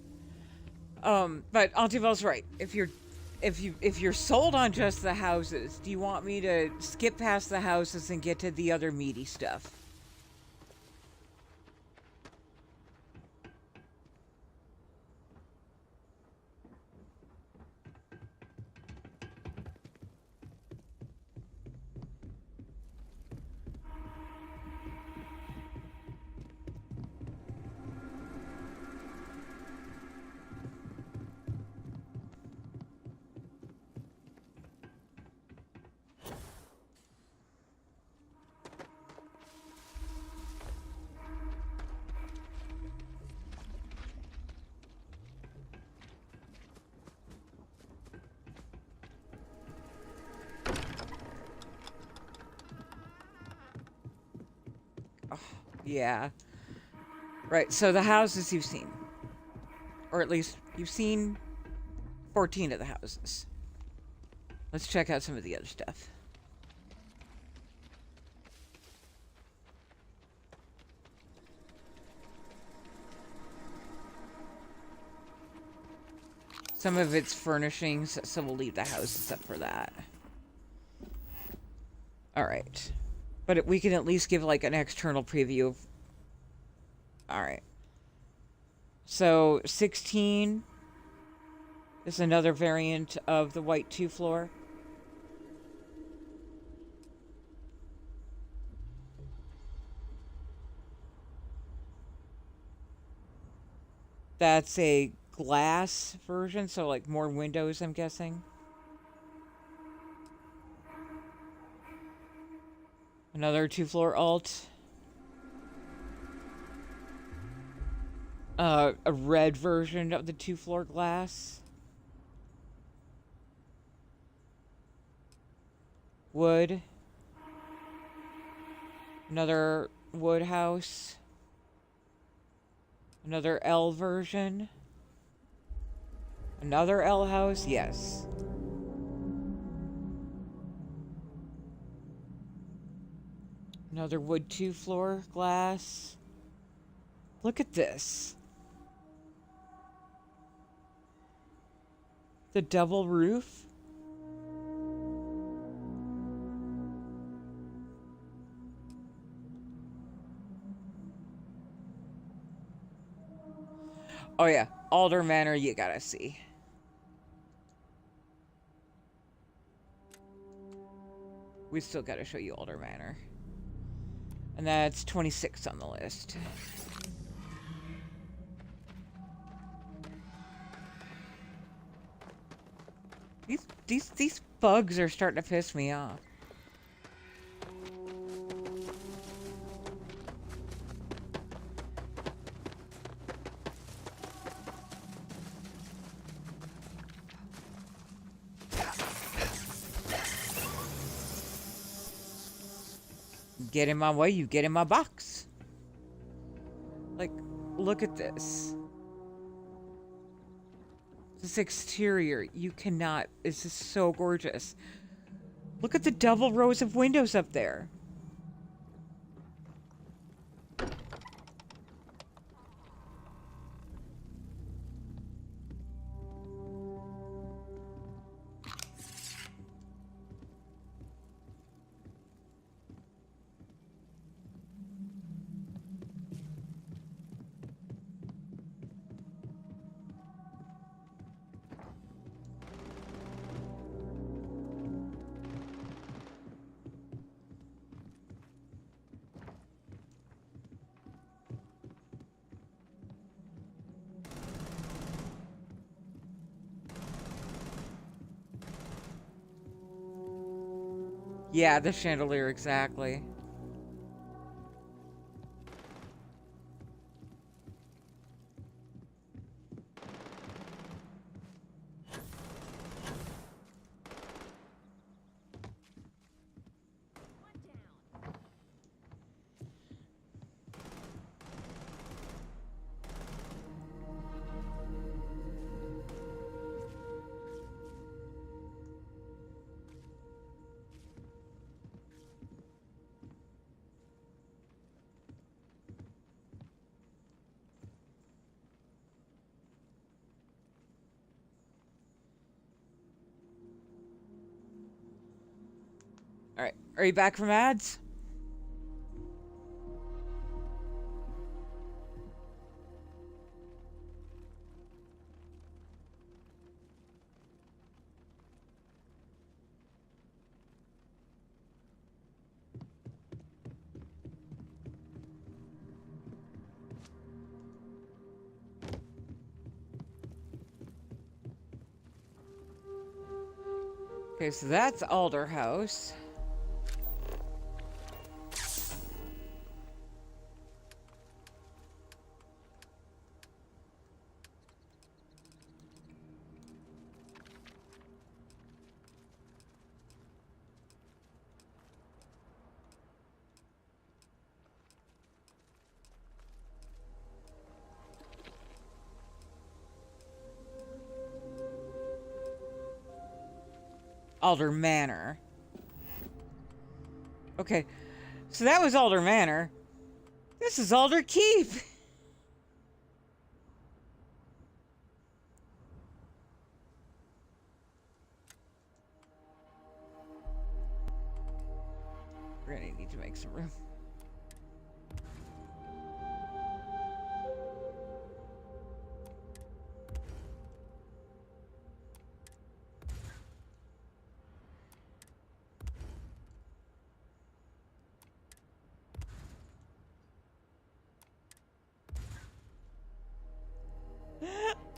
But Auntie Belle's right. If you're sold on just the houses, do you want me to skip past the houses and get to the other meaty stuff? Yeah. Right, so the houses you've seen. Or at least you've seen 14 of the houses. Let's check out some of the other stuff. Some of it's furnishings, so we'll leave the houses up for that. Alright. But we can at least give like an external preview of... Alright. So 16 is another variant of the white 2-floor. That's a glass version, so like more windows, I'm guessing. Another 2-floor alt. A red version of the 2-floor glass. Wood. Another wood house. Another L version. Another L house, yes. Another wood 2-floor glass. Look at this. The double roof. Oh yeah, Alder Manor you gotta see. We still gotta show you Alder Manor. And that's 26 on the list. These bugs are starting to piss me off. Get in my way, you get in my box. Like, look at this. This exterior, you cannot, this is so gorgeous. Look at the double rows of windows up there. Yeah, the chandelier, exactly. Alright, are you back from ads? Okay, so that's Alder House. Alder Manor. Okay, so that was Alder Manor. This is Alder Keep. We're gonna need to make some room.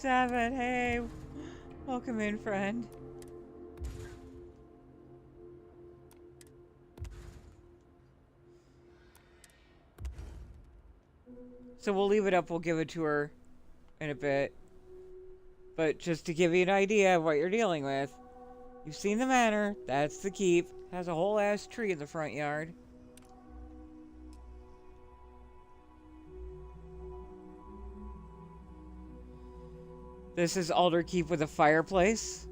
David, hey. Welcome in, friend. So we'll leave it up. We'll give it to her in a bit. But just to give you an idea of what you're dealing with. You've seen the manor. That's the keep. Has a whole ass tree in the front yard. This is Alder Keep with a fireplace.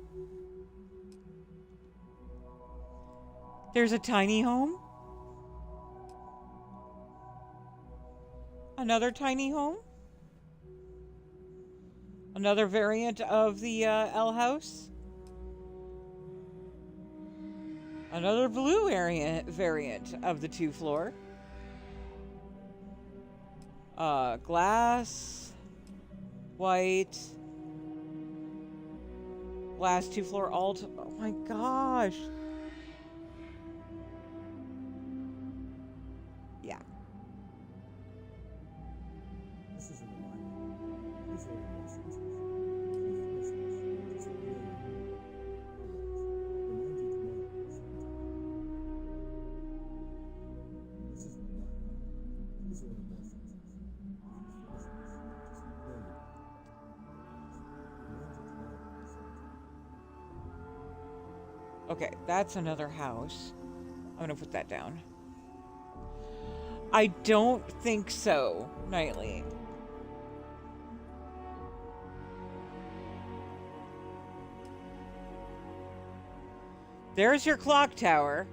There's a tiny home. Another tiny home. Another variant of the L house. Another blue variant of the 2-floor. Glass. White. Glass 2-floor alt. Oh my gosh. Yeah. This is a reminder. Please load your senses. Keep listeners disappearing. Remind you tomorrow at the same time. This is a reminder. Please load your senses. Keep listeners disappearing. Remind you tomorrow at the same time. Okay, that's another house. I'm gonna put that down. I don't think so, Nightly. There's your clock tower.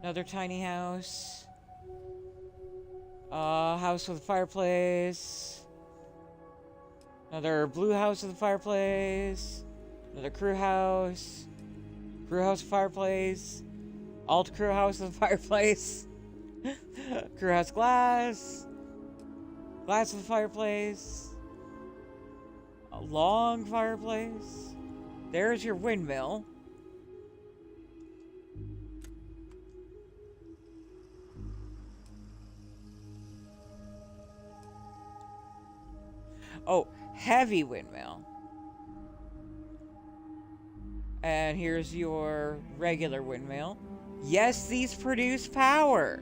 Another tiny house. House with a fireplace. Another blue house with a fireplace. Another crew house. Crew house fireplace. Alt crew house with a fireplace. Crew house glass. Glass with a fireplace. A long fireplace. There's your windmill. Oh, heavy windmill. And here's your regular windmill. Yes, these produce power.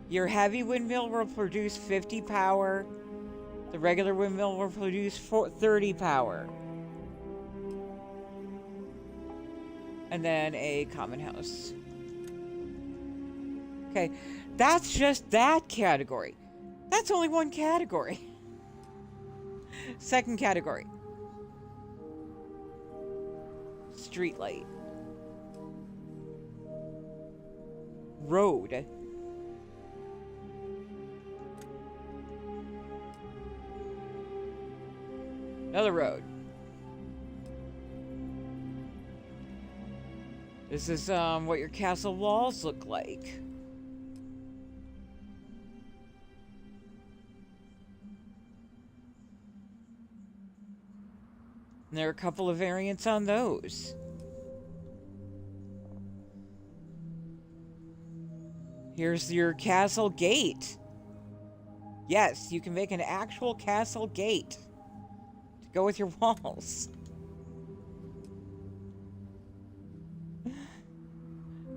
Your heavy windmill will produce 50 power. The regular windmill will produce 30 power. And then a common house. Okay, that's just that category. That's only one category. Second category. Street light. Road. Another road. This is what your castle walls look like. And there are a couple of variants on those. Here's your castle gate. Yes, you can make an actual castle gate to go with your walls.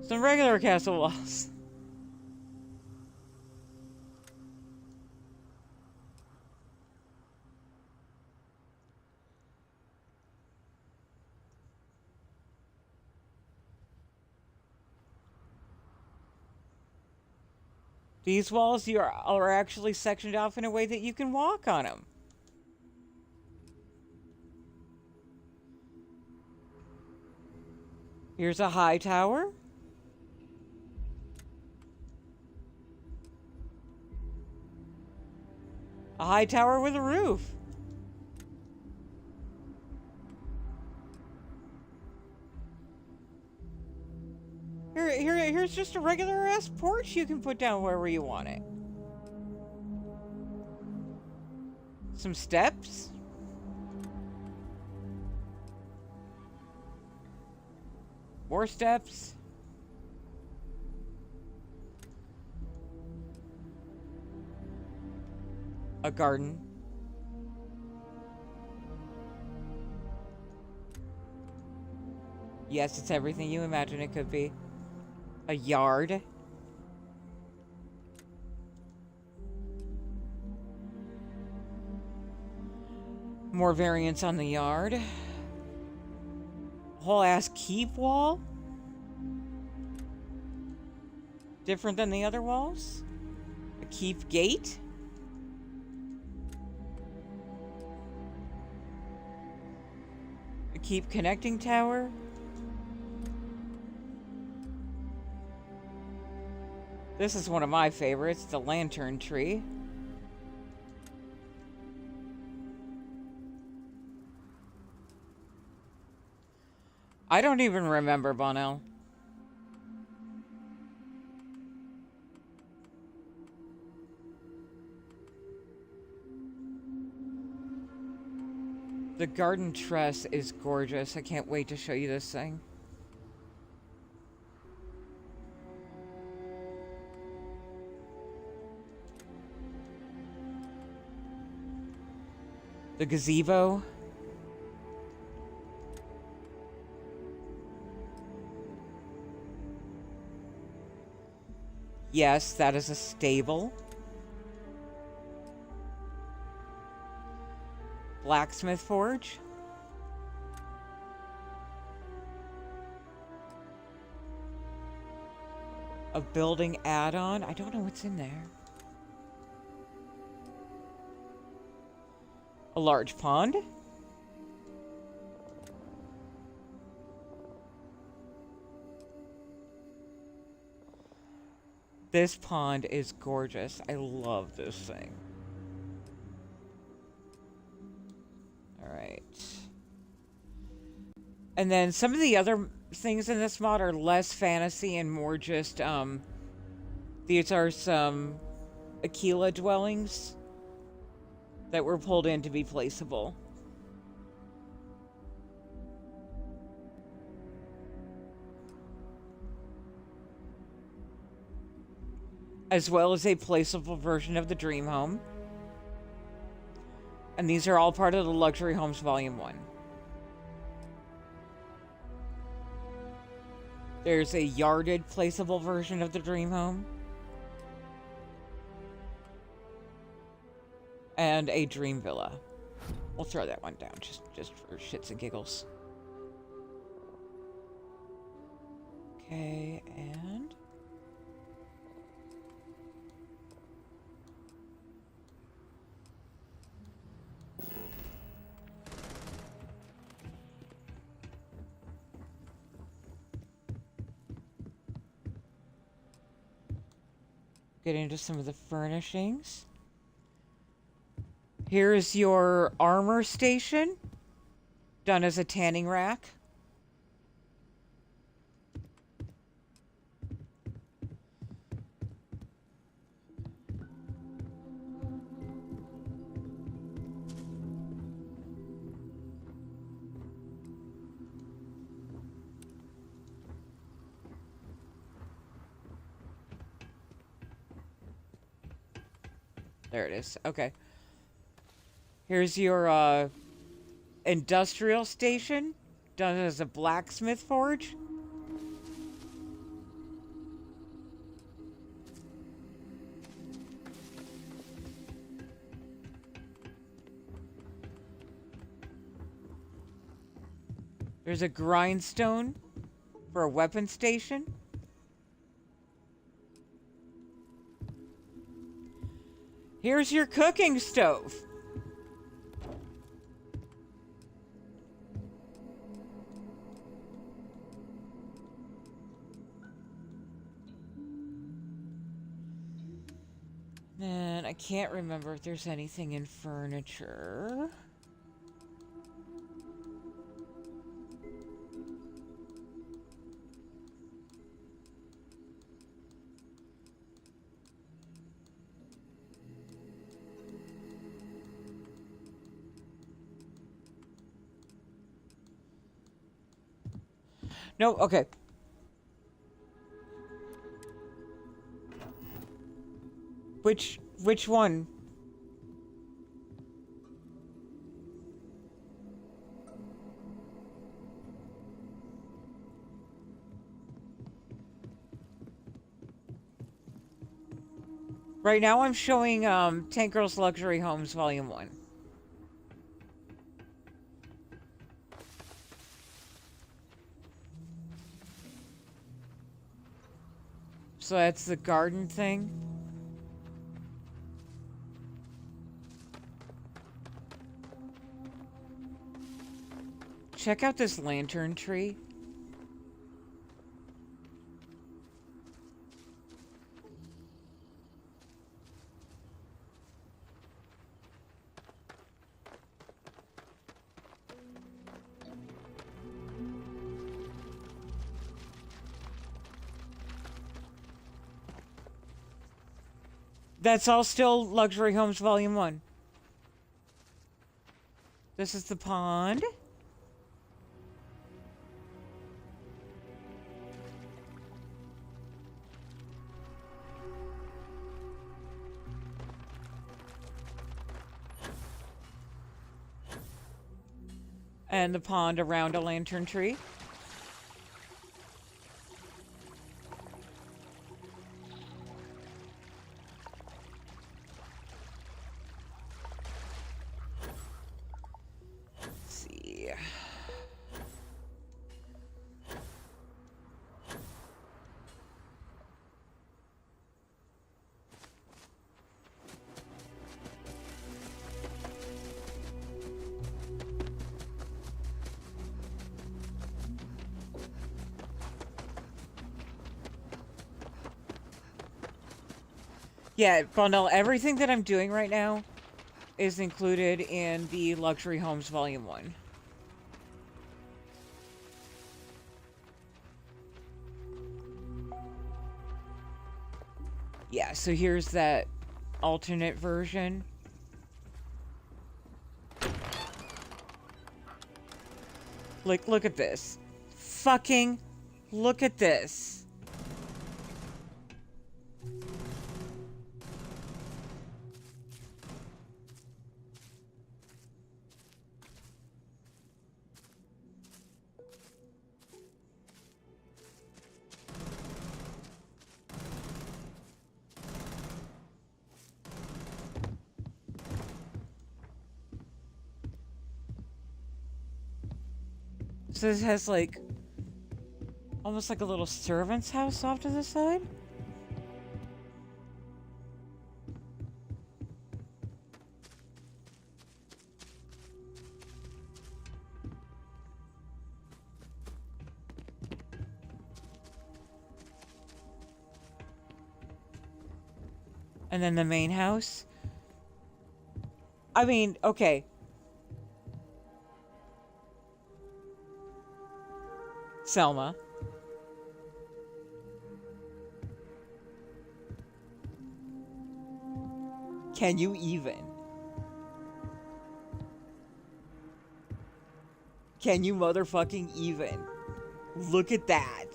Some regular castle walls. These walls are actually sectioned off in a way that you can walk on them. Here's a high tower. A high tower with a roof. Here's just a regular ass porch you can put down wherever you want it. Some steps. More steps. A garden. Yes, it's everything you imagine it could be. A yard. More variants on the yard. Whole ass keep wall. Different than the other walls. A keep gate. A keep connecting tower. This is one of my favorites, the lantern tree. I don't even remember, Bonnell. The garden tress is gorgeous. I can't wait to show you this thing. The gazebo. Yes, that is a stable. Blacksmith forge. A building add-on. I don't know what's in there. A large pond. This pond is gorgeous. I love this thing. All right. And then some of the other things in this mod are less fantasy and more just, these are some Aquila dwellings that were pulled in to be placeable. As well as a placeable version of the Dream Home. And these are all part of the Luxury Homes Volume 1. There's a yarded placeable version of the Dream Home. And a Dream Villa. We'll throw that one down just for shits and giggles. Okay, and get into some of the furnishings. Here's your armor station, done as a tanning rack. There it is. Okay. Here's your industrial station, done as a blacksmith forge. There's a grindstone for a weapon station. Here's your cooking stove. And I can't remember if there's anything in furniture. No, okay. Which one? Right now I'm showing Tank Girls Luxury Homes Volume 1. So that's the garden thing. Check out this lantern tree. That's all still Luxury Homes Volume 1. This is the pond. And the pond around a lantern tree. Yeah, Bundle, everything that I'm doing right now is included in the Luxury Homes Volume 1. Yeah, so here's that alternate version. Like, look at this. Fucking look at this. So this has like almost like a little servant's house off to the side. And then the main house. I mean, okay. Selma. Can you even? Can you motherfucking even? Look at that.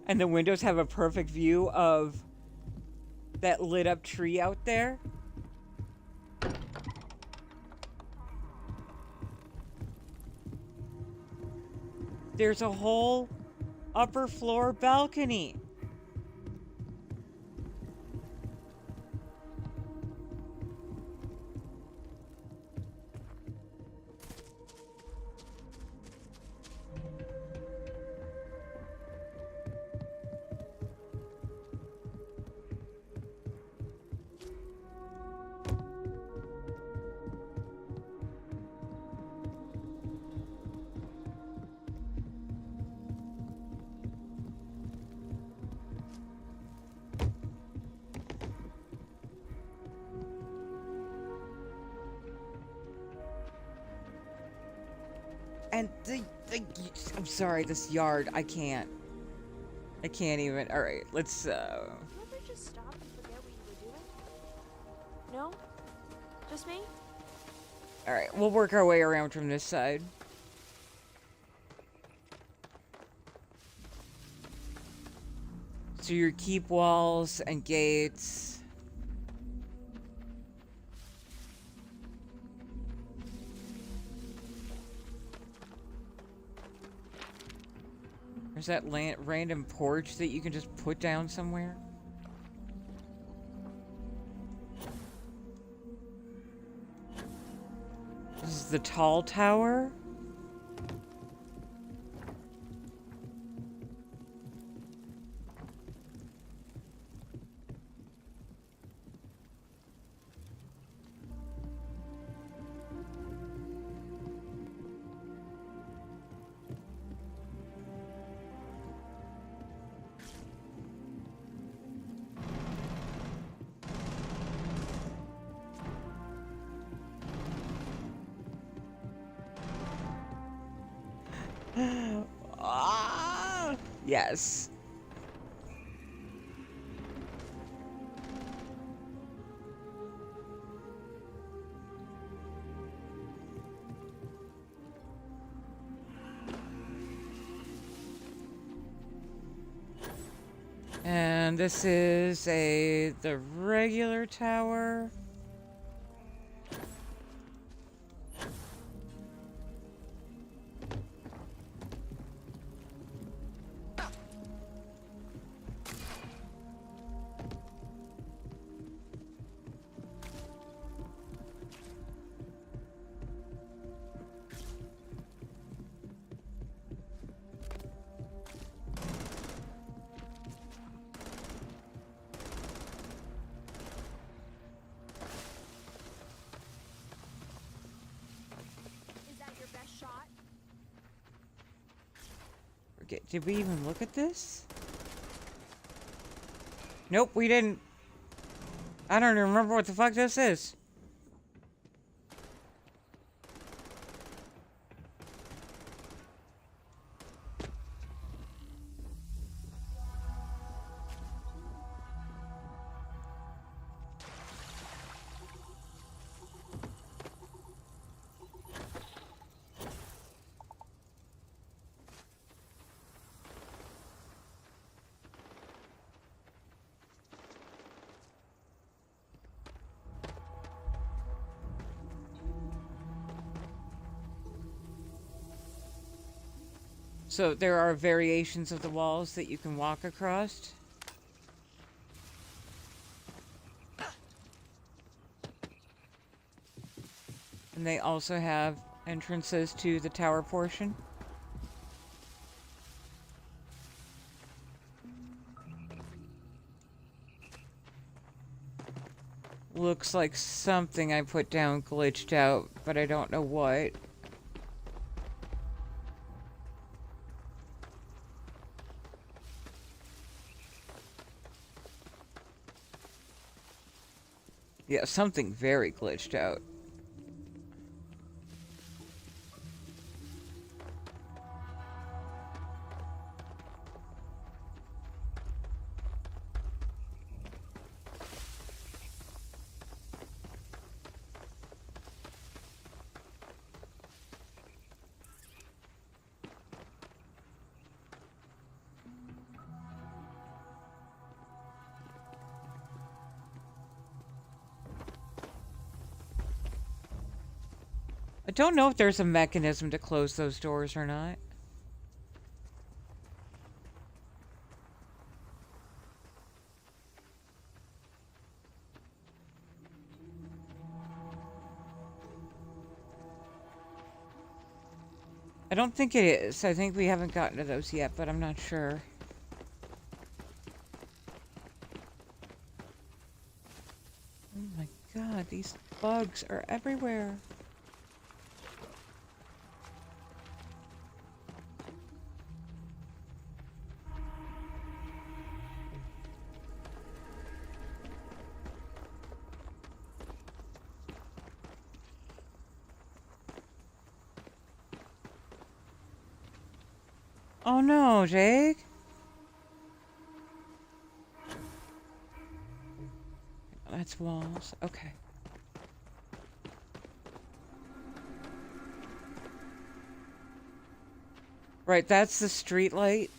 And the windows have a perfect view of that lit up tree out there. There's a whole upper floor balcony. I'm sorry, this yard, I can't even. Alright, let's, Did you ever just stop and forget what you were doing? No? Just me? Alright, we'll work our way around from this side. So your keep walls and gates. There's that random porch that you can just put down somewhere. This is the tall tower. Ah, yes. And this is the regular tower. Did we even look at this? Nope, we didn't. I don't even remember what the fuck this is. So there are variations of the walls that you can walk across. And they also have entrances to the tower portion. Looks like something I put down glitched out, but I don't know what. Yeah, something very glitched out. I don't know if there's a mechanism to close those doors or not. I don't think it is. I think we haven't gotten to those yet, but I'm not sure. Oh my god, these bugs are everywhere. Oh no, Jake. That's walls. Okay. Right, that's the street light.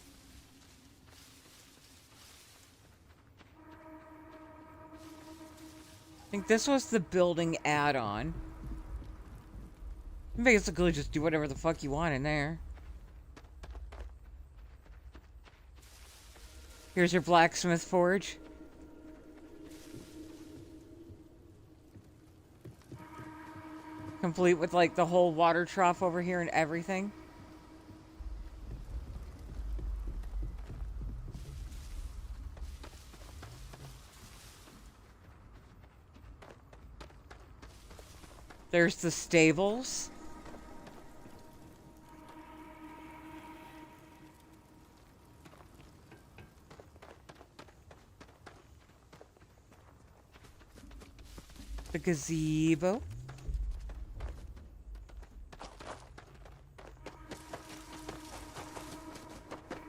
I think this was the building add-on. Basically, just do whatever the fuck you want in there. Here's your blacksmith forge. Complete with, like, the whole water trough over here and everything. There's the stables. The gazebo.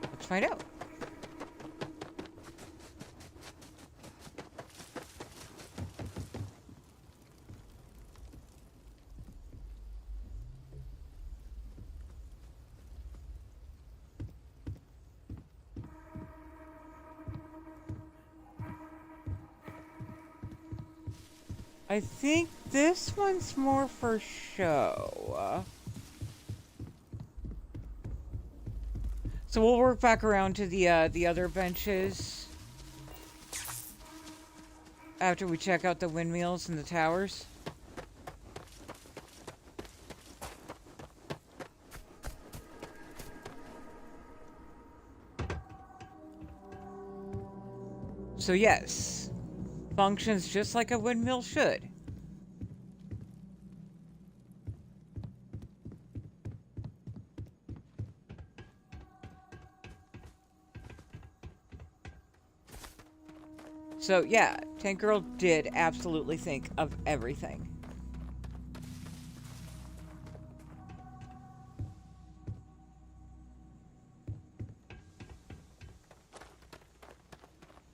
Let's find out. I think this one's more for show. So we'll work back around to the other benches after we check out the windmills and the towers. So yes, functions just like a windmill should. So yeah, Tank Girl did absolutely think of everything.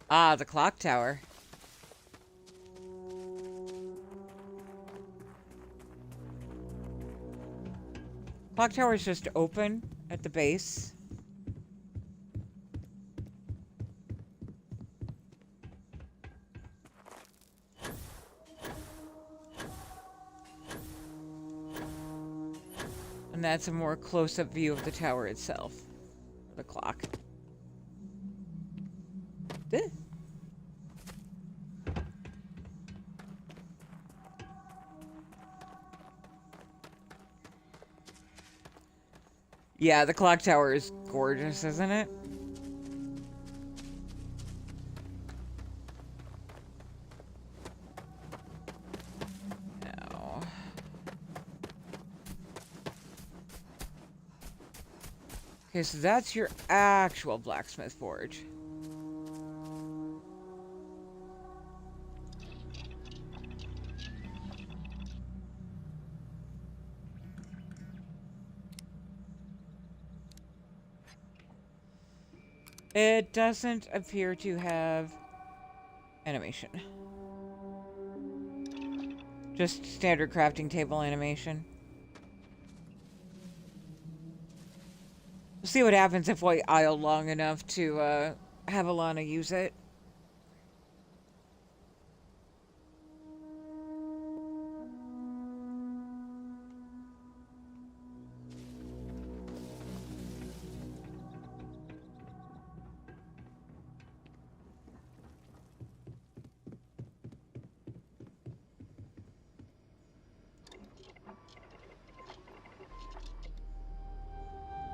Ah, the clock tower. Clock tower is just open at the base. And that's a more close-up view of the tower itself. The clock. This. Yeah, the clock tower is gorgeous, isn't it? No. Okay, so that's your actual blacksmith forge. It doesn't appear to have animation. Just standard crafting table animation. We'll see what happens if we idle long enough to have Alana use it.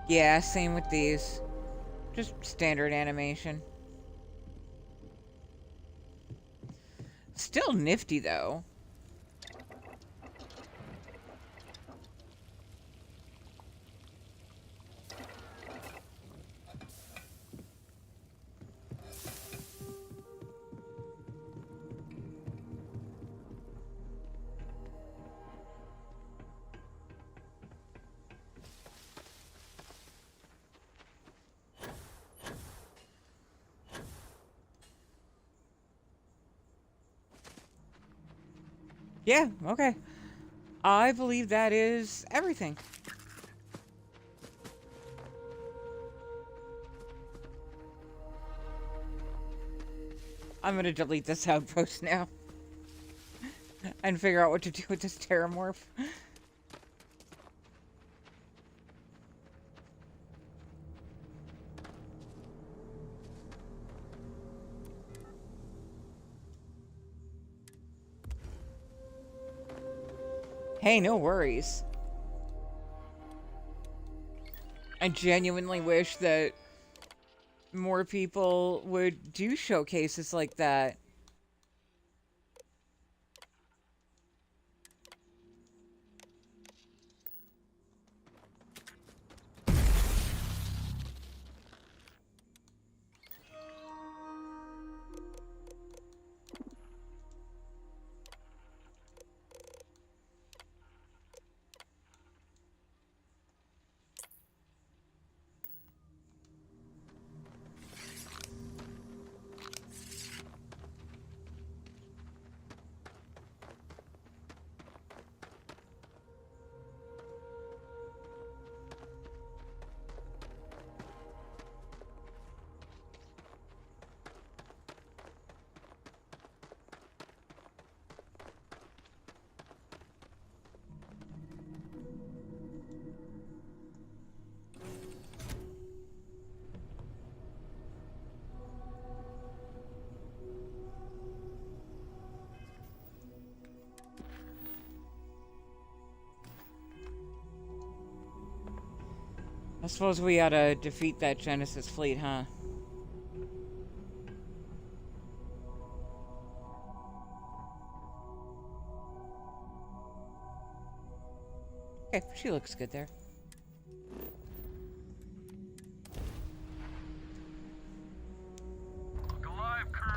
Yeah, same with these. Just standard animation. Still nifty, though. Yeah, okay. I believe that is everything. I'm gonna delete this outpost now. And figure out what to do with this terramorph. Hey, no worries. I genuinely wish that more people would do showcases like that. I suppose we ought to defeat that Genesis fleet, huh? Okay, she looks good there. Look alive, crew.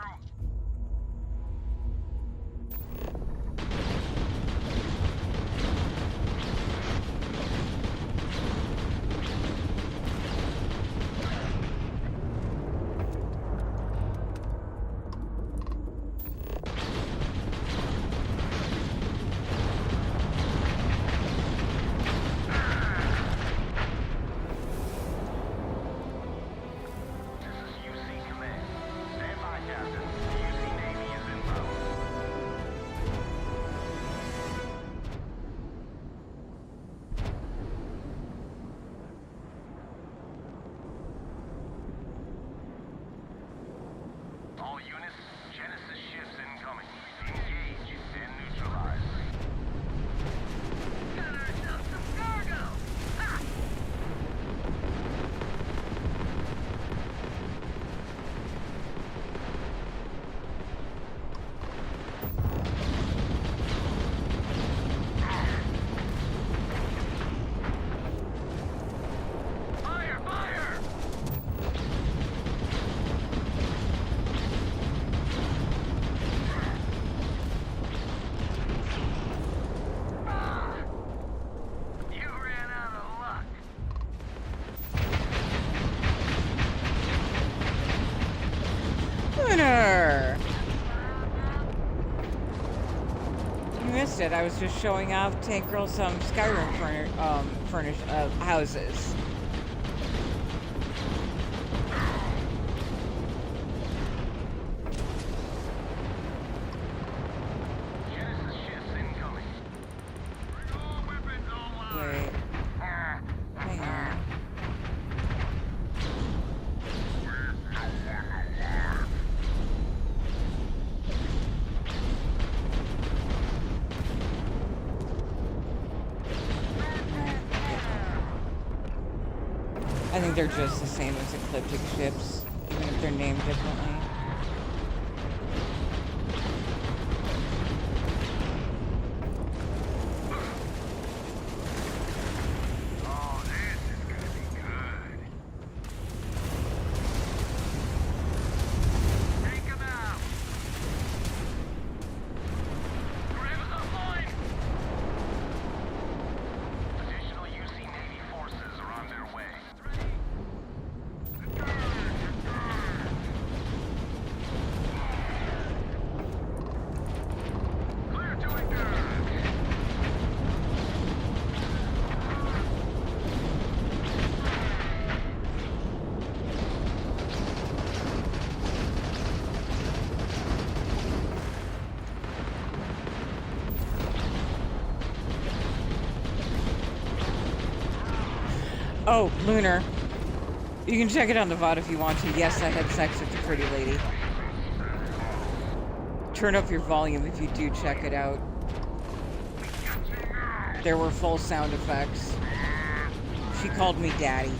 All units, Genesis ships incoming. Engage and neutralize. Got ourselves some cargo! Ha! Fire! Fire! You ran out of luck. Winner! You missed it. I was just showing off Tank Girl some Skyrim furnished houses. Genesis ships incoming. Bring all weapons online. Wait. Hang on. I think they're just the same as Ecliptic ships, even if they're named differently. Oh, this is gonna be good. Take him out. Grab us offline. Additional UC Navy forces are on their way. Oh, Lunar. You can check it on the VOD if you want to. Yes, I had sex with the pretty lady. Turn up your volume if you do check it out. There were full sound effects. She called me daddy.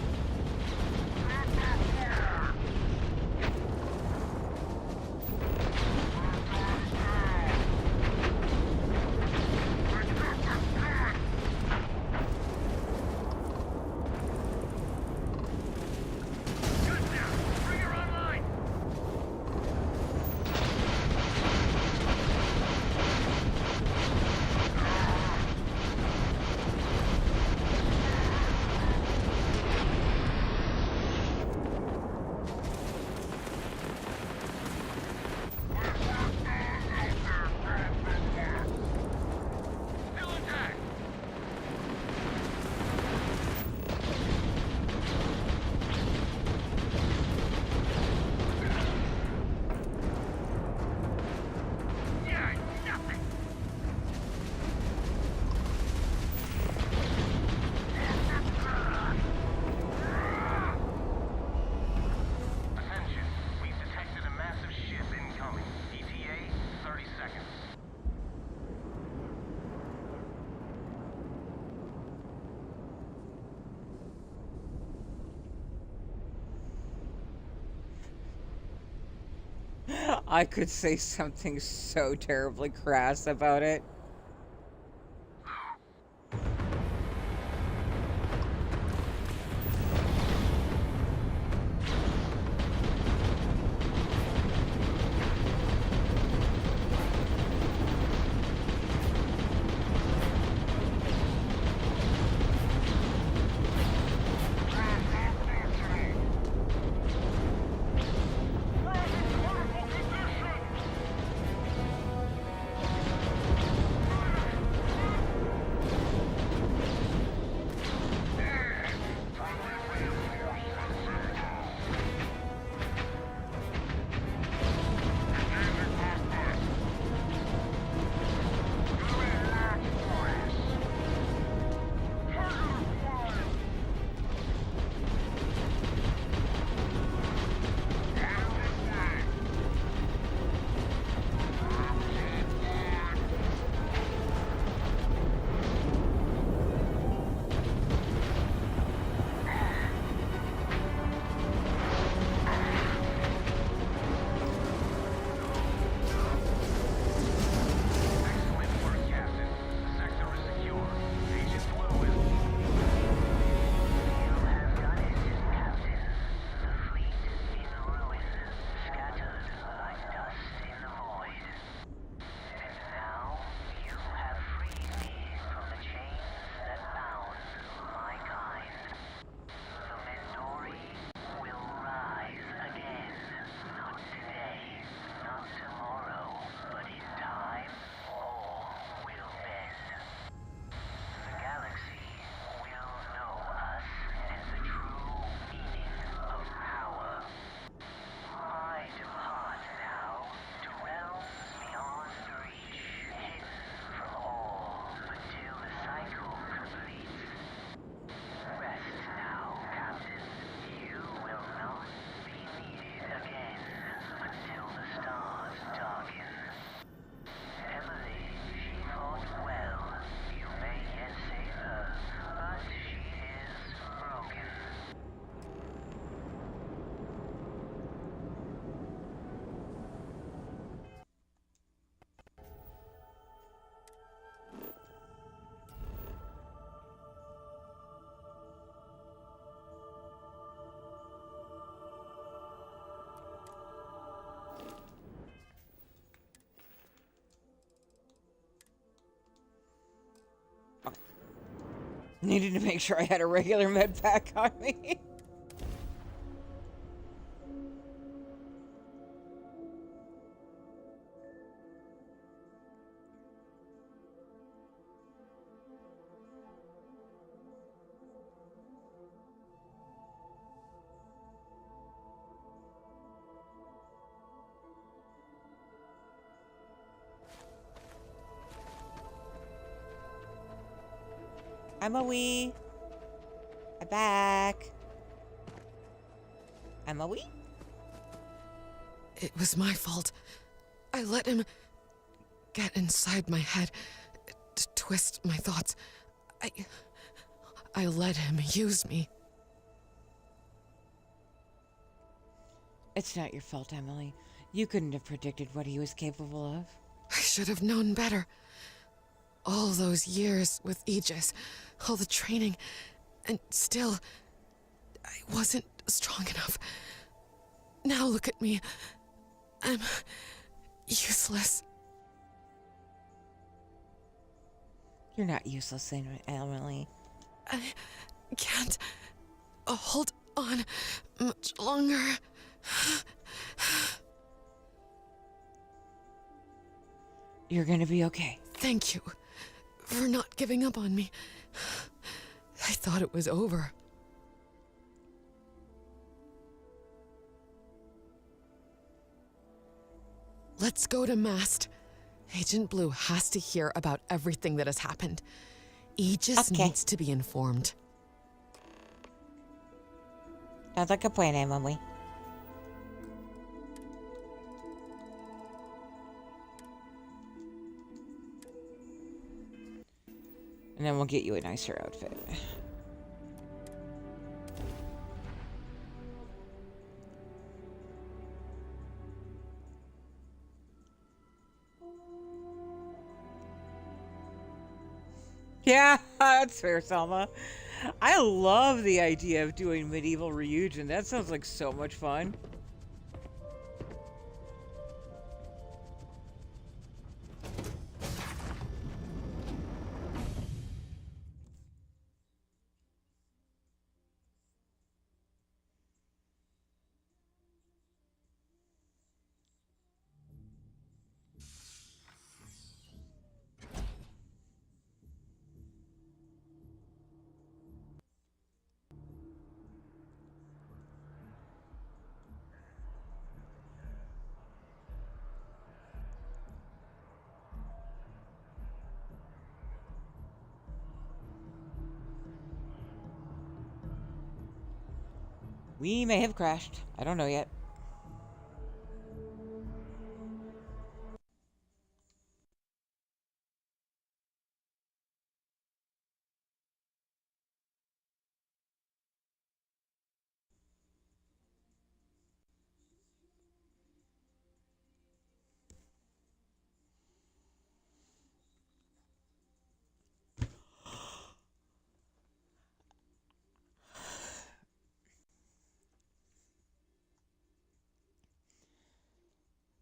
I could say something so terribly crass about it. Needed to make sure I had a regular med pack on me. I'm a wee. I'm back. Emily? It was my fault. I let him get inside my head, to twist my thoughts. I let him use me. It's not your fault, Emily. You couldn't have predicted what he was capable of. I should have known better. All those years with Aegis, all the training, and still, I wasn't strong enough. Now look at me. I'm useless. You're not useless, Emily. I can't hold on much longer. You're gonna be okay. Thank you for not giving up on me. I thought it was over. Let's go to Mast. Agent Blue has to hear about everything that has happened. Aegis needs to be informed. Sounds like a plan, Emily. And then we'll get you a nicer outfit. Yeah, that's fair, Selma. I love the idea of doing medieval reunion. That sounds like so much fun. We may have crashed. I don't know yet.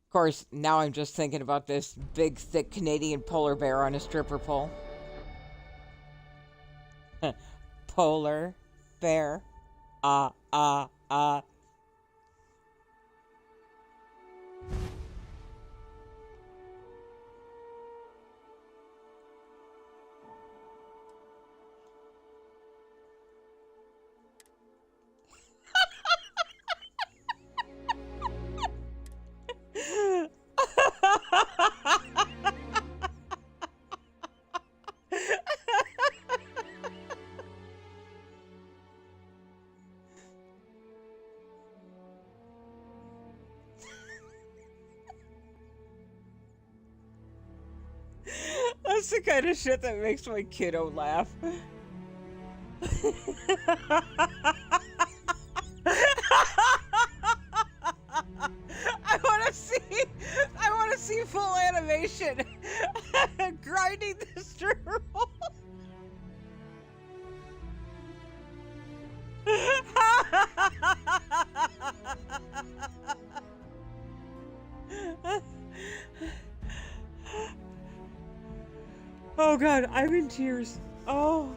Of course, now I'm just thinking about this big, thick Canadian polar bear on a stripper pole. Polar bear. That's the kind of shit that makes my kiddo laugh. I want to see full animation. Grinding the stripper pole. Oh God, I'm in tears. Oh.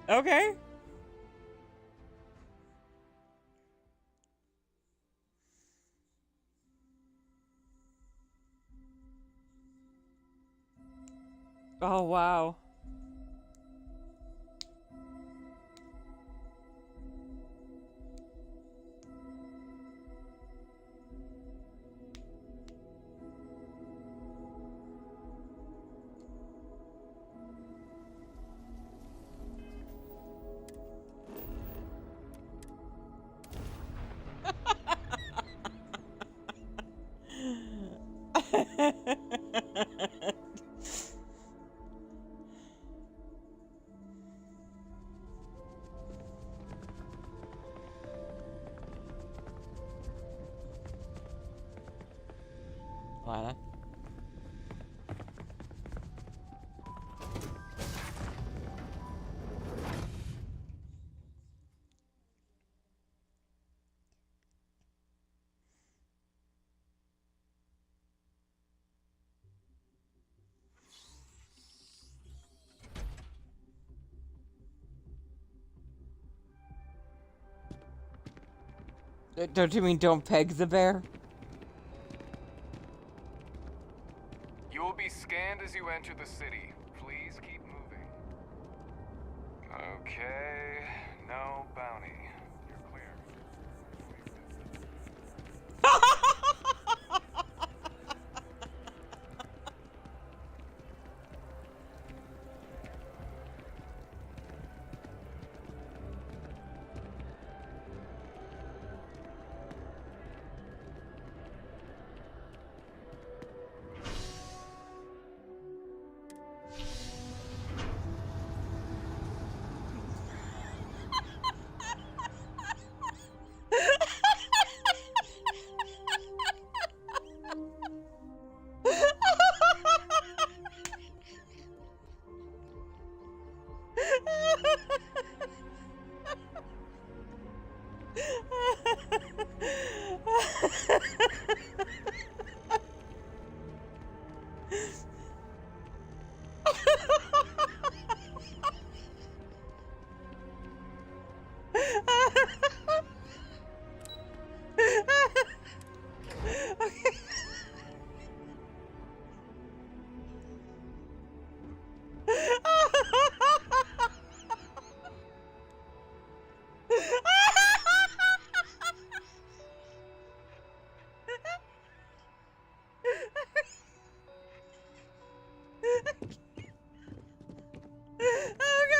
Okay. Oh, wow. Lana. Don't you mean don't peg the bear? You will be scanned as you enter the city. Please keep moving. Okay, no bounty. You're clear.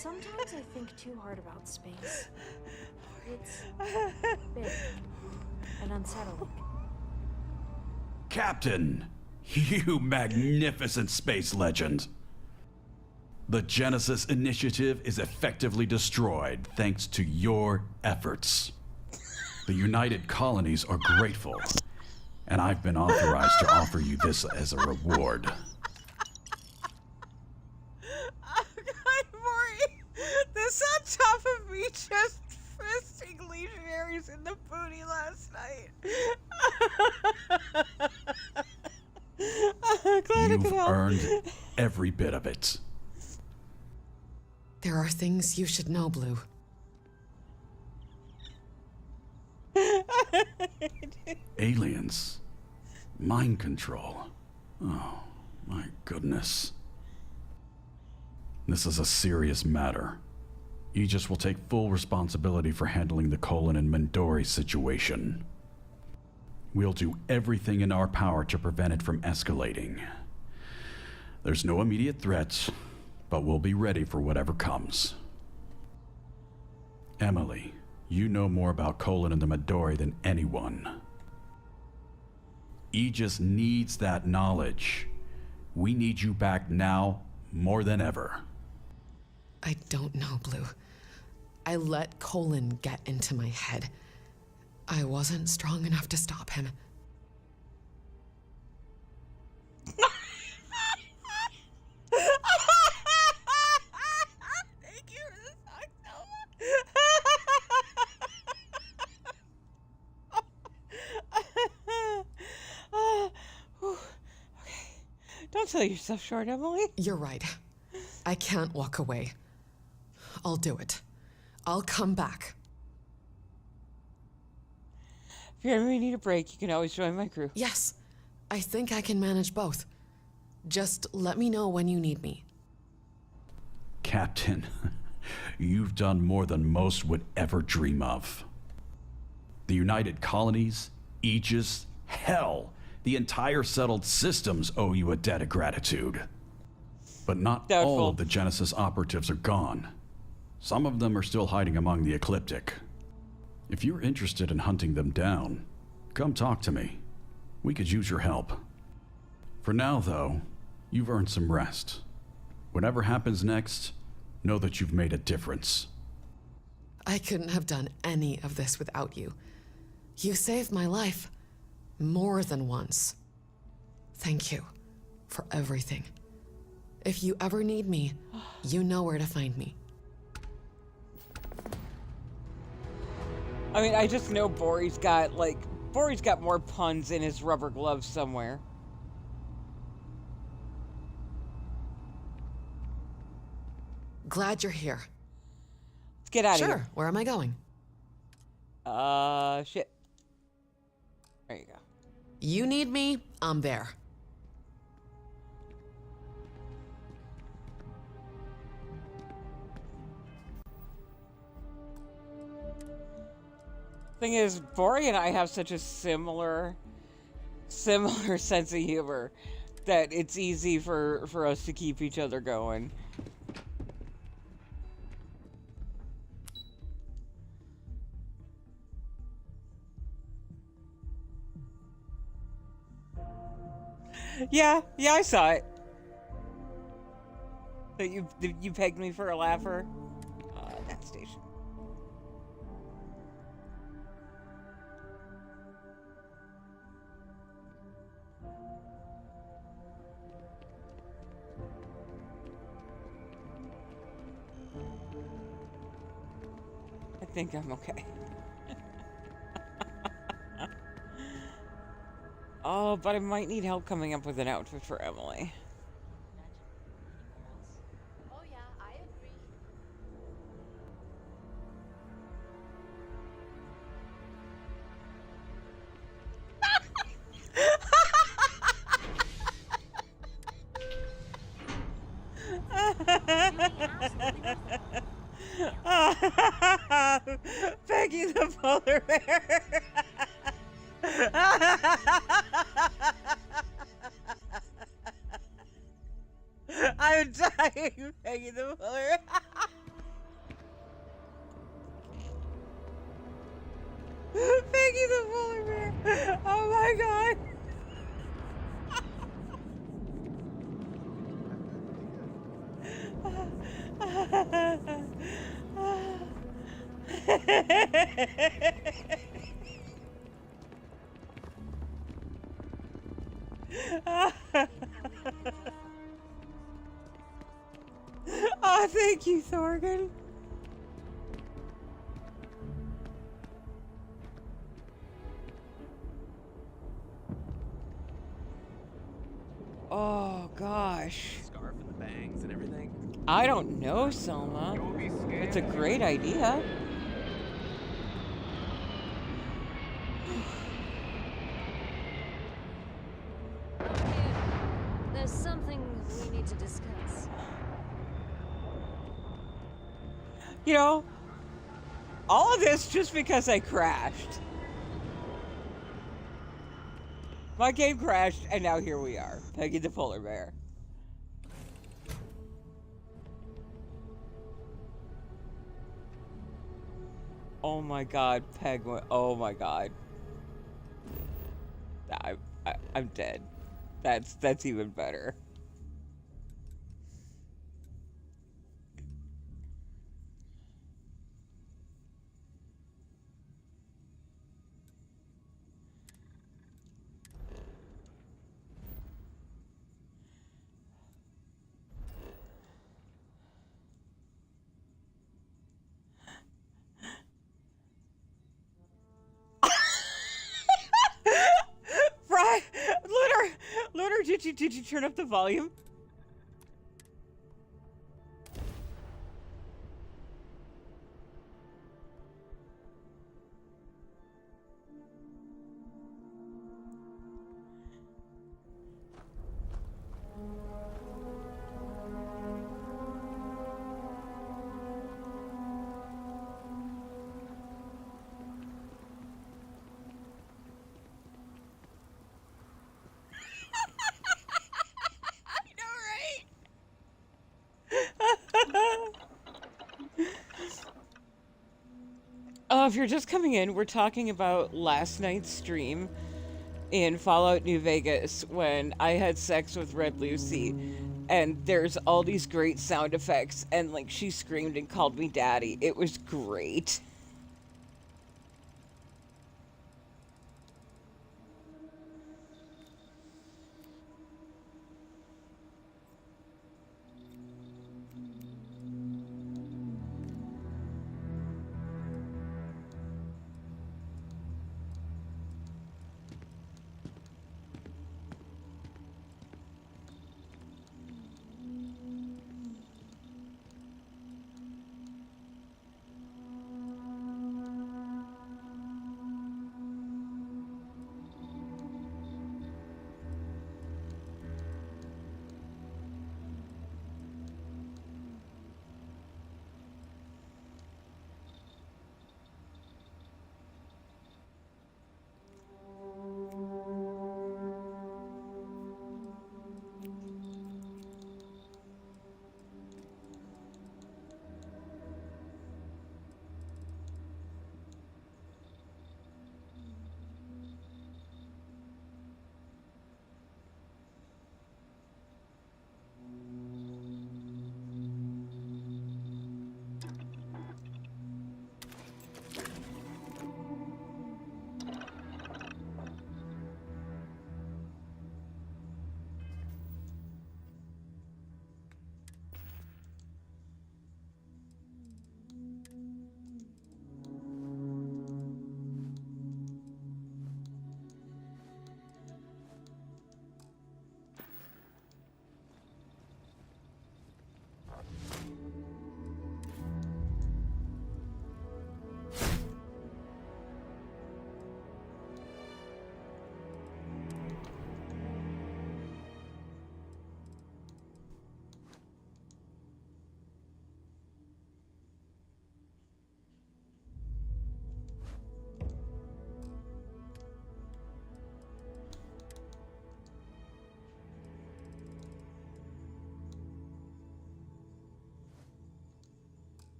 Sometimes I think too hard about space. It's big and unsettling. Captain, you magnificent space legend. The Genesis Initiative is effectively destroyed thanks to your efforts. The United Colonies are grateful, and I've been authorized to offer you this as a reward. This on top of me just fisting legionaries in the booty last night. Glad I could You've help. earned every bit of it. There are things you should know, Blue. Aliens. Mind control. Oh, my goodness. This is a serious matter. Aegis will take full responsibility for handling the Colon and Mandori situation. We'll do everything in our power to prevent it from escalating. There's no immediate threats, but we'll be ready for whatever comes. Emily, you know more about Colon and the Mandori than anyone. Aegis needs that knowledge. We need you back now more than ever. I don't know, Blue. I let Colin get into my head. I wasn't strong enough to stop him. Thank you for the song, Selma. Okay. Don't sell yourself short, Emily. You're right. I can't walk away. I'll do it. I'll come back. If you ever need a break, you can always join my crew. Yes, I think I can manage both. Just let me know when you need me. Captain, you've done more than most would ever dream of. The United Colonies, Aegis, hell, the entire settled systems owe you a debt of gratitude. But not all of the Genesis operatives are gone. Some of them are still hiding among the Ecliptic. If you're interested in hunting them down, come talk to me. We could use your help. For now, though, you've earned some rest. Whatever happens next, know that you've made a difference. I couldn't have done any of this without you. You saved my life more than once. Thank you for everything. If you ever need me, you know where to find me. I mean, I just know Bori's got more puns in his rubber gloves somewhere. Glad you're here. Let's get out of here. Sure, where am I going? Shit. There you go. You need me, I'm there. Thing is, Bori and I have such a similar sense of humor that it's easy for us to keep each other going. Yeah, I saw it. That you pegged me for a laugher. That station. I think I'm okay. Oh, but I might need help coming up with an outfit for Emily. Oh yeah, I agree. Peggy the polar bear. I'm dying, Peggy the polar bear. Peggy the polar bear. Oh my god. Oh, thank you, Thorgan. Oh gosh. Scarf and the bangs and everything. I don't know, Selma. It's a great idea. There's something we need to discuss. You know, all of this just because I crashed. My game crashed, and now here we are. Peggy the polar bear. Oh my god, Peg went, oh my god. I'm dead. That's even better. Lunar, did you turn up the volume? If you're just coming in, we're talking about last night's stream. in Fallout New Vegas when I had sex with Red Lucy, and there's all these great sound effects, and like she screamed and called me daddy. It was great.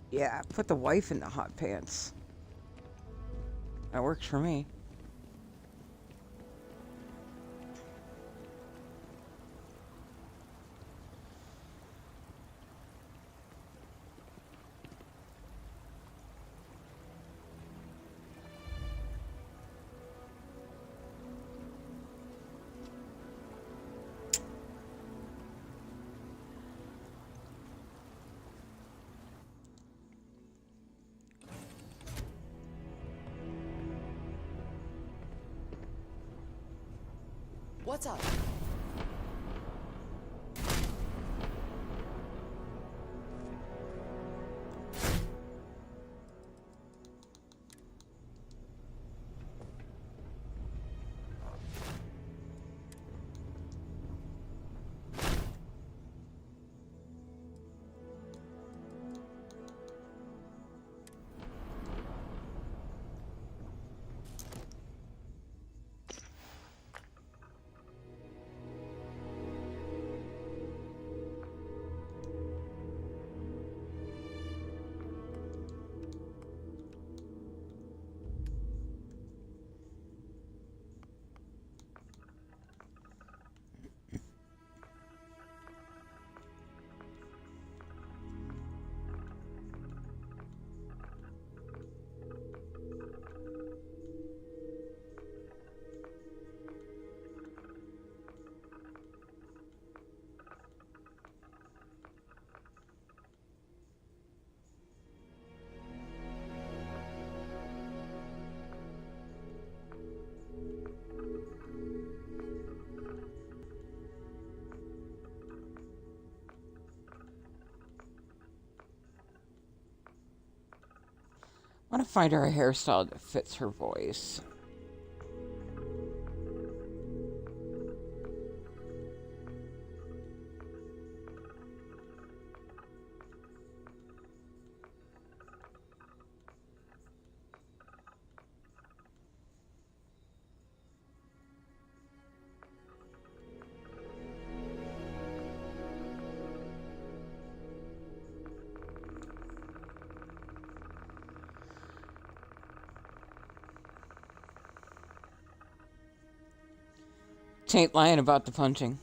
Yeah, put the wife in the hot pants. That works for me. What's up? I want to find her a hairstyle that fits her voice. Tain't lying about the punching.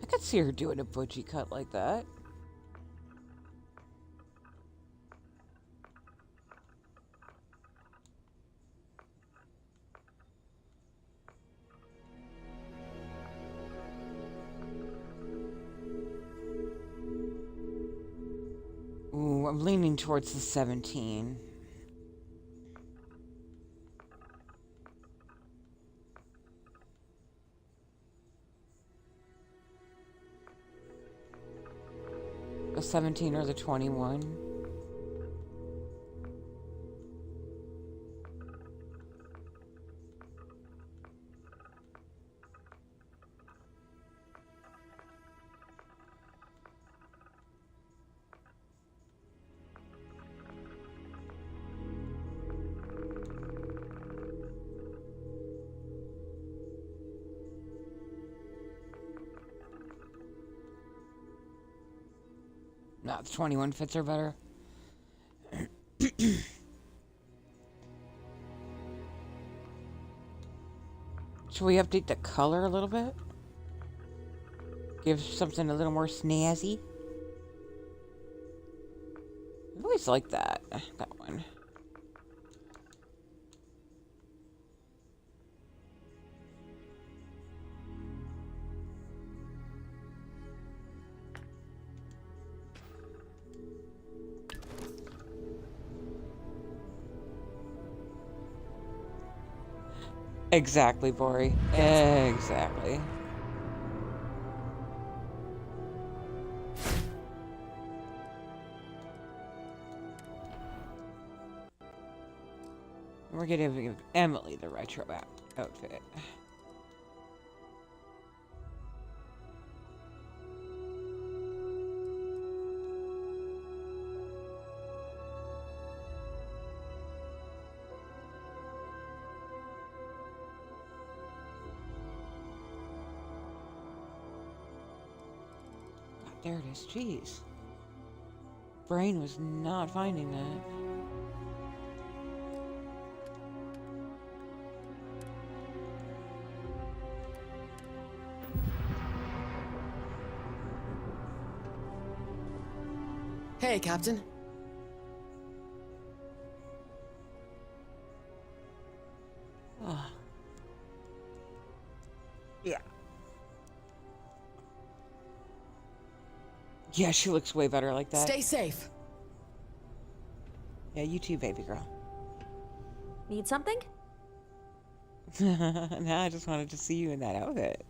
I could see her doing a butchie cut like that. Ooh, I'm leaning towards the 17. The 17 or the 21. No, the 21 fits her better. Should we update the color a little bit? Give something a little more snazzy? I always like that one. Exactly, Bori. Exactly. We're gonna give Emily the retro outfit. There it is. Jeez. Brain was not finding that. Hey, Captain. Oh. Yeah. Yeah, she looks way better like that. Stay safe. Yeah, you too, baby girl. Need something? Now I just wanted to see you in that outfit.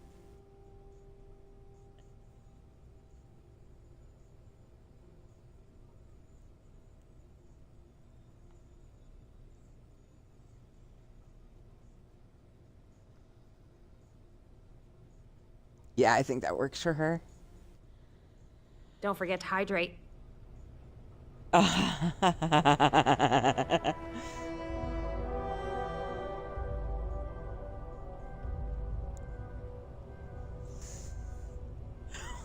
Yeah, I think that works for her. Don't forget to hydrate.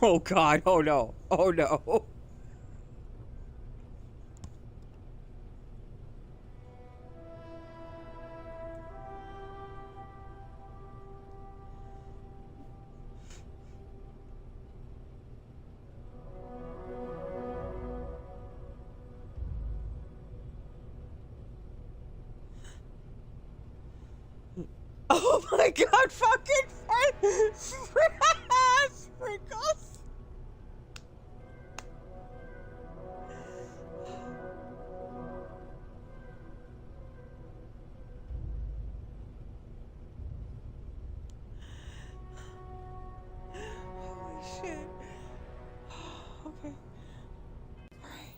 Oh God, oh no, oh no. Oh my God, fucking sprinkles. Holy shit. Okay. Alright.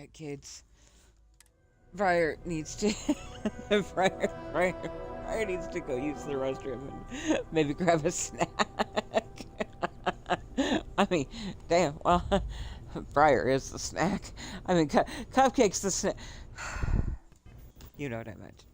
quiet, kids. Briar needs to Briar needs to go use the restroom and maybe grab a snack. I mean, damn. Well, Briar is the snack. I mean, Cupcake's the snack. You know what I meant.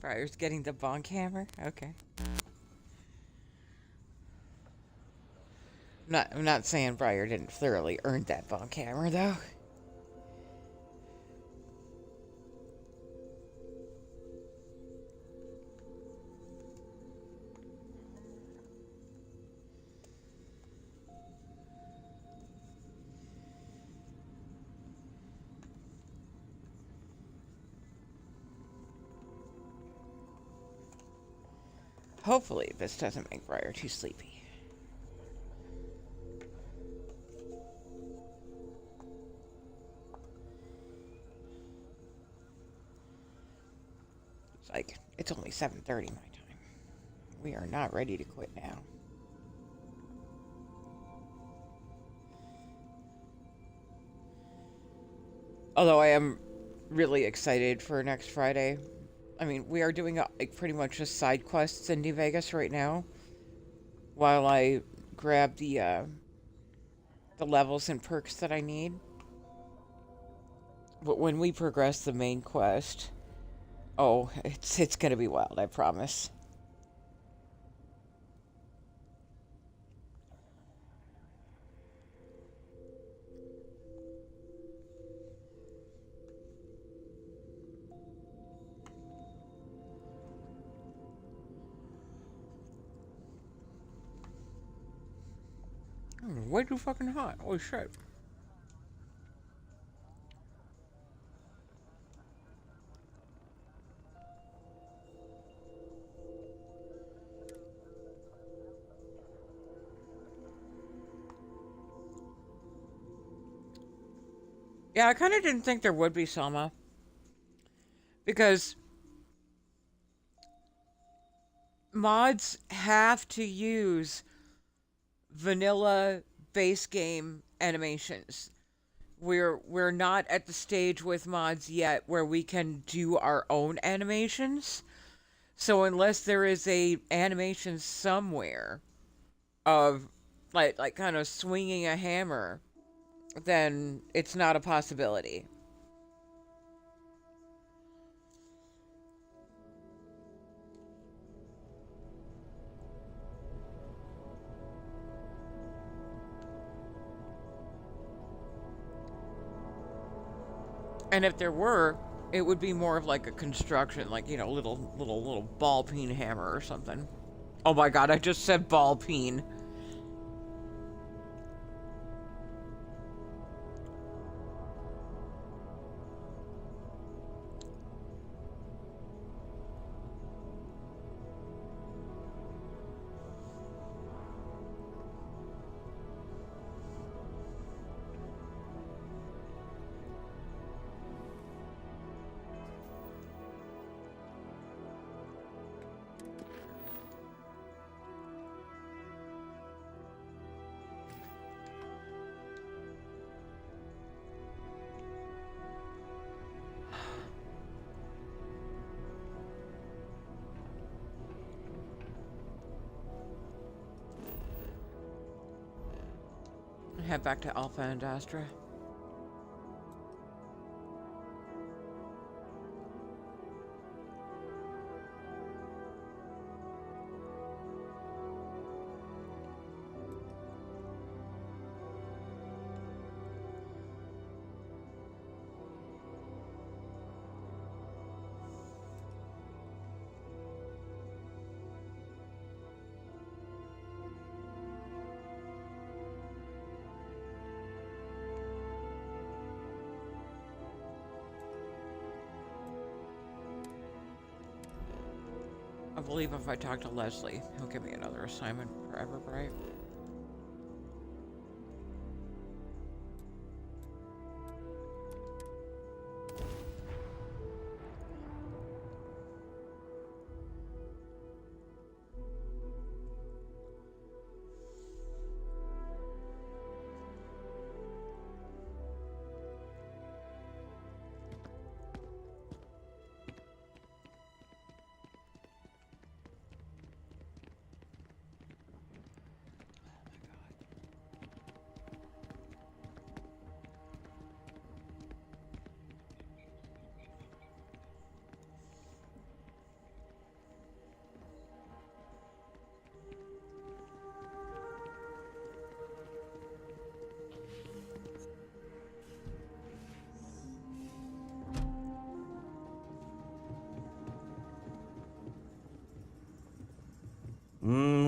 Briar's getting the bonk hammer? Okay. I'm not saying Briar didn't thoroughly earn that bonk hammer, though. Hopefully this doesn't make Briar too sleepy. It's only 7:30 my time. We are not ready to quit now. Although I am really excited for next Friday. I mean, we are doing pretty much just side quests in New Vegas right now, while I grab the levels and perks that I need. But when we progress the main quest, oh, it's gonna be wild, I promise. Way too fucking hot. Holy shit. Yeah, I kind of didn't think there would be Selma. Because mods have to use vanilla base game animations. We're not at the stage with mods yet where we can do our own animations. So unless there is a animation somewhere of like kind of swinging a hammer, then it's not a possibility. And if there were, it would be more of like a construction, like, you know, little ball peen hammer or something. Oh my god, I just said ball peen. Head back to Alpha and Astra. I believe if I talk to Leslie, he'll give me another assignment for Everbright.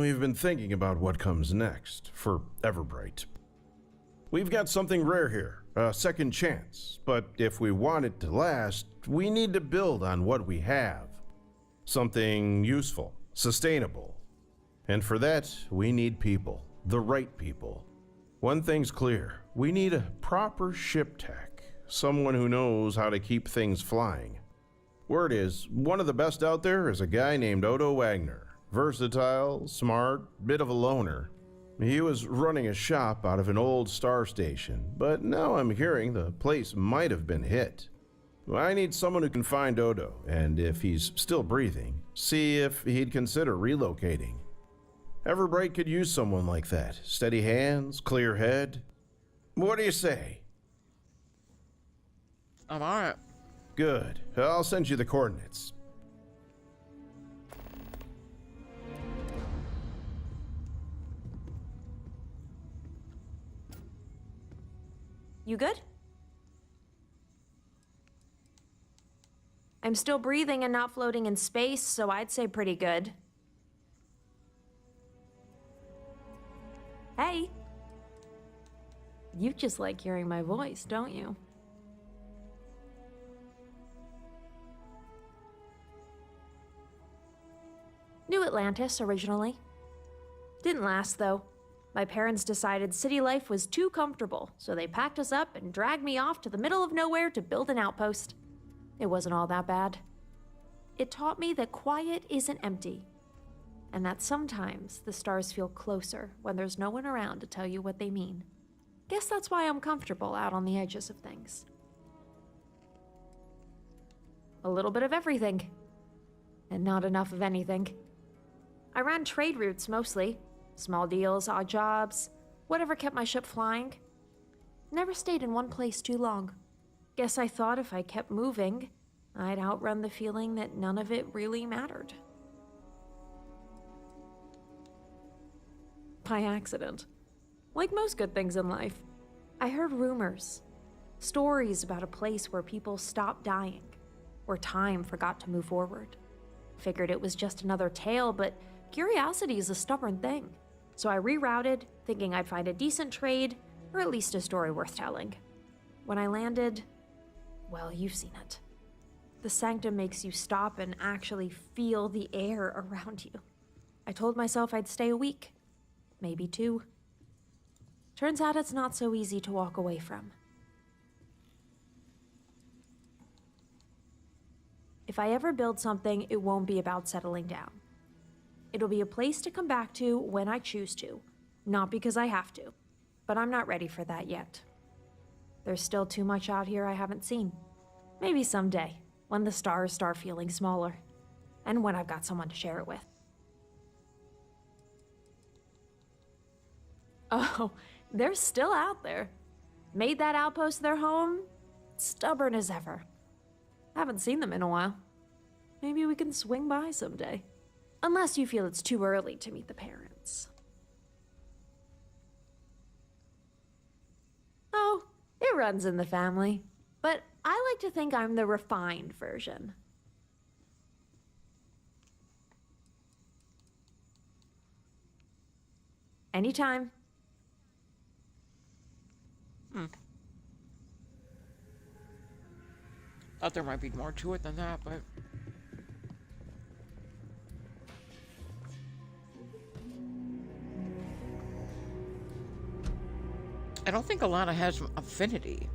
we've been thinking about what comes next for Everbright. We've got something rare here, a second chance, but if we want it to last, we need to build on what we have. Something useful, sustainable. And for that, we need people, the right people. One thing's clear, we need a proper ship tech, someone who knows how to keep things flying. Word is, one of the best out there is a guy named Odo Wagner. Versatile, smart, bit of a loner. He was running a shop out of an old star station, but now I'm hearing the place might have been hit. I need someone who can find Odo, and if he's still breathing, see if he'd consider relocating. Everbright could use someone like that. Steady hands, clear head. What do you say? I'm on it. Good. I'll send you the coordinates. You good? I'm still breathing and not floating in space, so I'd say pretty good. Hey. You just like hearing my voice, don't you? New Atlantis, originally. Didn't last, though. My parents decided city life was too comfortable, so they packed us up and dragged me off to the middle of nowhere to build an outpost. It wasn't all that bad. It taught me that quiet isn't empty, and that sometimes the stars feel closer when there's no one around to tell you what they mean. Guess that's why I'm comfortable out on the edges of things. A little bit of everything, and not enough of anything. I ran trade routes mostly. Small deals, odd jobs, whatever kept my ship flying. Never stayed in one place too long. Guess I thought if I kept moving, I'd outrun the feeling that none of it really mattered. By accident. Like most good things in life, I heard rumors. Stories about a place where people stopped dying, where time forgot to move forward. Figured it was just another tale, but curiosity is a stubborn thing. So I rerouted, thinking I'd find a decent trade, or at least a story worth telling. When I landed, well, you've seen it. The sanctum makes you stop and actually feel the air around you. I told myself I'd stay a week, maybe 2. Turns out it's not so easy to walk away from. If I ever build something, it won't be about settling down. It'll be a place to come back to when I choose to, not because I have to. But I'm not ready for that yet. There's still too much out here I haven't seen. Maybe someday, when the stars start feeling smaller, and when I've got someone to share it with. Oh, they're still out there. Made that outpost their home, stubborn as ever. Haven't seen them in a while. Maybe we can swing by someday. Unless you feel it's too early to meet the parents. Oh, it runs in the family. But I like to think I'm the refined version. Anytime. Thought there might be more to it than that, but... I don't think Alana has affinity.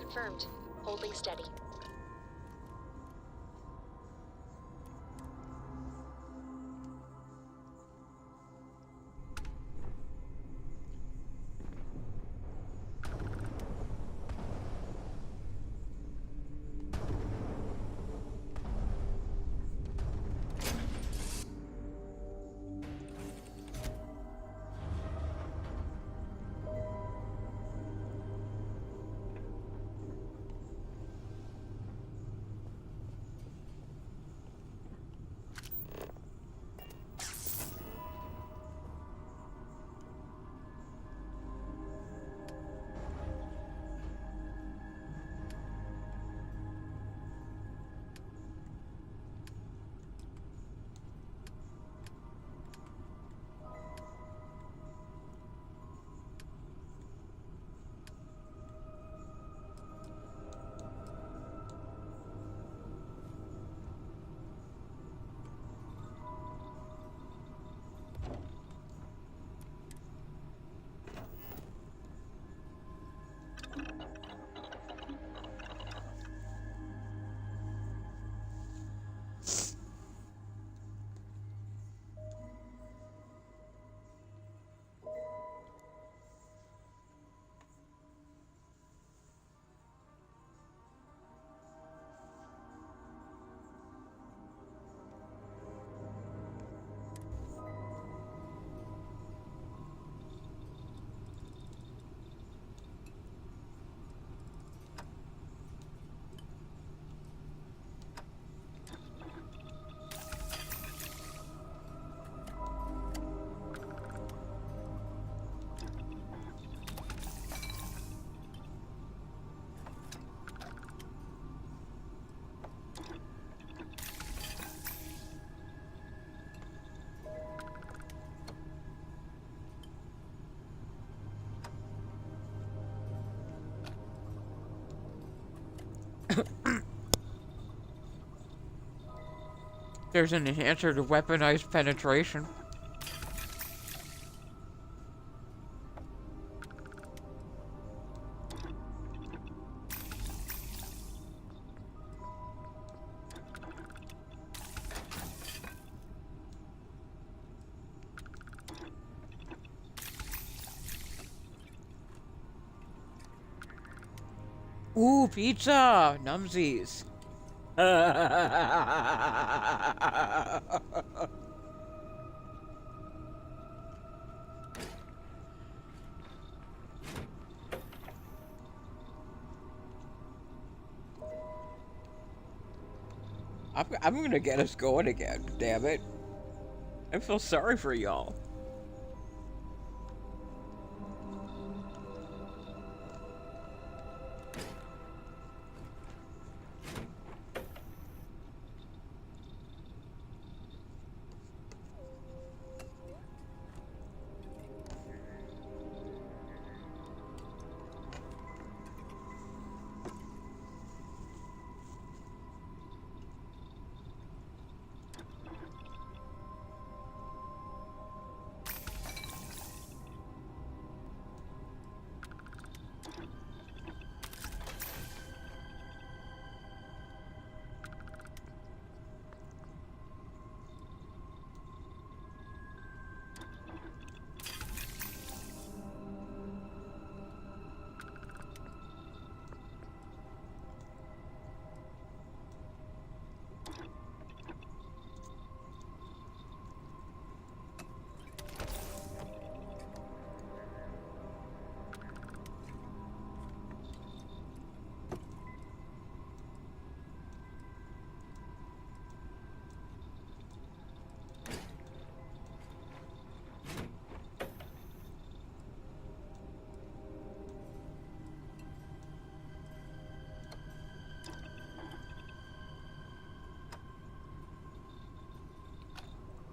confirmed. Holding steady. There's an enhancer to weaponized penetration. Ooh, pizza! Numsies. I'm gonna get us going again, damn it. I feel sorry for y'all.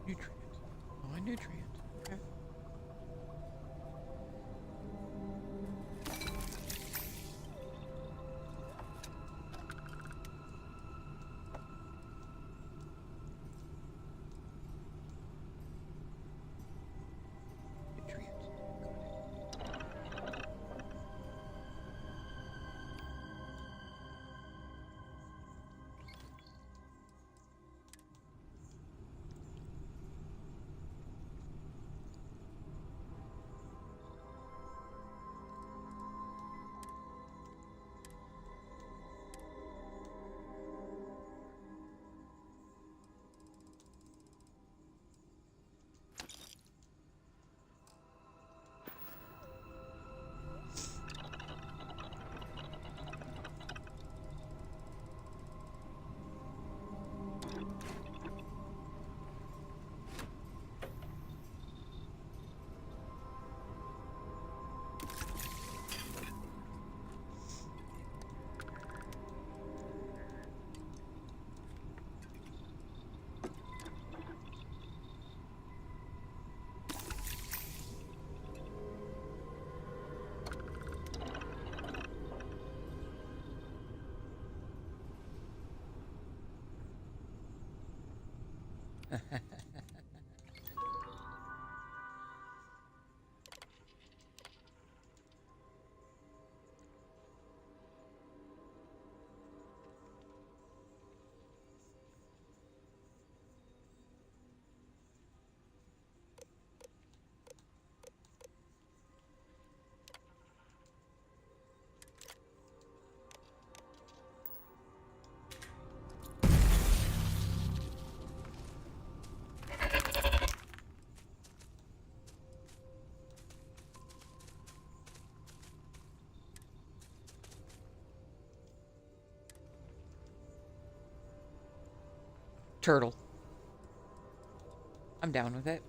Nutrient. Oh, a nutrient. Okay. Nutrient. Got it. Turtle. I'm down with it.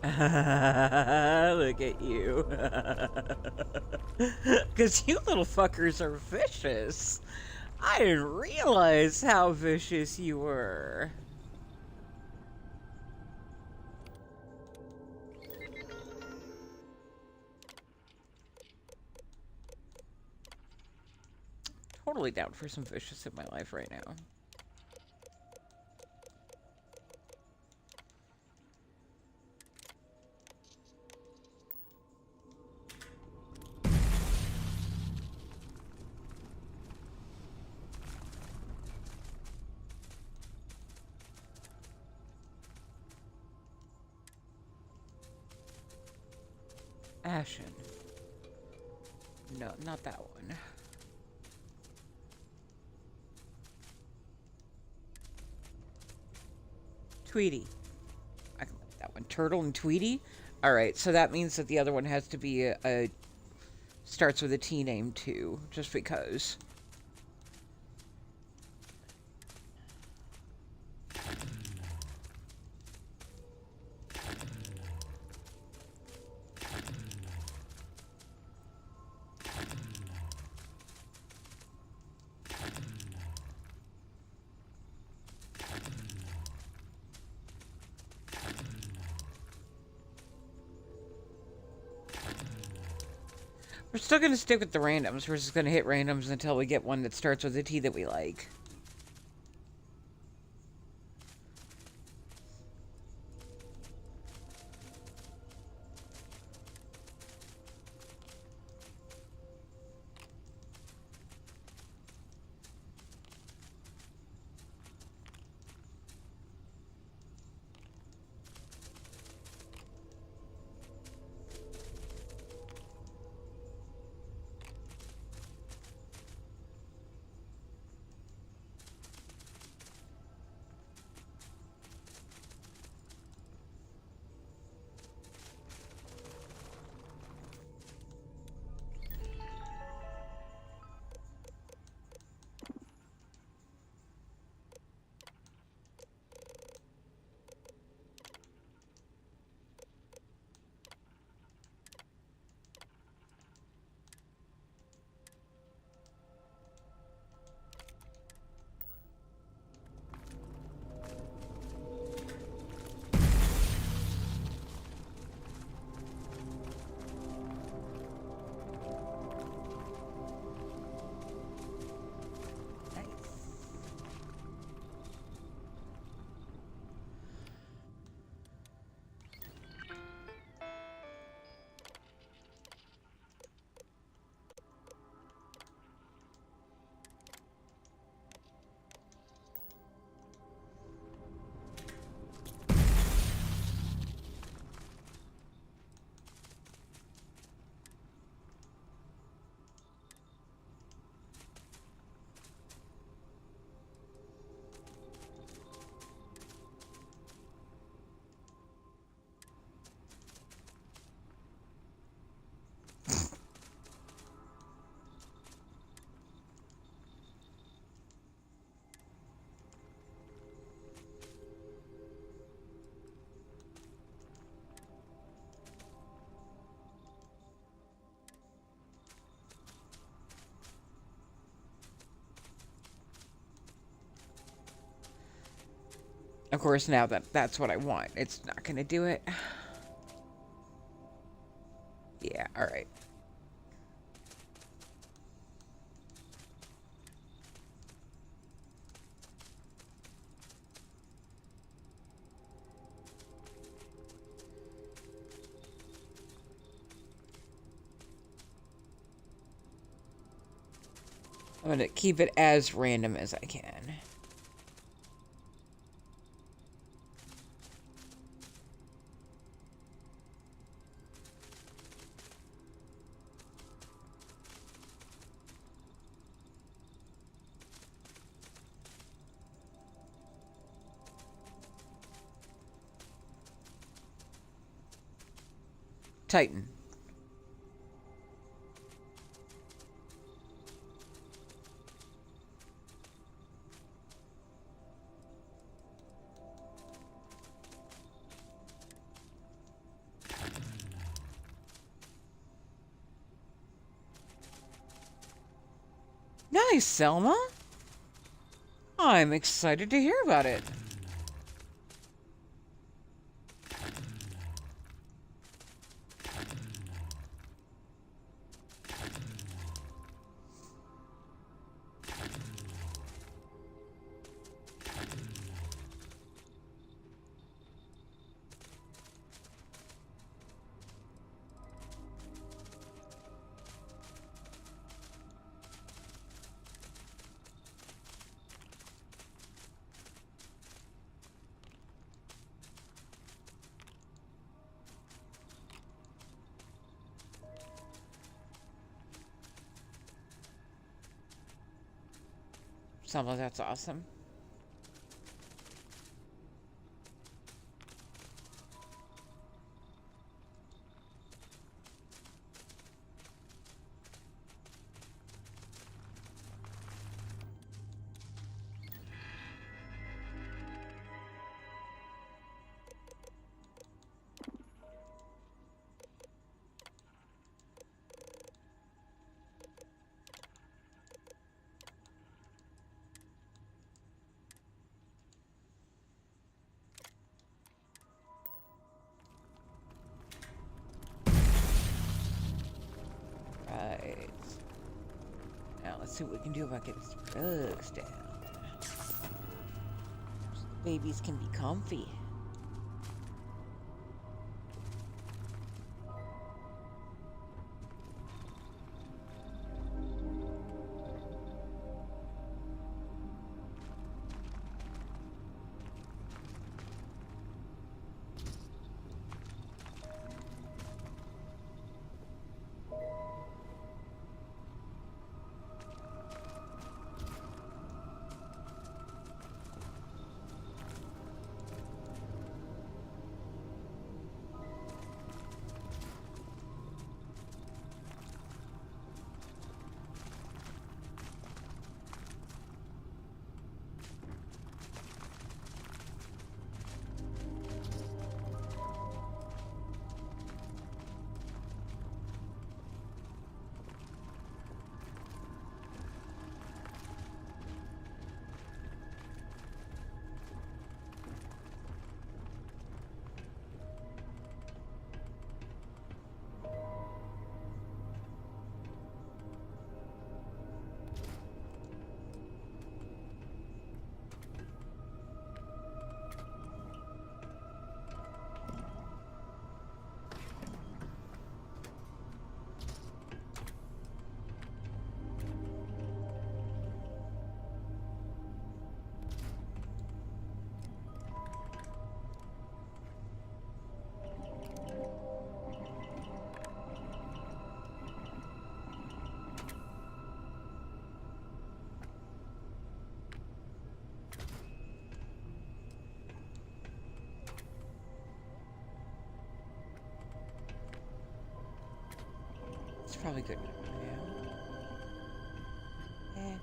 Look at you. Because you little fuckers are vicious. I didn't realize how vicious you were. Totally down for some vicious in my life right now. Ashen. No, not that one. Tweety. I can like that one. Turtle and Tweety? Alright, so that means that the other one has to be a starts with a T name too, just because. We're still going to stick with the randoms. We're just going to hit randoms until we get one that starts with a T that we like. Of course, now that's what I want, it's not gonna do it. Yeah, alright. I'm gonna keep it as random as I can. Titan. Nice, Selma. I'm excited to hear about it. Selma, that's awesome. Right. Now let's see what we can do about getting some drugs down. So the babies can be comfy. It's probably good enough for now. Eh.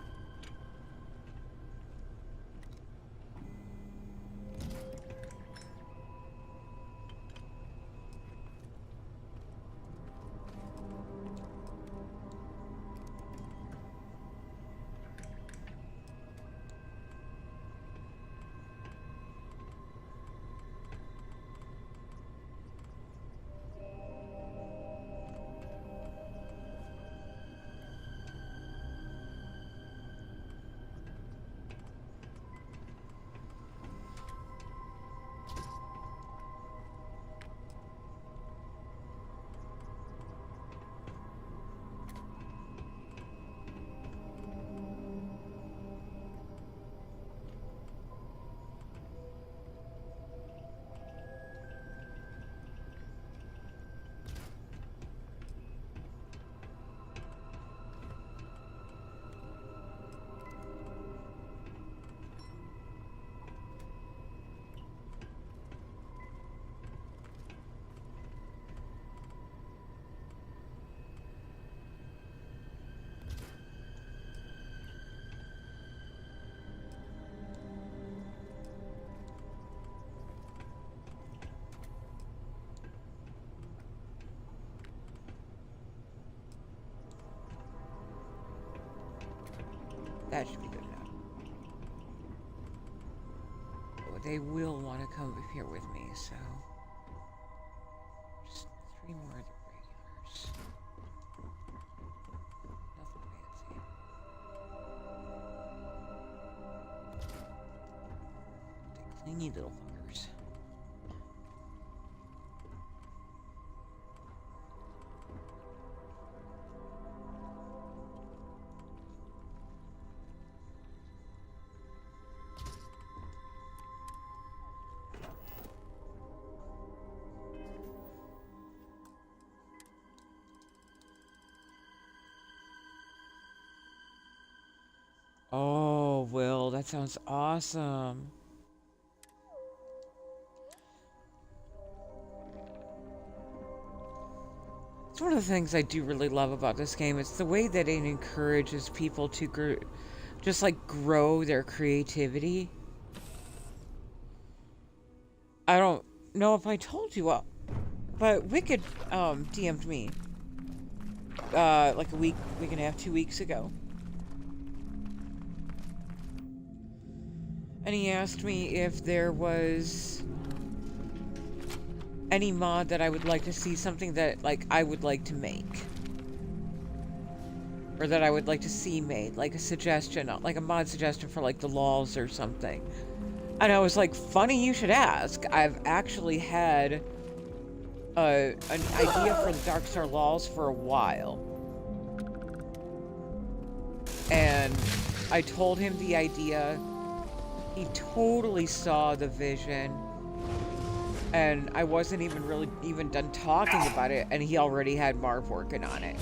That should be good enough. Oh, they will want to come up here with me, so... Just 3 more of the regulars. Nothing fancy. They clingy little fuckers. Oh, Will, that sounds awesome. It's one of the things I do really love about this game. It's the way that it encourages people to just like grow their creativity. I don't know if I told you, but Wicked DM'd me like a week and a half, 2 weeks ago. And he asked me if there was any mod that I would like to see, something that, like, I would like to make. Or that I would like to see made, like a suggestion, like a mod suggestion for, like, the LOLs or something. And I was like, funny you should ask. I've actually had an idea for the Darkstar LOLs for a while. And I told him the idea. He totally saw the vision, and I wasn't even done talking about it, and he already had Marv working on it.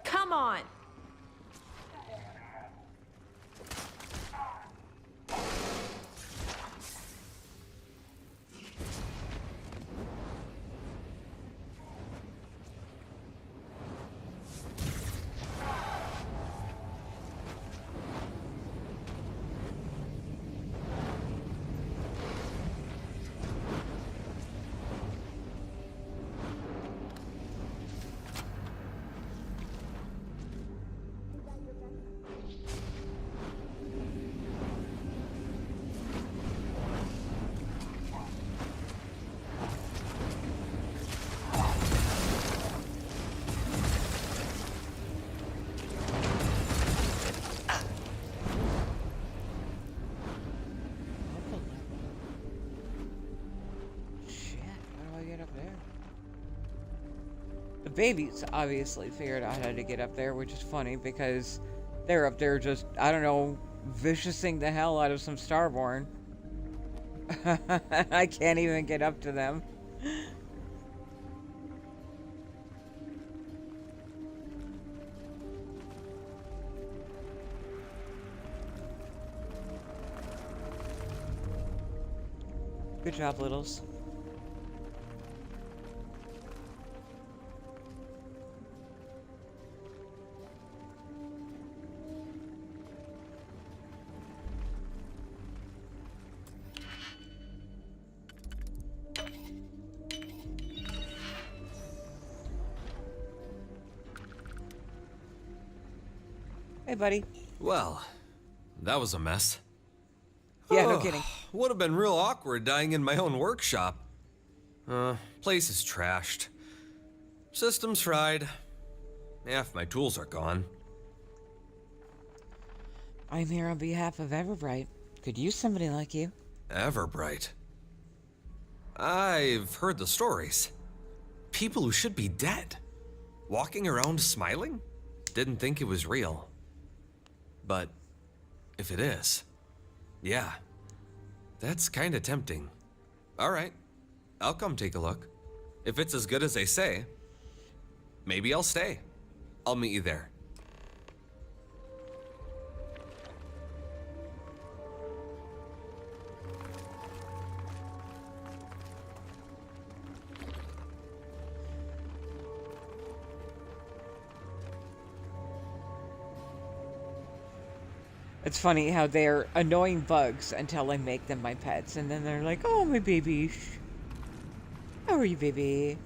Come on. Babies obviously figured out how to get up there, which is funny because they're up there just, I don't know, viciousing the hell out of some Starborn. I can't even get up to them. Good job, Littles. Hey, buddy. Well, that was a mess. Yeah, no kidding. Would have been real awkward dying in my own workshop. Place is trashed. System's fried. Half my tools are gone. I'm here on behalf of Everbright. Could use somebody like you. Everbright. I've heard the stories. People who should be dead. Walking around smiling? Didn't think it was real. But if it is, yeah, that's kind of tempting. All right, I'll come take a look. If it's as good as they say, maybe I'll stay. I'll meet you there. It's funny how they're annoying bugs until I make them my pets, and then they're like, "Oh, my baby. How are you, baby?"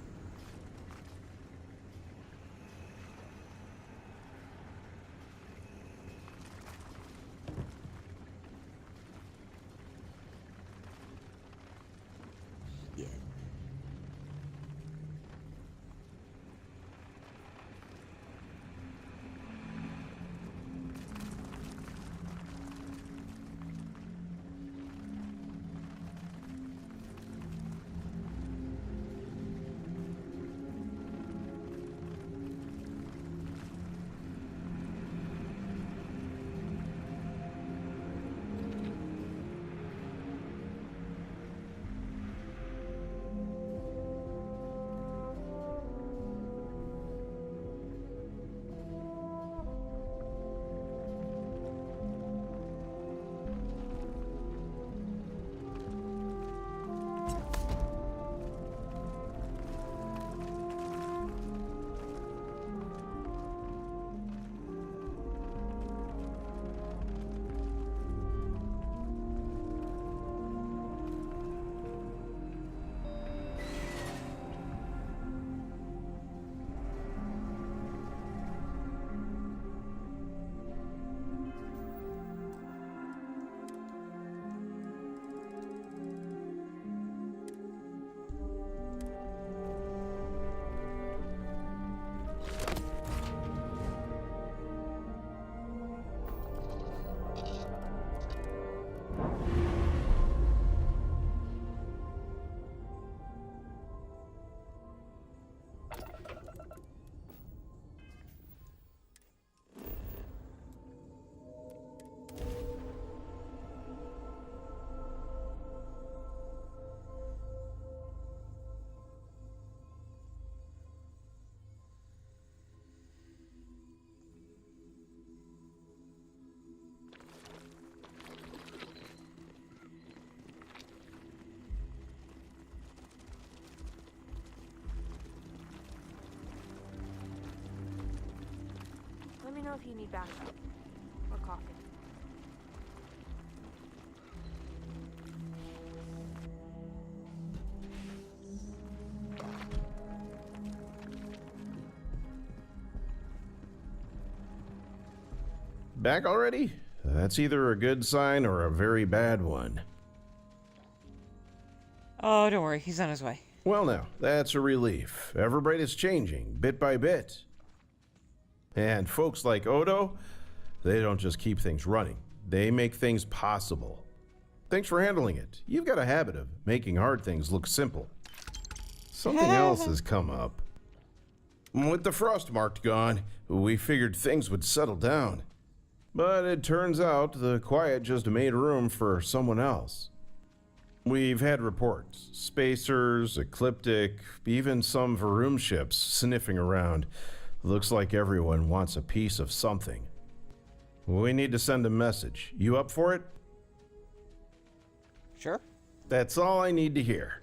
Let me know if you need backup or coffee. Back already? That's either a good sign or a very bad one. Oh, don't worry. He's on his way. Well now, that's a relief. Everbright is changing, bit by bit. And folks like Odo, they don't just keep things running. They make things possible. Thanks for handling it. You've got a habit of making hard things look simple. Something else has come up. With the frost marked gone, we figured things would settle down. But it turns out the quiet just made room for someone else. We've had reports. Spacers, Ecliptic, even some Varum ships sniffing around. Looks like everyone wants a piece of something. We need to send a message. You up for it? Sure. That's all I need to hear.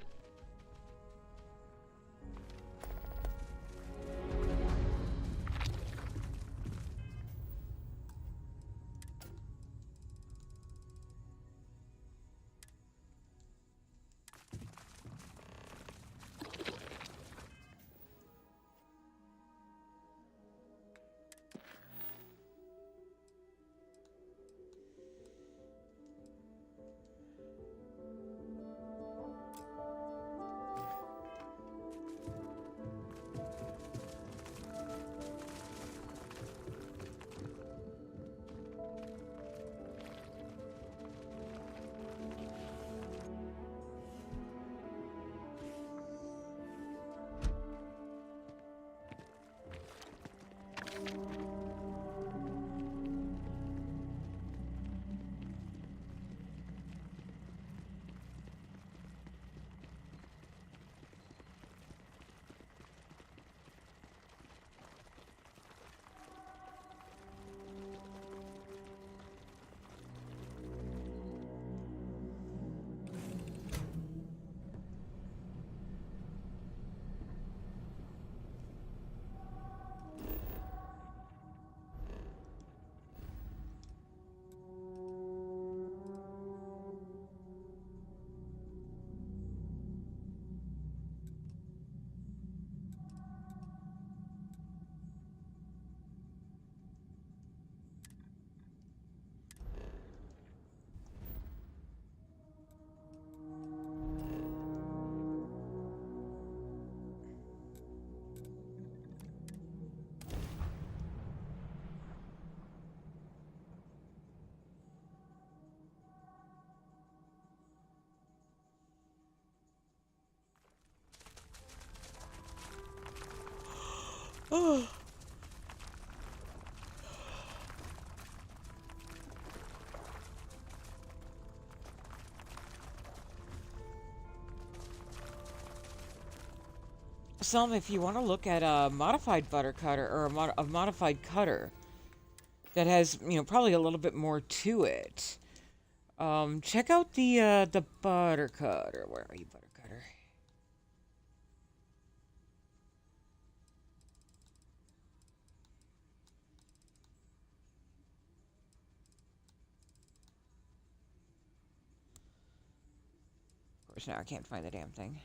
Oh. Some, if you want to look at a modified butter cutter or a modified cutter that has, you know, probably a little bit more to it, check out the butter cutter. Where are you, butter cutter? Of course, now I can't find the damn thing.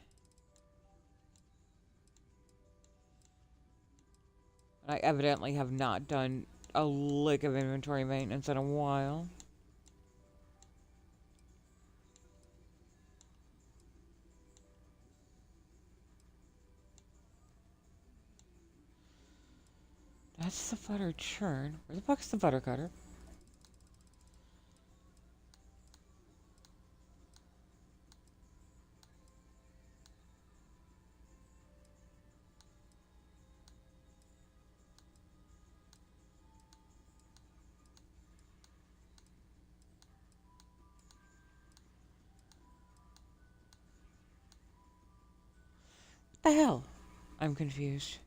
I evidently have not done a lick of inventory maintenance in a while. That's the butter churn. Where the fuck's the butter cutter? What the hell? I'm confused.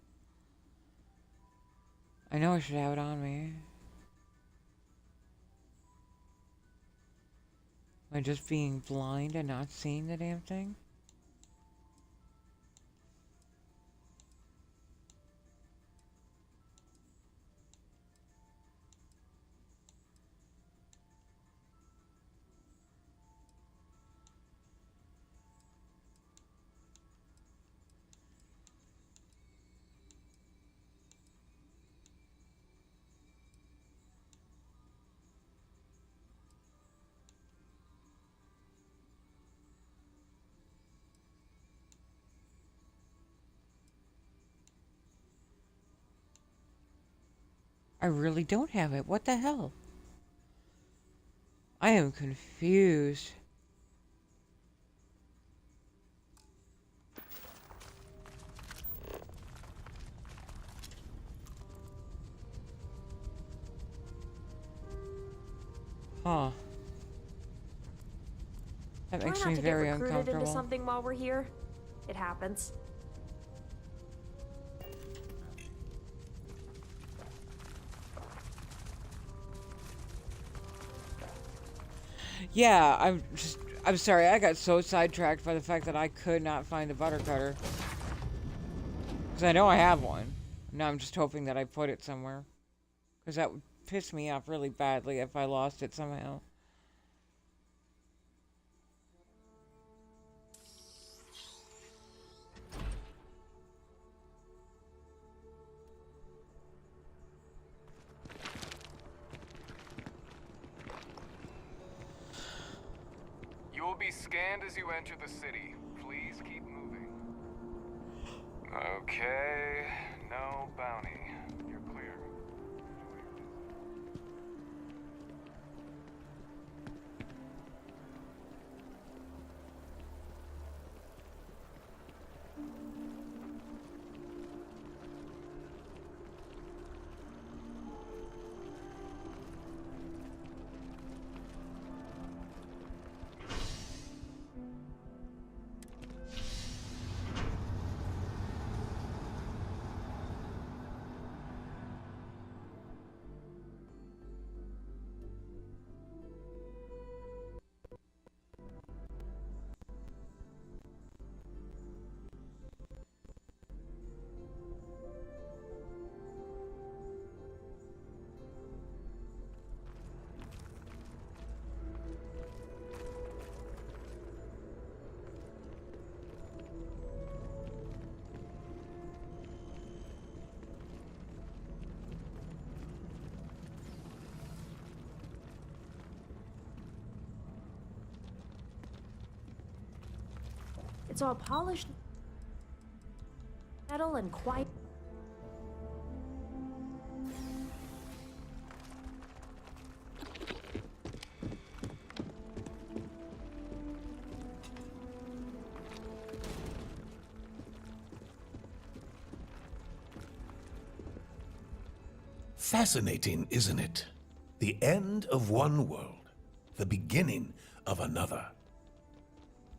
I know I should have it on me. Am I just being blind and not seeing the damn thing? I really don't have it. What the hell? I am confused. Huh. That makes me very uncomfortable. Try not to get recruited into something while we're here. It happens. Yeah, I'm sorry, I got so sidetracked by the fact that I could not find the butter cutter. Because I know I have one. Now I'm just hoping that I put it somewhere. Because that would piss me off really badly if I lost it somehow. You will be scanned as you enter the city. Please keep moving. Okay, no bounty. You're clear. It's all polished metal and quiet. Fascinating, isn't it? The end of one world, the beginning of another.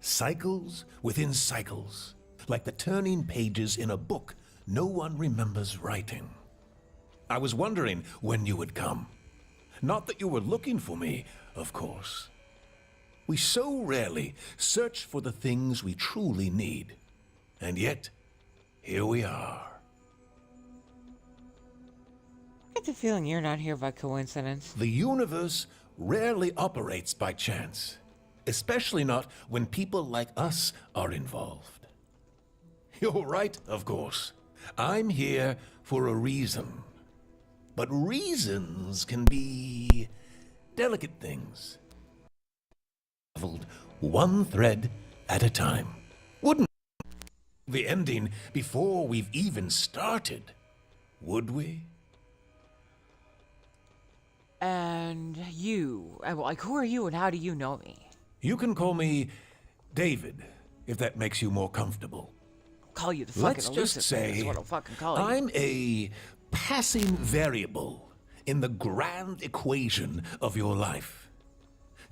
Cycles within cycles, like the turning pages in a book no one remembers writing. I was wondering when you would come. Not that you were looking for me, of course. We so rarely search for the things we truly need. And yet, here we are. I get the feeling you're not here by coincidence. The universe rarely operates by chance. Especially not when people like us are involved. You're right, of course. I'm here for a reason. But reasons can be delicate things. Traveled one thread at a time. Wouldn't the ending before we've even started, would we? And you, like, who are you and how do you know me? You can call me David, if that makes you more comfortable. Call you the fucking Let's elusive just man is say what I'll fucking call you. I'm a passing variable in the grand equation of your life.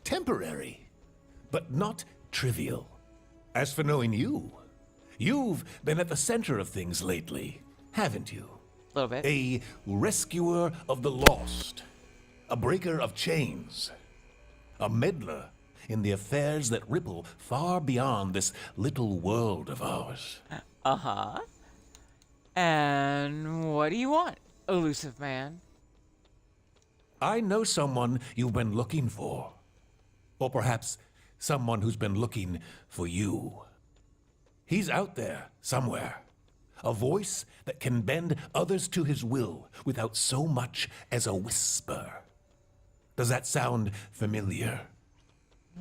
Temporary, but not trivial. As for knowing you, you've been at the center of things lately, haven't you? A little bit. A rescuer of the lost, a breaker of chains, a meddler in the affairs that ripple far beyond this little world of ours. Uh-huh. And what do you want, elusive man? I know someone you've been looking for. Or perhaps someone who's been looking for you. He's out there, somewhere. A voice that can bend others to his will without so much as a whisper. Does that sound familiar?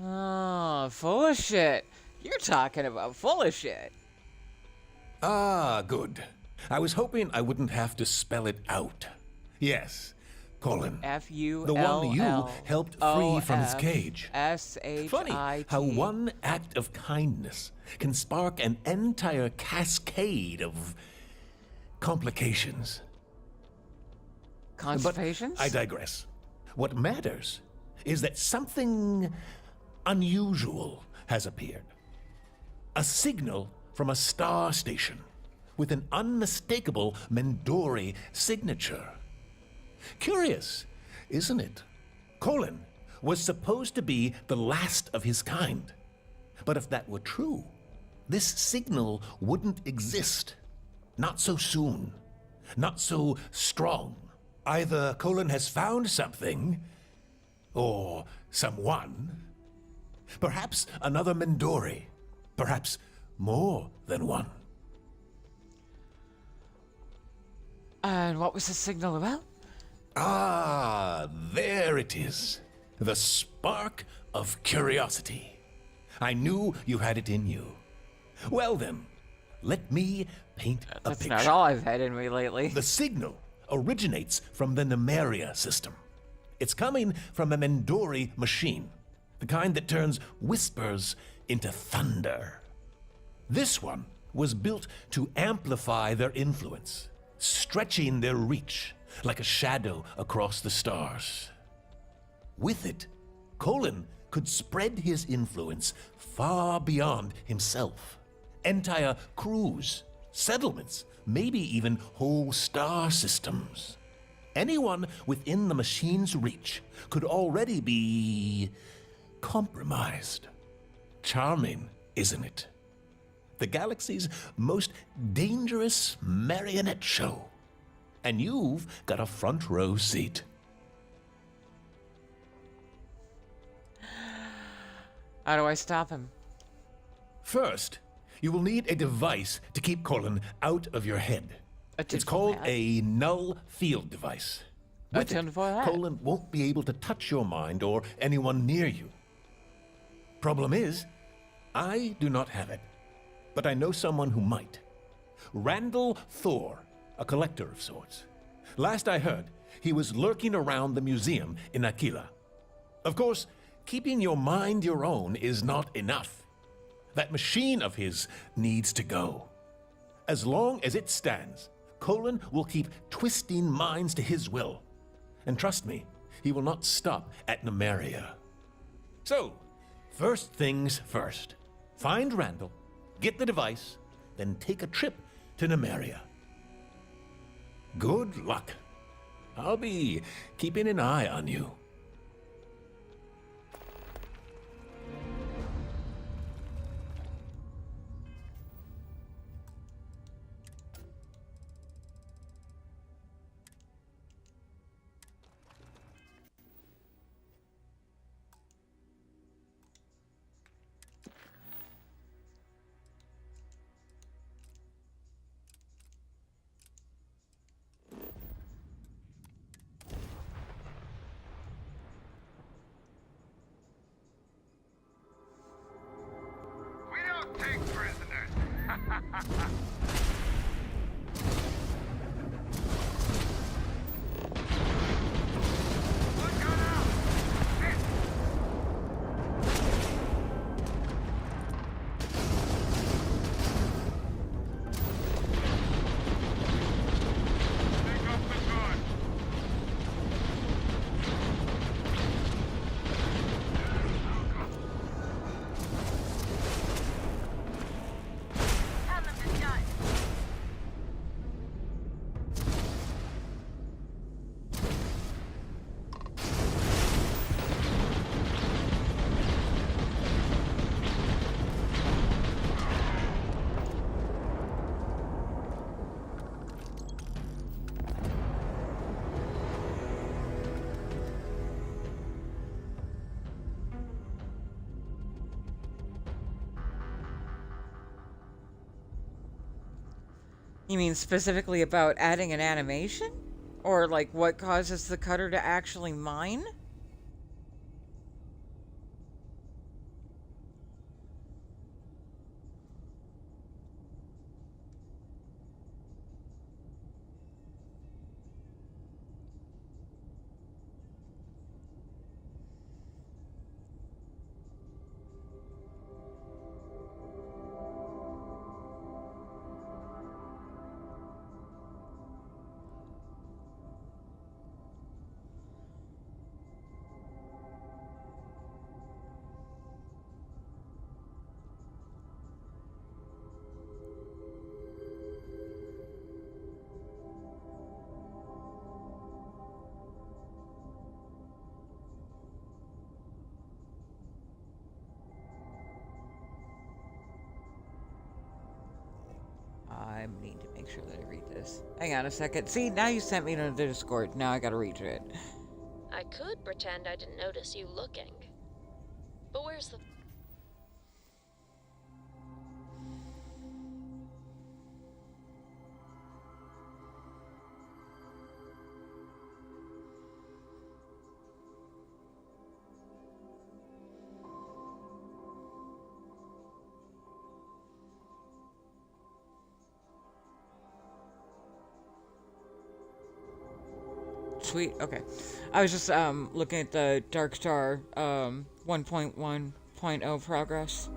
Oh, full of shit. You're talking about full of shit. Ah, good. I was hoping I wouldn't have to spell it out. Yes, Colin. F-U-L-L. The one you helped free from his cage. S-H-I-T. Funny how one act of kindness can spark an entire cascade of complications. Constipations? But I digress. What matters is that something unusual has appeared. A signal from a star station with an unmistakable Mendori signature. Curious, isn't it? Colin was supposed to be the last of his kind, But if that were true, this signal wouldn't exist. Not so soon. Not so strong. Either Colin has found something, or someone. Perhaps another Mendori. Perhaps more than one. And what was the signal about? Ah, there it is. The spark of curiosity. I knew you had it in you. Well then, let me paint a That's picture. not all I've had in me lately. The signal originates from the Nemeria system. It's coming from a Mendori machine, the kind that turns whispers into thunder. This one was built to amplify their influence, stretching their reach like a shadow across the stars. With it, Colin could spread his influence far beyond himself. Entire crews, settlements, maybe even whole star systems. Anyone within the machine's reach could already be compromised. Charming, isn't it? The galaxy's most dangerous marionette show. And you've got a front row seat. How do I stop him? First, you will need a device to keep Colin out of your head. It's called a null field device. With it, Colin won't be able to touch your mind or anyone near you. Problem is, I do not have it, but I know someone who might. Randall Thor, a collector of sorts. Last I heard, he was lurking around the museum in Aquila. Of course, keeping your mind your own is not enough. That machine of his needs to go. As long as it stands, Colin will keep twisting minds to his will. And trust me, he will not stop at Nemeria. So, first things first. Find Randall, get the device, then take a trip to Nemeria. Good luck. I'll be keeping an eye on you. Take prisoners. You mean specifically about adding an animation? Or like what causes the cutter to actually mine? make sure that I read this. Hang on a second. See, now you sent me to the Discord. Now I gotta read it. I could pretend I didn't notice you looking. But where's the... Sweet. Okay. I was just looking at the Dark Star 1.1.0 progress.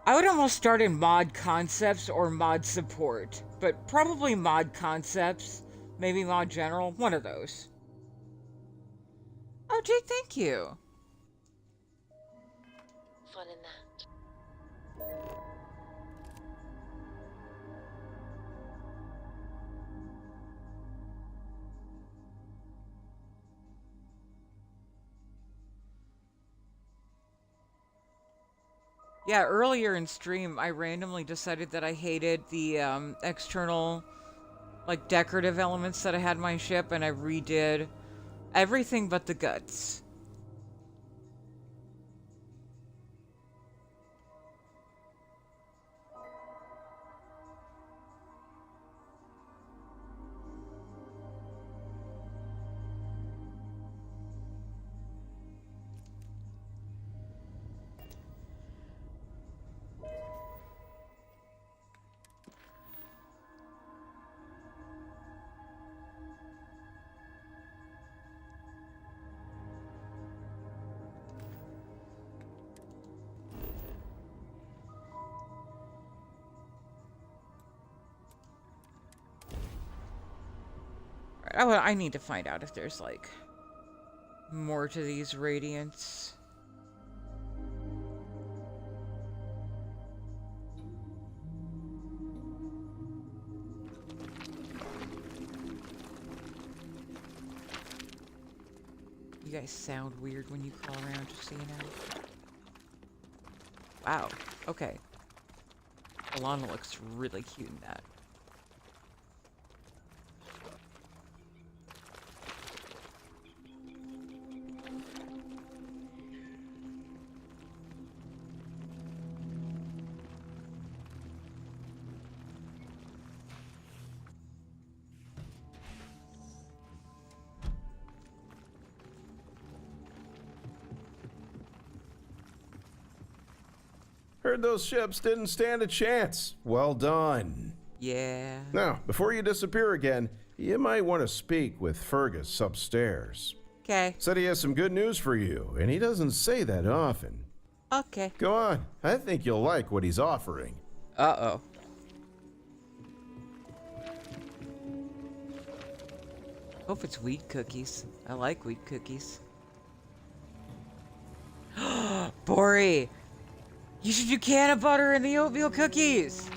I would almost start in mod concepts or mod support, but probably mod concepts. Maybe mod general, one of those. Oh, Jake, thank you. Fun in that. Yeah, earlier in stream, I randomly decided that I hated the external, like, decorative elements that I had in my ship, and I redid everything but the guts. I need to find out if there's, like, more to these radiants. You guys sound weird when you call around, just so you know. Wow, okay. Alana looks really cute in that. Heard those ships didn't stand a chance. Well done. Yeah. Now, before you disappear again, you might want to speak with Fergus upstairs. Okay. Said he has some good news for you, and he doesn't say that often. Okay. Go on. I think you'll like what he's offering. Uh-oh. Hope it's wheat cookies. I like wheat cookies. Bori! You should do can of butter in the oatmeal cookies!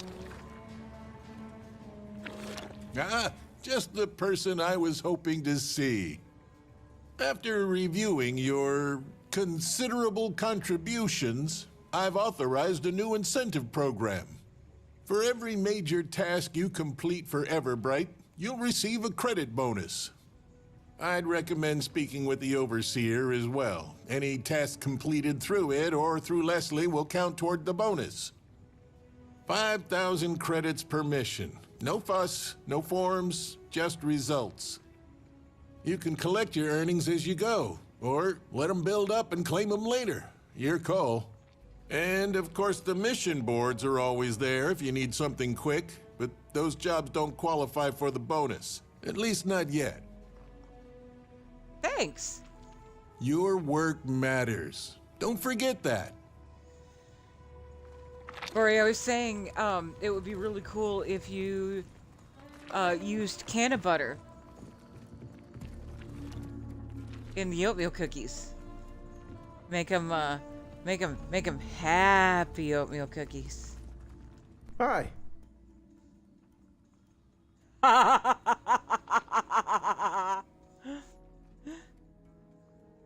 Ah, just the person I was hoping to see. After reviewing your considerable contributions, I've authorized a new incentive program. For every major task you complete for Everbright, you'll receive a credit bonus. I'd recommend speaking with the Overseer as well. Any task completed through it or through Leslie will count toward the bonus. 5,000 credits per mission. No fuss, no forms, just results. You can collect your earnings as you go, or let them build up and claim them later. Your call. And of course the mission boards are always there if you need something quick, but those jobs don't qualify for the bonus. At least not yet. Thanks. Your work matters. Don't forget that. Bori, I was saying, it would be really cool if you, used can of butter in the oatmeal cookies. Make them happy oatmeal cookies. Hi. Got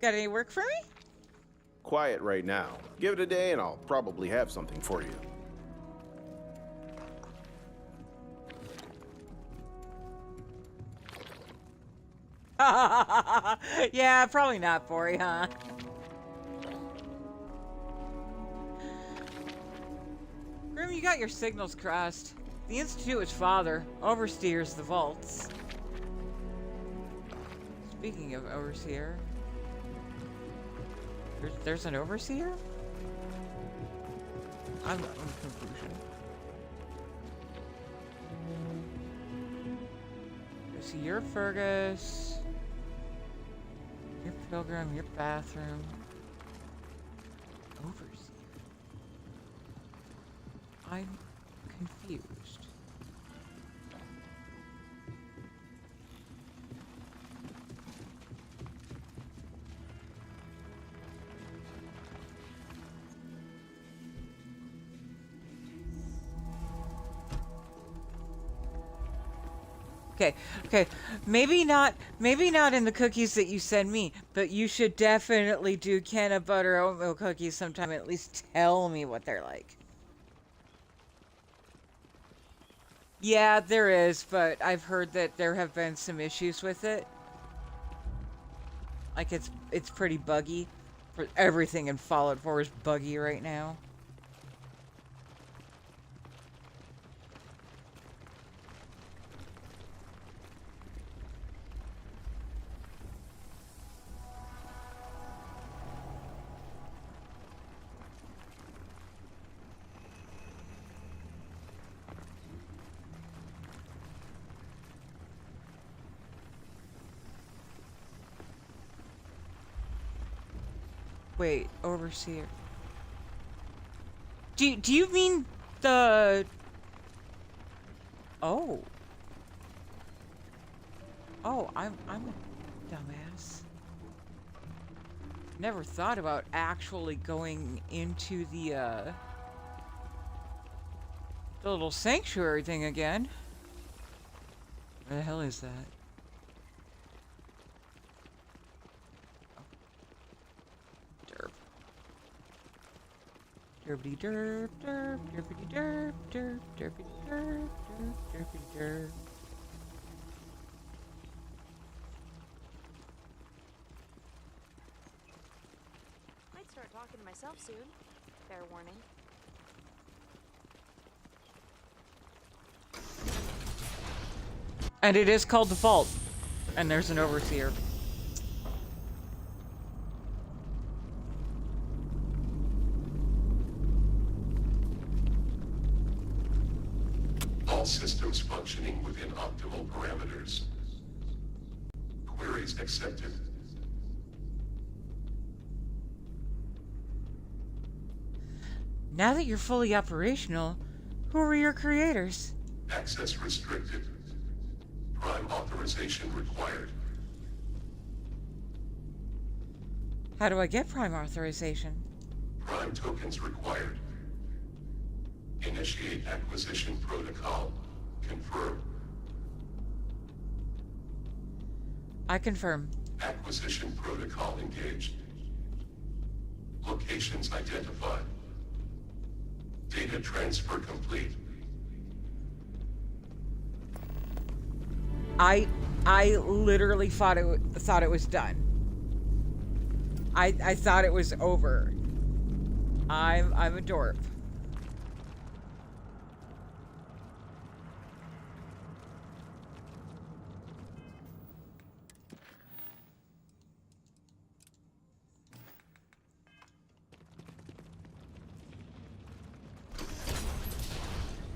any work for me? Quiet right now. Give it a day and I'll probably have something for you. Yeah, probably not, Bori, huh? Grim, you got your signals crossed. The Institute is father. Overseer's the vaults. Speaking of overseer... There's an overseer? I'm in confusion. So you're Fergus. You're Pilgrim, you're Bathroom. Overseer. I'm confused. Okay. Maybe not in the cookies that you send me, but you should definitely do can of butter oatmeal cookies sometime and at least tell me what they're like. Yeah, there is, but I've heard that there have been some issues with it. Like it's pretty buggy. For everything in Fallout 4 is buggy right now. Wait, overseer. Do you mean the... Oh. Oh, I'm a dumbass. Never thought about actually going into the little sanctuary thing again. Where the hell is that? Derpity derp derp, derpity derp derp, derpity derp derp, derpity derp. Might start talking to myself soon. Fair warning. And it is called the Vault. And there's an overseer. All systems functioning within optimal parameters. Queries accepted. Now that you're fully operational, who are your creators? Access restricted. Prime authorization required. How do I get Prime authorization? Prime tokens required. Initiate acquisition protocol. Confirm. I confirm. Acquisition protocol engaged. Locations identified. Data transfer complete. I literally thought it was done. I thought it was over. I'm a dorp.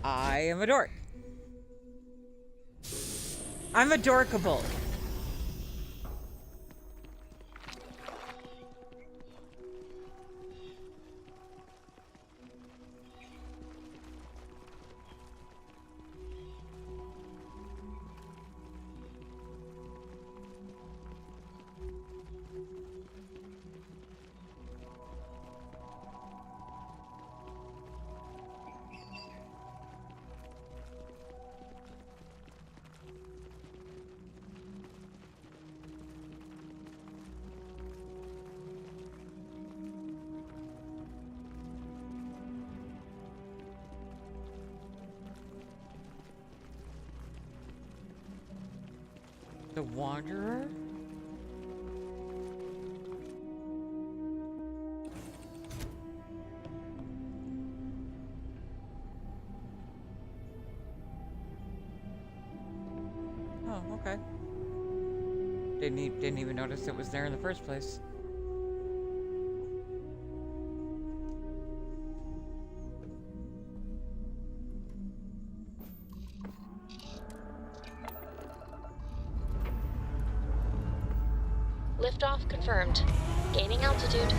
I am a dork. I'm adorkable. The Wanderer? Oh, okay. Didn't even notice it was there in the first place. Liftoff confirmed. Gaining altitude.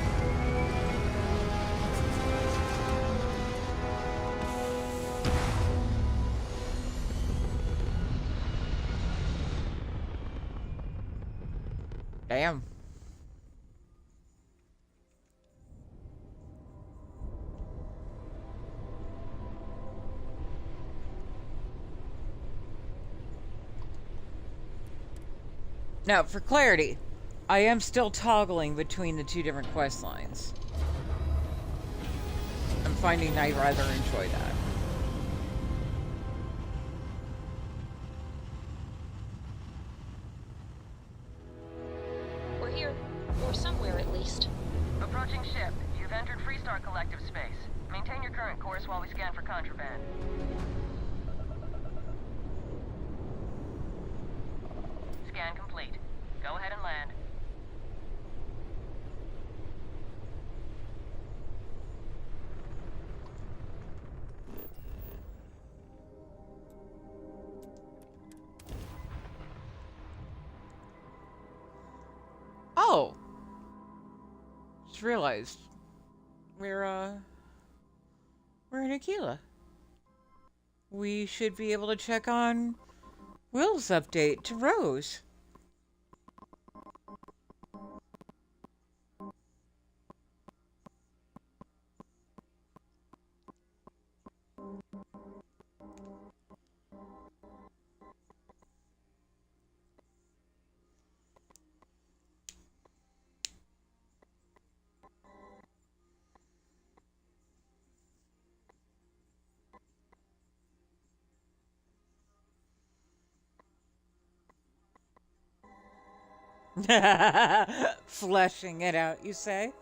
Damn. Now, for clarity, I am still toggling between the two different quest lines. I'm finding I rather enjoy that. We're here. Or somewhere, at least. Approaching ship. You've entered Freestar Collective space. Maintain your current course while we scan for contraband. Scan complete. Go ahead and land. Oh! Just realized. We're in Aquila. We should be able to check on Will's update to Rose. Fleshing it out, you say?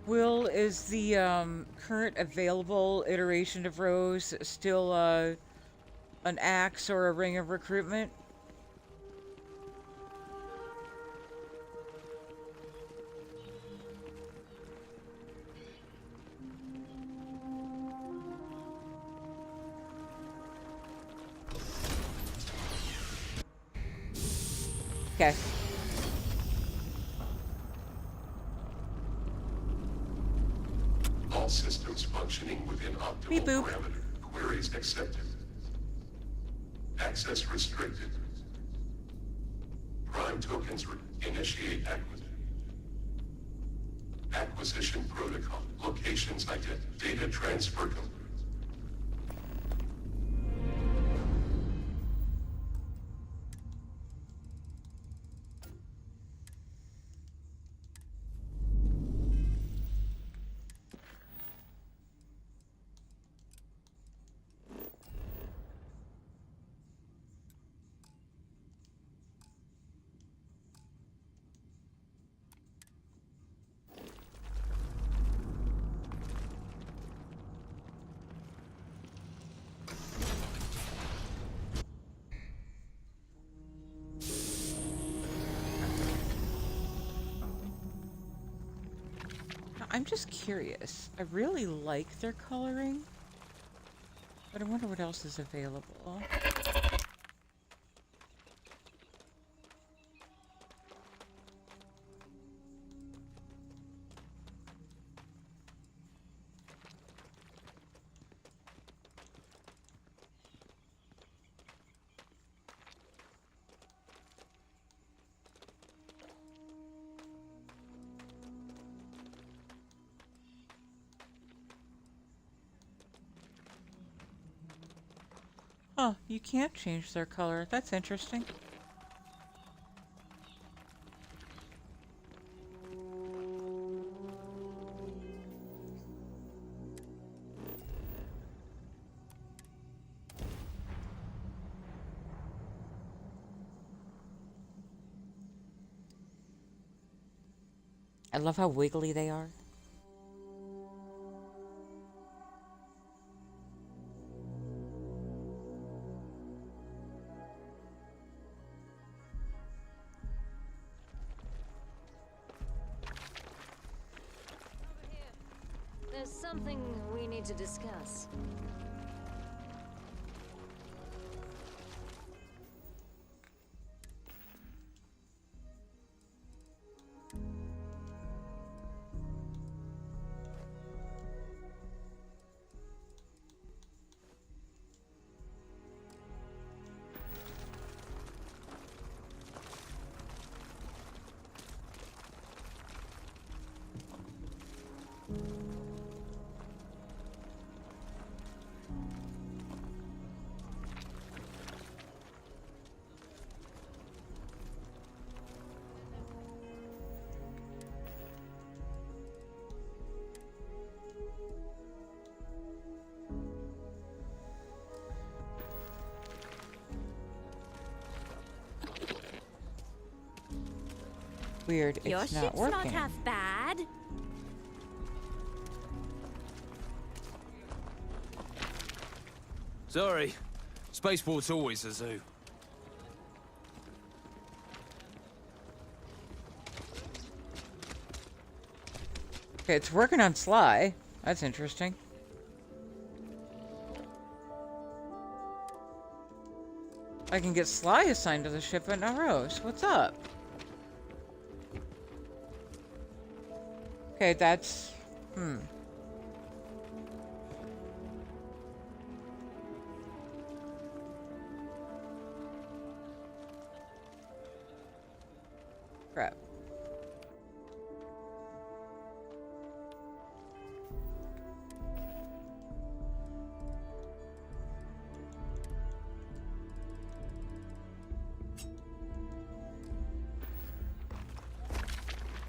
Will, is the current available iteration of Rose still an axe or a ring of recruitment? Okay. All systems functioning within optimal Beep boop. parameter. Queries accepted. Access restricted. Prime tokens initiate acquisition protocol. Locations identified. Data transfer complete. I'm just curious. I really like their coloring, but I wonder what else is available. Oh, you can't change their color. That's interesting. I love how wiggly they are. There's something we need to discuss. Weird, Your it's not ship's working. not half bad. Sorry. Spaceport's always a zoo. Okay, it's working on Sly. That's interesting. I can get Sly assigned to the ship, but not Rose. What's up? Okay, that's... Crap.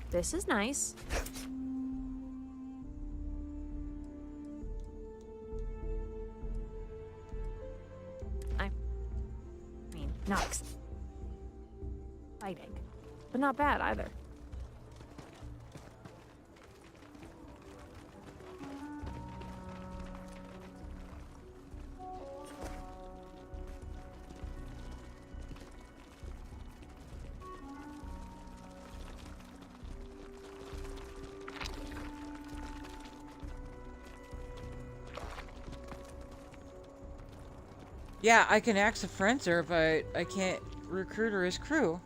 This is nice. I mean, not exciting, but not bad either. Yeah, I can axe a frenzer, but I can't recruit her as crew.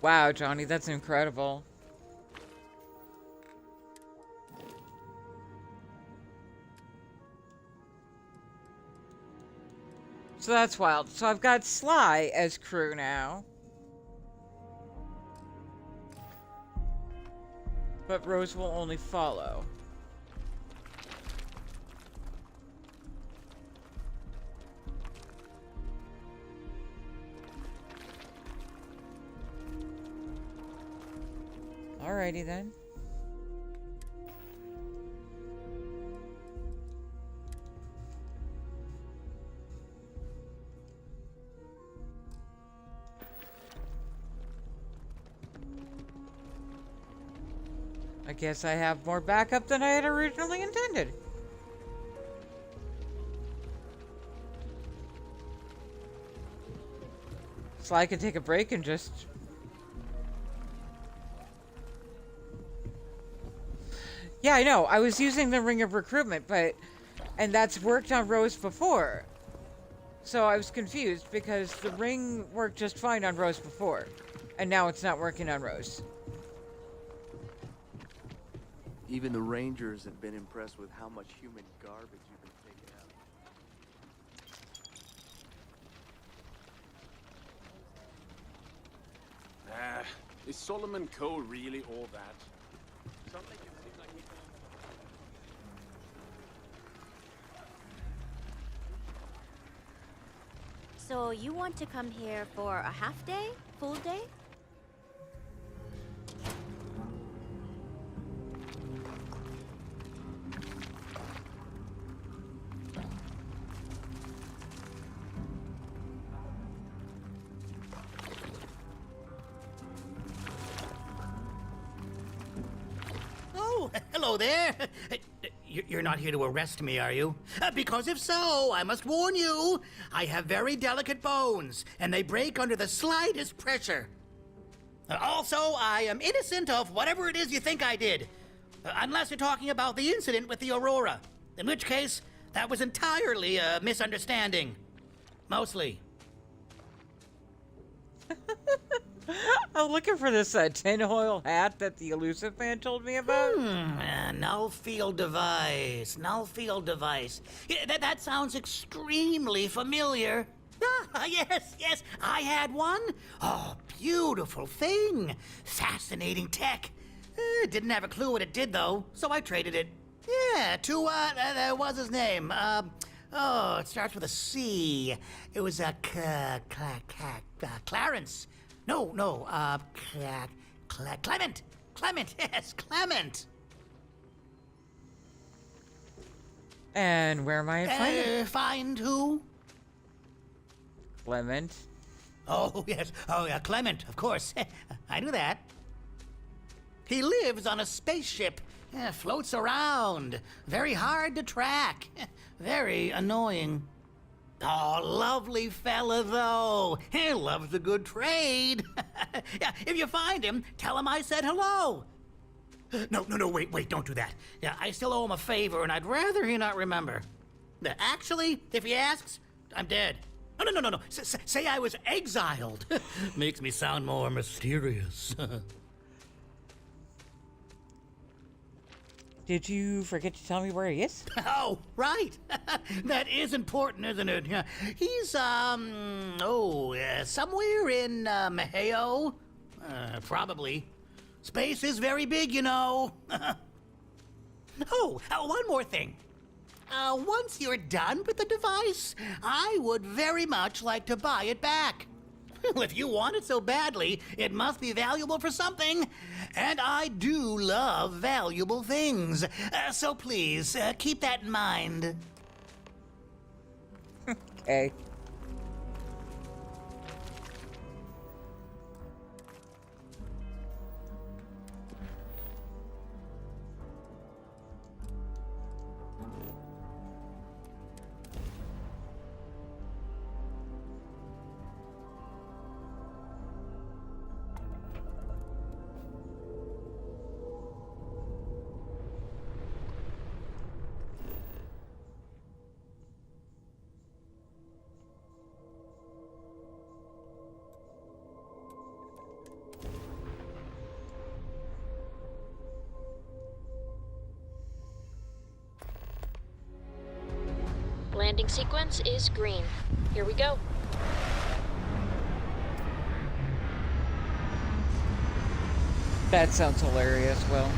Wow, Johnny, that's incredible. So that's wild. So I've got Sly as crew now. But Rose will only follow. Alrighty then. I guess I have more backup than I had originally intended. Sly could take a break and just... Yeah, I know. I was using the Ring of Recruitment, but... And that's worked on Rose before. So I was confused because the ring worked just fine on Rose before. And now it's not working on Rose. Even the Rangers have been impressed with how much human garbage you've been taking out. Is Solomon Cole really all that? Some make it seem like he... So you want to come here for a half day? Full day? Oh, hello there. You're not here to arrest me, are you? Because if so, I must warn you, I have very delicate bones, and they break under the slightest pressure. Also, I am innocent of whatever it is you think I did. Unless you're talking about the incident with the Aurora. In which case, that was entirely a misunderstanding. Mostly. I'm looking for this tinfoil hat that the elusive man told me about. Null field device. Null field device. Yeah, that sounds extremely familiar. Ah, yes, I had one. Oh, beautiful thing. Fascinating tech. Didn't have a clue what it did, though, so I traded it. Yeah, to, what's his name? It starts with a C. It was a Clarence. No, Clement. Clement, yes, Clement. And where am I finding? Find who? Clement. Oh, yes. Oh, yeah, Clement, of course. I knew that. He lives on a spaceship. Floats around. Very hard to track. Very annoying. Oh, lovely fella, though. He loves a good trade. Yeah, if you find him, tell him I said hello. No, wait, don't do that. Yeah, I still owe him a favor, and I'd rather he not remember. Actually, if he asks, I'm dead. No. Say I was exiled. Makes me sound more mysterious. Did you forget to tell me where he is? Oh, right. That is important, isn't it? Yeah. He's, somewhere in, Maheo. Probably. Space is very big, you know. One more thing. Once you're done with the device, I would very much like to buy it back. Well, if you want it so badly, it must be valuable for something. And I do love valuable things. So please, keep that in mind. Okay. landing sequence is green. Here we go. That sounds hilarious, Will.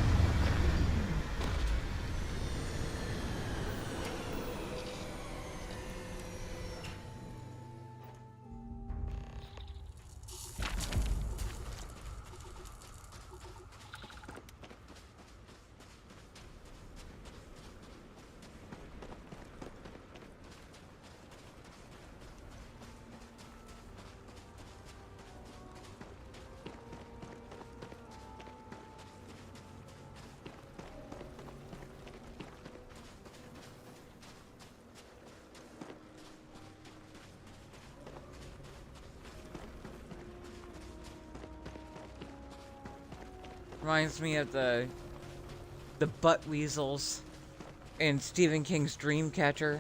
Reminds me of the butt weasels in Stephen King's Dreamcatcher.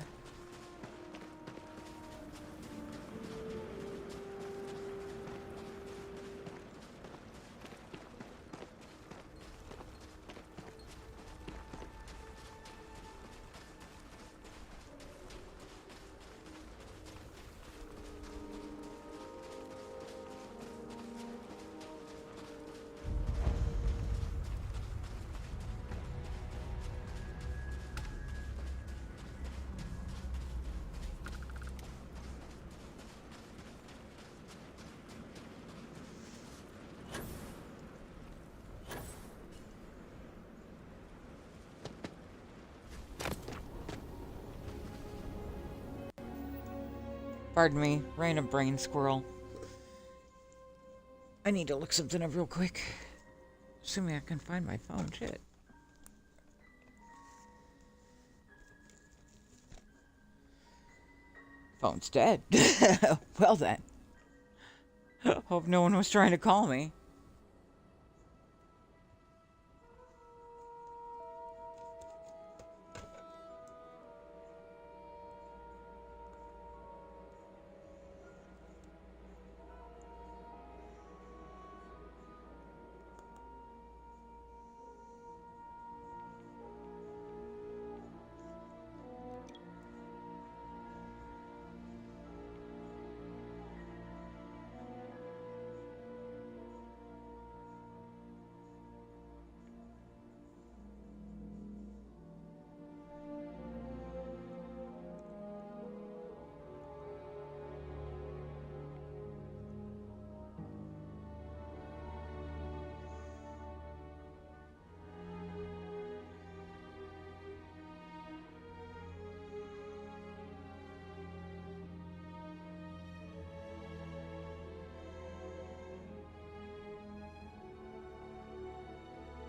Pardon me, random brain squirrel. I need to look something up real quick. Assuming I can find my phone, shit. Phone's dead. Well then. Hope no one was trying to call me.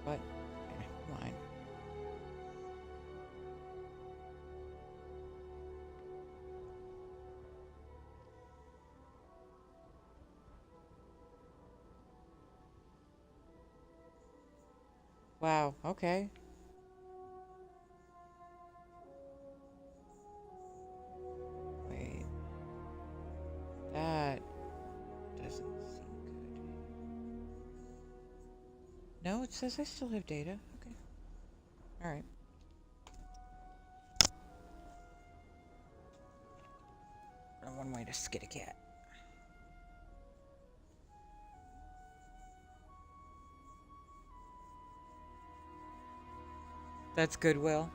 But, come on. Wow, okay. Wait. That doesn't seem good. No, it says I still have data. Okay. Alright. One way to skid a cat. That's Goodwill.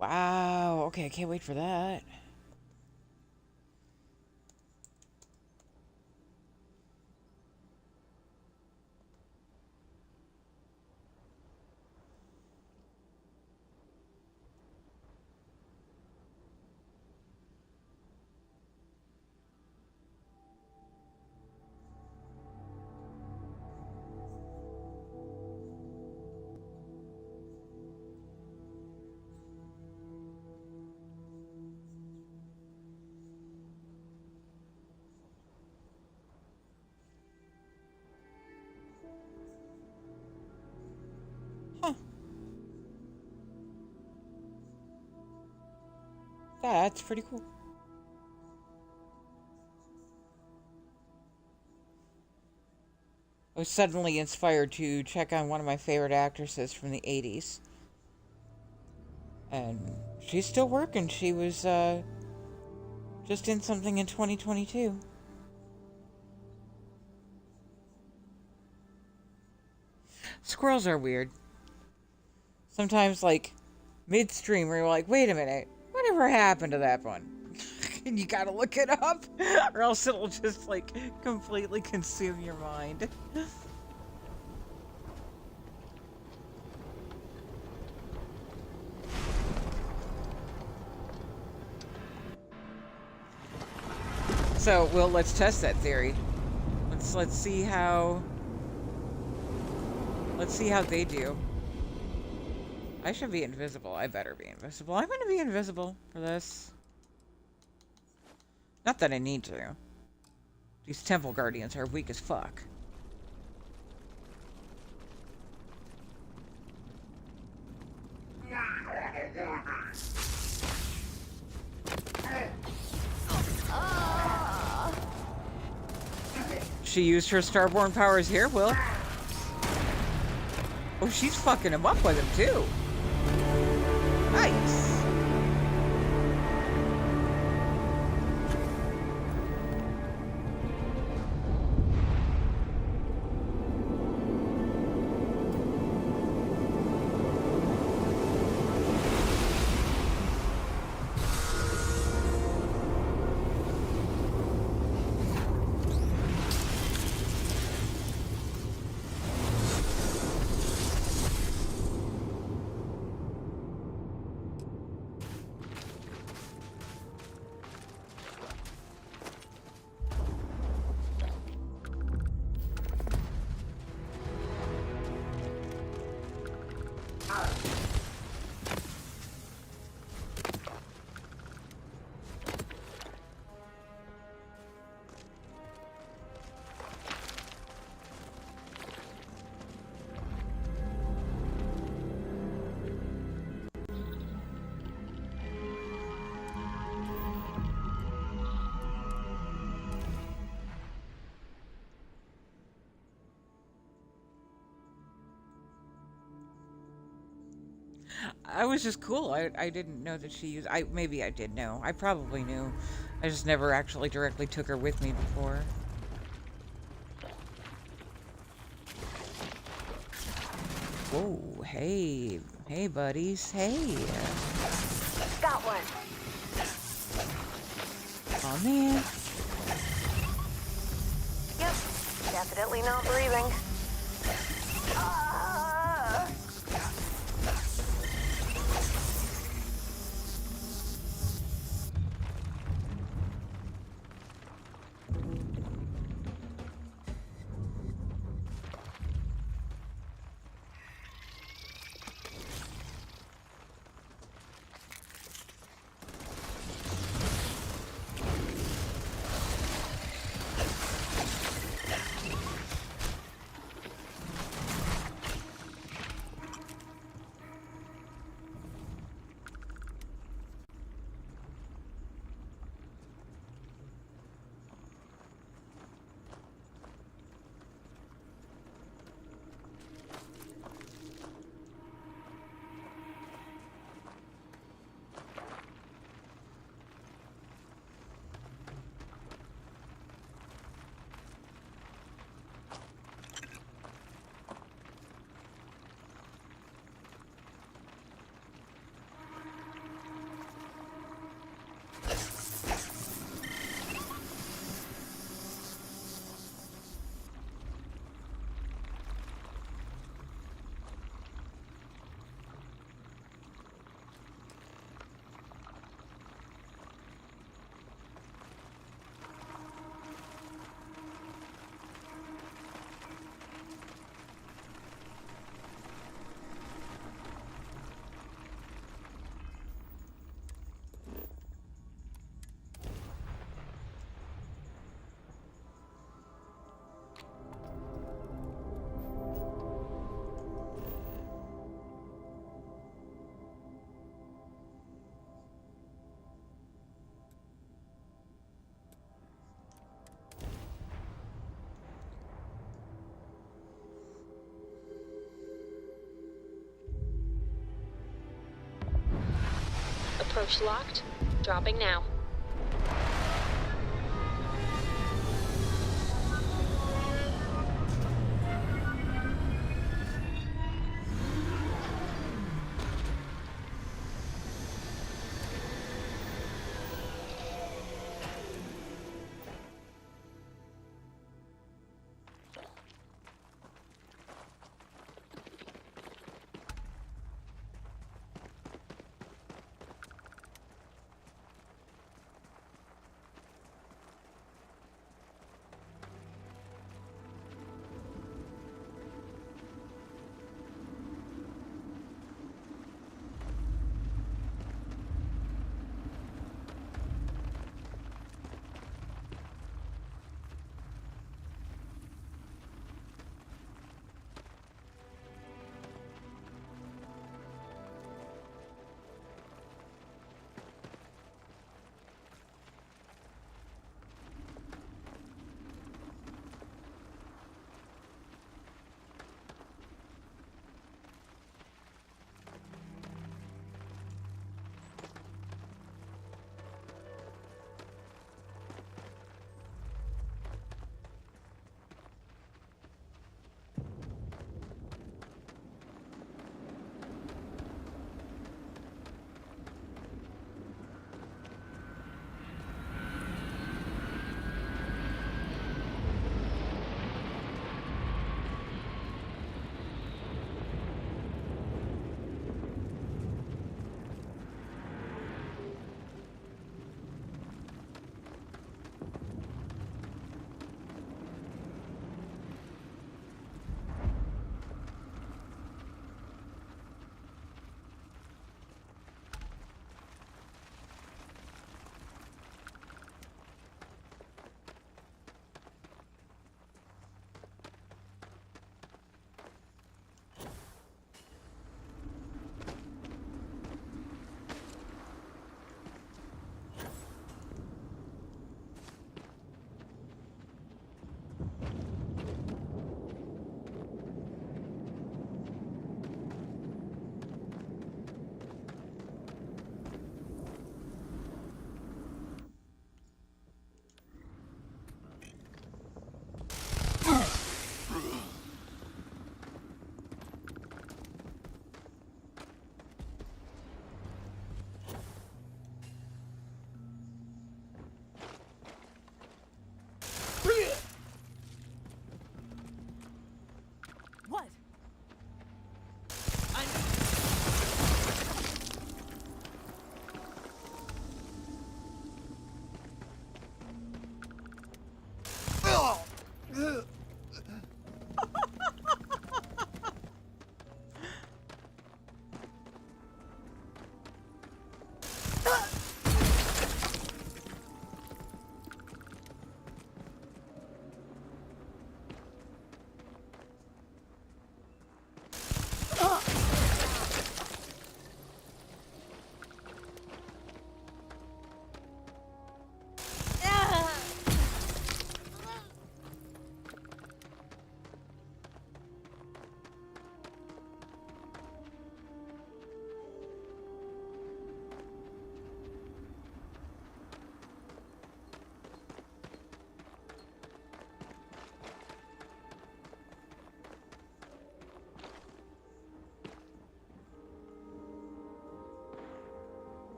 Wow. Okay, I can't wait for that. That's pretty cool. I was suddenly inspired to check on one of my favorite actresses from the 80s. And she's still working. She was just in something in 2022. Squirrels are weird. Sometimes, like, midstream, where you're like, wait a minute, whatever happened to that one? And you gotta look it up, or else it'll just, like, completely consume your mind. So, well, let's test that theory. Let's see how they do. I should be invisible. I better be invisible. I'm gonna be invisible for this. Not that I need to. These temple guardians are weak as fuck. She used her Starborn powers here, Will. Oh, she's fucking him up with him, too. Nice. I was just cool. I didn't know that she used... maybe I did know. I probably knew. I just never actually directly took her with me before. Whoa, hey. Hey, buddies. Hey. Got one. Oh, man. Yep. Definitely not breathing. Approach locked. Dropping now.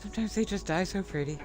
Sometimes they just die so pretty.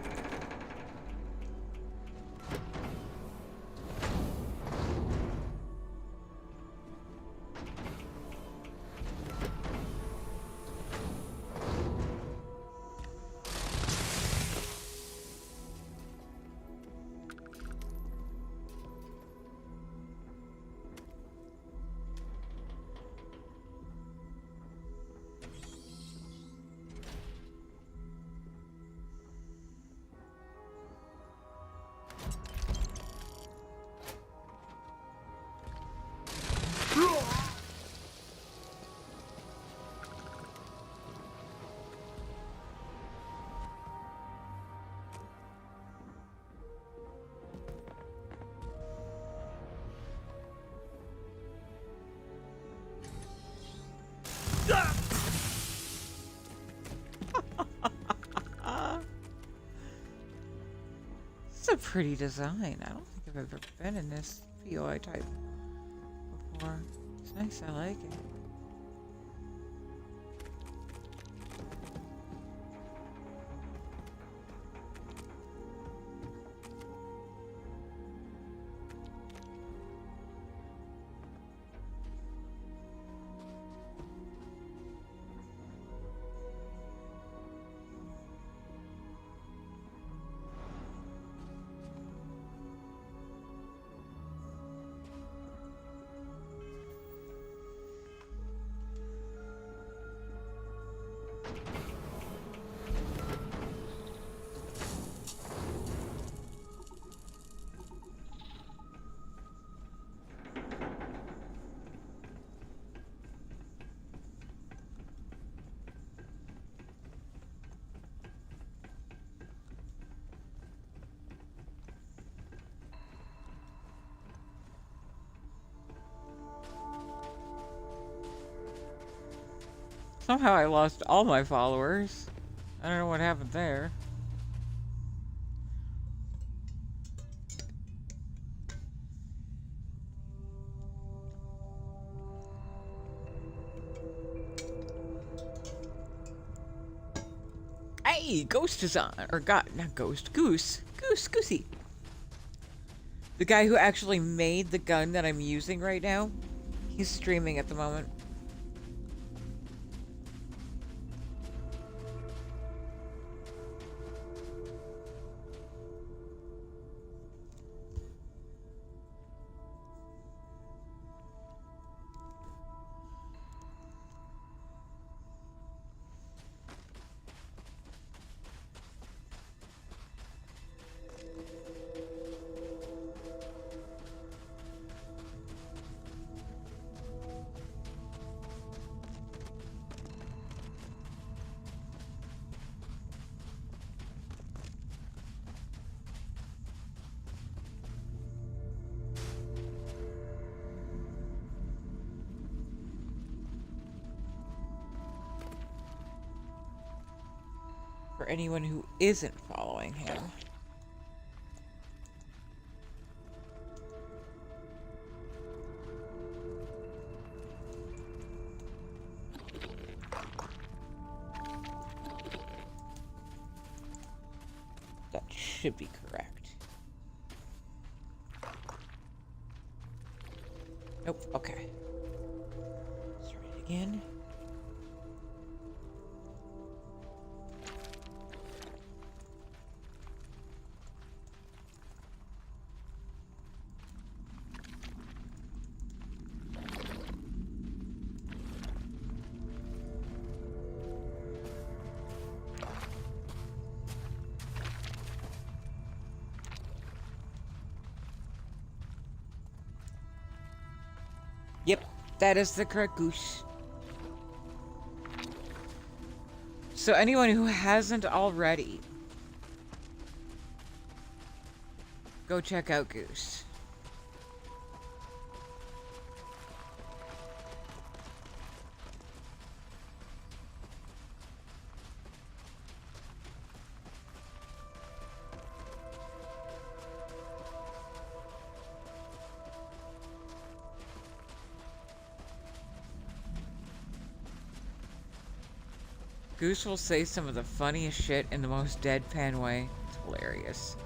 It's a pretty design. I don't think I've ever been in this POI type before. It's nice, I like it. Somehow I lost all my followers. I don't know what happened there. Hey, Ghost is on. Or God, not Ghost. Goose. Goosey. The guy who actually made the gun that I'm using right now, he's streaming at the moment. For anyone who isn't following him. That should be correct. Nope, okay. Let's try it again. Yep, that is the correct goose. So anyone who hasn't already, go check out Goose. Goose will say some of the funniest shit in the most deadpan way. It's hilarious.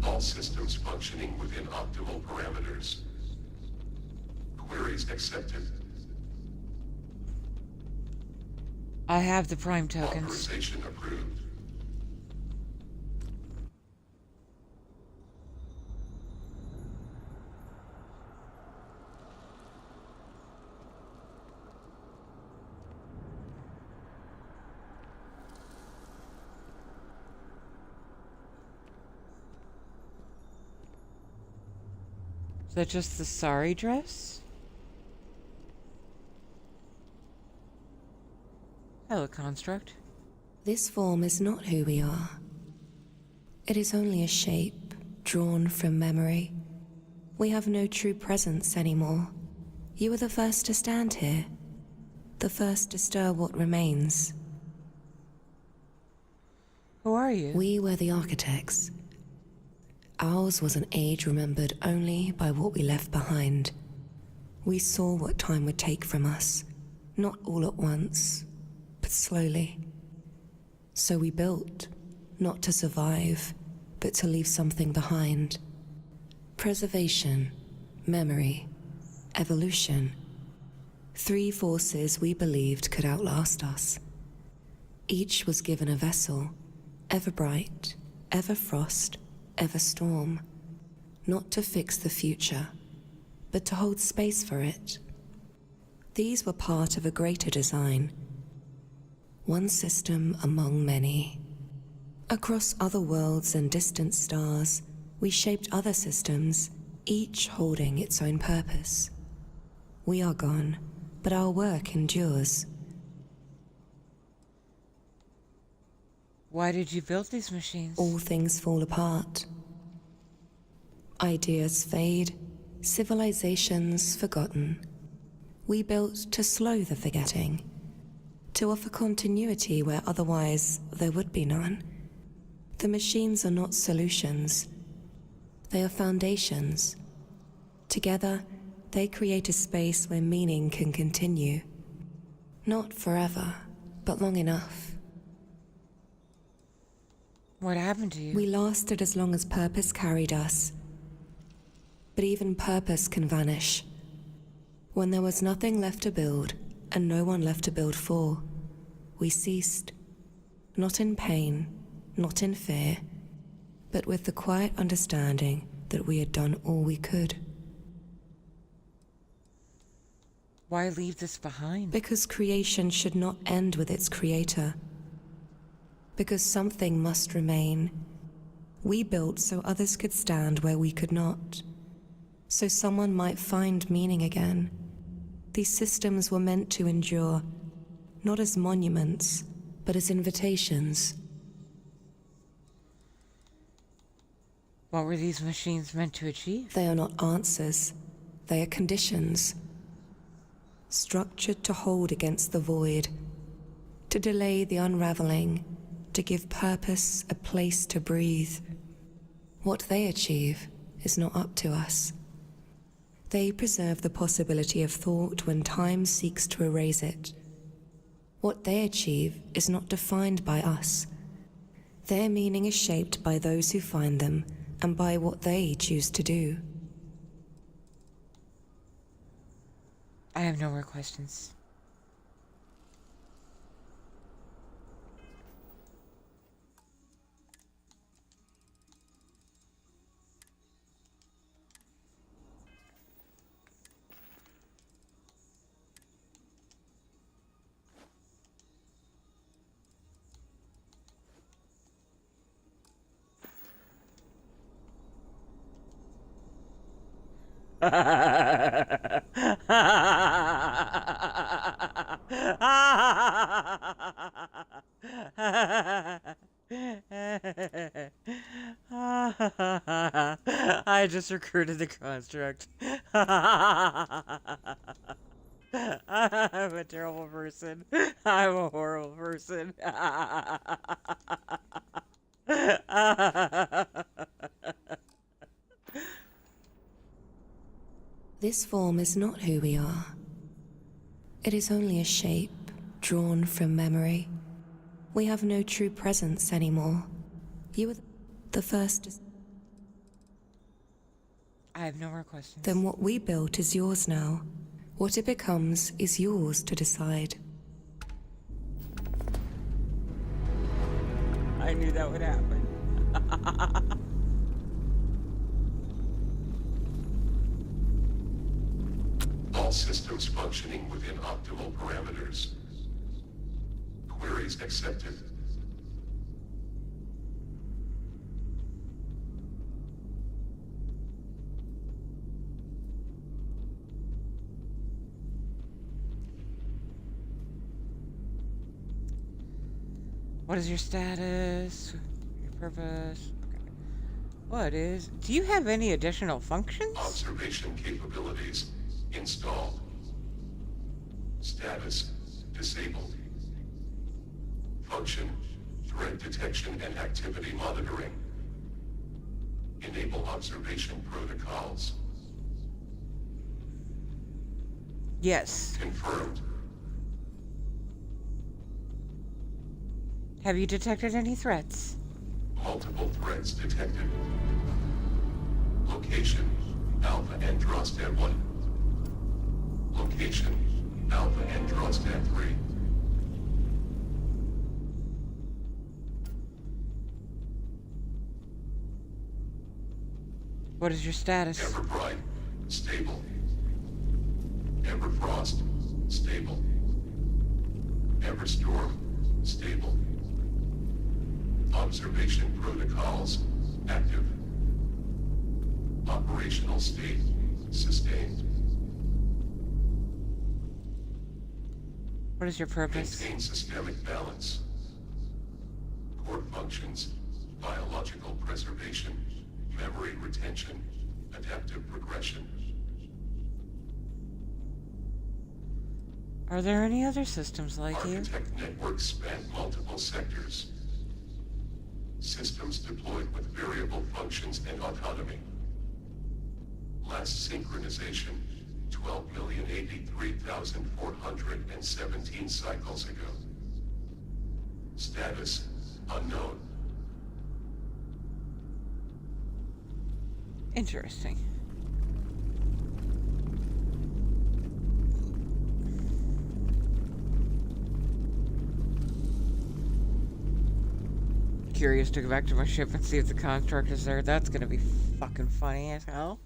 All systems functioning within optimal parameters. Queries accepted. I have the Prime tokens. Authorization approved. Is that just the sari dress? Hello, construct. This form is not who we are. It is only a shape drawn from memory. We have no true presence anymore. You were the first to stand here, the first to stir what remains. Who are you? We were the architects. Ours was an age remembered only by what we left behind. We saw what time would take from us, not all at once, but slowly. So we built, not to survive, but to leave something behind. Preservation, memory, evolution. 3 forces we believed could outlast us. Each was given a vessel, ever bright, ever frost, ever storm, not to fix the future, but to hold space for it. These were part of a greater design, one system among many. Across other worlds and distant stars, we shaped other systems, each holding its own purpose. We are gone, but our work endures. Why did you build these machines? All things fall apart. Ideas fade, civilizations forgotten. We built to slow the forgetting, to offer continuity where otherwise there would be none. The machines are not solutions. They are foundations. Together, they create a space where meaning can continue. Not forever, but long enough. What happened to you? We lasted as long as purpose carried us. But even purpose can vanish. When there was nothing left to build, and no one left to build for, we ceased. Not in pain, not in fear, but with the quiet understanding that we had done all we could. Why leave this behind? Because creation should not end with its creator. Because something must remain. We built so others could stand where we could not. So someone might find meaning again. These systems were meant to endure, not as monuments, but as invitations. What were these machines meant to achieve? They are not answers. They are conditions. Structured to hold against the void. To delay the unraveling. To give purpose a place to breathe. What they achieve is not up to us. They preserve the possibility of thought when time seeks to erase it. What they achieve is not defined by us. Their meaning is shaped by those who find them and by what they choose to do. I have no more questions. I just recruited the construct. I'm a terrible person. I'm a horrible person. This form is not who we are. It is only a shape drawn from memory. We have no true presence anymore. You were the first. I have no more questions. Then what we built is yours now. What it becomes is yours to decide. I knew that would happen. All systems functioning within optimal parameters. Queries accepted. What is your status? Your purpose? Okay. What is... Do you have any additional functions? Observation capabilities installed. Status disabled. Function threat detection and activity monitoring. Enable observation protocols. Yes. Confirmed. Have you detected any threats? Multiple threats detected. Location, Alpha Androstat 1. Location, Alpha Androstat 3. What is your status? Everbright, stable. Everfrost, stable. Everstorm, stable. Observation protocols, active. Operational state, sustained. What is your purpose? Maintain systemic balance. Core functions, biological preservation, memory retention, adaptive progression. Are there any other systems like you? Architect networks span multiple sectors. Systems deployed with variable functions and autonomy. Last synchronization, 12,083,417 cycles ago. Status, unknown. Interesting. Curious to go back to my ship and see if the construct is there. That's gonna be fucking funny as hell.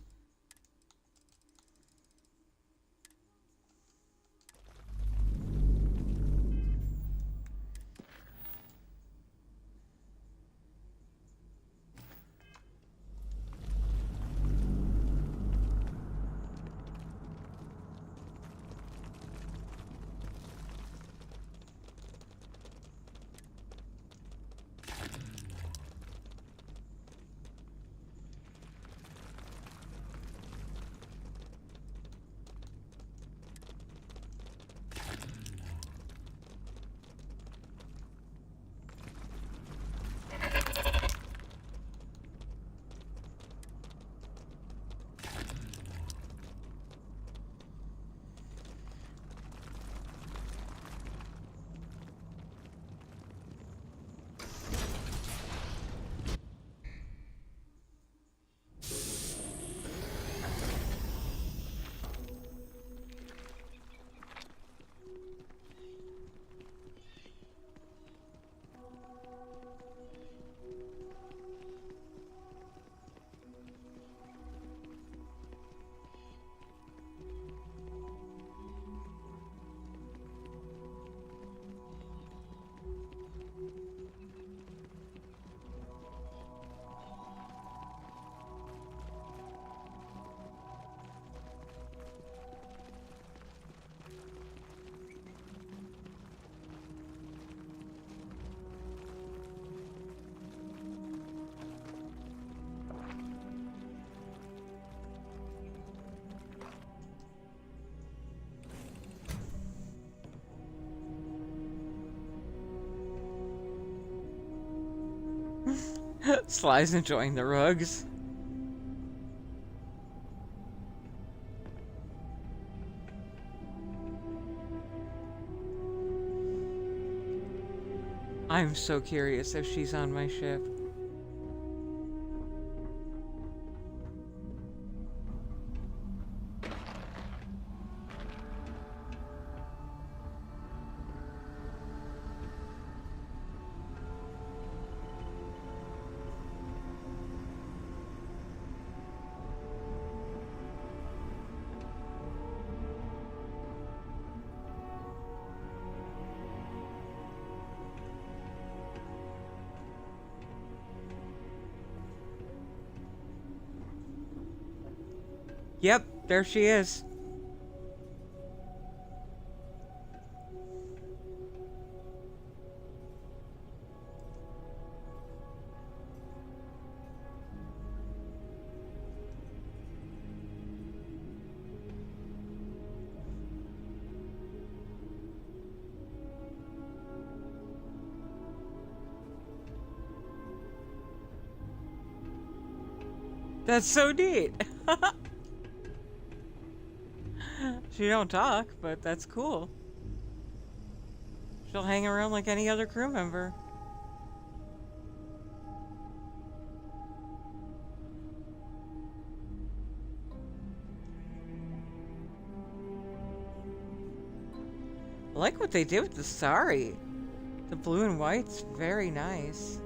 Sly's enjoying the rugs. I'm so curious if she's on my ship. Yep, there she is. That's so neat. She don't talk, but that's cool. She'll hang around like any other crew member. I like what they did with the sari. The blue and white's very nice.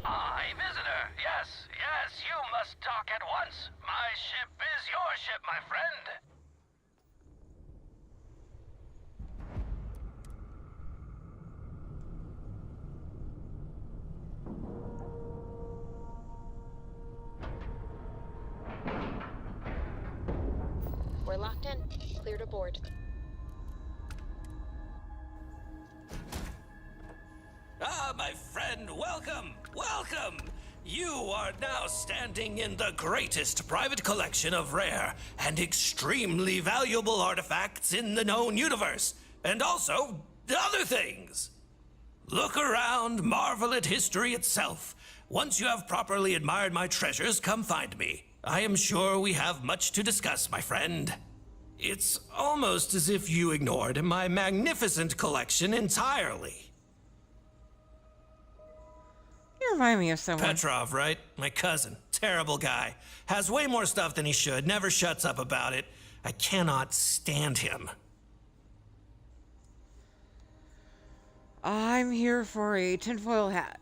Hi, visitor. Yes, you must dock at once. My ship is your ship, my friend. We're locked in. Clear to board. Ah, my friend, welcome, welcome! You are now standing in the greatest private collection of rare and extremely valuable artifacts in the known universe, and also other things. Look around, marvel at history itself. Once you have properly admired my treasures, come find me. I am sure we have much to discuss, my friend. It's almost as if you ignored my magnificent collection entirely. You remind me of someone. Petrov, right? My cousin. Terrible guy. Has way more stuff than he should. Never shuts up about it. I cannot stand him. I'm here for a tinfoil hat.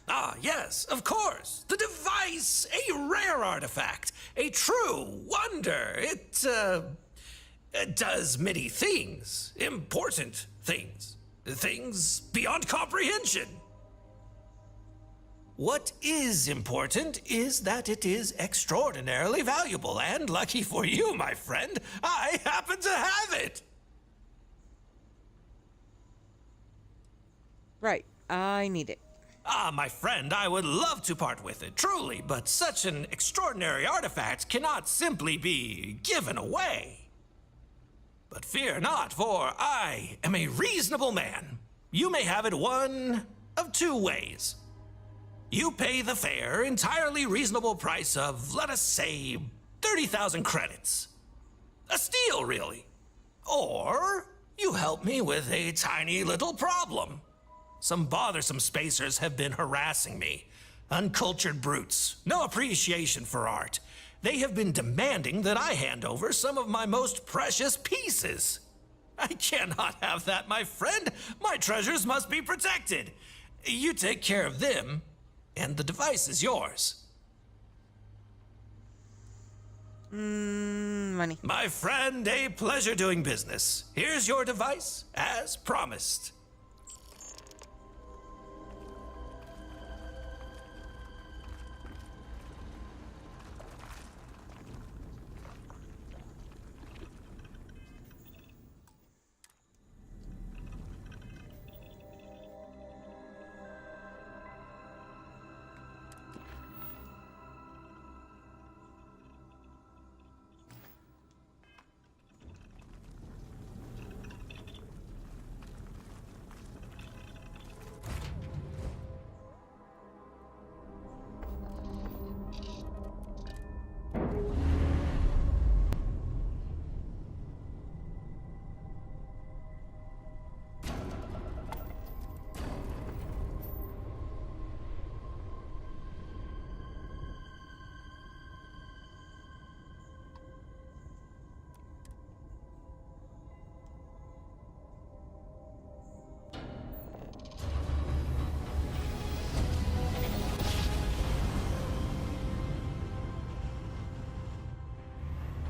Ah, yes, of course. The device. A rare artifact. A true wonder. It does many things. Important things. Things beyond comprehension. What is important is that it is extraordinarily valuable, and lucky for you, my friend, I happen to have it. Right, I need it. Ah, my friend, I would love to part with it, truly, but such an extraordinary artifact cannot simply be given away. But fear not, for I am a reasonable man. You may have it one of two ways. You pay the fair, entirely reasonable price of, let us say, 30,000 credits. A steal, really. Or you help me with a tiny little problem. Some bothersome spacers have been harassing me. Uncultured brutes, no appreciation for art. They have been demanding that I hand over some of my most precious pieces. I cannot have that, my friend. My treasures must be protected. You take care of them, and the device is yours. Money. My friend, a pleasure doing business. Here's your device, as promised.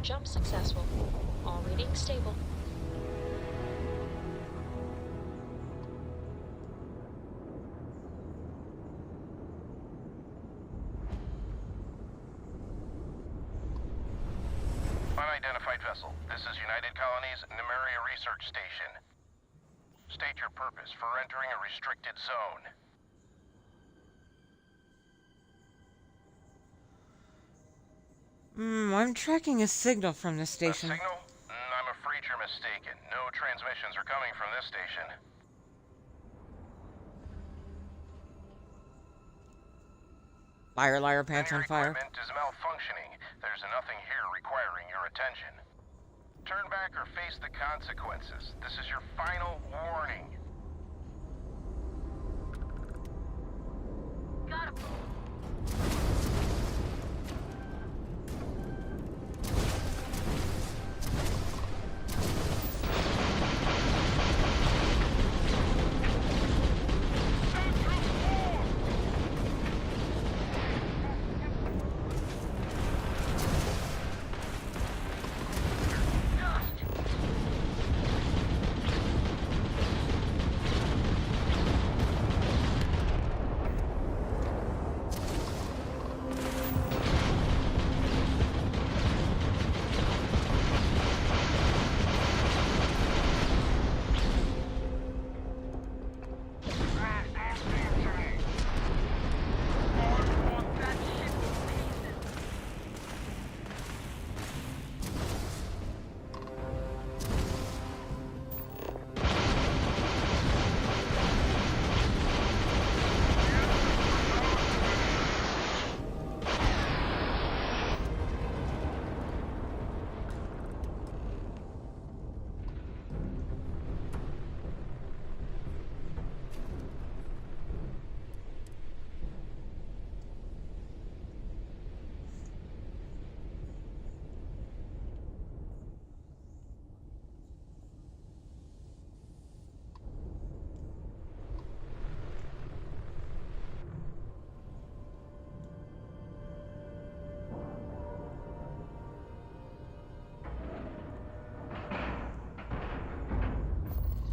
Jump successful. All readings stable. Unidentified vessel. This is United Colonies Nemeria Research Station. State your purpose for entering a restricted zone. I'm tracking a signal from the station. A signal? I'm afraid you're mistaken. No transmissions are coming from this station. Liar, liar, pants Your on fire. equipment is malfunctioning. There's nothing here requiring your attention. Turn back or face the consequences. This is your final warning. Got him.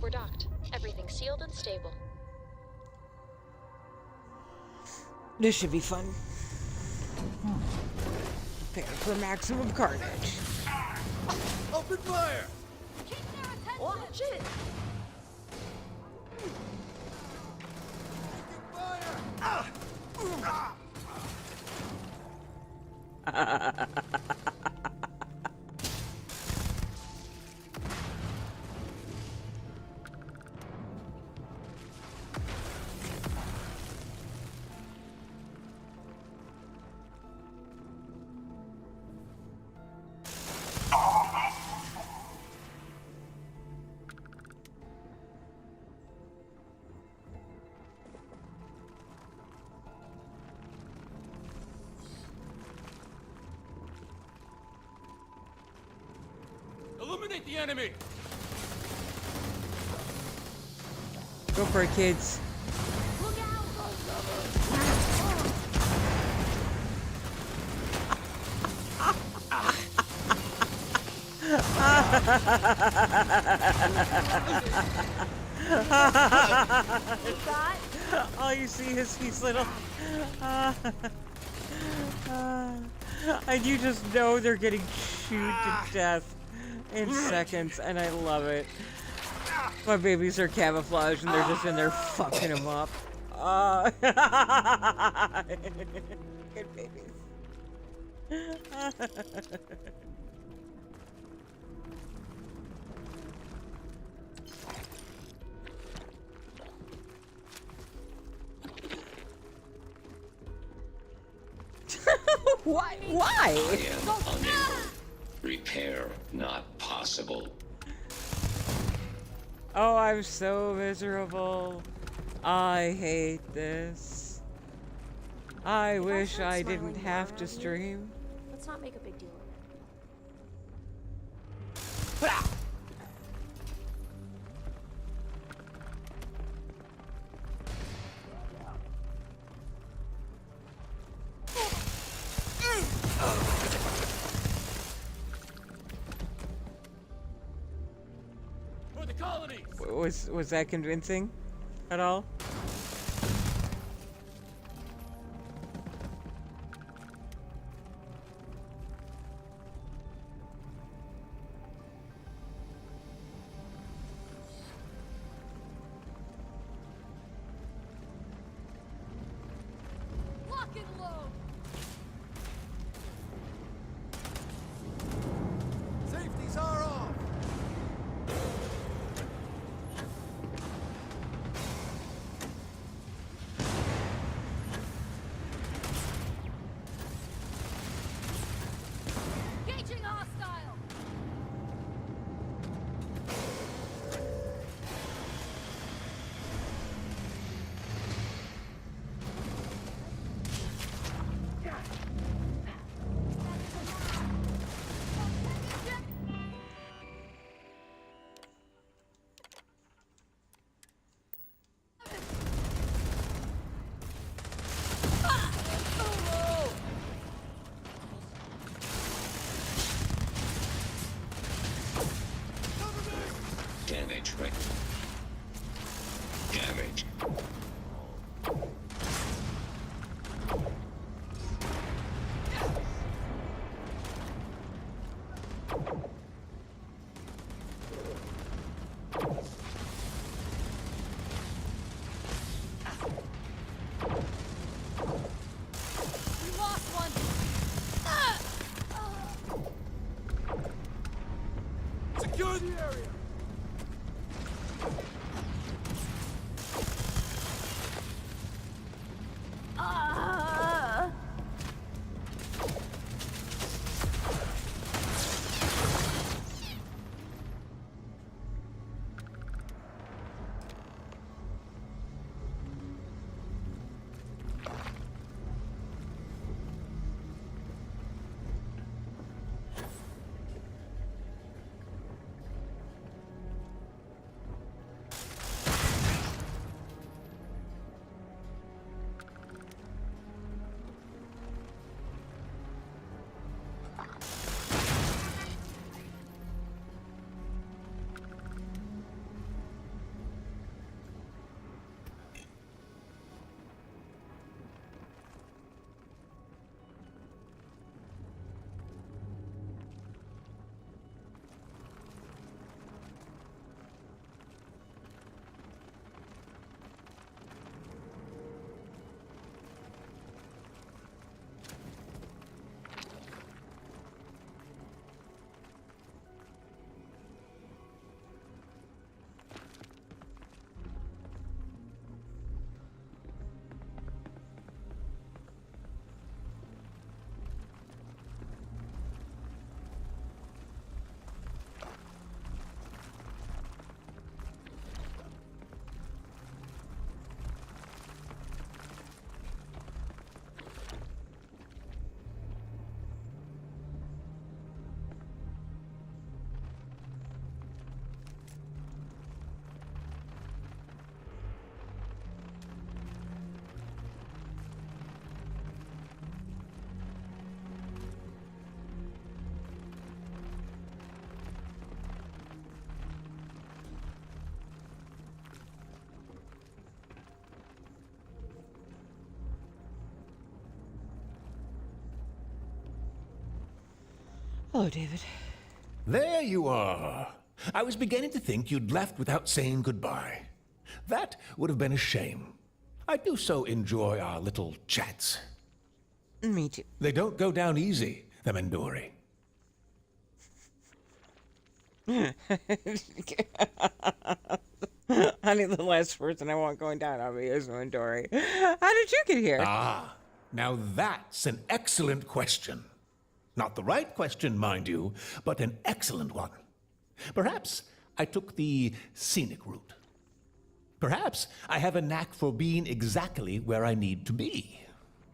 We're docked. Everything sealed and stable. This should be fun. Prepare for maximum carnage. Open fire! Watch it! Eliminate the enemy! Go for it, kids. All you see is these little... and you just know they're getting chewed to death in seconds, and I love it. My babies are camouflaged, and they're just in there fucking them up. Good babies. Why? I am unable. Repair not possible. Oh, I'm so miserable. I hate this. I wish I didn't have to stream. Let's not make a big deal of For the colony! Was that convincing at all? Lock and load. Safeties are off. Engaging hostile. Damage right. Damage. We lost one. Secure the area. Hello, David. There you are. I was beginning to think you'd left without saying goodbye. That would have been a shame. I do so enjoy our little chats. Me too. They don't go down easy, the Mendori. Honey, the last person I want going down on me is Dory. How did you get here? Ah, now that's an excellent question. Not the right question, mind you, but an excellent one. Perhaps I took the scenic route. Perhaps I have a knack for being exactly where I need to be.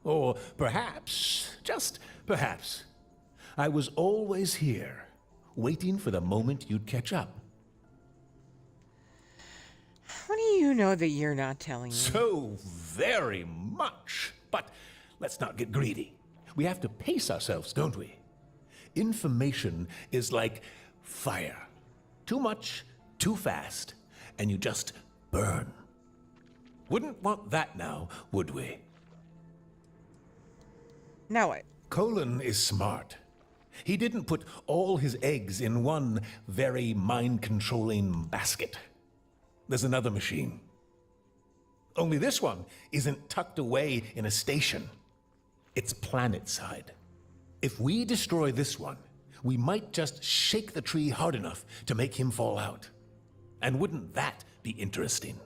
Or perhaps, just perhaps, I was always here, waiting for the moment you'd catch up. How do you know that you're not telling me? So very much. But let's not get greedy. We have to pace ourselves, don't we? Information is like fire. Too much, too fast, and you just burn. Wouldn't want that now, would we? Now what? Colin is smart. He didn't put all his eggs in one very mind-controlling basket. There's another machine. Only this one isn't tucked away in a station. It's planet-side. If we destroy this one, we might just shake the tree hard enough to make him fall out. And wouldn't that be interesting?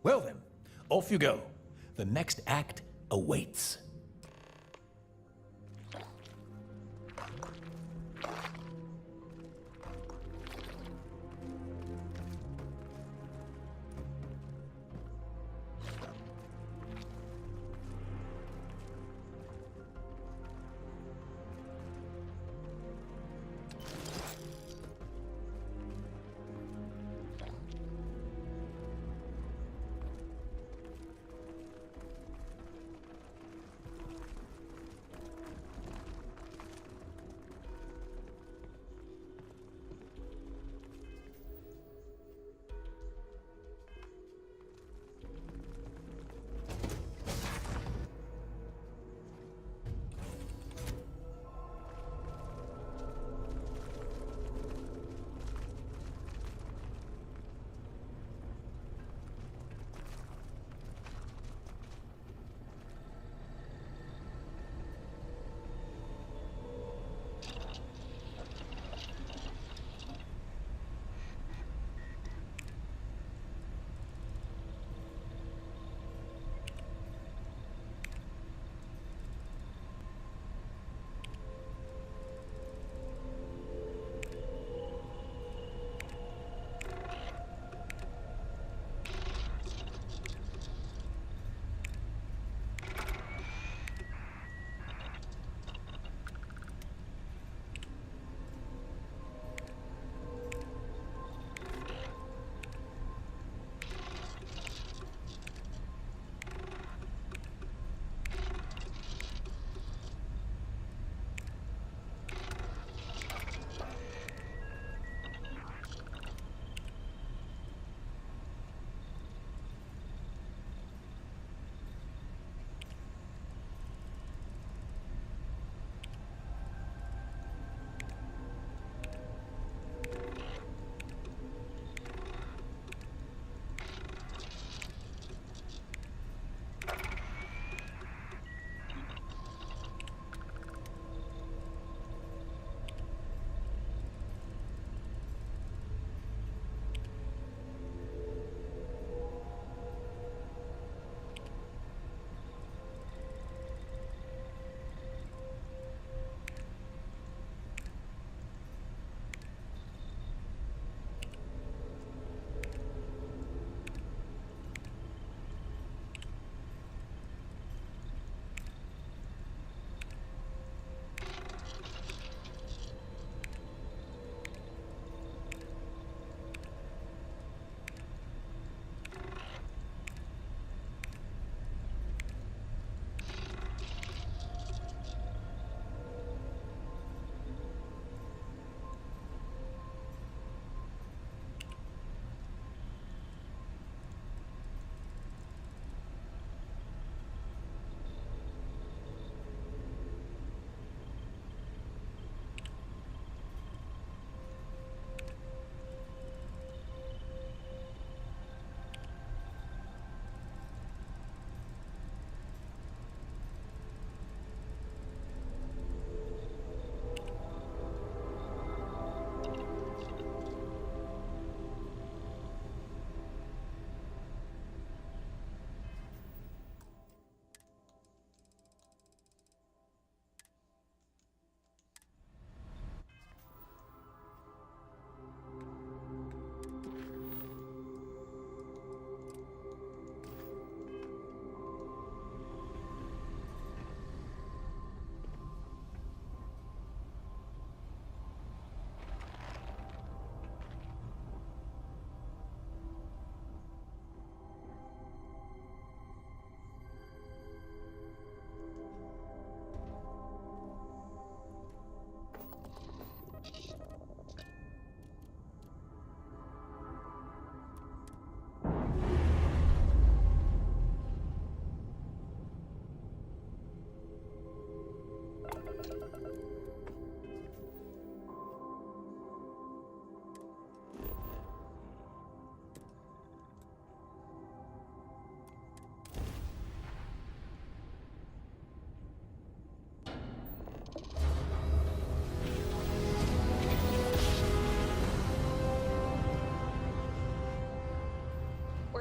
Well then, off you go. The next act awaits.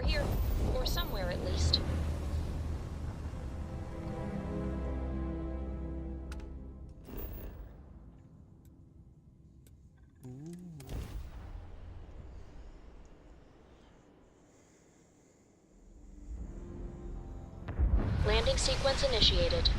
here. Or somewhere, at least. Landing sequence initiated.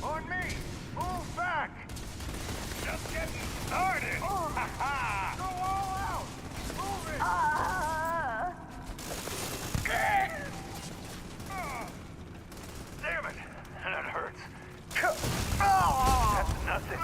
On me! Move back! Just getting started! Ha ha! Go all out! Move it! Damn it! That hurts. That's nothing.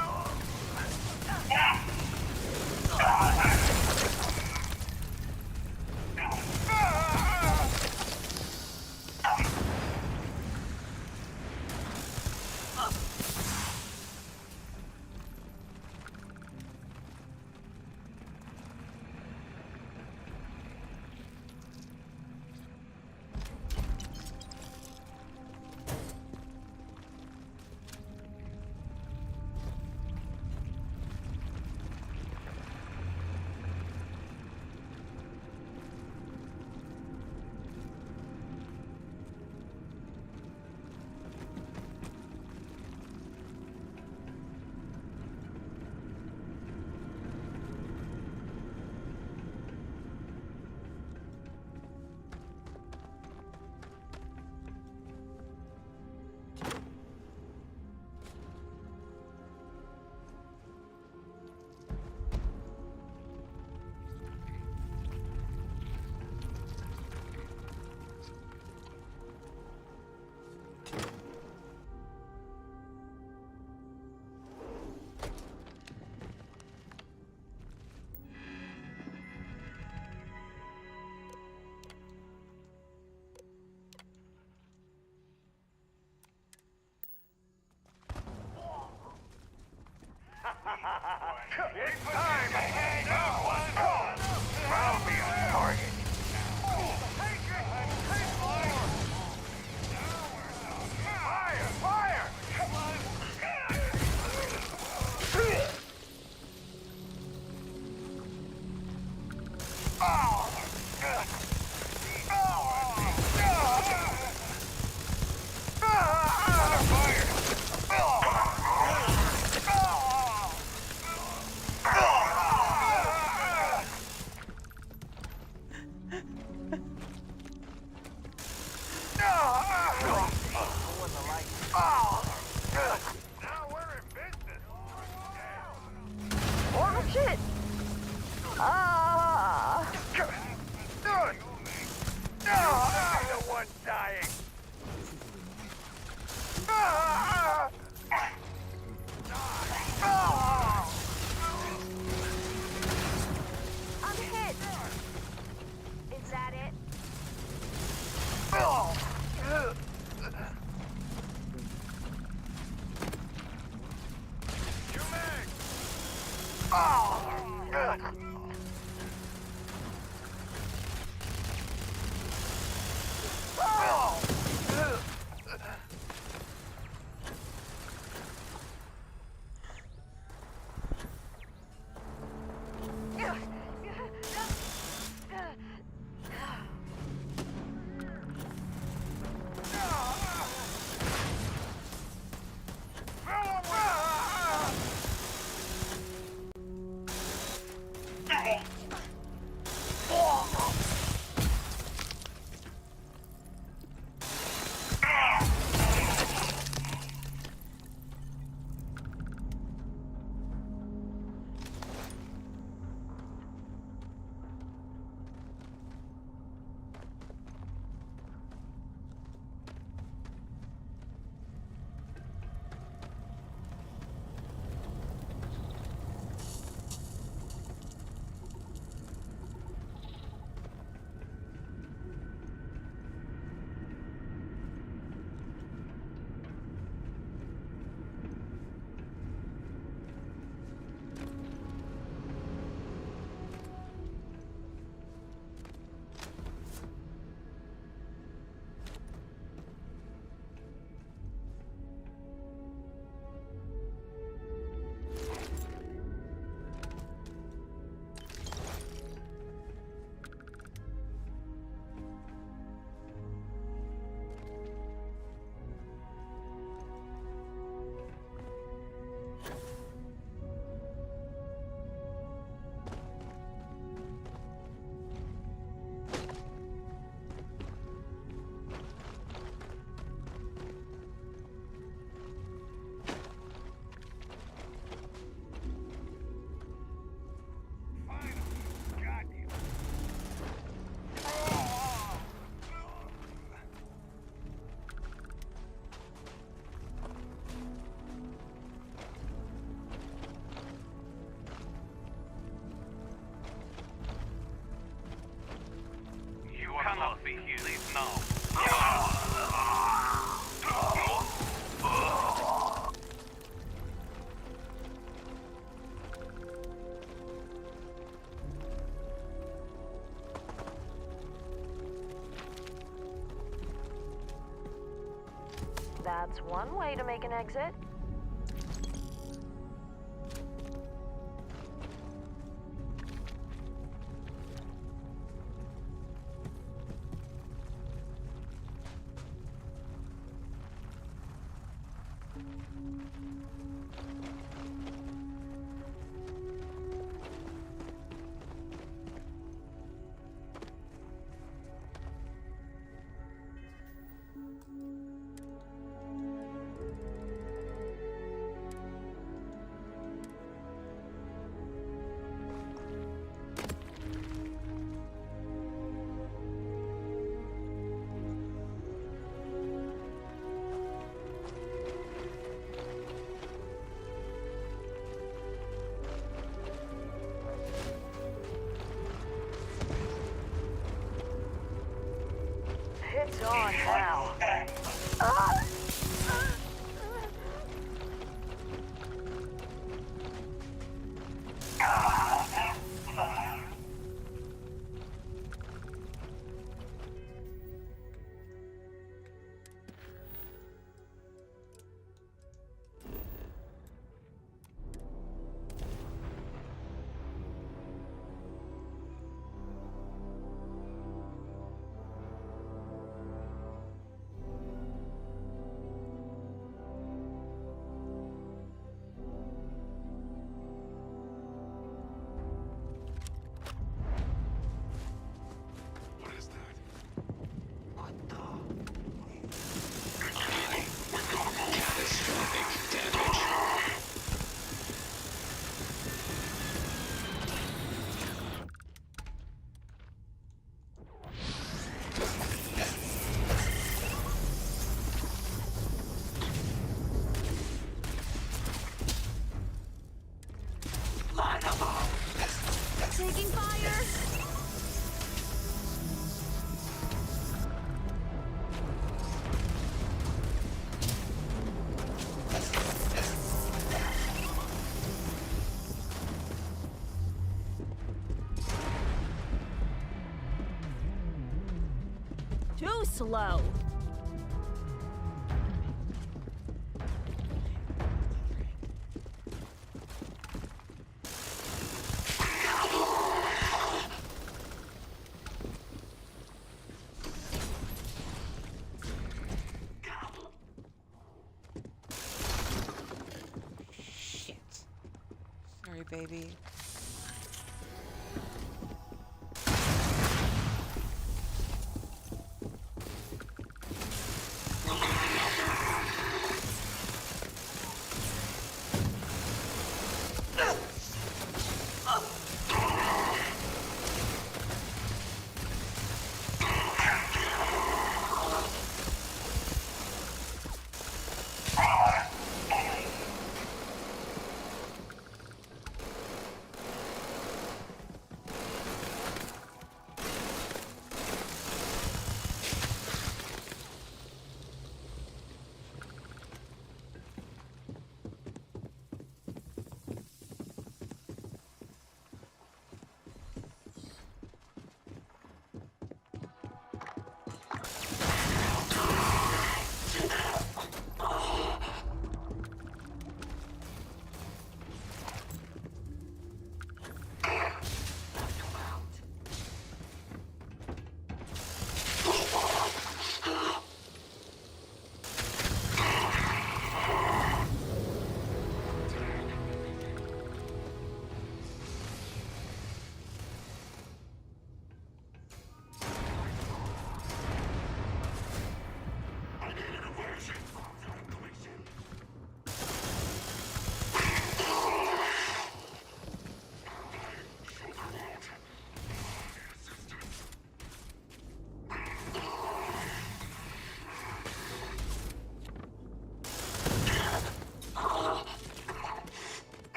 It's time to hang up! I'll be on target. Fire! Fire! Fire! cannot be here. Leave now. That's one way to make an exit. It's on now. Taking fire! slow. Shit. Sorry, baby.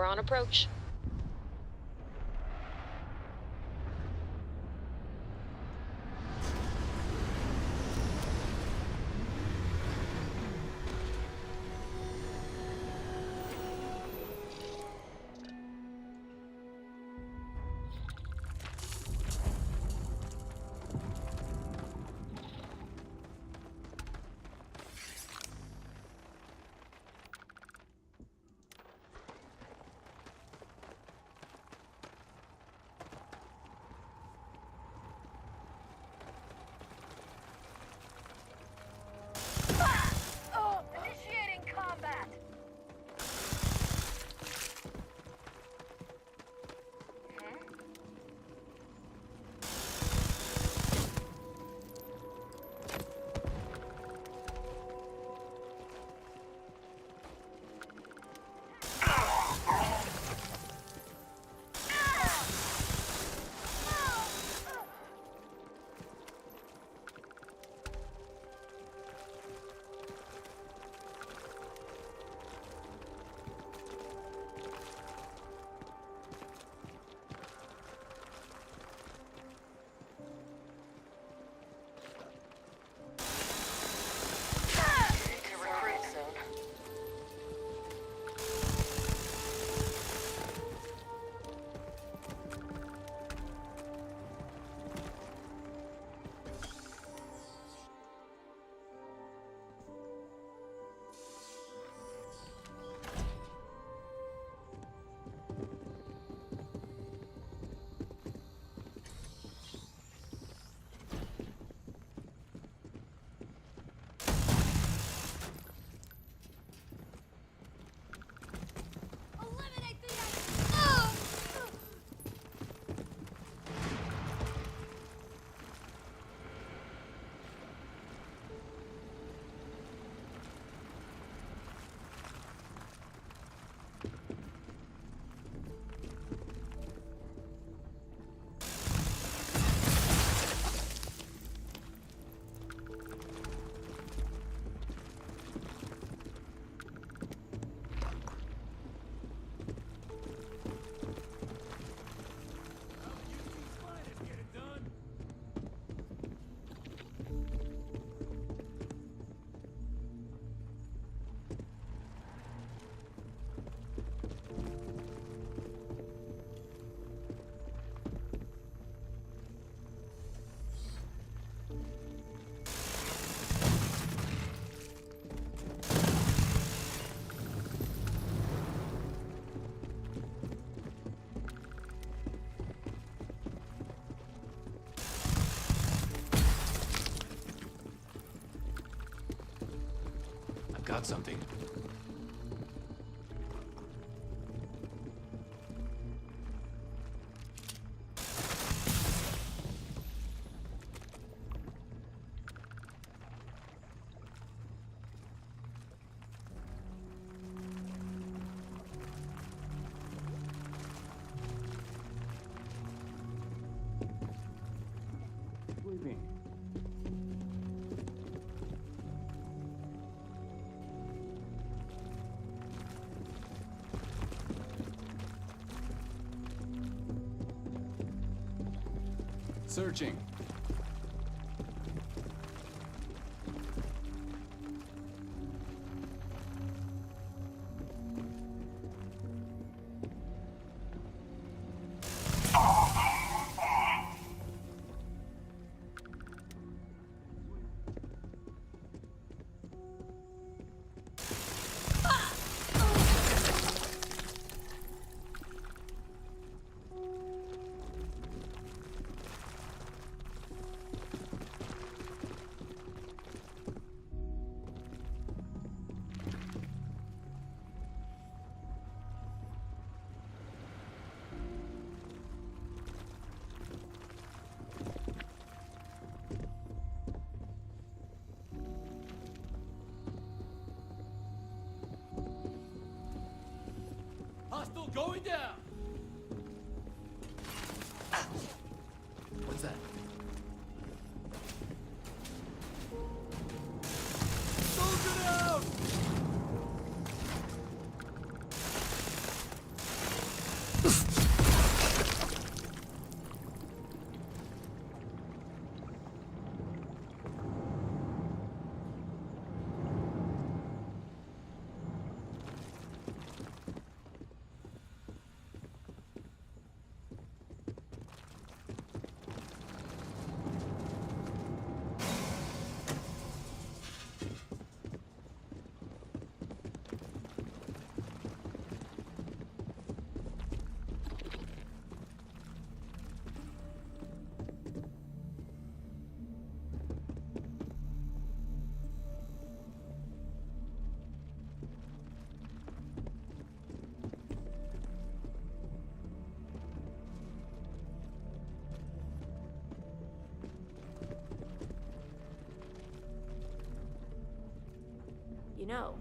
We're on approach. I've got something. Sleeping. Searching. Hostile going down! What's that? Soldier down! You know,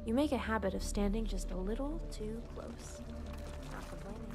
you make a habit of standing just a little too close. Not complaining.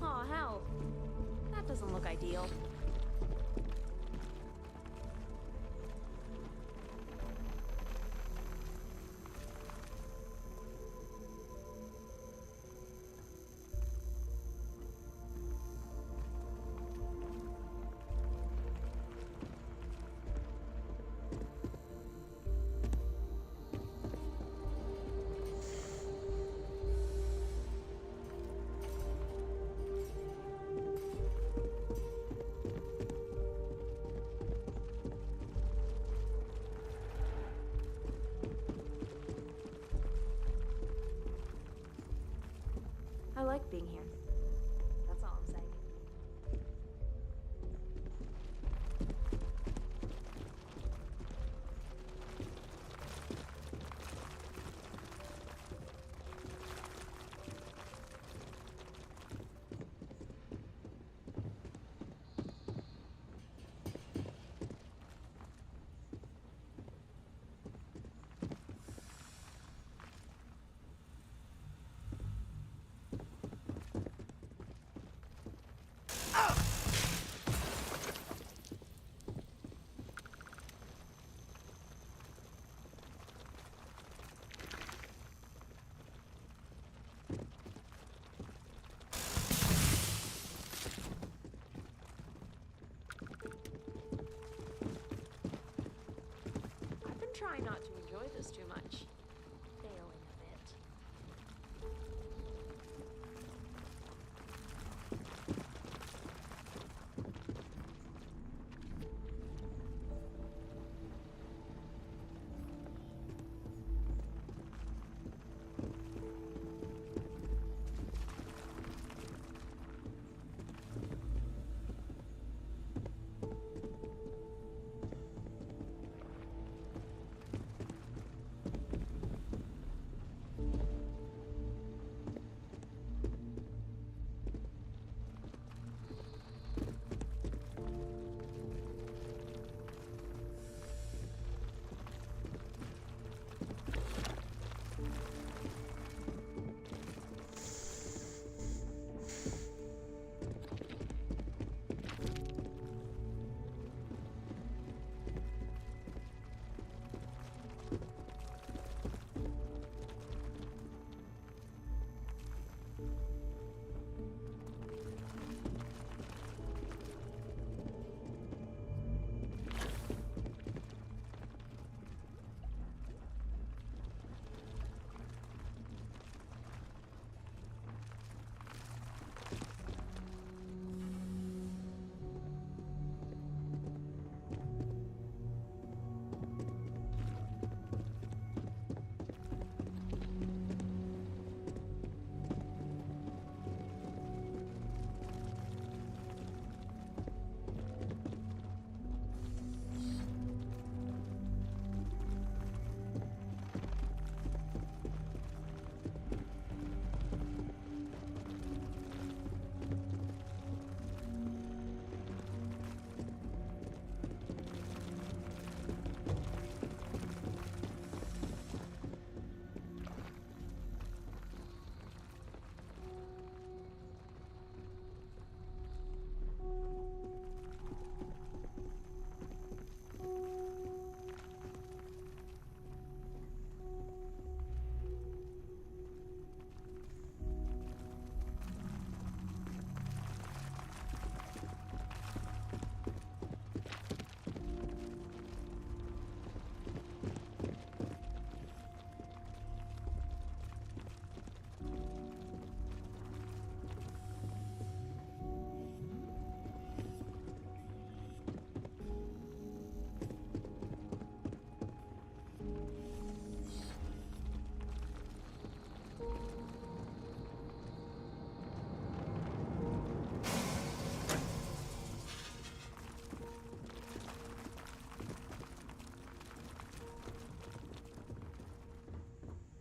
Aw, hell. That doesn't look ideal. I like being here. That's all I'm saying. try not to enjoy this too much. Failing a bit.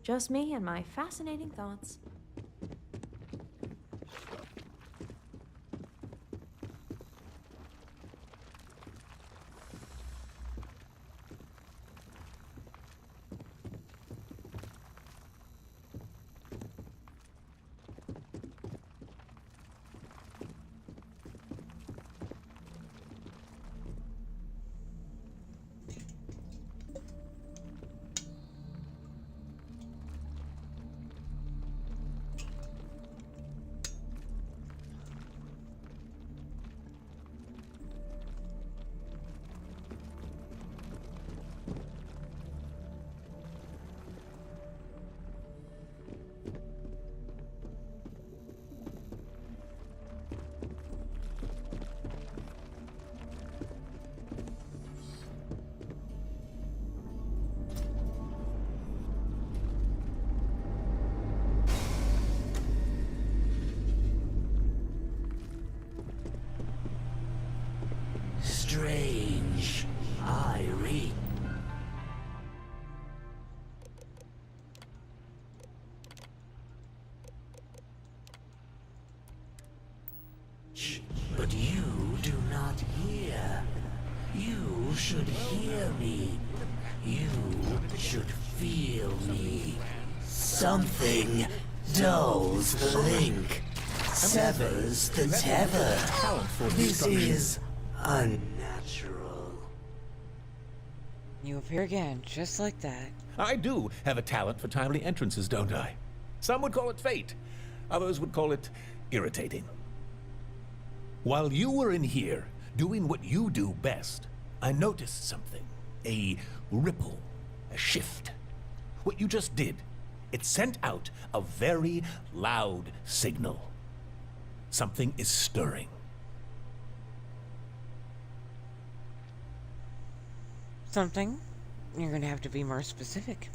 Just me and my fascinating thoughts. Strange. I read. But you do not hear. You should hear me. You should feel me. Something dulls the link, severs the tether. This is unnatural. You appear again, just like that. I do have a talent for timely entrances, don't I? Some would call it fate. Others would call it irritating. While you were in here, doing what you do best, I noticed something. A ripple a shift. What you just did, it sent out a very loud signal. Something is stirring. Something? You're gonna have to be more specific.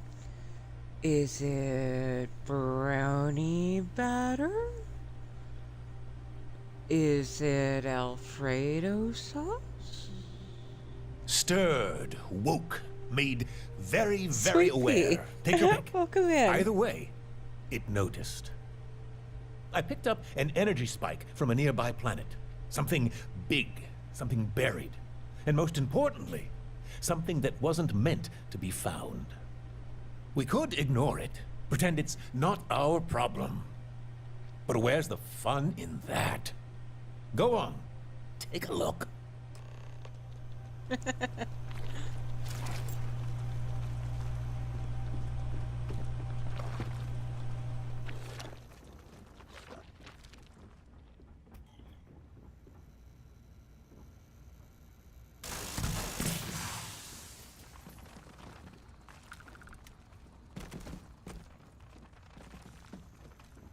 Is it brownie batter? Is it Alfredo sauce? Stirred, woke, made very, very Sweet aware. pea. Take your pick. Welcome in. Either way, it noticed. I picked up an energy spike from a nearby planet. Something big, something buried. And most importantly, something that wasn't meant to be found. We could ignore it, pretend it's not our problem. But where's the fun in that? Go on, take a look.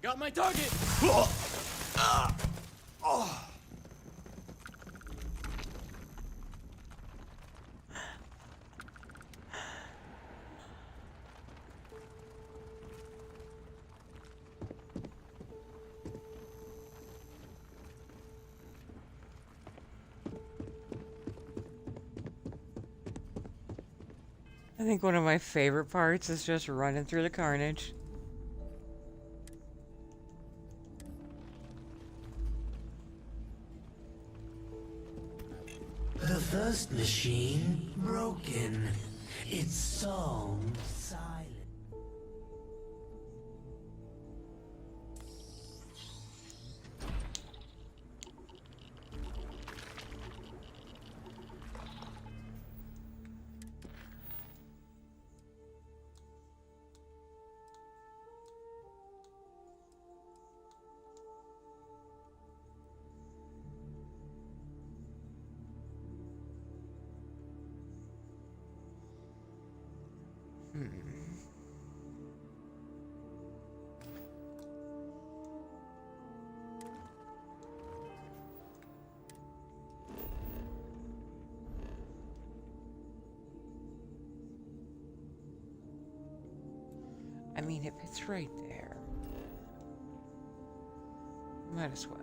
Got my target! I think one of my favorite parts is just running through the carnage. The first machine broken. Its song silent. I mean, if it's right there, might as well.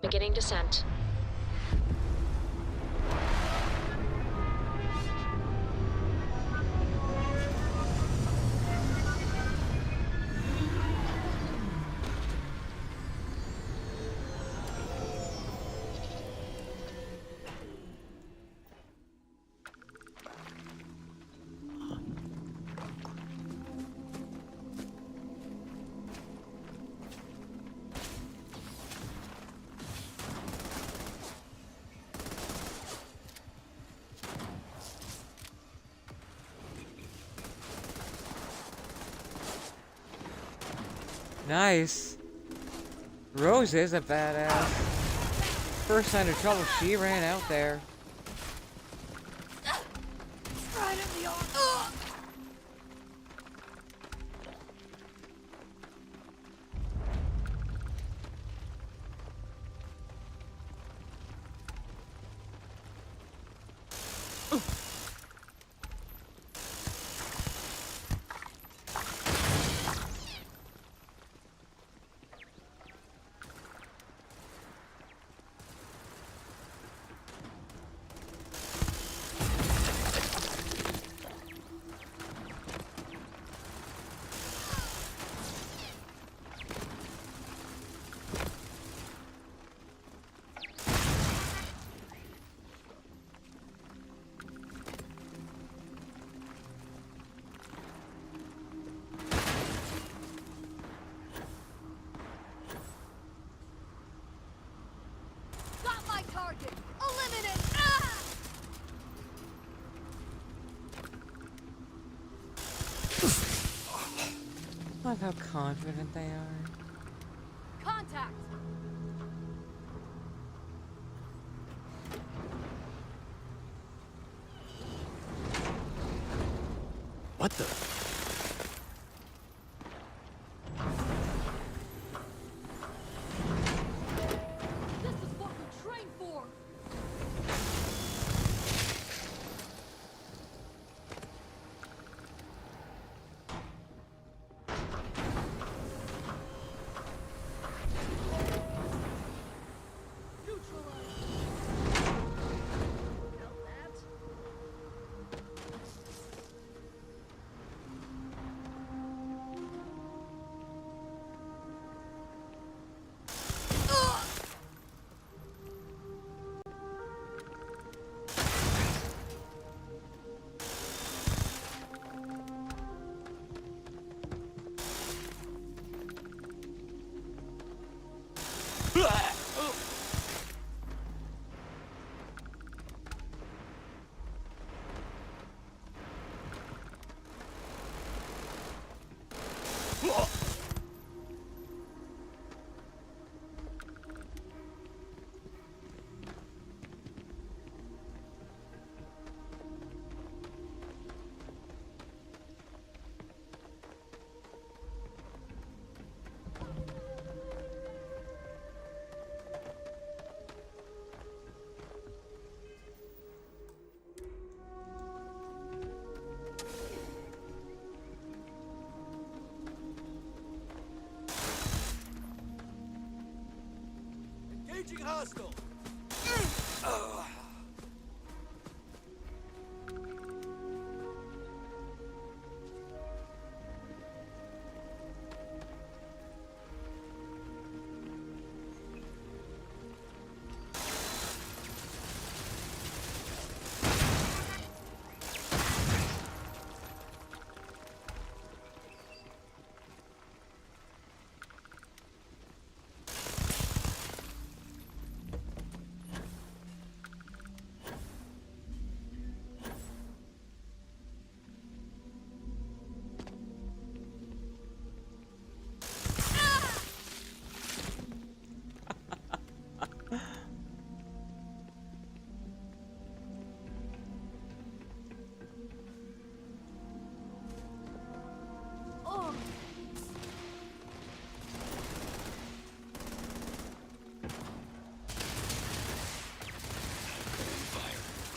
Beginning descent. Nice. Rose is a badass. First sign of trouble, she ran out there. Right in the arm. how confident they are. Contact! What the? This is what we trained for! Engaging hostile.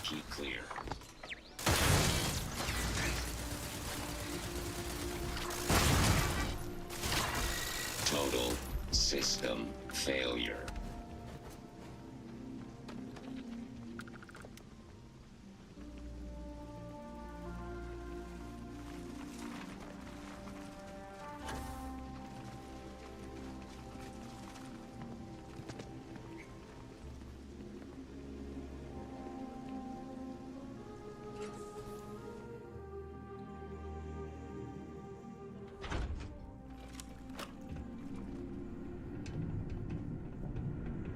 Keep clear. Total system failure.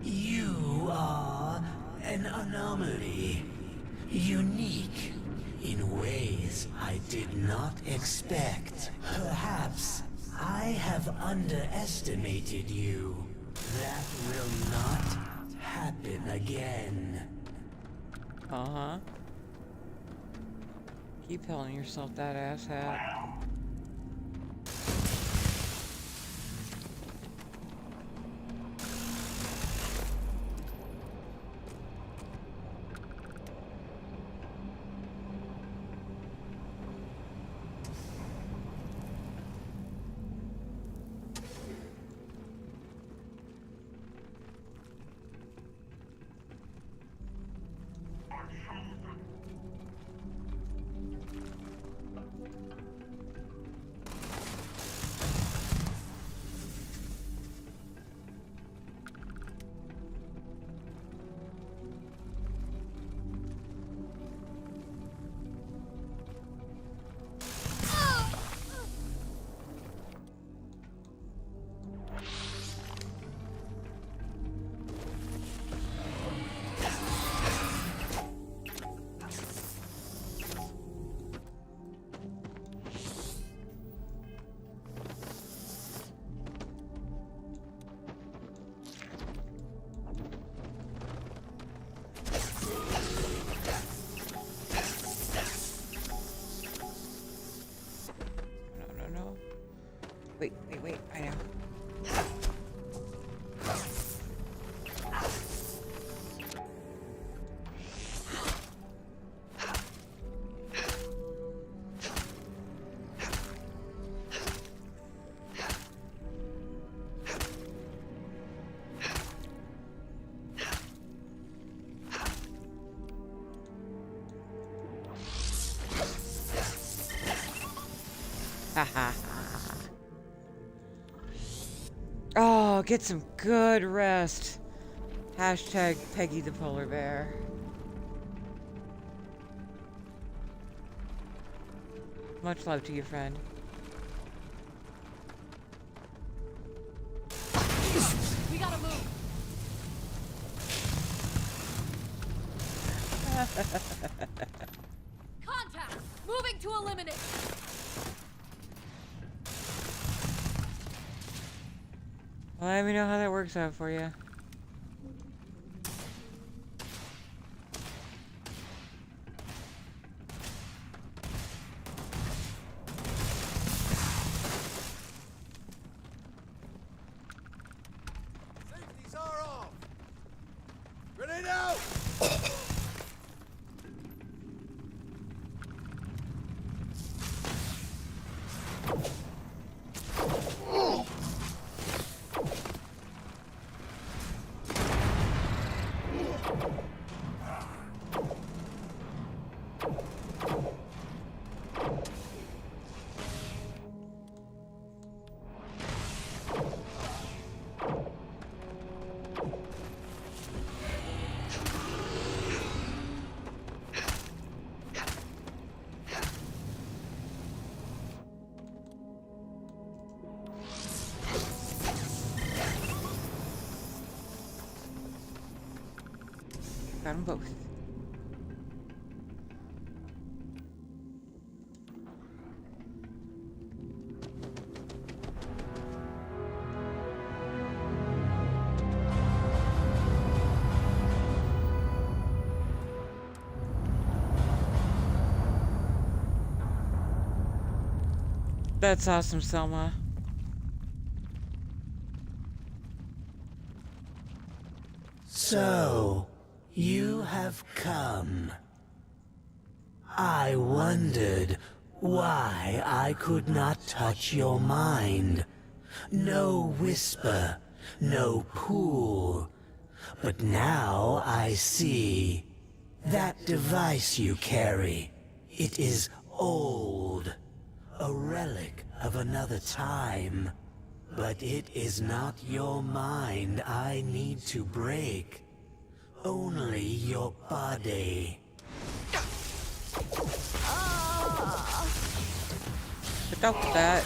You are an anomaly. Unique in ways I did not expect. Perhaps I have underestimated you. That will not happen again. Uh-huh. Keep telling yourself that, asshat. Oh, get some good rest. Hashtag Peggy the polar bear. Much love to you, friend. We gotta move. Contact! Moving to eliminate. Let me know how that works out for you. Safeties are off. Grenade out. Got them both. That's awesome, Selma. So, you have come. I wondered why I could not touch your mind. No whisper, no pool. But now I see. That device you carry, it is old. A relic of another time. But it is not your mind I need to break. Only your body. Stop that.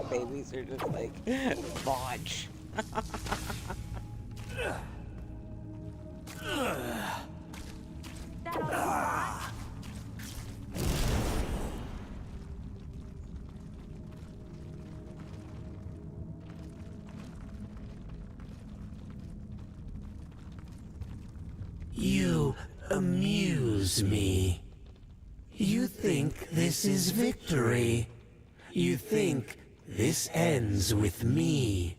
Babies are just like, watch. You amuse me. You think this is victory. You think this ends with me.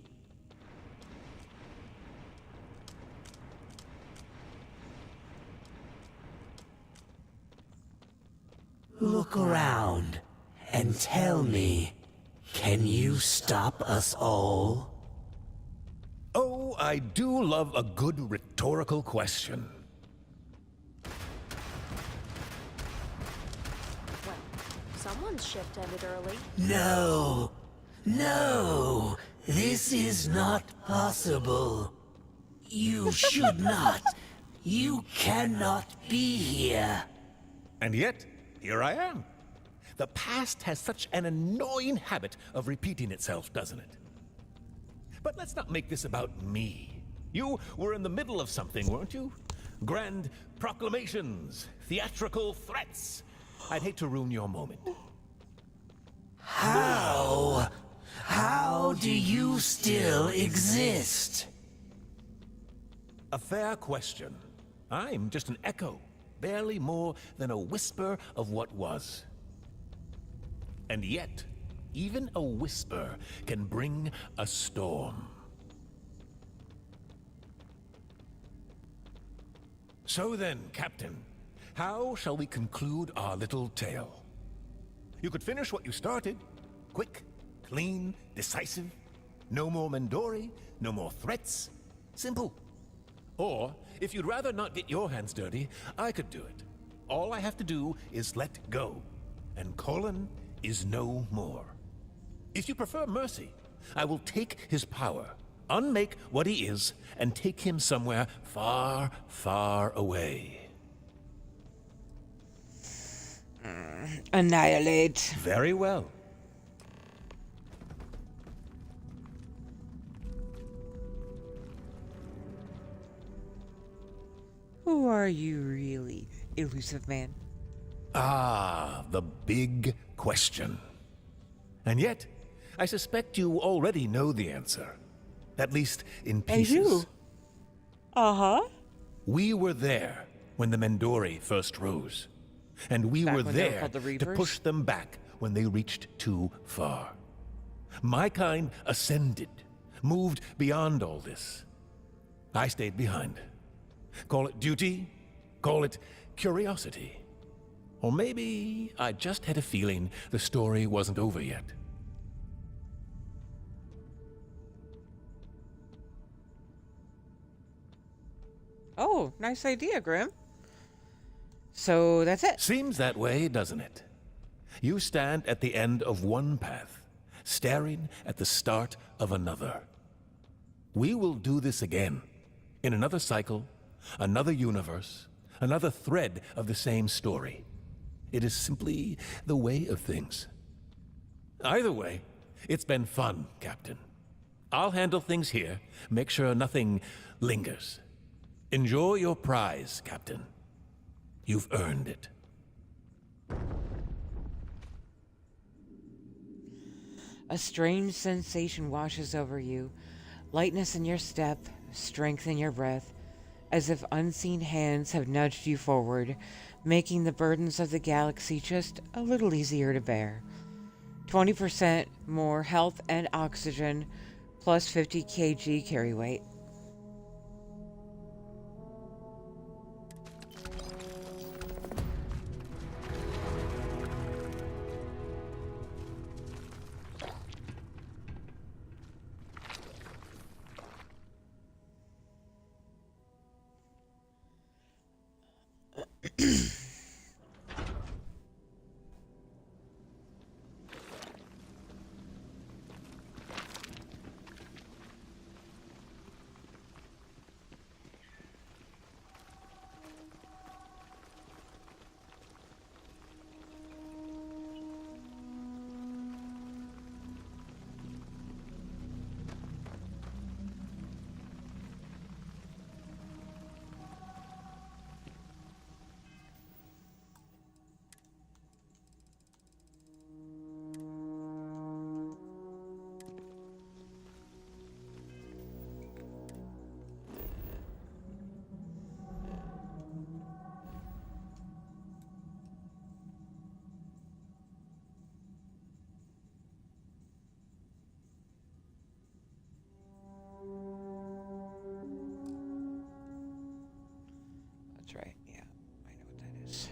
Look around and tell me, can you stop us all? Oh, I do love a good rhetorical question. Well, someone's shift ended early. No, no, this is not possible. You should not. You cannot be here. And yet, here I am. The past has such an annoying habit of repeating itself, doesn't it? But let's not make this about me. You were in the middle of something, weren't you? Grand proclamations, theatrical threats. I'd hate to ruin your moment. How? How do you still exist? A fair question. I'm just an echo, barely more than a whisper of what was. And yet, even a whisper can bring a storm. So then, Captain, how shall we conclude our little tale? You could finish what you started. Quick, clean, decisive. No more Mendori, no more threats. Simple. Or, if you'd rather not get your hands dirty, I could do it. All I have to do is let go, and Colin is no more. If you prefer mercy, I will take his power, unmake what he is, and take him somewhere far, far away. Annihilate. Very well. Who are you really, elusive man? Ah, the big question. And yet, I suspect you already know the answer. At least in pieces. I do. Uh-huh. We were there when the Mendori first rose. And we were there to push them back when they reached too far. My kind ascended, moved beyond all this. I stayed behind. Call it duty, call it curiosity. Or maybe I just had a feeling the story wasn't over yet. Oh, nice idea, Grim. So that's it. Seems that way, doesn't it? You stand at the end of one path, staring at the start of another. We will do this again, in another cycle, another universe, another thread of the same story. It is simply the way of things. Either way, it's been fun, Captain. I'll handle things here, make sure nothing lingers. Enjoy your prize, Captain. You've earned it. A strange sensation washes over you. Lightness in your step, strength in your breath, as if unseen hands have nudged you forward, making the burdens of the galaxy just a little easier to bear. 20% more health and oxygen, plus 50 kg carry weight. That's right, yeah. I know what that is.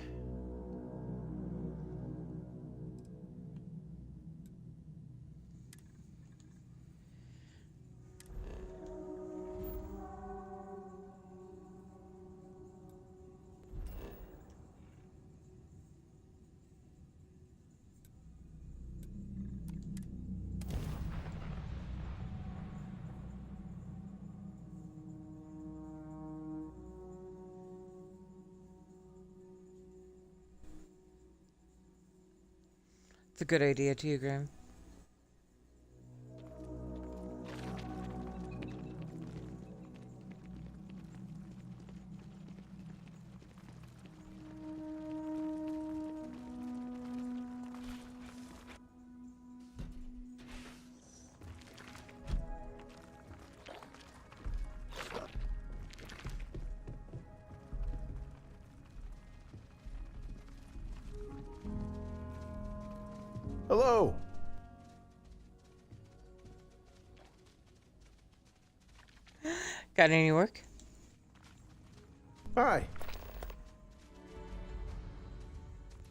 It's a good idea too, Grim. Hello. Got any work? Hi.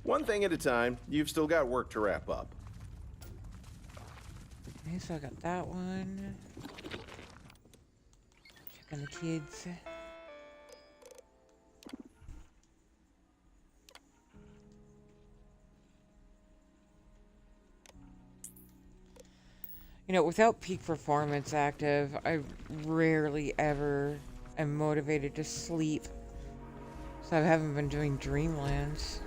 One thing at a time. You've still got work to wrap up. Okay, so I got that one. Check on the kids. You know, without peak performance active, I rarely ever am motivated to sleep. So I haven't been doing Dreamlands.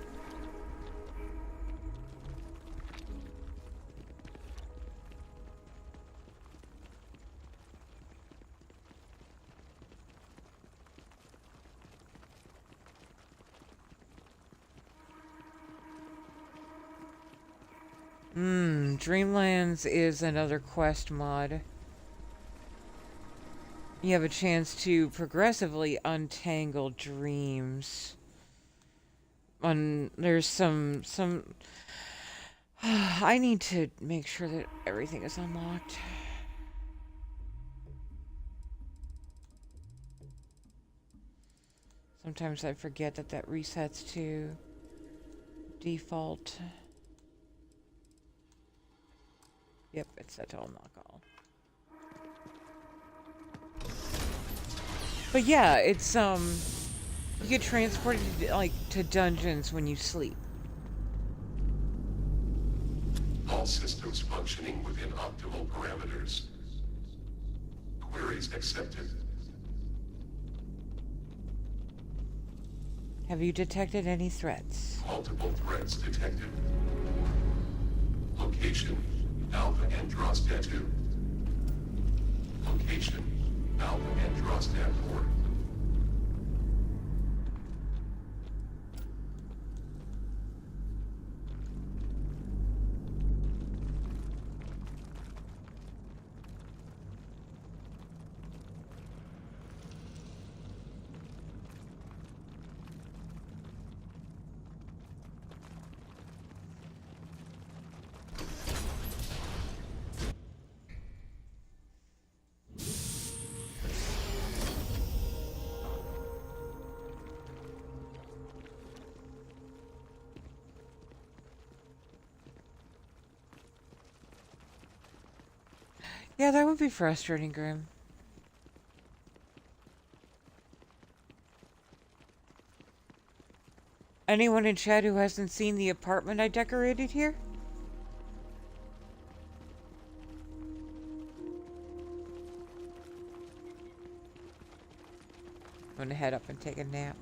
Dreamlands is another quest mod. You have a chance to progressively untangle dreams. There's some I need to make sure that everything is unlocked. Sometimes I forget that that resets to default. Yep, it's set to unlock all. But yeah, it's you get transported like to dungeons when you sleep. All systems functioning within optimal parameters. Queries accepted. Have you detected any threats? Multiple threats detected. Location, Alpha Andros Tattoo. Location, Alpha Andros Tattoo. Yeah, that would be frustrating, Grim. Anyone in chat who hasn't seen the apartment I decorated here? I'm gonna head up and take a nap.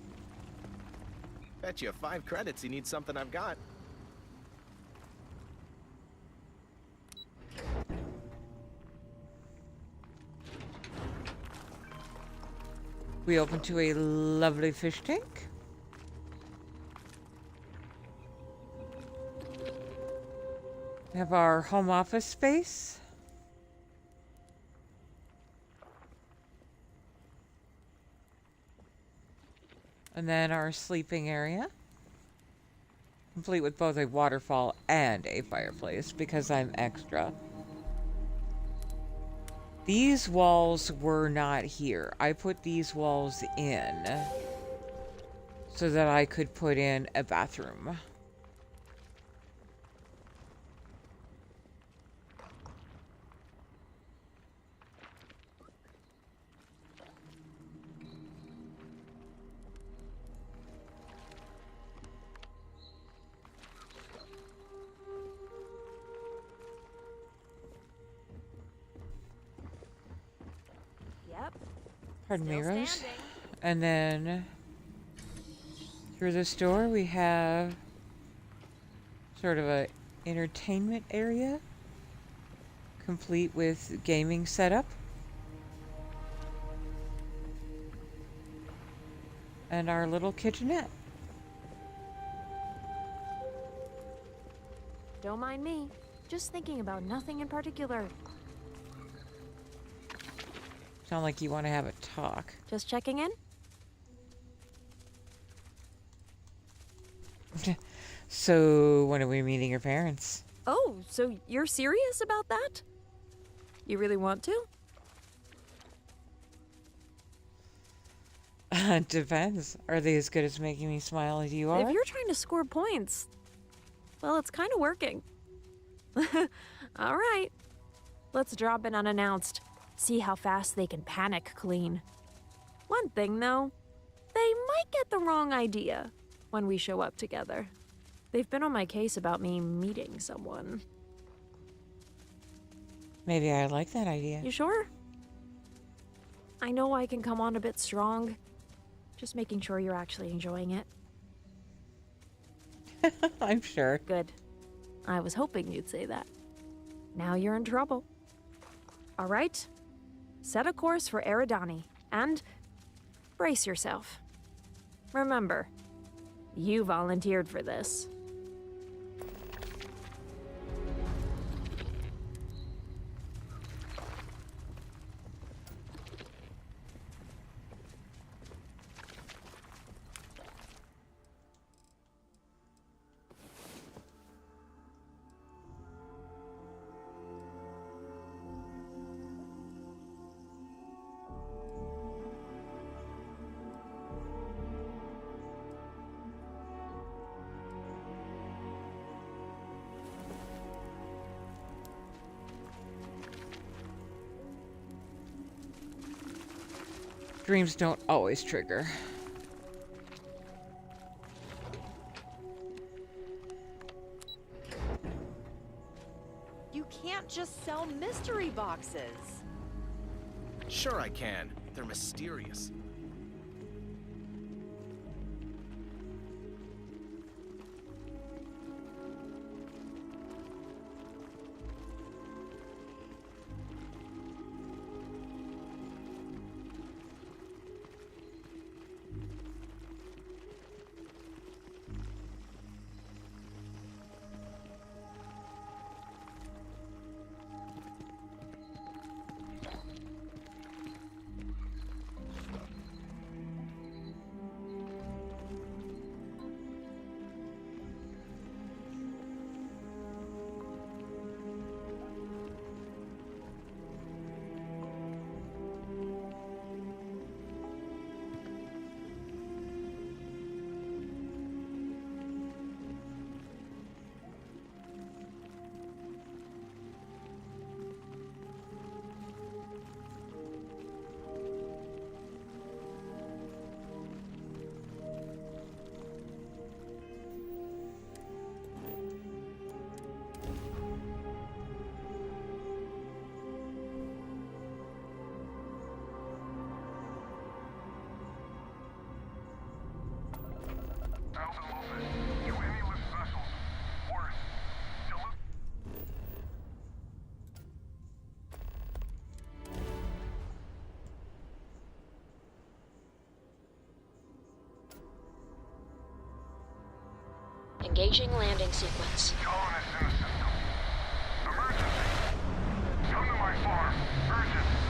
Bet you 5 credits you need something I've got. We open to a lovely fish tank. We have our home office space. And then our sleeping area. Complete with both a waterfall and a fireplace because I'm extra. These walls were not here. I put these walls in so that I could put in a bathroom. Pardon me, Rose. And then through this door we have sort of a entertainment area complete with gaming setup. And our little kitchenette. Don't mind me. Just thinking about nothing in particular. Sound like you want to have a talk. Just checking in? So, when are we meeting your parents? Oh, so you're serious about that? You really want to? Depends. Are they as good as making me smile as you are? If you're trying to score points, well, it's kind of working. All right. Let's drop in unannounced. See how fast they can panic clean. One thing, though, they might get the wrong idea when we show up together. They've been on my case about me meeting someone. Maybe I like that idea. You sure? I know I can come on a bit strong. Just making sure you're actually enjoying it. I'm sure. Good. I was hoping you'd say that. Now you're in trouble. All right. Set a course for Eridani, and brace yourself. Remember, you volunteered for this. Dreams don't always trigger. You can't just sell mystery boxes. Sure I can. They're mysterious. Engaging landing sequence. Colonists in the system. Emergency! Come to my farm. Urgent!